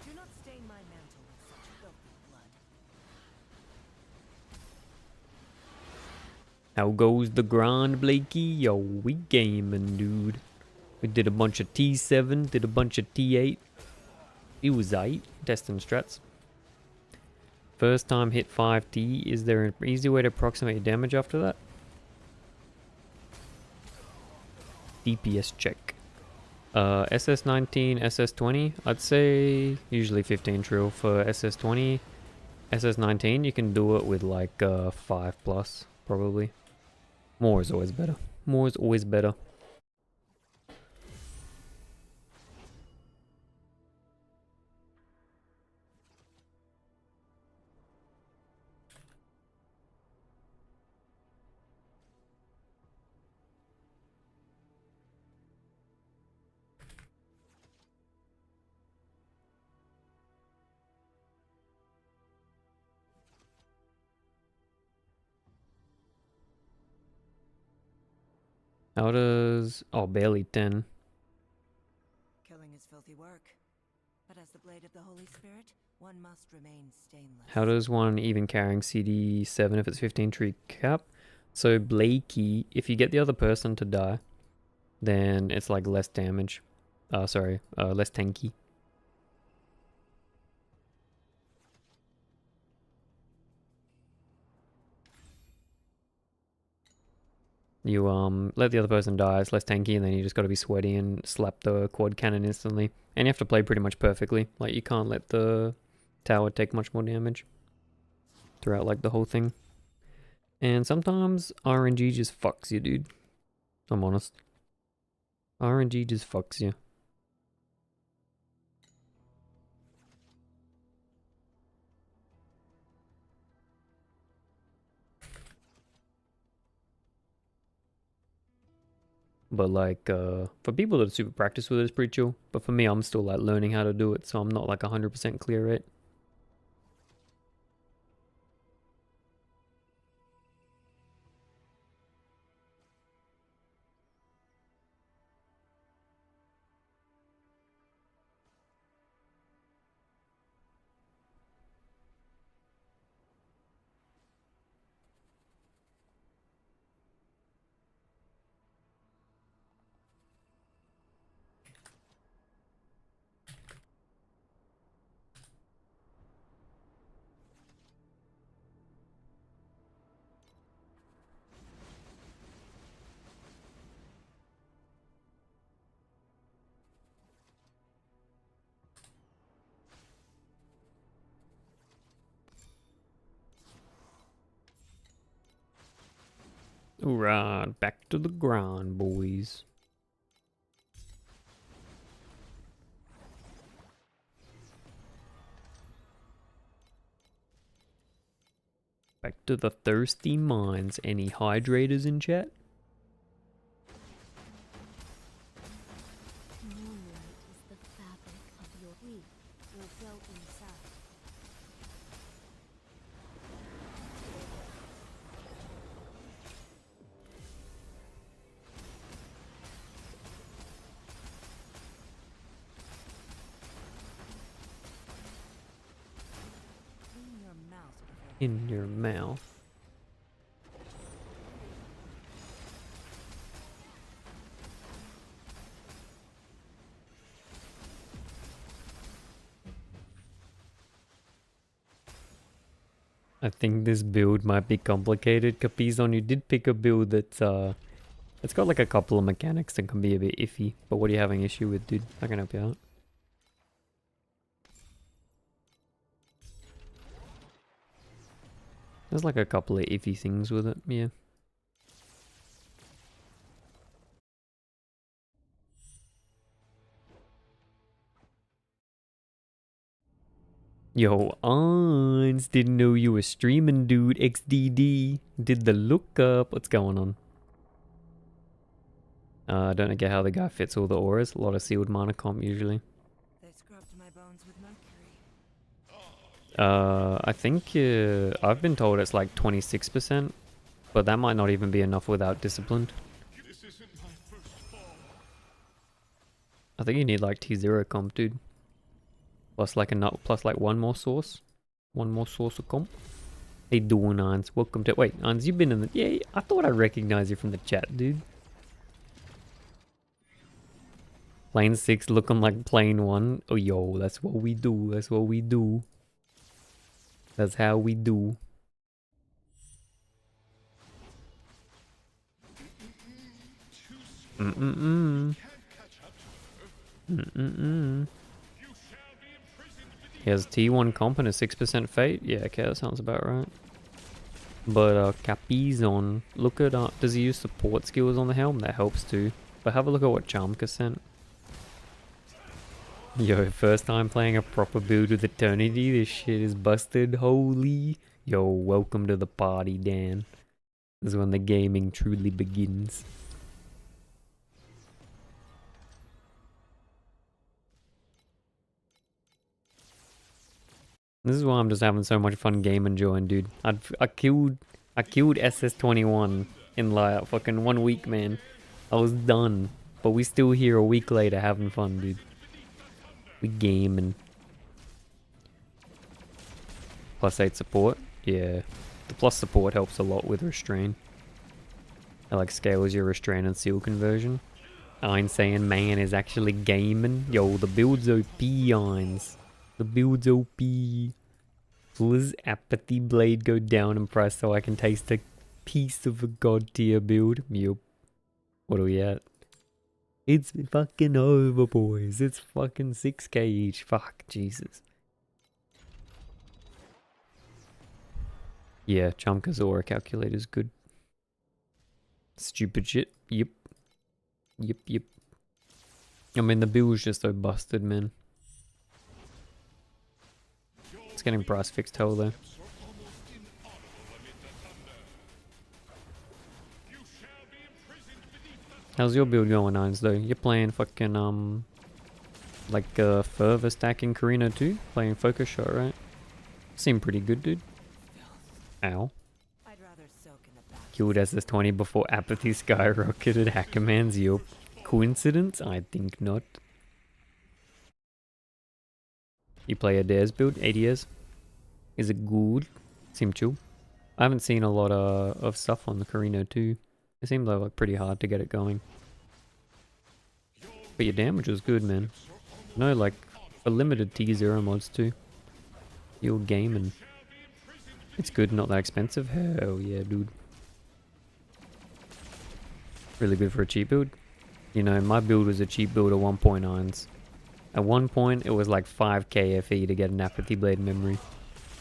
Do not stain my mantle with such filthy blood. How goes the grind, Blakey? Yo, we gaming, dude. We did a bunch of T7, did a bunch of T8. It was 8, testing strats. First time hit 5T. Is there an easy way to approximate your damage after that? DPS check. SS19, SS20. I'd say usually 15 trill for SS20. SS19, you can do it with like 5 plus, probably. More is always better. More is always better. How does... Oh, barely 10. Killing is filthy work. But as the blade of the Holy Spirit, one must remain stainless. How does one even carrying CD7 if it's 15 tree cap? So Blakey, if you get the other person to die, then it's like less damage. Less tanky. You let the other person die, it's less tanky, and then you just gotta be sweaty and slap the quad cannon instantly. And you have to play pretty much perfectly. Like you can't let the tower take much more damage throughout like the whole thing. And sometimes RNG just fucks you, dude. I'm honest. RNG just fucks you. But like, for people that are super practiced with it, it's pretty chill. But for me, I'm still like learning how to do it, so I'm not like 100% clear rate. Alright, back to the grind, boys. Back to the thirsty mines. Any hydrators in chat? Moonlight is the fabric of your we will go inside. Clean your mouth before In your mouth. I think this build might be complicated. Capizon, you did pick a build that's it's got like a couple of mechanics that can be a bit iffy. But what are you having issue with, dude? I can help you out. There's like a couple of iffy things with it, yeah. Yo, Ons, didn't know you were streaming, dude. XDD. Did the lookup. What's going on? I don't get how the guy fits all the auras. A lot of sealed mana comp usually. they scrubbed my bones with mercury. I think I've been told it's like 26%, but that might not even be enough without disciplined. This isn't my first fall. I think you need like T0 comp, dude. Plus like a nut, plus like one more source. One more source of comp. Hey doing, Ans? Welcome to... Wait, Ans, you've been in the... Yeah, I thought I recognized you from the chat, dude. Plane 6 looking like plane 1. Oh, yo, that's what we do. That's what we do. That's how we do. Mm-mm-mm. Mm-mm-mm. He has T1 comp and a 6% fate? Yeah, okay, that sounds about right. But Capizon, look at... does he use support skills on the helm? That helps too. But have a look at what Charmka sent. Yo, first time playing a proper build with Eternity. This shit is busted. Holy. Yo, welcome to the party, Dan. This is when the gaming truly begins. This is why I'm just having so much fun game enjoying, dude. I killed SS21 in like fucking 1 week, man. I was done. But we still here a week later having fun, dude. We gaming. +8 support. Yeah. The plus support helps a lot with restrain. It like scales your restrain and seal conversion. I'm saying man is actually gaming. Yo, the build's OP, Ines. The build's OP. Does Apathy Blade go down in price so I can taste a piece of a god tier build? Yup. What are we at? It's fucking over, boys. It's fucking 6k each. Fuck, Jesus. Yeah, Chumka's aura calculator's good. Stupid shit. Yep. Yep, yep. I mean, the build's just so busted, man. It's getting price fixed hell, though. How's your build going, Nines, though? You're playing fucking, like, further stacking Karina too? Playing Focus Shot, right? Seem pretty good, dude. Ow. I'd rather soak in the bath. Killed SS20 before Apathy skyrocketed. Hackerman's yup. Coincidence? I think not. You play a Dares build? ADS? Is it good? Seem chill. I haven't seen a lot of stuff on the Carino too. It seemed like pretty hard to get it going. But your damage was good, man. No, like, for limited T0 mods too. You're gaming. It's good, not that expensive. Hell yeah, dude. Really good for a cheap build. You know, my build was a cheap build at 1.9s. At one point, it was like 5k FE to get an Apathy Blade memory.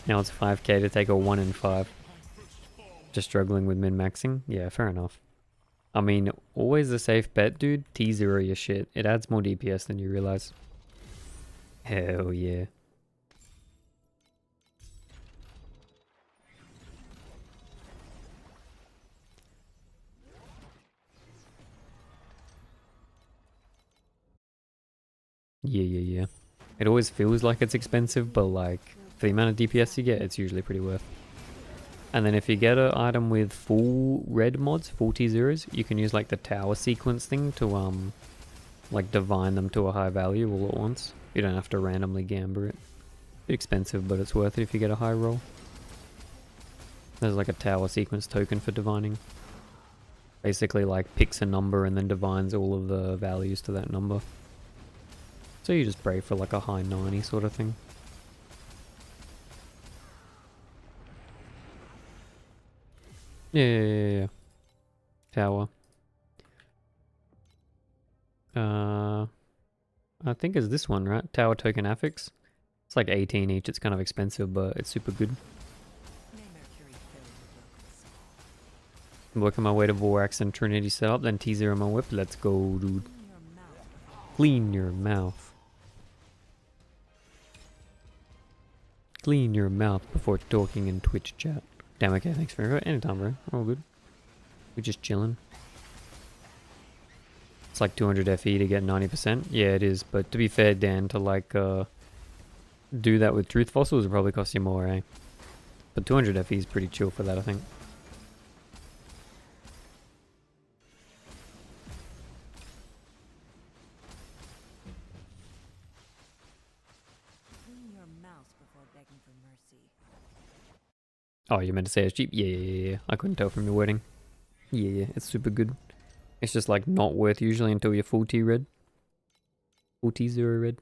Now it's 5k to take a 1 in 5. Just struggling with min-maxing? Yeah, fair enough. I mean, always a safe bet, dude. T0 your shit. It adds more DPS than you realize. Hell yeah. Yeah. It always feels like it's expensive, but like, for the amount of DPS you get, it's usually pretty worth. And then if you get an item with full red mods, full T0s, you can use like the tower sequence thing to like divine them to a high value all at once. You don't have to randomly gamba it. Bit expensive, but it's worth it if you get a high roll. There's like a tower sequence token for divining. Basically like picks a number and then divines all of the values to that number. So you just pray for like a high 90 sort of thing. Yeah. Tower. I think it's this one, right? Tower token affix. It's like 18 each. It's kind of expensive, but it's super good. May Mercury fill your broken soul. I'm working my way to Vorax and Trinity setup, then T0 my whip. Let's go, dude. Clean your mouth. Clean your mouth before talking in Twitch chat. Damn, okay, thanks for it. Anytime, bro. All good. We're just chilling. It's like 200 FE to get 90%. Yeah, it is. But to be fair, Dan, to like do that with Truth Fossils would probably cost you more, eh? But 200 FE is pretty chill for that, I think. Clean your mouth before begging for mercy. Oh, you meant to say it's cheap? Yeah. I couldn't tell from your wording. Yeah, it's super good. It's just like not worth usually until you're full T red. Full T0 red.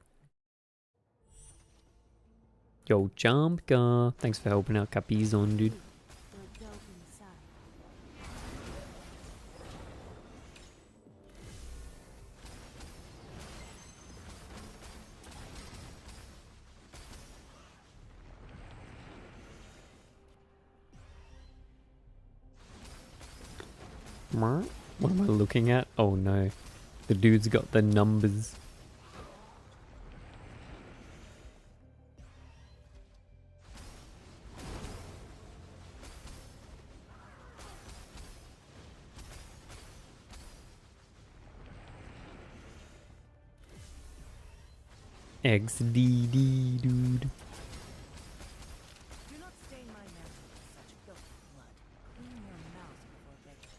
Yo, Jumpka. Thanks for helping out Capizon, dude. Will go inside. What am I looking at? Oh no. The dude's got the numbers. XDD, dude. Do not stain my mantle with such filthy blood. Clean your mouth before begging.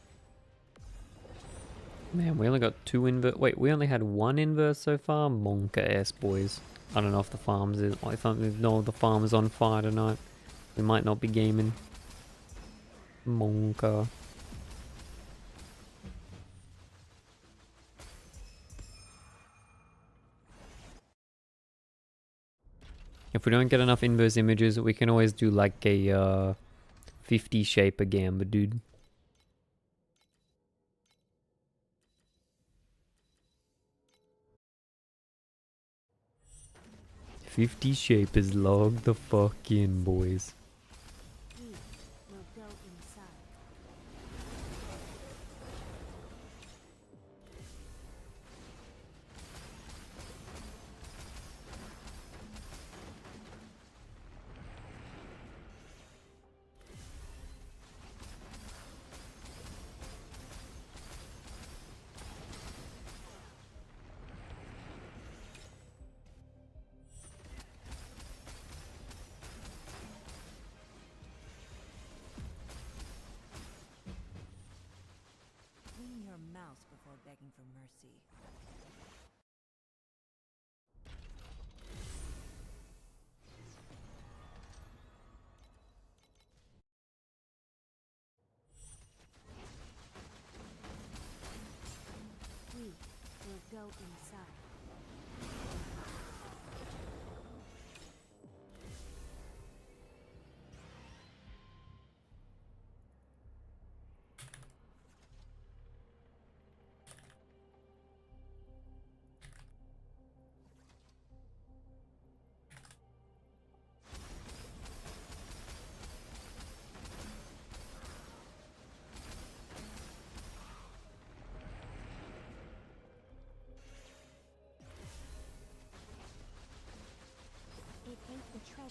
Man, we only got 2 inverse. Wait, we only had 1 inverse so far? Monka ass, boys. I don't know if the farms is. I don't know if the farm is on fire tonight. We might not be gaming. Monka. If we don't get enough inverse images, we can always do like a 50 shape a gamba, dude. "50 shape is log the fuck in, boys." He will go inside. Clean your mouth before begging for mercy. He will go inside.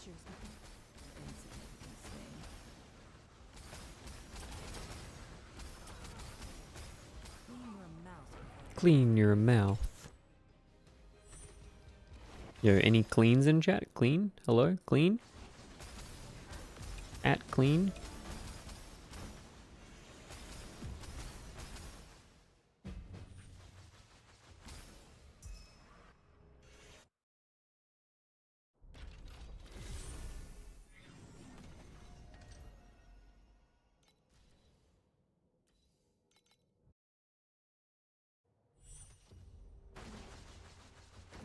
Cheers, man. Insignificant thing. Clean your mouth before Clean your mouth. Yo, any cleans in chat? Clean? Hello? Clean? At clean?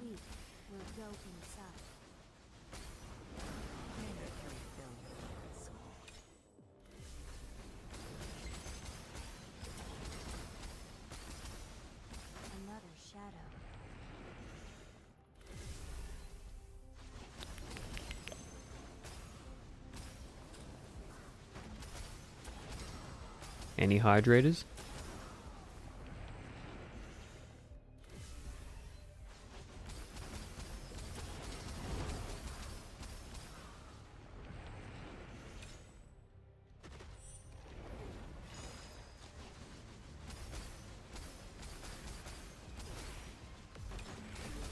We will go inside. may Mercury fill your broken soul. Another shadow. Any hydrators?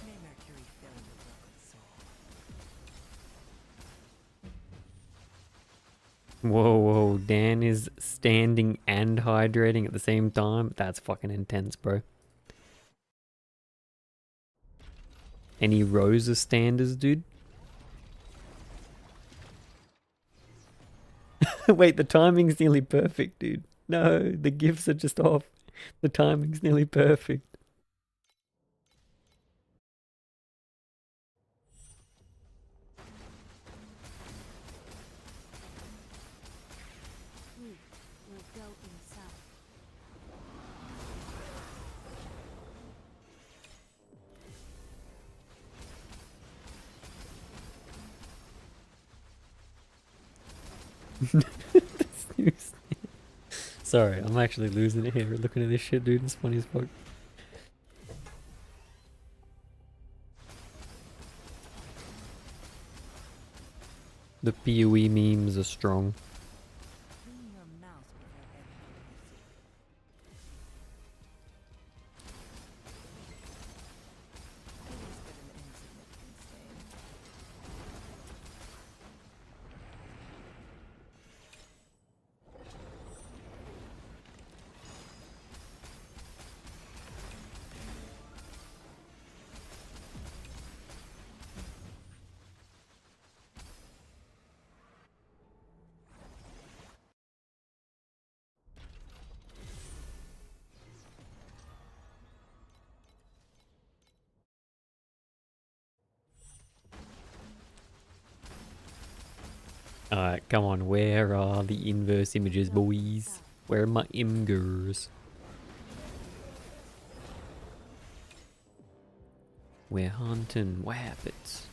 May Mercury fill your broken soul. Whoa, whoa, Dan is standing and hydrating at the same time? That's fucking intense, bro. Any Rosa standers, dude? Wait, the timing's nearly perfect, dude. No, the gifts are just off. The timing's nearly perfect. We will go inside. Sorry, I'm actually losing it here looking at this shit, dude. It's funny as fuck. The PoE memes are strong. Clean your mouth before begging for mercy. It is but an insignificant thing. Alright, come on. Where are the inverse images, boys? Where are my imgers? We're hunting wabbits.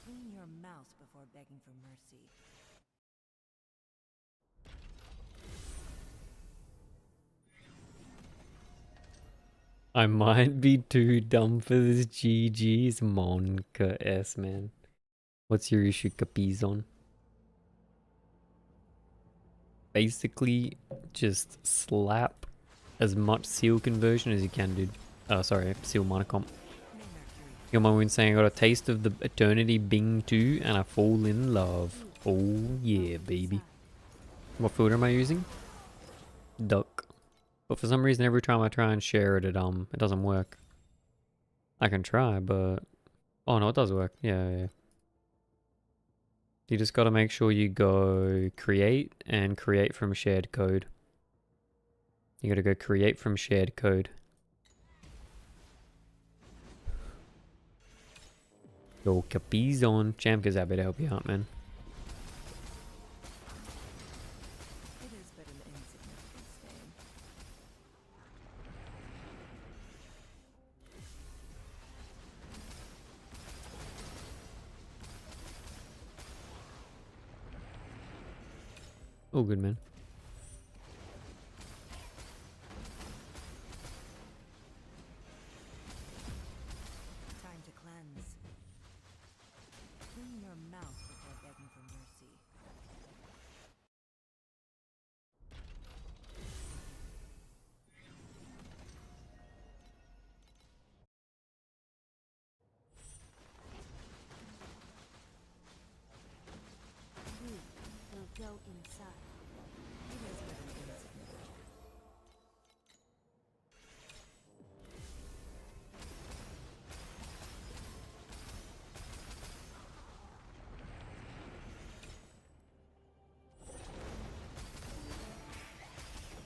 Clean your mouth before begging for mercy. I might be too dumb for this GG's Monka S, man. What's your issue, Capizon? Basically, just slap as much seal conversion as you can, dude. Oh, sorry, seal monocomp. May Mercury Your mom was saying I got a taste of the eternity Bing 2 and I fall in love. Oh yeah, baby. What filter am I using? Duck. But for some reason every time I try and share it, it doesn't work. I can try, but oh no, it does work. Yeah. You just gotta make sure you go create and create from shared code. You gotta go create from shared code. Yo, Capiz on. Champ is happy to help you out, man. It is but an insignificant stain. Oh, good, man. Time to cleanse. Clean your mouth before begging for mercy. We will go inside. It is but an insignificant.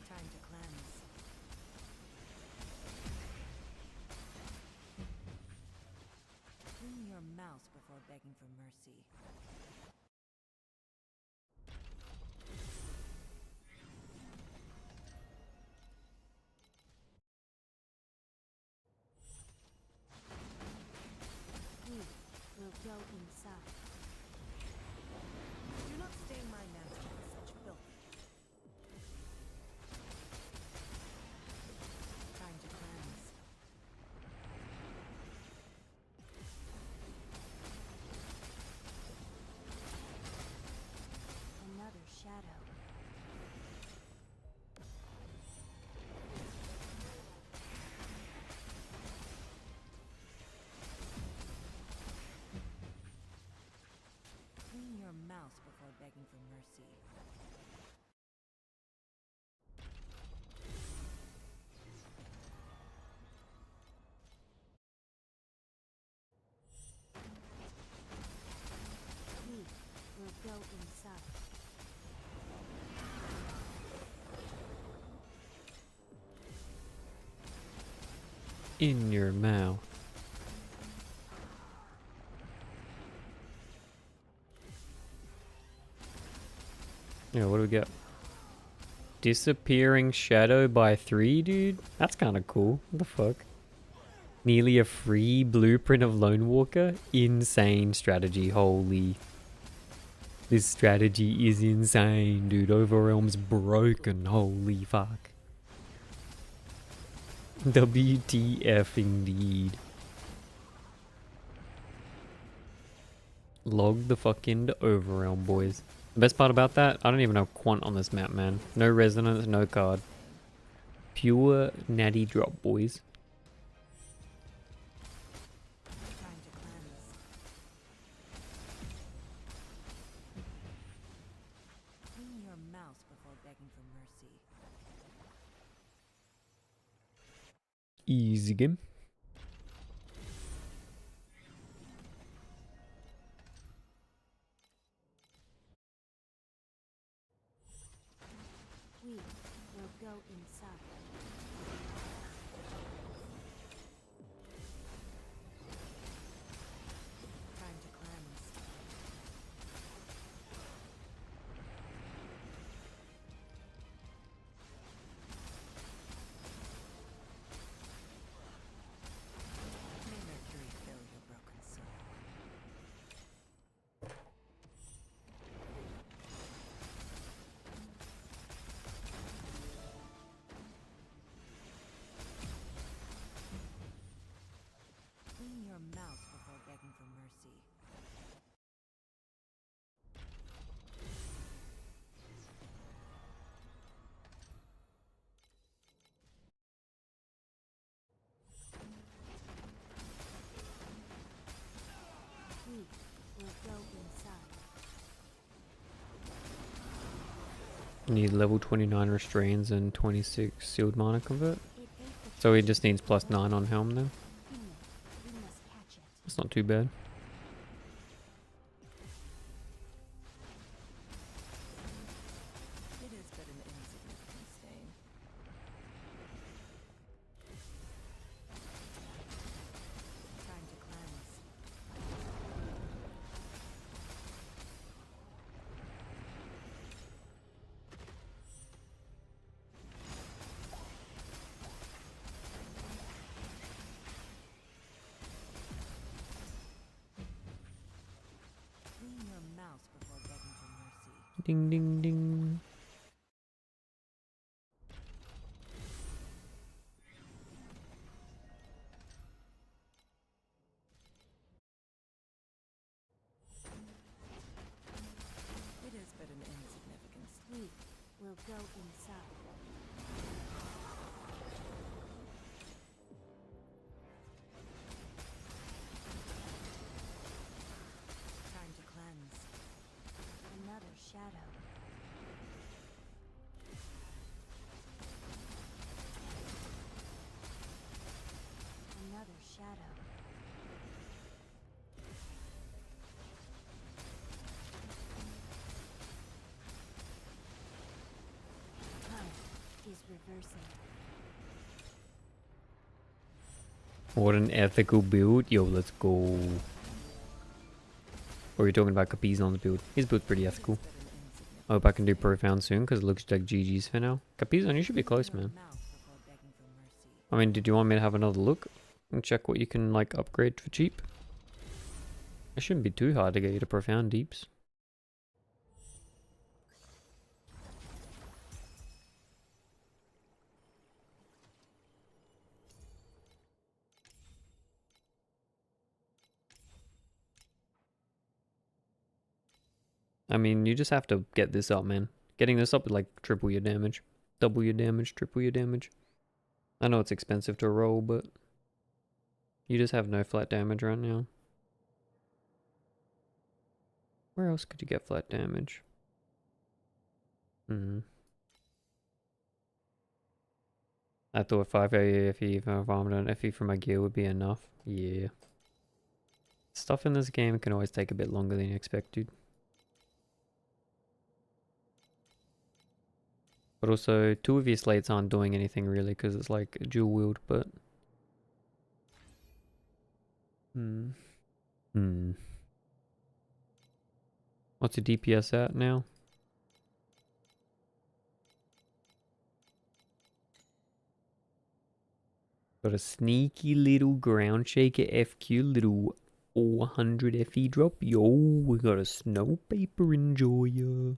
Time to cleanse. Clean your mouth before begging for mercy. We will go inside. Do not stain my mantle with such filth. Time to cleanse. Another shadow. Clean your mouth before begging for mercy. We will go inside. In your mouth. Yeah, what do we got? Disappearing shadow by 3, dude? That's kind of cool. What the fuck? Nearly a free blueprint of Lone Walker? Insane strategy. Holy. This strategy is insane, dude. Overwhelm's broken. Holy fuck. WTF indeed. Log the fuck into Overwhelm, boys. The best part about that, I don't even have Quant on this map, man. No resonance, no card. Pure natty drop, boys. Time to cleanse. Clean your mouth before begging for mercy. Easy game. We will go inside. Time to cleanse. May Mercury fill your broken soul. Clean your mouth before begging for mercy. We will go inside. Need level 29 restrains and 26 sealed mana convert. It ate the So he just needs +9 on helm then. female. We must catch it. That's not too bad. It is but an insignificant stain. Time to cleanse. Ding ding ding. It is but an insignificance. We will go inside. Time to cleanse. Another shadow. Another shadow. Time is reversing. What an ethical build. Yo, let's go. Or you're talking about Capizon's build. His build's pretty ethical. But an insignificance. I hope I can do profound soon because it looks like GG's for now. Capizon, you should be close, man. Mouth before begging for mercy. I mean, did you want me to have another look and check what you can like upgrade for cheap? It shouldn't be too hard to get you to profound deeps. I mean, you just have to get this up, man. Getting this up would like triple your damage. Double your damage, triple your damage. I know it's expensive to roll, but you just have no flat damage right now. Where else could you get flat damage? I thought 5 AFE farmed on FE for my gear would be enough. Yeah. Stuff in this game can always take a bit longer than you expect, dude. But also, 2 of your slates aren't doing anything really because it's like a dual wield, but... What's your DPS at now? Got a sneaky little ground shaker FQ, little 400 FE drop. Yo, we got a snow paper enjoyer.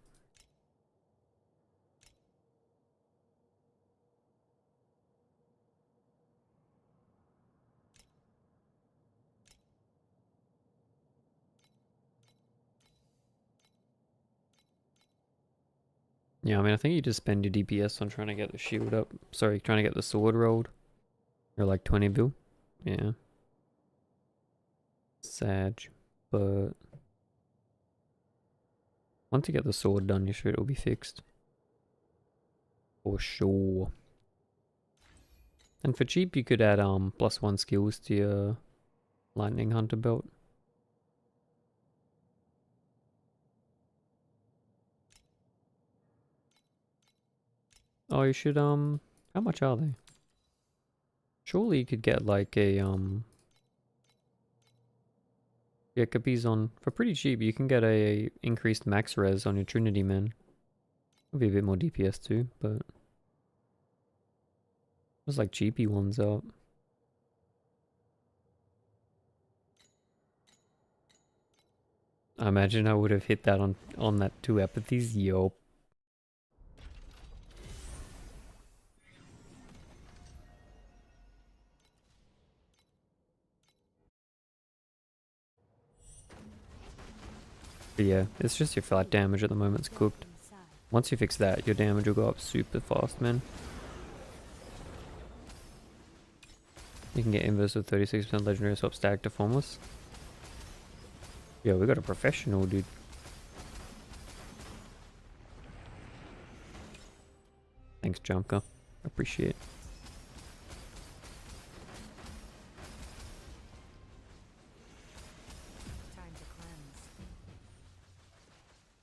Yeah, I mean, I think you just spend your DPS on trying to get the shield up. Sorry, trying to get the sword rolled. Or like 20 bill. Yeah. Sag. But once you get the sword done, your shit will be fixed. For sure. And for cheap, you could add +1 skills to your lightning hunter belt. Oh, you should how much are they? Surely you could get like a yeah, Capizon for pretty cheap. You can get a increased max res on your Trinity man. It'll be a bit more DPS too, but there's like cheapy ones out. I imagine I would have hit that on that 2 apathies. Yo. But yeah, it's just your flat damage at the moment. It's cooked. Inside. Once you fix that, your damage will go up super fast, man. You can get inverse with 36% legendary swap static to formless. Yo, we got a professional, dude. Thanks, Jamka. Appreciate. Time to cleanse.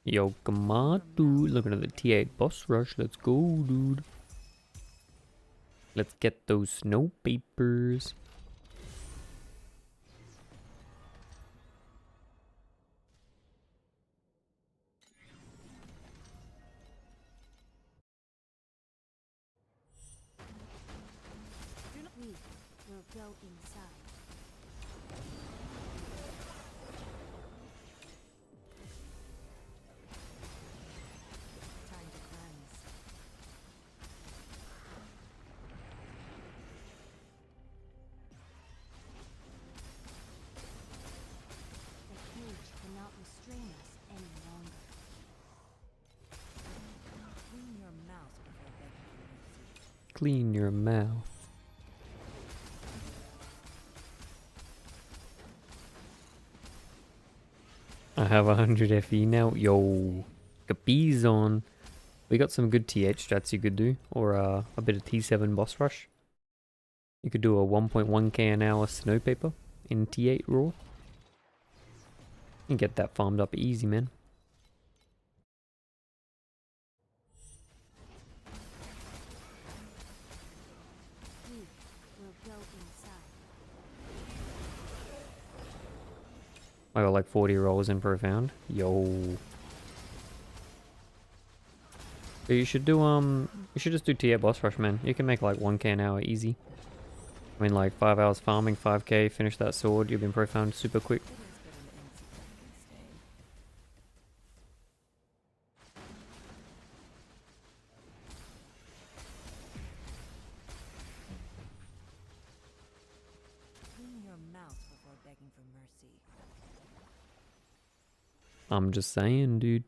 Yo, come on, dude. Looking at the T8 boss rush. Let's go, dude. Let's get those snow papers. We will go inside. clean your mouth. I have 100 FE now. Yo, Capiz on. We got some good T8 strats you could do, or a bit of T7 boss rush. You could do a 1.1k an hour snow paper in T8 raw. You can get that farmed up easy, man. We will go inside. I got like 40 rolls in Profound. Yo. But you should do you should just do T8 boss rush, man. You can make like 1k an hour easy. I mean, like 5 hours farming, 5k, finish that sword, you'll be in Profound super quick. It has been an insignificant stain. Clean your mouth before begging for mercy. I'm just saying, dude.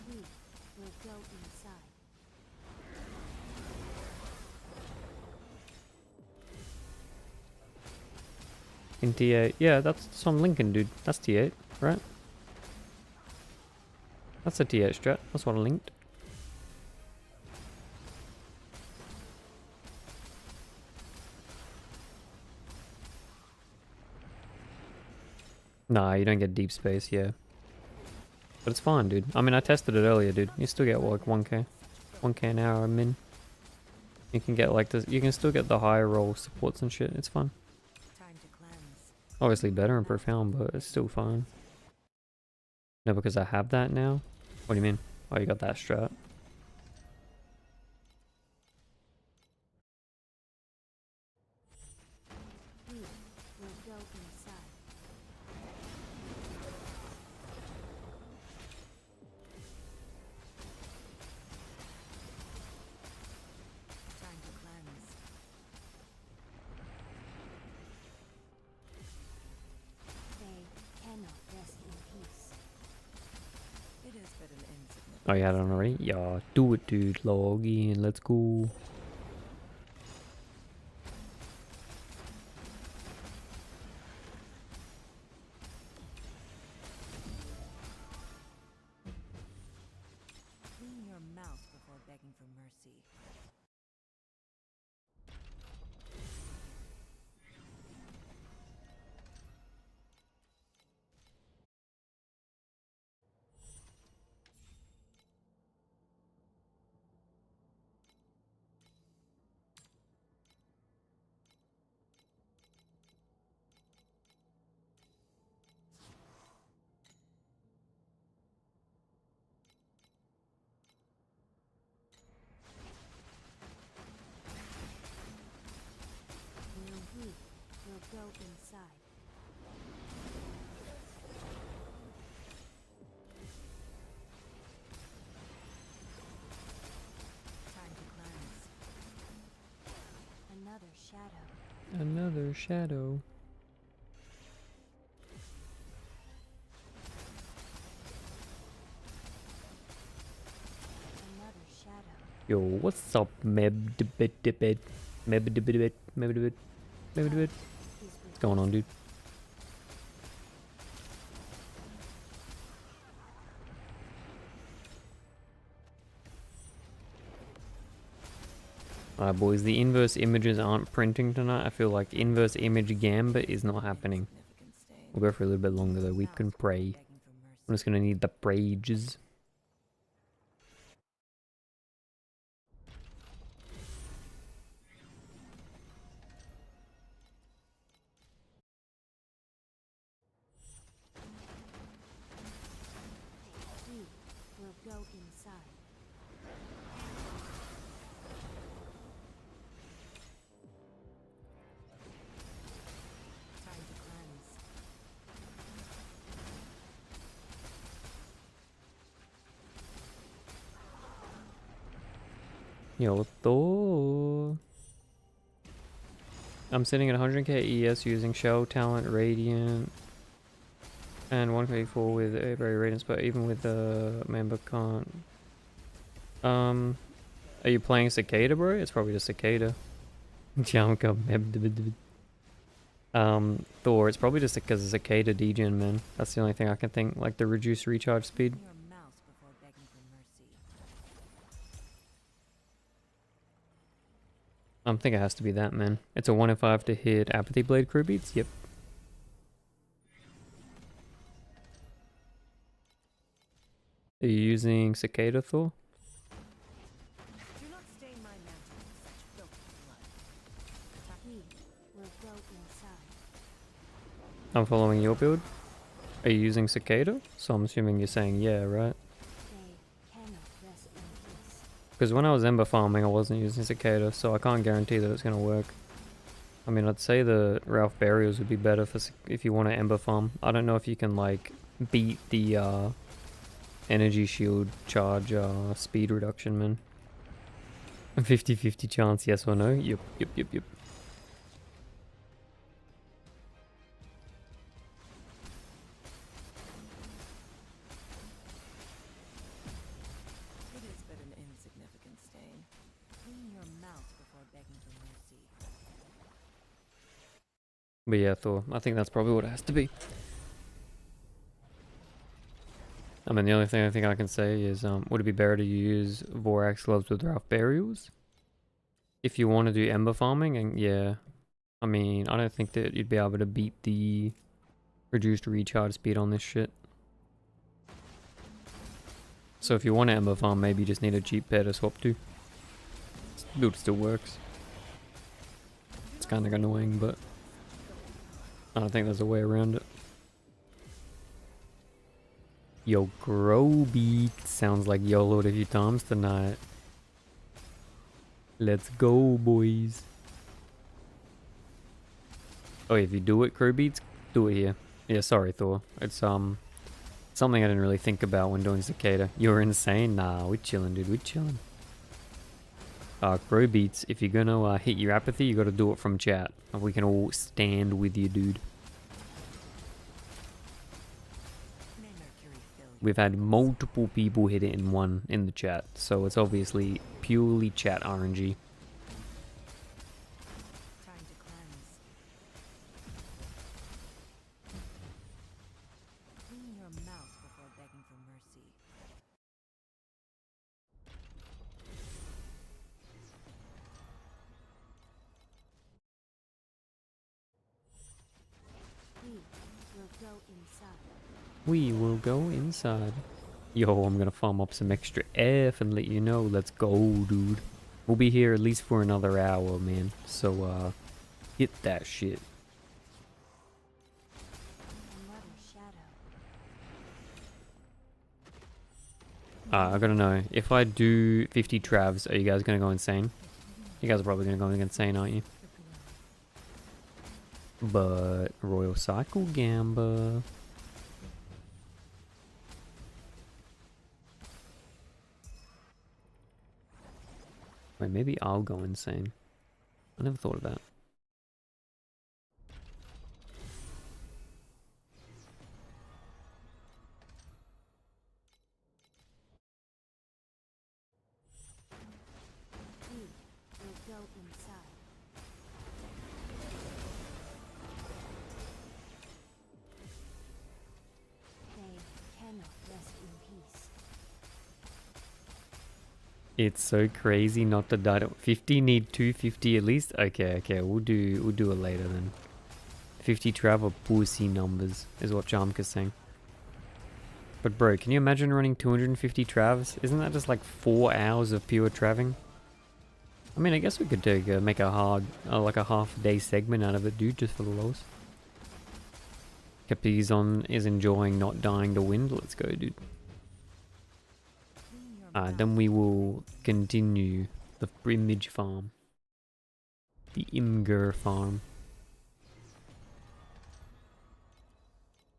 We will go inside. In T8. Yeah, that's some Lincoln, dude. That's T8, right? That's a T8 strat. That's what I linked. Nah, you don't get deep space, yeah. But it's fine, dude. I mean, I tested it earlier, dude. You still get like 1k. 1k an hour min. You can get like this. You can still get the higher roll supports and shit. It's fun. Time to cleanse. Obviously better in Profound, but it's still fine. No, because I have that now? What do you mean? Oh, you got that strat. We will go inside. Time to cleanse. They cannot rest in peace. It has been an insignificant Oh, you had it on already? Yeah, do it, dude. Log in. Let's go. Clean your mouth before begging for mercy. We will go inside. Time to cleanse. Another shadow. Another shadow. Another shadow. Yo, what's up, Mebdibit? Mebdibit? Mebdibit? Mebdibit? Is What's going on, dude? Alright, boys, the inverse images aren't printing tonight. I feel like inverse image gamba is not happening. Insignificant stain. We'll go for a little bit longer though. We Mouth can before pray. begging for mercy. I'm just gonna need the prages. We will go inside. Time to cleanse. Yo, Thor. I'm sitting at 100k ES using Shell, Talent, Radiant. And 134 with a very radiance, but even with the member can't. Are you playing Cicada, bro? It's probably the Cicada. Thor, it's probably just because of Cicada degen, man. That's the only thing I can think, like the reduced recharge speed. Open your mouth before begging for mercy. I think it has to be that, man. It's a 1 in 5 to hit Apathy Blade crew beats? Yep. Are you using Cicada, Thor? Do not stain my mantle with such filthy blood. We will go inside. I'm following your build. Are you using Cicada? So I'm assuming you're saying yeah, right? They cannot rest in peace. Because when I was Ember farming, I wasn't using Cicada, so I can't guarantee that it's going to work. I mean, I'd say the Ralph Burials would be better for if you want to Ember farm. I don't know if you can, like, beat the energy shield charge speed reduction, man. 50-50 chance, yes or no? Yep. It is but an insignificant stain. Clean your mouth before begging for mercy. But yeah, Thor, I think that's probably what it has to be. I mean, the only thing I think I can say is, would it be better to use Vorax gloves with Ralph Burials? If you want to do Ember farming, and yeah. I mean, I don't think that you'd be able to beat the reduced recharge speed on this shit. So if you want to Ember farm, maybe you just need a cheap pair to swap to. Build still works. It's kind of annoying, but I don't think there's a way around it. Yo, grow beat sounds like YOLO'd a few times tonight. Let's go, boys. Oh, if you do it, crew beats, do it here. Yeah, sorry, Thor. It's something I didn't really think about when doing Cicada. You're insane? Nah, we're chilling, dude. We're chilling. Crow beats, if you're gonna hit your apathy, you gotta do it from chat. We can all stand with you, dude. May Mercury fill you. We've had multiple people hit it in the chat, so it's obviously purely chat RNG. Time to cleanse. Clean your mouth before begging for mercy. We will go inside. We will go inside. Yo, I'm gonna farm up some extra F and let you know. Let's go, dude. We'll be here at least for another hour, man. So, hit that shit. Another shadow. I gotta know. If I do 50 travs, are you guys gonna go insane? You guys are probably gonna go insane, aren't you? But Royal Cycle Gamba. Wait, maybe I'll go insane. I never thought of that. We will go inside. They cannot rest in peace. It's so crazy not to die. 50 need 250 at least. Okay, we'll do it later then. 50 travel pussy numbers is what Jamka's saying. But bro, can you imagine running 250 travs? Isn't that just like 4 hours of pure traving? I mean, I guess we could make a hard, like a half-day segment out of it, dude, just for the lows. Capizon is enjoying not dying to wind. Let's go, dude. Clean your mouth. Then we will continue the Brimage farm. The Imgur farm.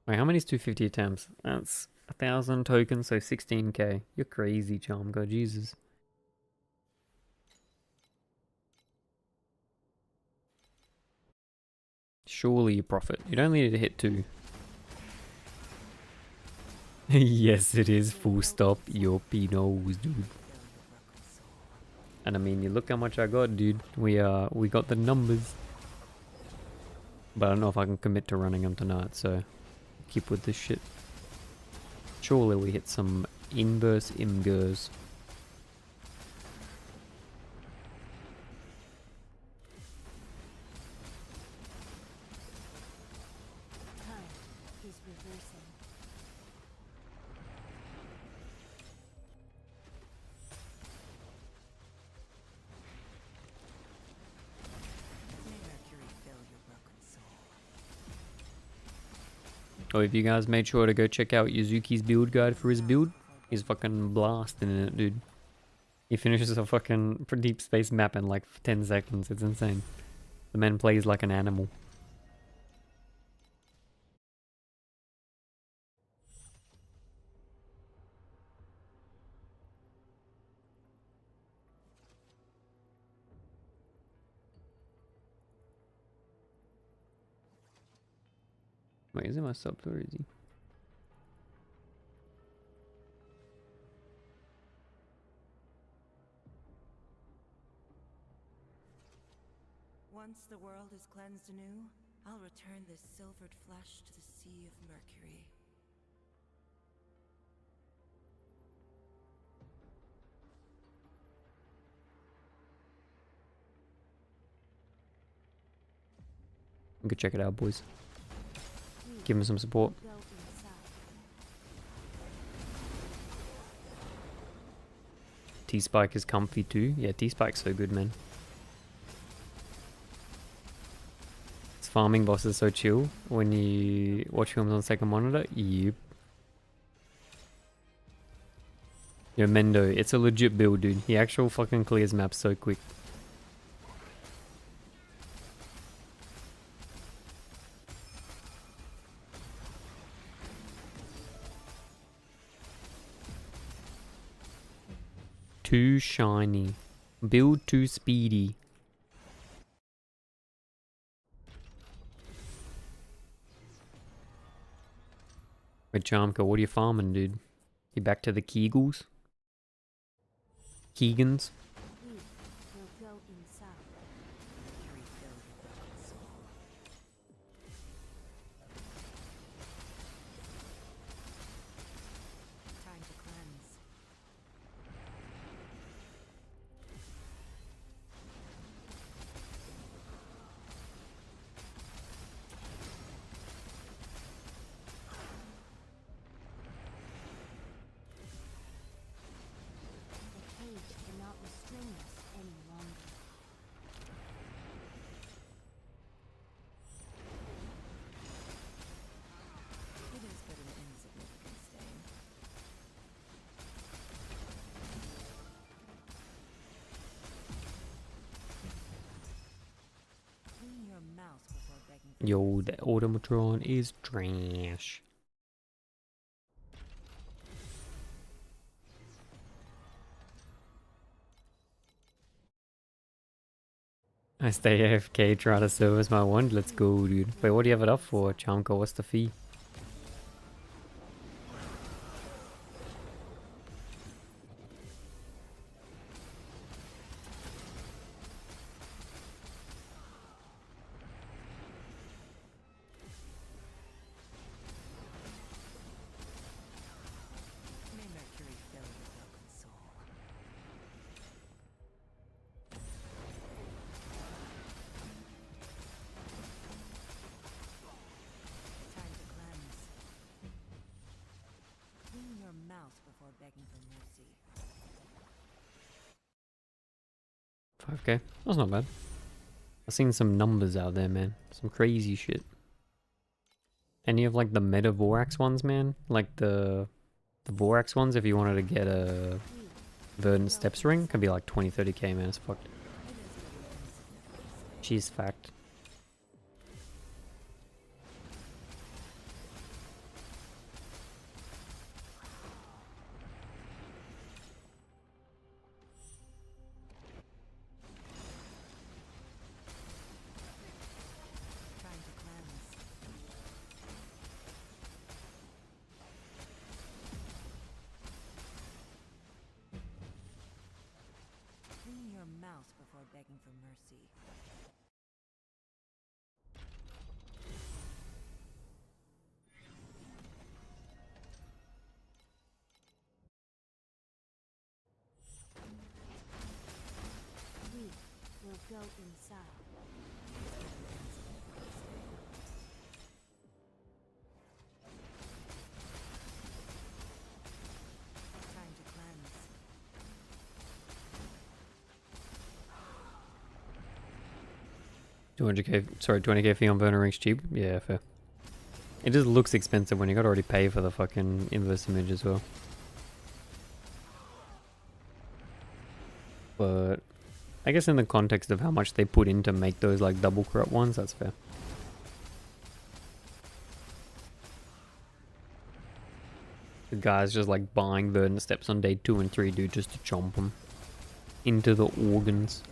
Wait, how many is 250 attempts? That's 1,000 tokens, so 16k. You're crazy, Charmgo, Jesus. Surely you profit. You'd only need to hit 2. Yes, it is. Full stop. Yup, he knows, dude. And I mean, you look how much I got, dude. We got the numbers. But I don't know if I can commit to running them tonight, so keep with this shit. Surely we hit some inverse imgers. Time is reversing. May Mercury fill your broken soul. Oh, if you guys made sure to go check out Yuzuki's build guide for his build, he's fucking blasting in it, dude. He finishes a fucking deep space map in like 10 seconds. It's insane. The man plays like an animal. Wait, is it my subs or is he? Once the world is cleansed anew, I'll return this silvered flesh to the sea of Mercury. Go check it out, boys. Give him some support. Go inside. T-Spike is comfy too. Yeah, T-Spike's so good, man. This farming boss is so chill when you watch films on second monitor. Yep. Yo, Mendo, it's a legit build, dude. He actual fucking clears maps so quick. Too shiny. Build too speedy. Wait, Charmka, what are you farming, dude? You back to the Kegels? Keegans? We will go inside. Mercury fill your broken soul. Time to cleanse. The cage cannot restrain us any longer. It is but an insignificant stain. Clean your mouth before begging for Yo, mercy. the Automatron is trash. I stay AFK, try to service my wand. Let's go, dude. Wait, what do you have it up for, Chamko? What's the fee? May Mercury fill your broken soul. Time to cleanse. Clean your mouth before begging for mercy. 5k. That's not bad. I've seen some numbers out there, man. Some crazy shit. Any of like the meta Vorax ones, man? Like the Vorax ones, if you wanted to get a Verdant Steps ring, can be like 20, 30k, man. It's fucked. It is but an insignificant stain. She's fact. Time to cleanse. begging for mercy. We will go inside. Time to cleanse. 200k, sorry, 20k fee on burner rings cheap? Yeah, fair. It just looks expensive when you gotta already pay for the fucking inverse image as well. But I guess in the context of how much they put in to make those like double corrupt ones, that's fair. The guy's just like buying burden steps on day 2 and 3, dude, just to chomp them into the organs.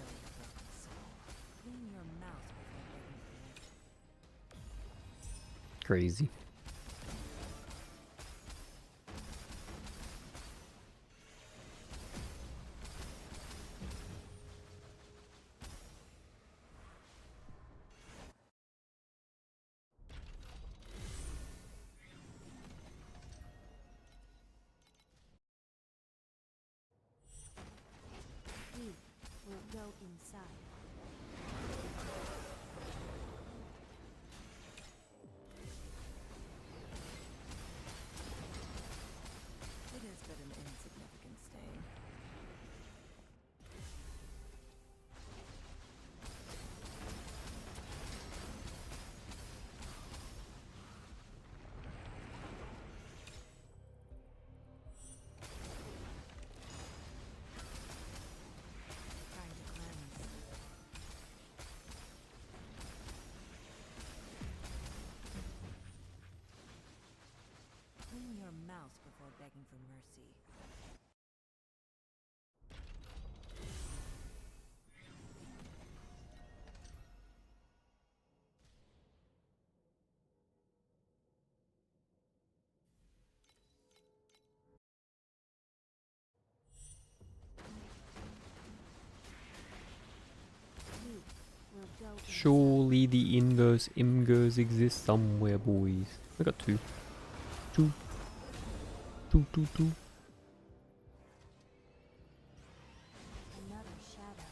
Fill your broken soul. Clean your mouth before begging for mercy. Crazy. We will go inside. It is but an insignificant stain. Time to cleanse. Clean your mouth before begging for mercy. We will go inside. Surely the inverse imgers exist somewhere, boys. I got 2. 2. 2, 2, 2. Another shadow.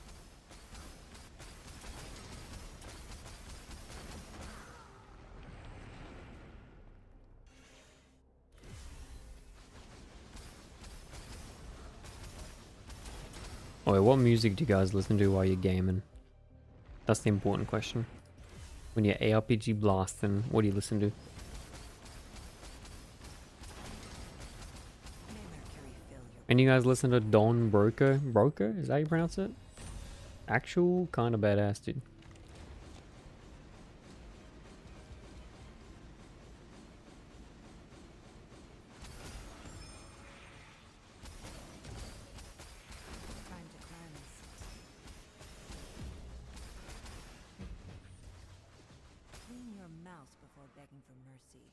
Oh, wait, what music do you guys listen to while you're gaming? That's the important question. When you're ARPG blasting, what do you listen to? May Mercury fill your And you guys listen to Don Broker? Broker? Is that how you pronounce it? Actual kind of badass, dude. time to cleanse. Clean your mouth before begging for mercy.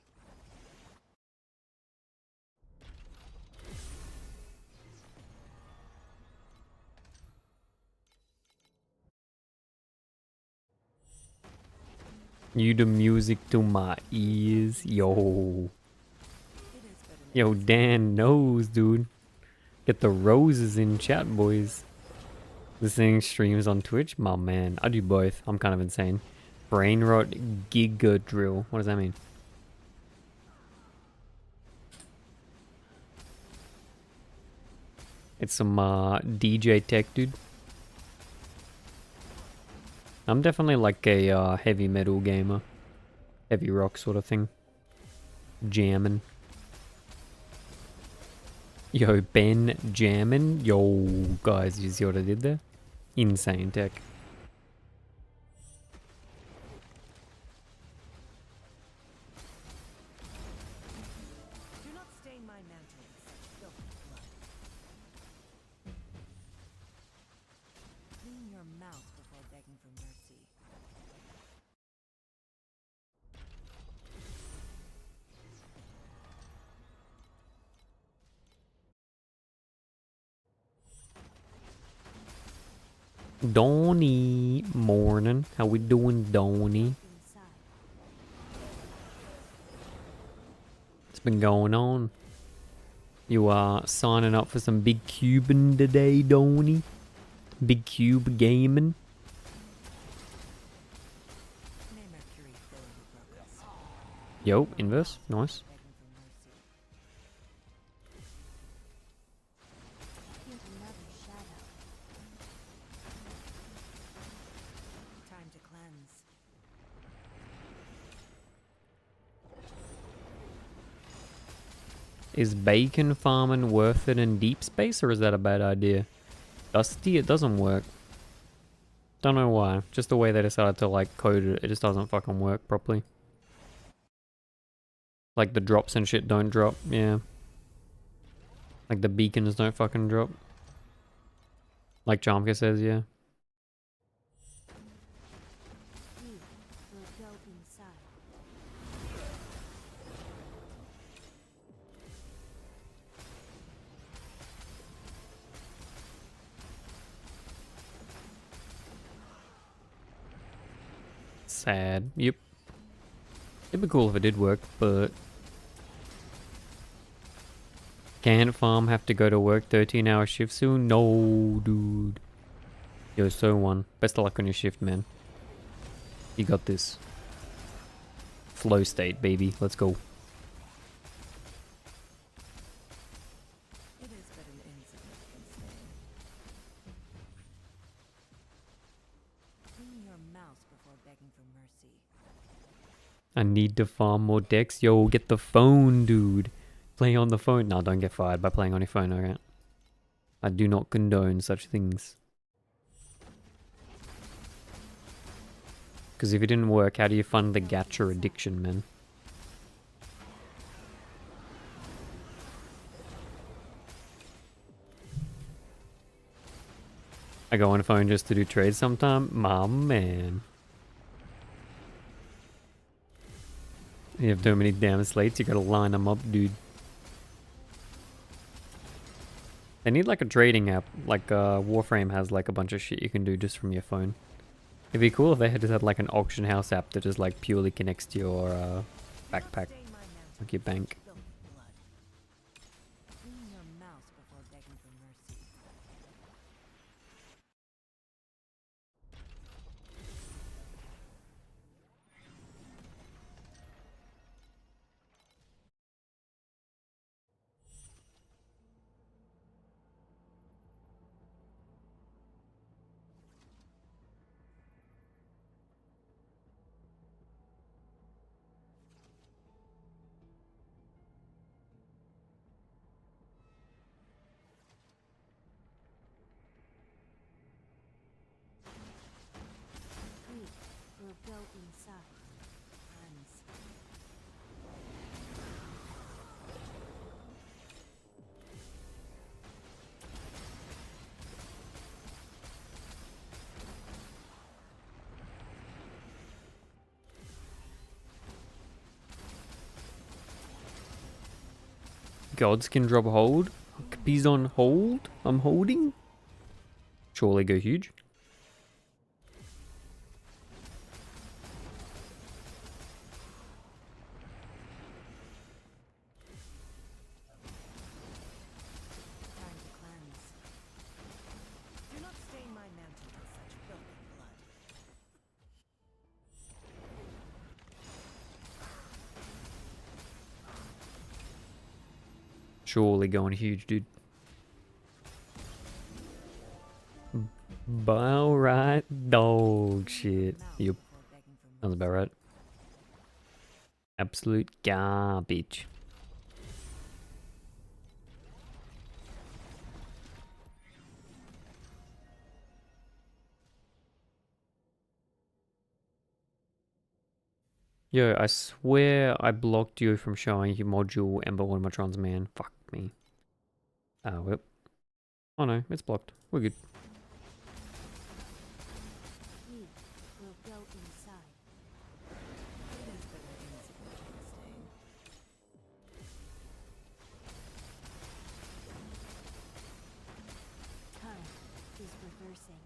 You the music to my ears, yo. It is but an Yo, Dan knows, dude. Get the roses in chat, boys. Listening streams on Twitch? My man, I do both. I'm kind of insane. Brain rot giga drill. What does that mean? It's some DJ tech, dude. I'm definitely like a heavy metal gamer. Heavy rock sort of thing. Jammin'. Yo, Ben jammin'. Yo, guys, you see what I did there? Insane tech. Do not stain my mantle with such filthy blood. Clean your mouth before begging for mercy. Donnie, morning. How we doing, Donnie? Inside. What's been going on? You are signing up for some big Cuban today, Donnie? Big cube gaming? May Mercury fill the broken soul. Yo, inverse, nice. Begging for mercy. Here's another shadow. Time to cleanse. Is bacon farming worth it in deep space, or is that a bad idea? Dusty, it doesn't work. Don't know why. Just the way they decided to like code it, it just doesn't fucking work properly. Like the drops and shit don't drop, yeah. Like the beacons don't fucking drop. Like Jamka says, yeah. You will go inside. Sad. Yep. It'd be cool if it did work, but... Can't farm have to go to work 13-hour shift soon? No, dude. Yo, so one. Best of luck on your shift, man. You got this. Flow state, baby. Let's go. It is but an insignificant stain. Clean your mouse before begging for mercy. I need to farm more decks. Yo, get the phone, dude. Play on the phone. No, don't get fired by playing on your phone, alright? I do not condone such things. Because if it didn't work, how do you fund the gacha addiction, man? I go on a phone just to do trades sometime? My man. You have too many damn slates, you gotta line them up, dude. They need like a trading app, like Warframe has like a bunch of shit you can do just from your phone. It'd be cool if they had just had like an auction house app that just like purely connects to your backpack, Stain my mantle like your bank. with filthy blood. Clean your mouse before begging for mercy. We will go inside. Cleanse. Gods can drop hold. He's on hold. I'm holding. Surely go huge. Time to cleanse. Do not stain my mantle with such filthy blood. Surely going huge, dude. Bow right dog shit. Mouse Yep, before begging for sounds about mercy. right. Absolute garbage. Yo, I swear I blocked you from showing your module Ember Automatrons, man. Fuck me. Oh, well. Oh no, it's blocked. We're good. We will go inside. It is but an insignificant stain. Time is reversing.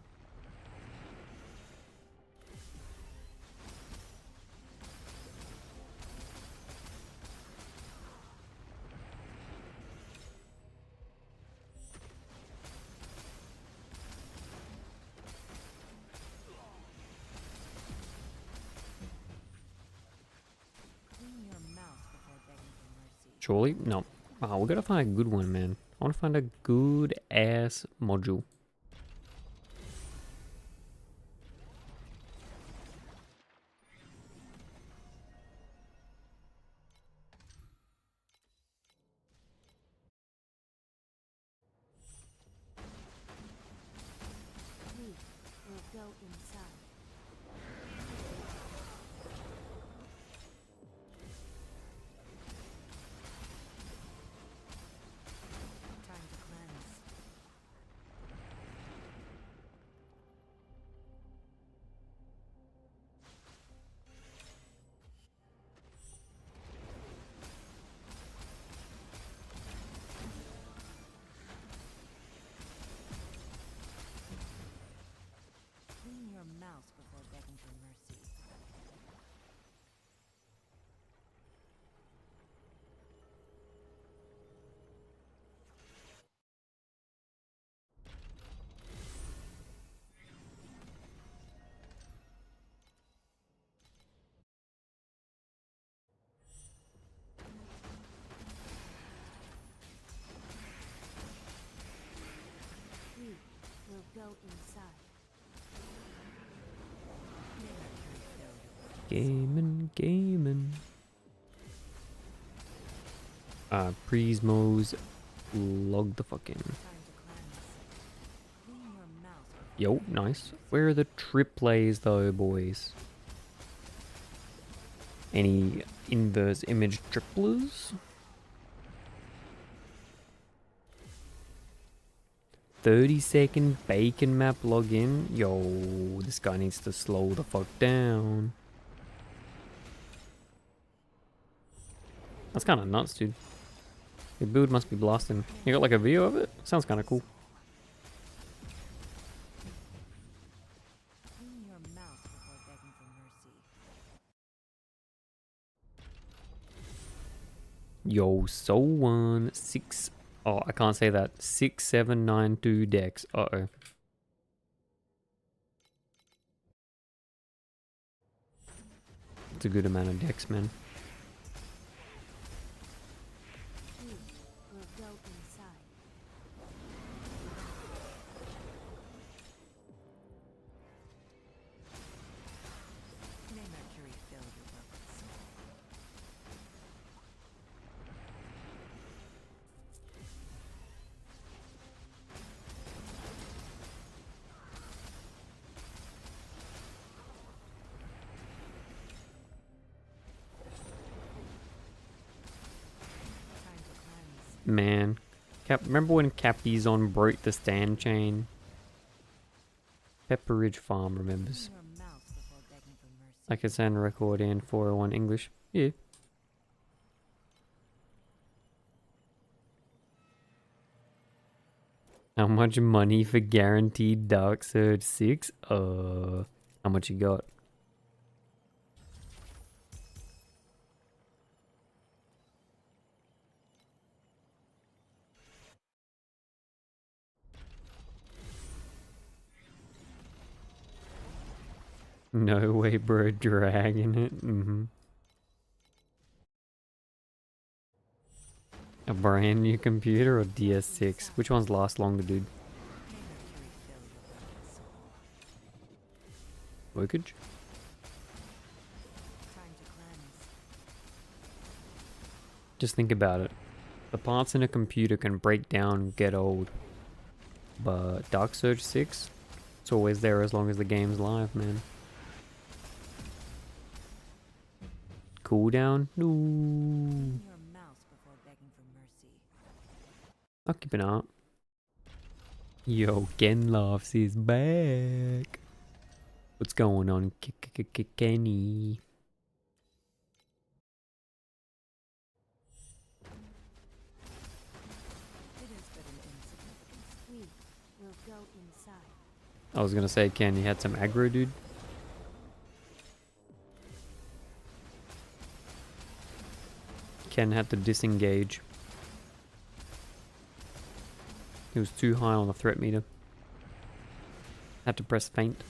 Surely? No. Oh, we gotta find a good one, man. I wanna find a good ass module. We will go inside. Time to cleanse. Clean your mouth before begging for mercy. We will go inside. Gaming. Prismos, log the fucking. Time to cleanse. Clean your mouth before Yo, begging for nice. mercy. Where are the triplets though, boys? Any inverse image triplers? 30-second bacon map login. Yo, this guy needs to slow the fuck down. That's kind of nuts, dude. Your build must be blasting. You got like a video of it? Sounds kind of cool. Clean your mouth before begging for mercy. Yo, so 6. Oh, I can't say that. 6792 Dex. Uh-oh. It's a good amount of Dex, man. We will go inside. May Mercury fill your broken soul. Time to cleanse. Man. Remember when Capizon broke the stand chain? Pepperidge Farm remembers. Clean your mouth before begging for mercy. I can send record in 401 English. Yeah. How much money for guaranteed Dark Surge 6? How much you got? No way, bro. Dragging it. A brand new computer or DS6? Which ones last longer, dude? May Mercury fill your broken soul. Workage? Time to cleanse. Just think about it. The parts in a computer can break down and get old. But Dark Surge 6? It's always there as long as the game's live, man. Cooldown? No. Clean your mouth before begging for mercy. I'll keep an eye out. Yo, Genlofs is back. What's going on, Kenny? It is but an insignificance. We will go inside. I was gonna say, Ken, you had some aggro, dude. Ken had to disengage. He was too high on the threat meter. Had to press feint.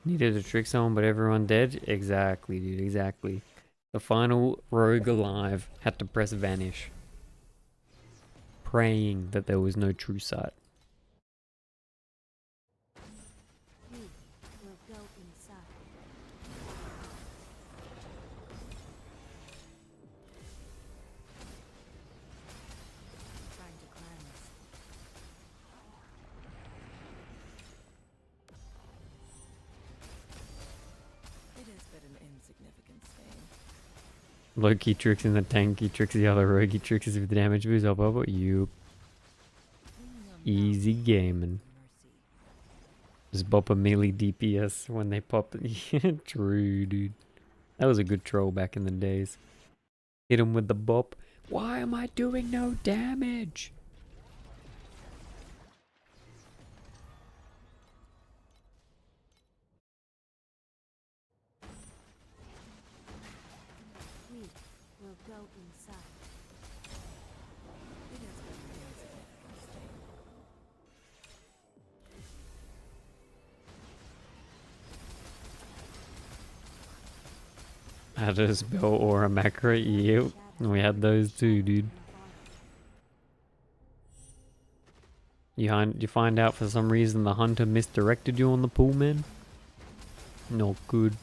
Needed to trick someone, but everyone dead? Exactly, dude, exactly. The final rogue alive had to press vanish. Praying that there was no true sight. We will go inside. Trying to cleanse. It is but an insignificant stain. Low-key tricks in the tank, he tricks the other rogue, he tricks us with the damage boost up, but you Clean your easy mouth gaming. for mercy. Just bop a melee DPS when they pop. Yeah, true, dude. That was a good troll back in the days. Hit him with the bop. Why am I doing no damage? We will go inside. It is but an insignificant stain. Had a spell or a macro. Yep. We had those too, dude. You find out for some reason the hunter misdirected you on the pool, man? Not good.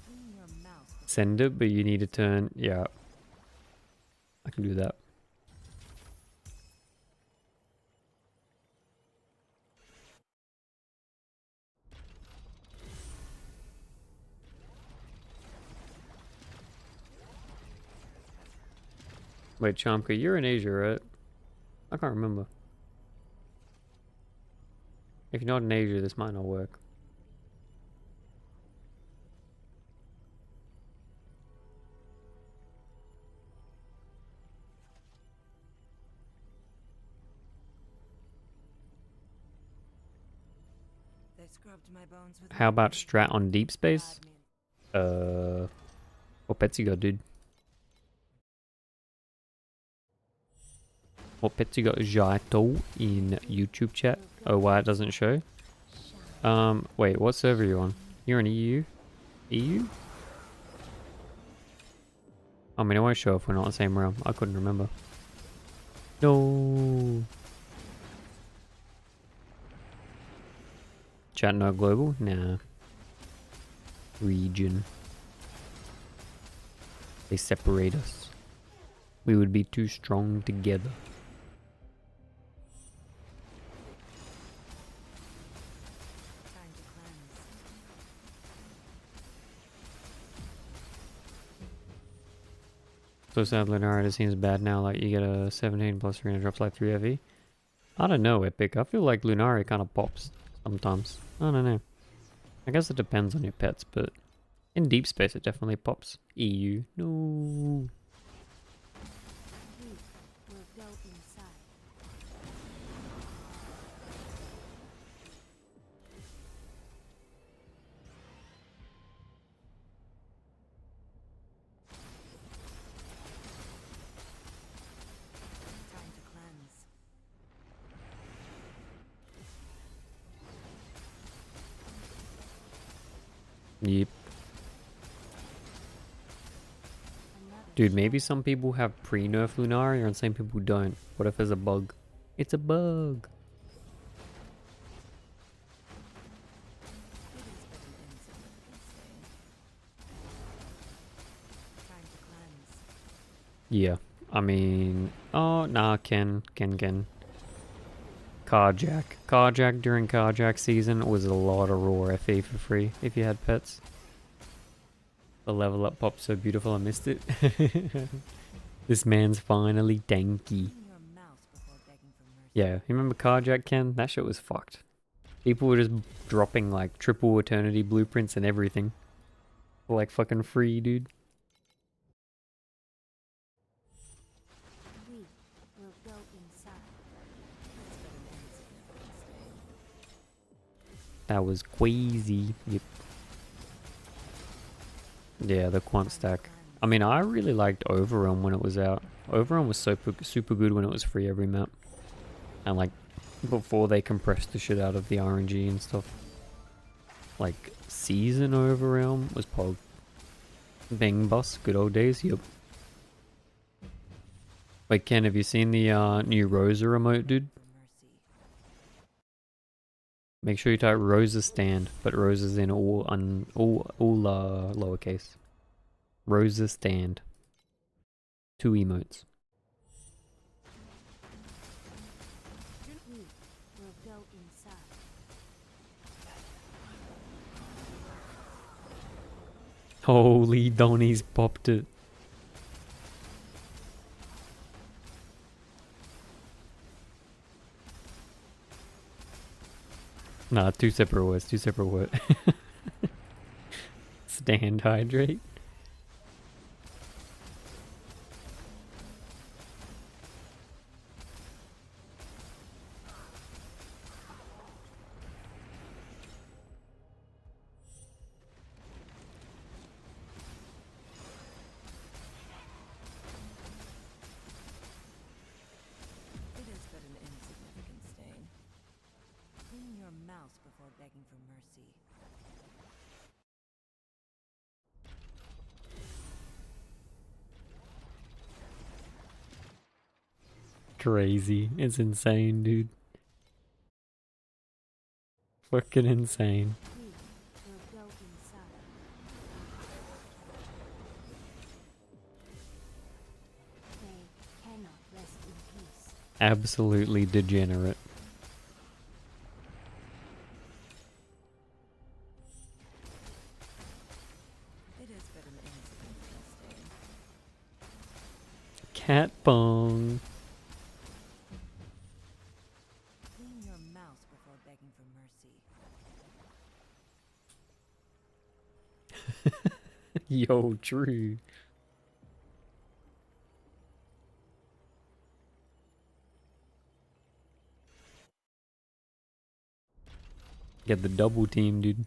Clean your mouth before Send it, but you need to turn. Yeah. I can do that. Wait, Chamka, you're in Asia, right? I can't remember. If you're not in Asia, this might not work. they scrubbed my bones with How about mercury. strat on deep space? Glad means What pets you got, dude? What pets you got, Jaito, in YouTube chat? Oh, why it doesn't show? Shine. Wait, what server are you on? You're in EU? EU? I mean, it won't show if we're not in the same realm. I couldn't remember. No. Chat not global? Nah. Region. They separate us. We would be too strong together. time to cleanse. So sad, Leonardo, it seems bad now. Like, you get a 17 plus 3 and it drops like 3 FE. I don't know, Epic. I feel like Lunari kind of pops sometimes. I don't know. I guess it depends on your pets, but in deep space it definitely pops. EU. No. We will go inside. Time to cleanse. Yep. Another Dude, maybe shadow. some people have pre-nerf Lunari and some people don't. What if there's a bug? It's a bug. It is but an insignificant stain. Time to cleanse. Yeah. I mean... Oh, nah, Ken. Carjack. Carjack during Carjack season was a lot of raw FE for free if you had pets. The level up popped so beautiful I missed it. This man's finally tanky. Clean your mouth before begging for mercy. Yeah, you remember Carjack, Ken? That shit was fucked. People were just dropping like triple eternity blueprints and everything. For like fucking free, dude. We will go inside. It's but an insignificant stain. That was crazy. Yep. Yeah, the quant stack. I mean, I really liked Overrealm when it was out. Overrealm was super good when it was free every map. And like, before they compress the shit out of the RNG and stuff. Like, Season Overrealm was Pog. Bang Bus, good old days, yup. Wait, Ken, have you seen the new Rosa remote, dude? For mercy. Make sure you type Rosa stand, but Rosa's in all lowercase. Rosa stand. 2 emotes. We will go inside. Holy Donnie's popped it. Nah, 2 separate words, 2 separate words. Stand hydrate. It is but an insignificant stain. Clean your mouse before begging for mercy. Crazy. It's insane, dude. Fucking insane. We will go inside. They cannot rest in peace. Absolutely degenerate. It is but an insignificant stain. Cat bong. Clean your mouse before begging for mercy. Yo, true. Get the double team, dude.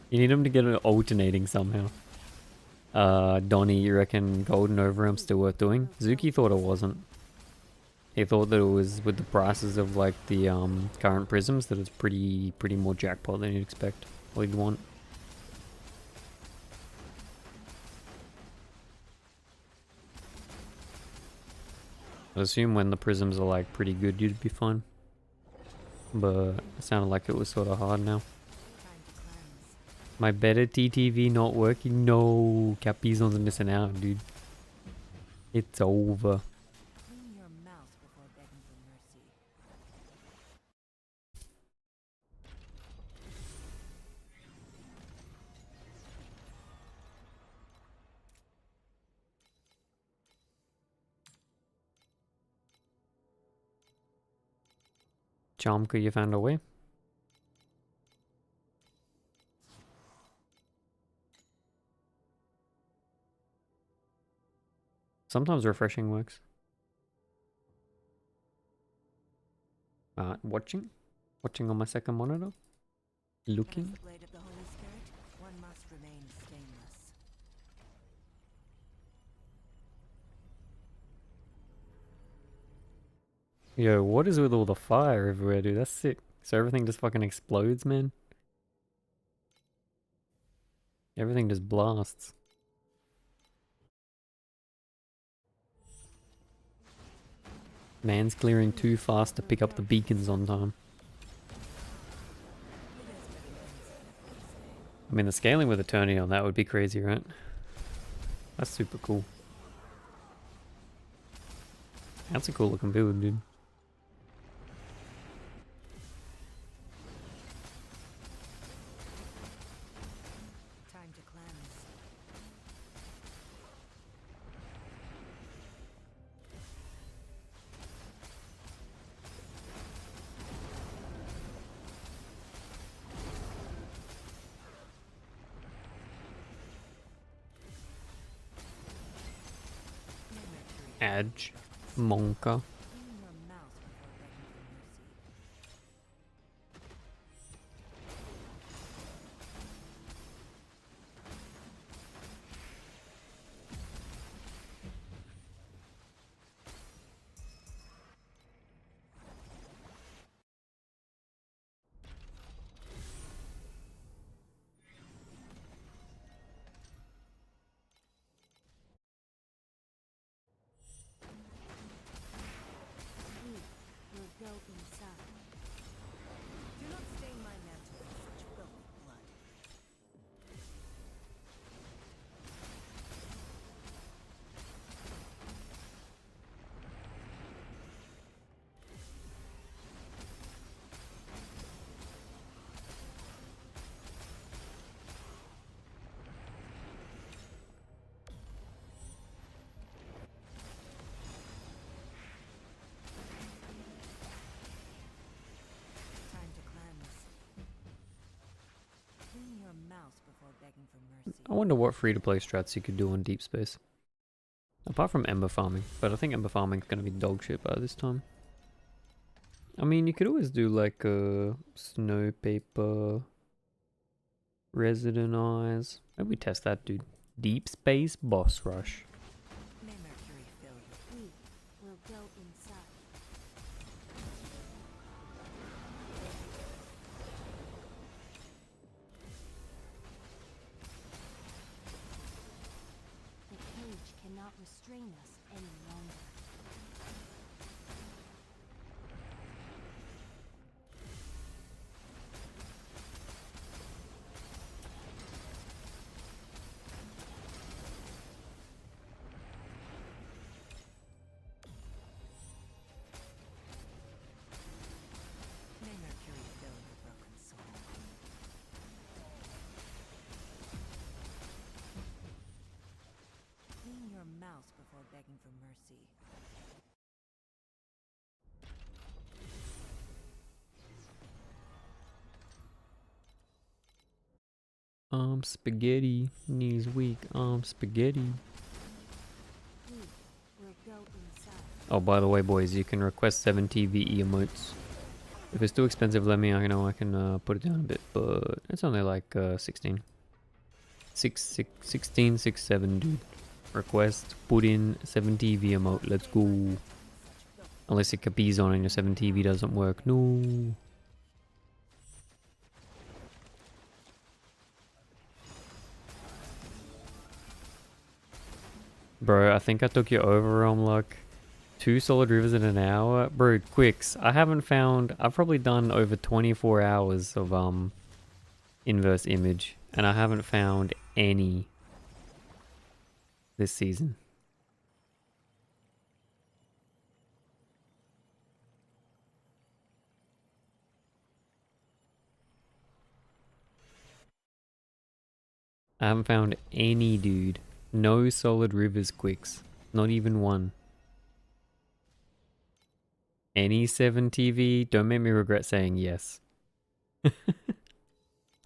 You need him to get it alternating somehow. Donnie, you reckon Golden Overrealm's still worth doing? Zuki thought it wasn't. He thought that it was with the prices of like the current prisms that it's pretty more jackpot than you'd expect or you'd want. I assume when the prisms are like pretty good you'd be fine. But it sounded like it was sort of hard now. Time to cleanse. My better TTV not working? No, Capizon's missing out, dude. It's over. Clean your mouse before begging for mercy. Charmka, you found a way? Sometimes refreshing works. Watching? Watching on my second monitor? As Looking? the blade of the Holy Spirit, one must remain stainless. Yo, what is with all the fire everywhere, dude? That's sick. So everything just fucking explodes, man? Everything just blasts. Man's clearing too fast to pick up the beacons on time. I mean, the scaling with Eternity on that would be crazy, right? That's super cool. That's a cool looking build, dude. Time to cleanse. Edge. Monka. Clean your mouse before begging for mercy. I wonder what free-to-play strats you could do on Deep Space. Apart from ember farming, but I think ember farming's gonna be dog shit by this time. I mean, you could always do like a snow paper, resident eyes. Maybe we test that, dude. Deep Space boss rush. May Mercury fill you. We will go inside. The cage cannot restrain us any longer. May Mercury fill your broken soul. Clean your mouth before begging for mercy. Spaghetti. Knees weak. Spaghetti. We will go inside. Oh, by the way, boys, you can request 7 TVE emotes. If it's too expensive, let me know. I can put it down a bit, but it's only like 16. 16, 6, 7, dude. Request, put in 7 TV emote. Let's go. Unless it capiz on and your 7 TV doesn't work. No. Bro, I think I took you over on like 2 solid rivers in an hour. Bro, quicks. I've probably done over 24 hours of inverse image, and I haven't found any this season. I haven't found any, dude. No solid rivers quicks. Not even one. Any 7 TV? Don't make me regret saying yes.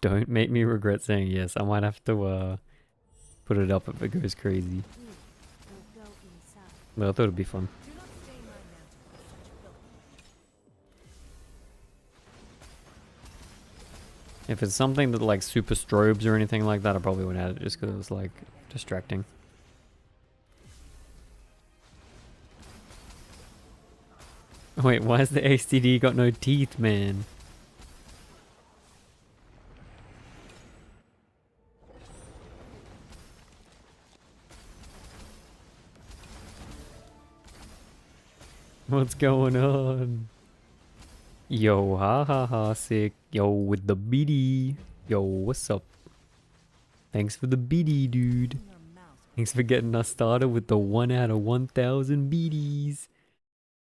Don't make me regret saying yes. I might have to put it up if it goes crazy. We will go inside. But I thought it'd be fun. Do not stain my mantle with such filth. If it's something that like super strobes or anything like that, I probably wouldn't add it just because it was like distracting. Wait, why has the HDD got no teeth, man? What's going on? Yo, ha ha ha, sick. Yo, with the BD. Yo, what's up? Thanks for the BD, dude. Clean your mouth. Thanks for getting us started with the 1 out of 1,000 BDs.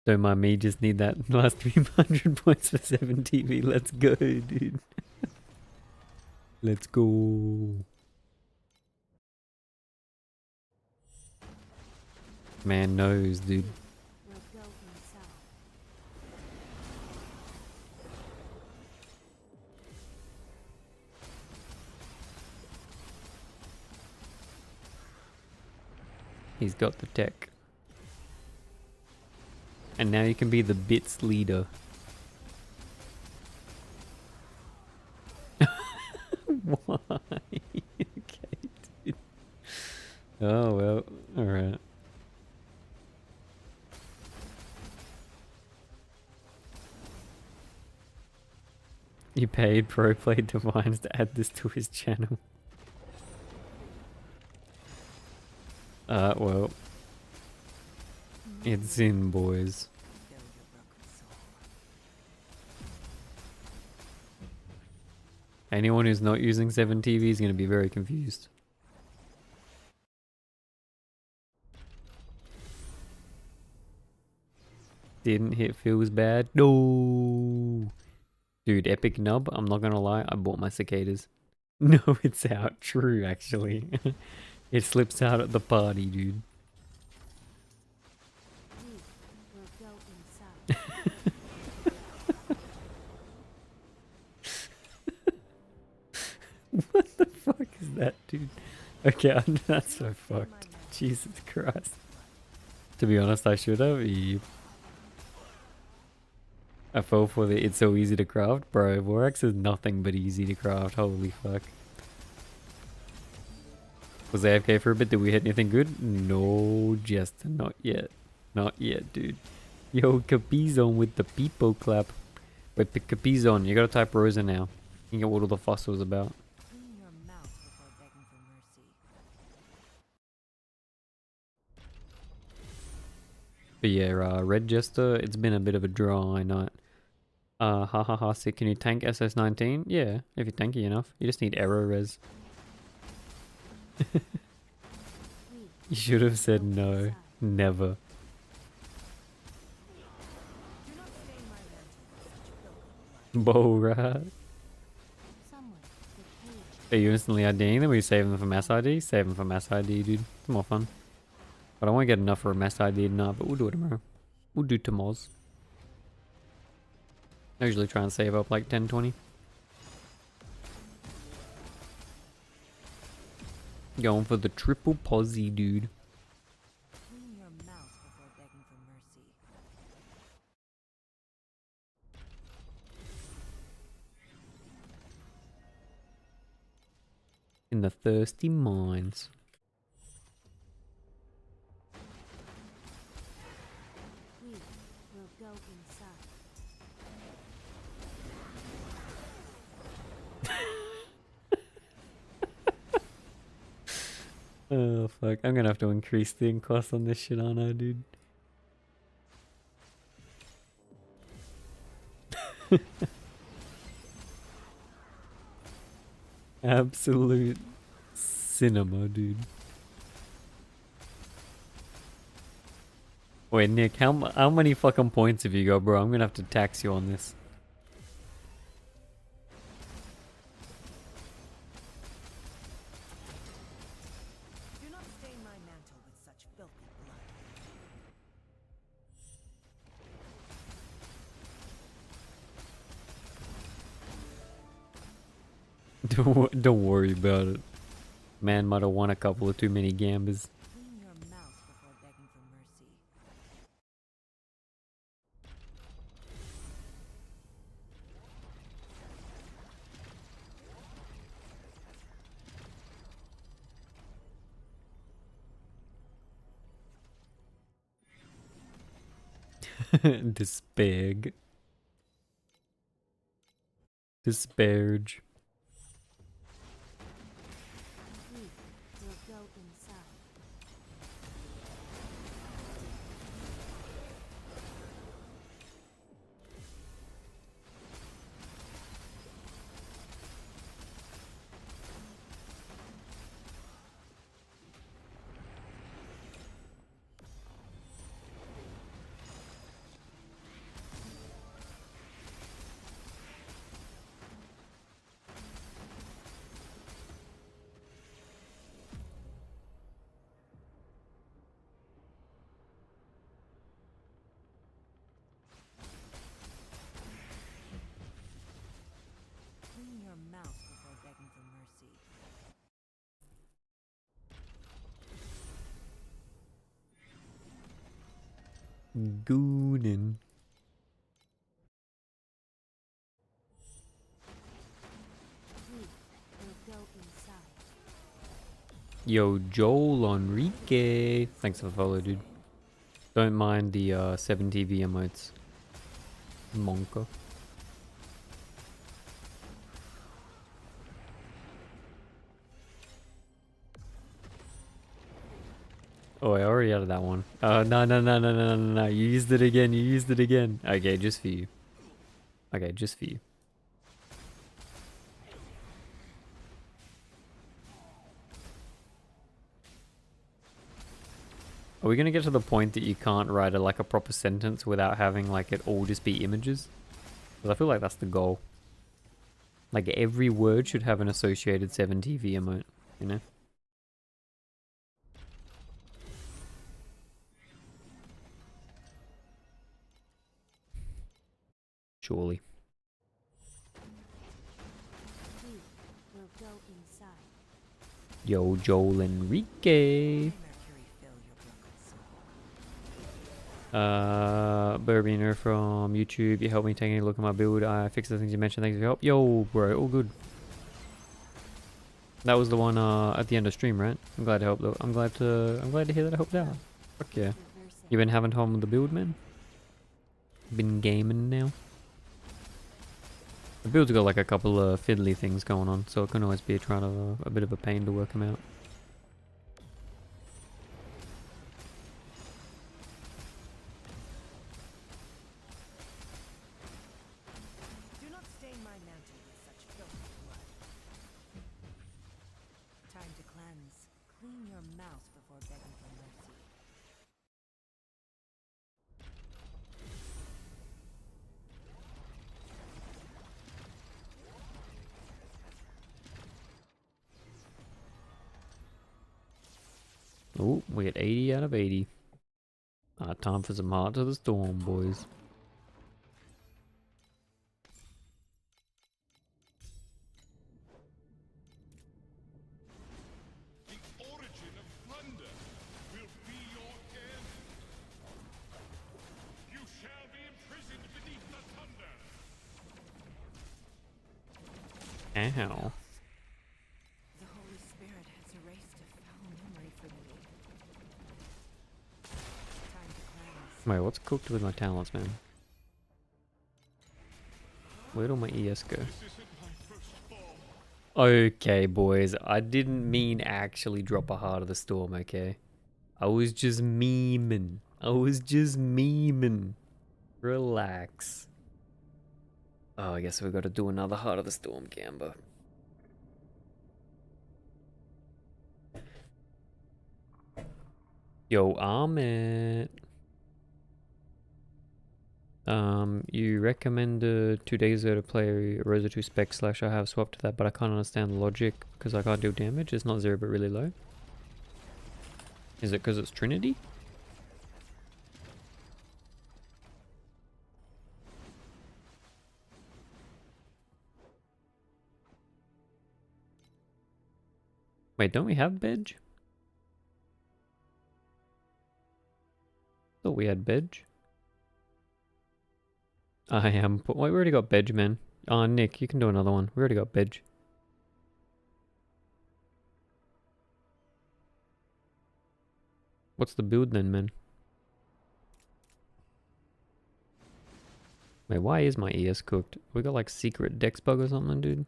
Don't mind me, just need that last 300 points for 7 TV. Let's go, dude. Let's go. Man knows, dude. We'll go inside. He's got the tech. And now you can be the bits leader. Why? Okay, dude. Oh, well. Alright. You paid ProPlay Divines to add this to his channel. Well. It's in, boys. Fill your broken soul. Anyone who's not using 7 TV is going to be very confused. Didn't hit feels bad. No. Dude, epic nub. I'm not going to lie. I bought my cicadas. No, it's out. True, actually. It slips out at the party, dude. We will go inside. What the fuck is that, dude? Okay, that's so fucked. Jesus Christ. To be honest, I should have. I fell for the it's so easy to craft. Bro, Vorax is nothing but easy to craft. Holy fuck. Was AFK for a bit? Did we hit anything good? No, just not yet. Not yet, dude. Yo, Capizone with the peepo clap. Wait, Capizone, you gotta type Rosa now. You get what all the fuss was about. Clean your mouth before begging for mercy. But yeah, Red Jester, it's been a bit of a dry night. Sick. Can you tank SS19? Yeah, if you're tanky enough. You just need arrow res. You should have said no. Never. Do not stain my mantle with such filthy blood. Bull rat. Someone with cage. Are you instantly IDing them or are you saving them for mass ID? Save them for mass ID, dude. It's more fun. But I won't get enough for a mass ID tonight, but we'll do it tomorrow. We'll do tomorrow's. I usually try and save up like 10, 20. Going for the triple posse, dude. Clean your mouth before begging for mercy. In the thirsty mines. We will go inside. Oh fuck, I'm gonna have to increase the cost on this shit, aren't I, dude? Absolute cinema, dude. Wait, Nick, how many fucking points have you got, bro? I'm gonna have to tax you on this. Do not stain my mantle with such filthy blood. Don't worry about it. Man might have won a couple of too many gambas. Clean your mouth before begging for mercy. Despeg. Disparage. We will go inside. Clean your mouth before begging for mercy. Goonin. We will go inside. Yo, Joel Enrique. Thanks for the follow, dude. Don't mind the 7 TV emotes. Monka. Oh, I already added that one. No. You used it again. You used it again. Okay, just for you. Okay, just for you. Are we gonna get to the point that you can't write like a proper sentence without having like it all just be images? Because I feel like that's the goal. Like every word should have an associated 7 TV emote, you know? Surely. We will go inside. Yo, Joel Enrique. May Mercury fill your broken soul. Burbiner from YouTube. You helped me taking a look at my build. I fixed the things you mentioned. Thanks for your help. Yo, bro, all good. That was the one at the end of stream, right? I'm glad to help though. I'm glad to hear that I helped out. Fuck yeah. You been having fun with the build, man? Been gaming now? The build's got like a couple of fiddly things going on, so it can always be a bit of a pain to work them out. Do not stain my mantle with such filthy blood. Time to cleanse. Clean your mouth before begging for mercy. Oh, we get 80 out of 80. Time for some Heart of the Storm, boys. The origin of thunder will be your end. You shall be imprisoned beneath the thunder. Ow. The Holy Spirit has erased a foul memory from me. Time to cleanse. Wait, what's cooked with my talents, man? Where'd all my ES go? This isn't my first fall. Okay, boys. I didn't mean actually drop a Heart of the Storm, okay? I was just memeing. Relax. Oh, I guess we've got to do another Heart of the Storm, Gamba. Yo, Ahmed. You recommended 2 days ago to play Rosa 2 Spec / I have swapped to that, but I can't understand the logic because I can't deal damage. It's not 0 but really low. Is it because it's Trinity? Wait, don't we have Bedge? Thought we had Bedge. I am. Wait, we already got Bedge, man. Nick, you can do another one. We already got Bedge. What's the build then, man? Wait, why is my ES cooked? We got like secret dex bug or something, dude?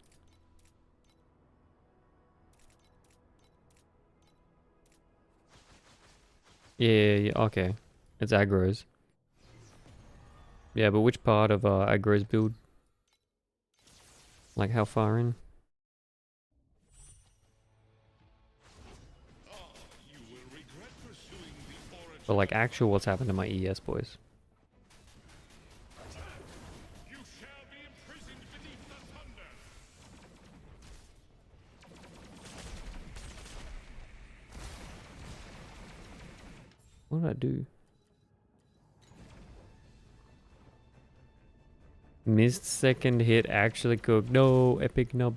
Yeah, okay. It's aggro's. Yeah, but which part of aggro's build? Like how far in? You will regret pursuing the origin. But like actual what's happened to my ES, boys? You shall be imprisoned beneath the thunder. What did I do? Missed second hit, actually cooked. No, epic nub.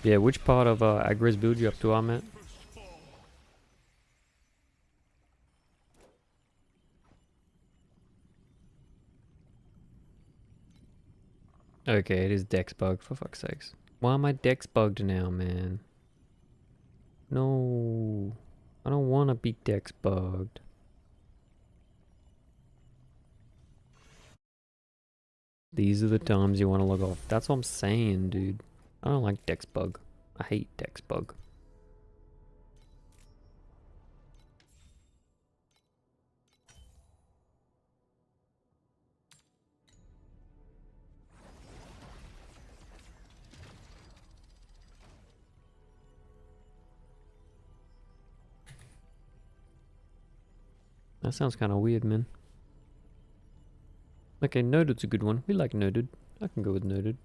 Yeah, which part of aggro's build you up to, Ahmed? First fall. Okay, it is dex bug, for fuck's sakes. Why am I dex bugged now, man? No, I don't want to be dex bugged. These are the times you want to log off. That's what I'm saying, dude. I don't like dex bug. I hate dex bug. That sounds kind of weird, man. Okay, Noded's a good one. We like Noded. I can go with Noded.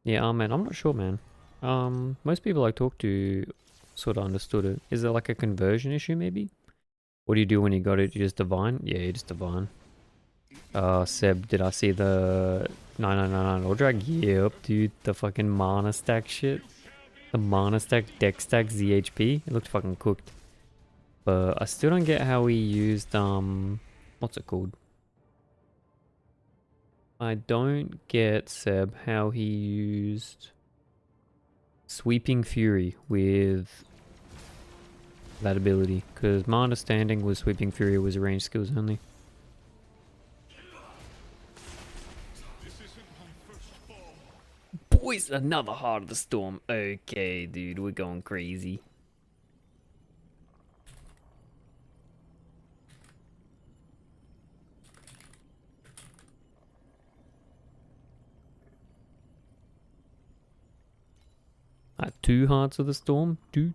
Yeah, man, I'm not sure, man. Most people I talk to sort of understood it. Is there like a conversion issue, maybe? What do you do when you got it? You just divine? Yeah, you just divine. Seb, did I see the 9999 All Drag? Yep, dude. The fucking mana stack shit. The mana stack, deck stack, ZHP. It looked fucking cooked. But I still don't get how he used, what's it called? I don't get, Seb, how he used Sweeping Fury with that ability. Because my understanding was Sweeping Fury was ranged skills only. This isn't my first fall. Boys, another Heart of the Storm. Okay, dude, we're going crazy. Two Hearts of the Storm. Two.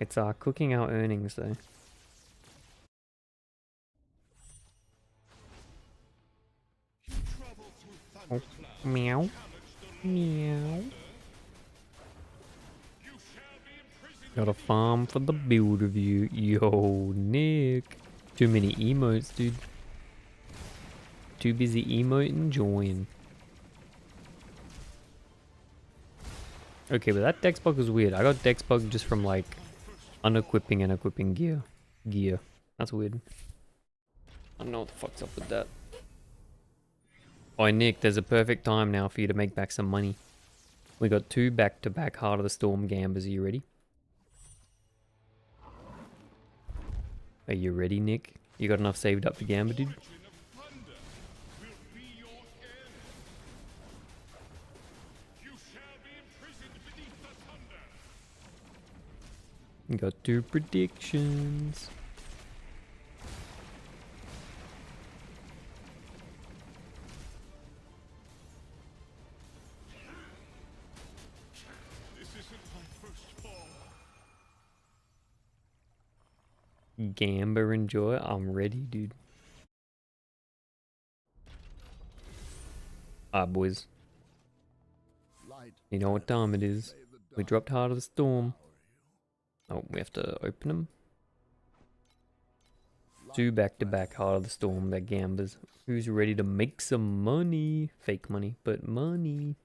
It's cooking our earnings though. Travel through Oh, thunderclouds. meow. Challenge the Meow. You shall be imprisoned. Got a farm for the build review. Yo, Nick. Too many emotes, dude. Too busy emoting, join. Okay, but that dex bug was weird. I got dex bug just from like unequipping and equipping gear. That's weird. I don't know what the fuck's up with that. Oh, Nick, there's a perfect time now for you to make back some money. We got 2 back-to-back Heart of the Storm Gambas. Are you ready? Are you ready, Nick? You got enough saved up for Gamba, dude? Origin of thunder will be your end. You shall be imprisoned beneath the thunder. You got 2 predictions. This isn't my first fall. Gamba enjoy. I'm ready, dude. Alright, boys. You know what time it is. We dropped Heart of the Storm. Oh, we have to open them. 2 back-to-back Heart of the Storm, they're Gambas. Who's ready to make some money? Fake money, but money.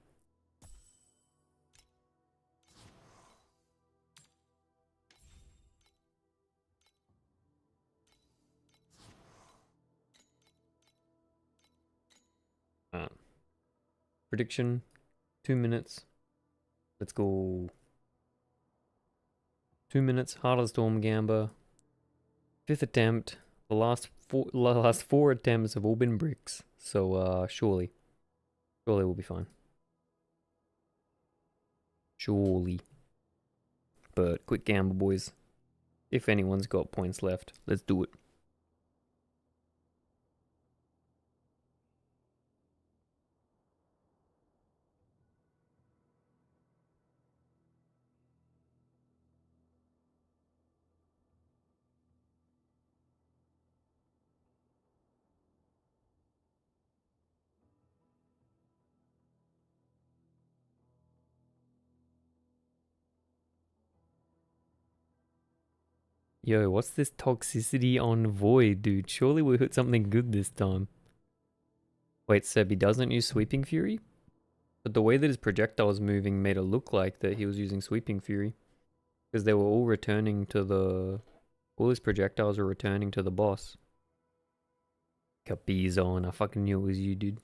Prediction, 2 minutes. Let's go. 2 minutes, Heart of the Storm Gamba. 5th attempt. The last 4 attempts have all been bricks. So surely we'll be fine. Surely. But quick Gamba, boys. If anyone's got points left, let's do it. Yo, what's this toxicity on Void, dude? Surely we hit something good this time. Wait, Seb, he doesn't use Sweeping Fury? But the way that his projectile was moving made it look like that he was using Sweeping Fury. Because they were all returning to the... All his projectiles were returning to the boss. Capizon, I fucking knew it was you, dude.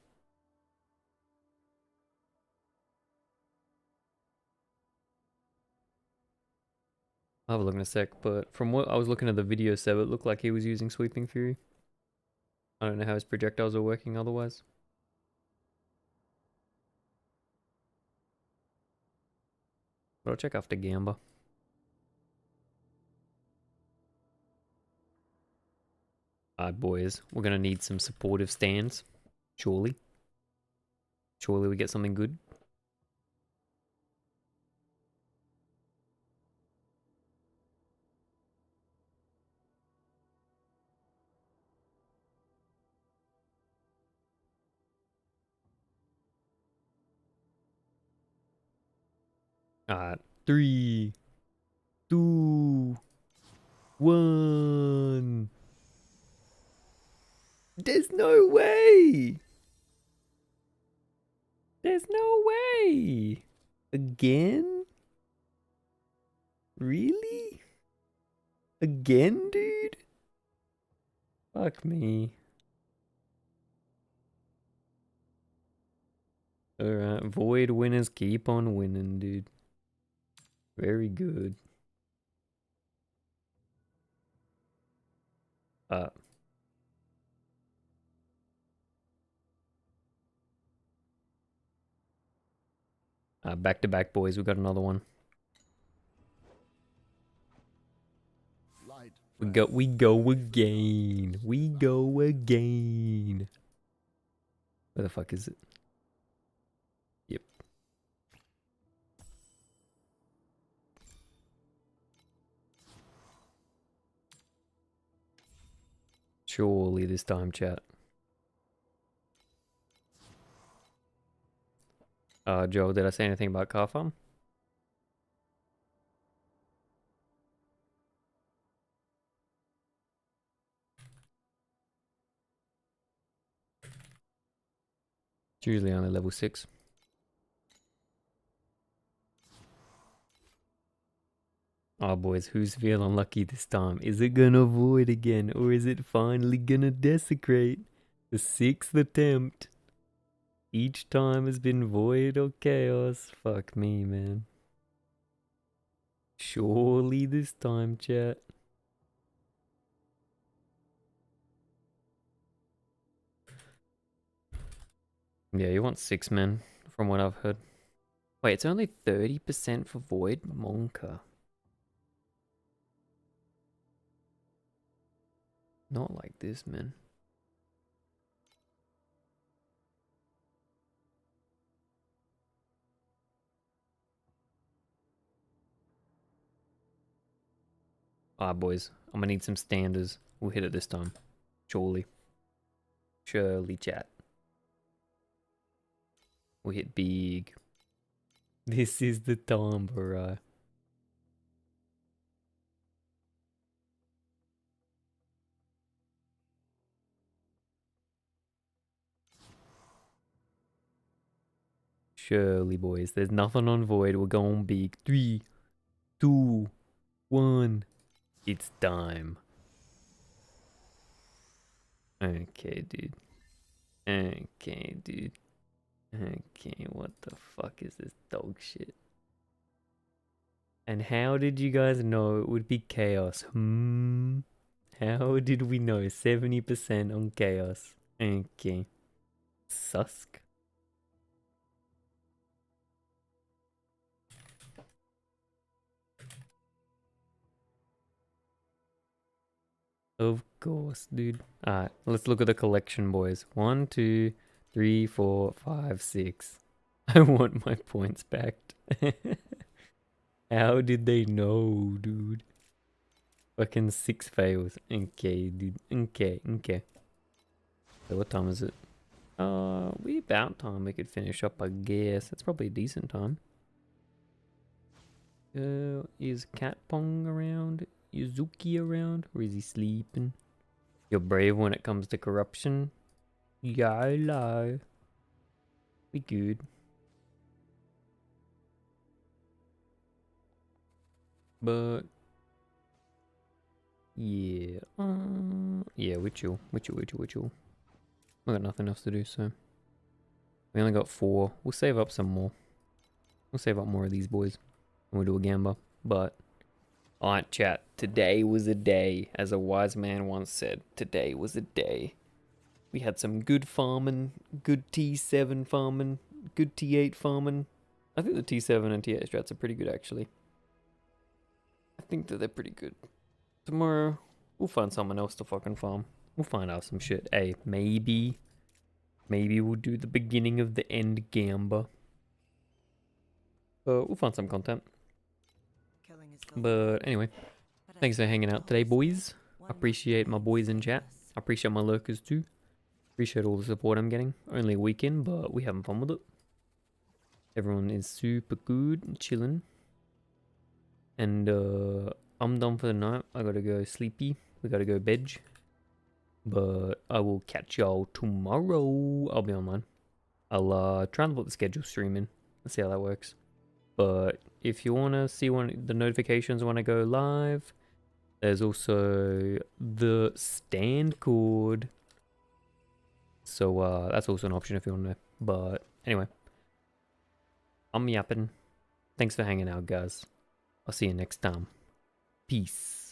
I'll have a look in a sec, but from what I was looking at the video, Seb, it looked like he was using Sweeping Fury. I don't know how his projectiles are working otherwise. But I'll check after Gamba. Alright, boys. We're gonna need some supportive stands. Surely. Surely we get something good. Alright. 3, 2, 1. There's no way. There's no way. Again? Really? Again, dude? Fuck me. Alright, void winners keep on winning, dude. Very good. Back to back, boys. We got another one. We go again. We go again. Where the fuck is it? Yep. Surely this time, chat. Joe, did I say anything about car farm? It's usually only level 6. Oh, boys, who's feeling lucky this time? Is it gonna void again, or is it finally gonna desecrate? The 6th attempt. Each time has been void or chaos. Fuck me, man. Surely this time, chat. Yeah, you want 6 men, from what I've heard. Wait, it's only 30% for void? Monka. Not like this, man. Alright, boys. I'm gonna need some standards. We'll hit it this time. Surely. Surely, chat. We hit big. This is the time, bro. Surely, boys. There's nothing on void. We're going big. 3, 2, 1. It's time. Okay, dude. Okay, dude. Okay, what the fuck is this dog shit? And how did you guys know it would be chaos? How did we know 70% on chaos? Okay. Susk. Of course, dude. Alright, let's look at the collection, boys. 1, 2, 3, 4, 5, 6. I want my points back. How did they know, dude? Fucking 6 fails. Okay, dude. Okay. So what time is it? We about time we could finish up, I guess. It's probably a decent time. Is Cat Pong around? Yuzuki around? Or is he sleeping? You're brave when it comes to corruption. YOLO. We good. But yeah, yeah, we chill. We chill. We got nothing else to do, so we only got 4. We'll save up some more. We'll save up more of these boys, and we'll do a gamba. But alright, chat. Today was a day, as a wise man once said. Today was a day. We had some good farming, good T7 farming, good T8 farming. I think the T7 and T8 strats are pretty good, actually. I think that they're pretty good. Tomorrow, we'll find someone else to fucking farm. We'll find out some shit. Hey, maybe we'll do the beginning of the end gamba. We'll find some content. But anyway, thanks for hanging out today, boys. I appreciate my boys in chat. I appreciate my lurkers too. Appreciate all the support I'm getting. Only a weekend, but we having fun with it. Everyone is super good and chilling. And I'm done for the night. I gotta go sleepy. We gotta go bed. But I will catch y'all tomorrow. I'll be online. I'll try and put the schedule streaming. Let's see how that works. But if you wanna see the notifications when I go live, there's also the stand cord. So that's also an option if you want to know. But anyway, I'm yapping. Thanks for hanging out, guys. I'll see you next time. Peace.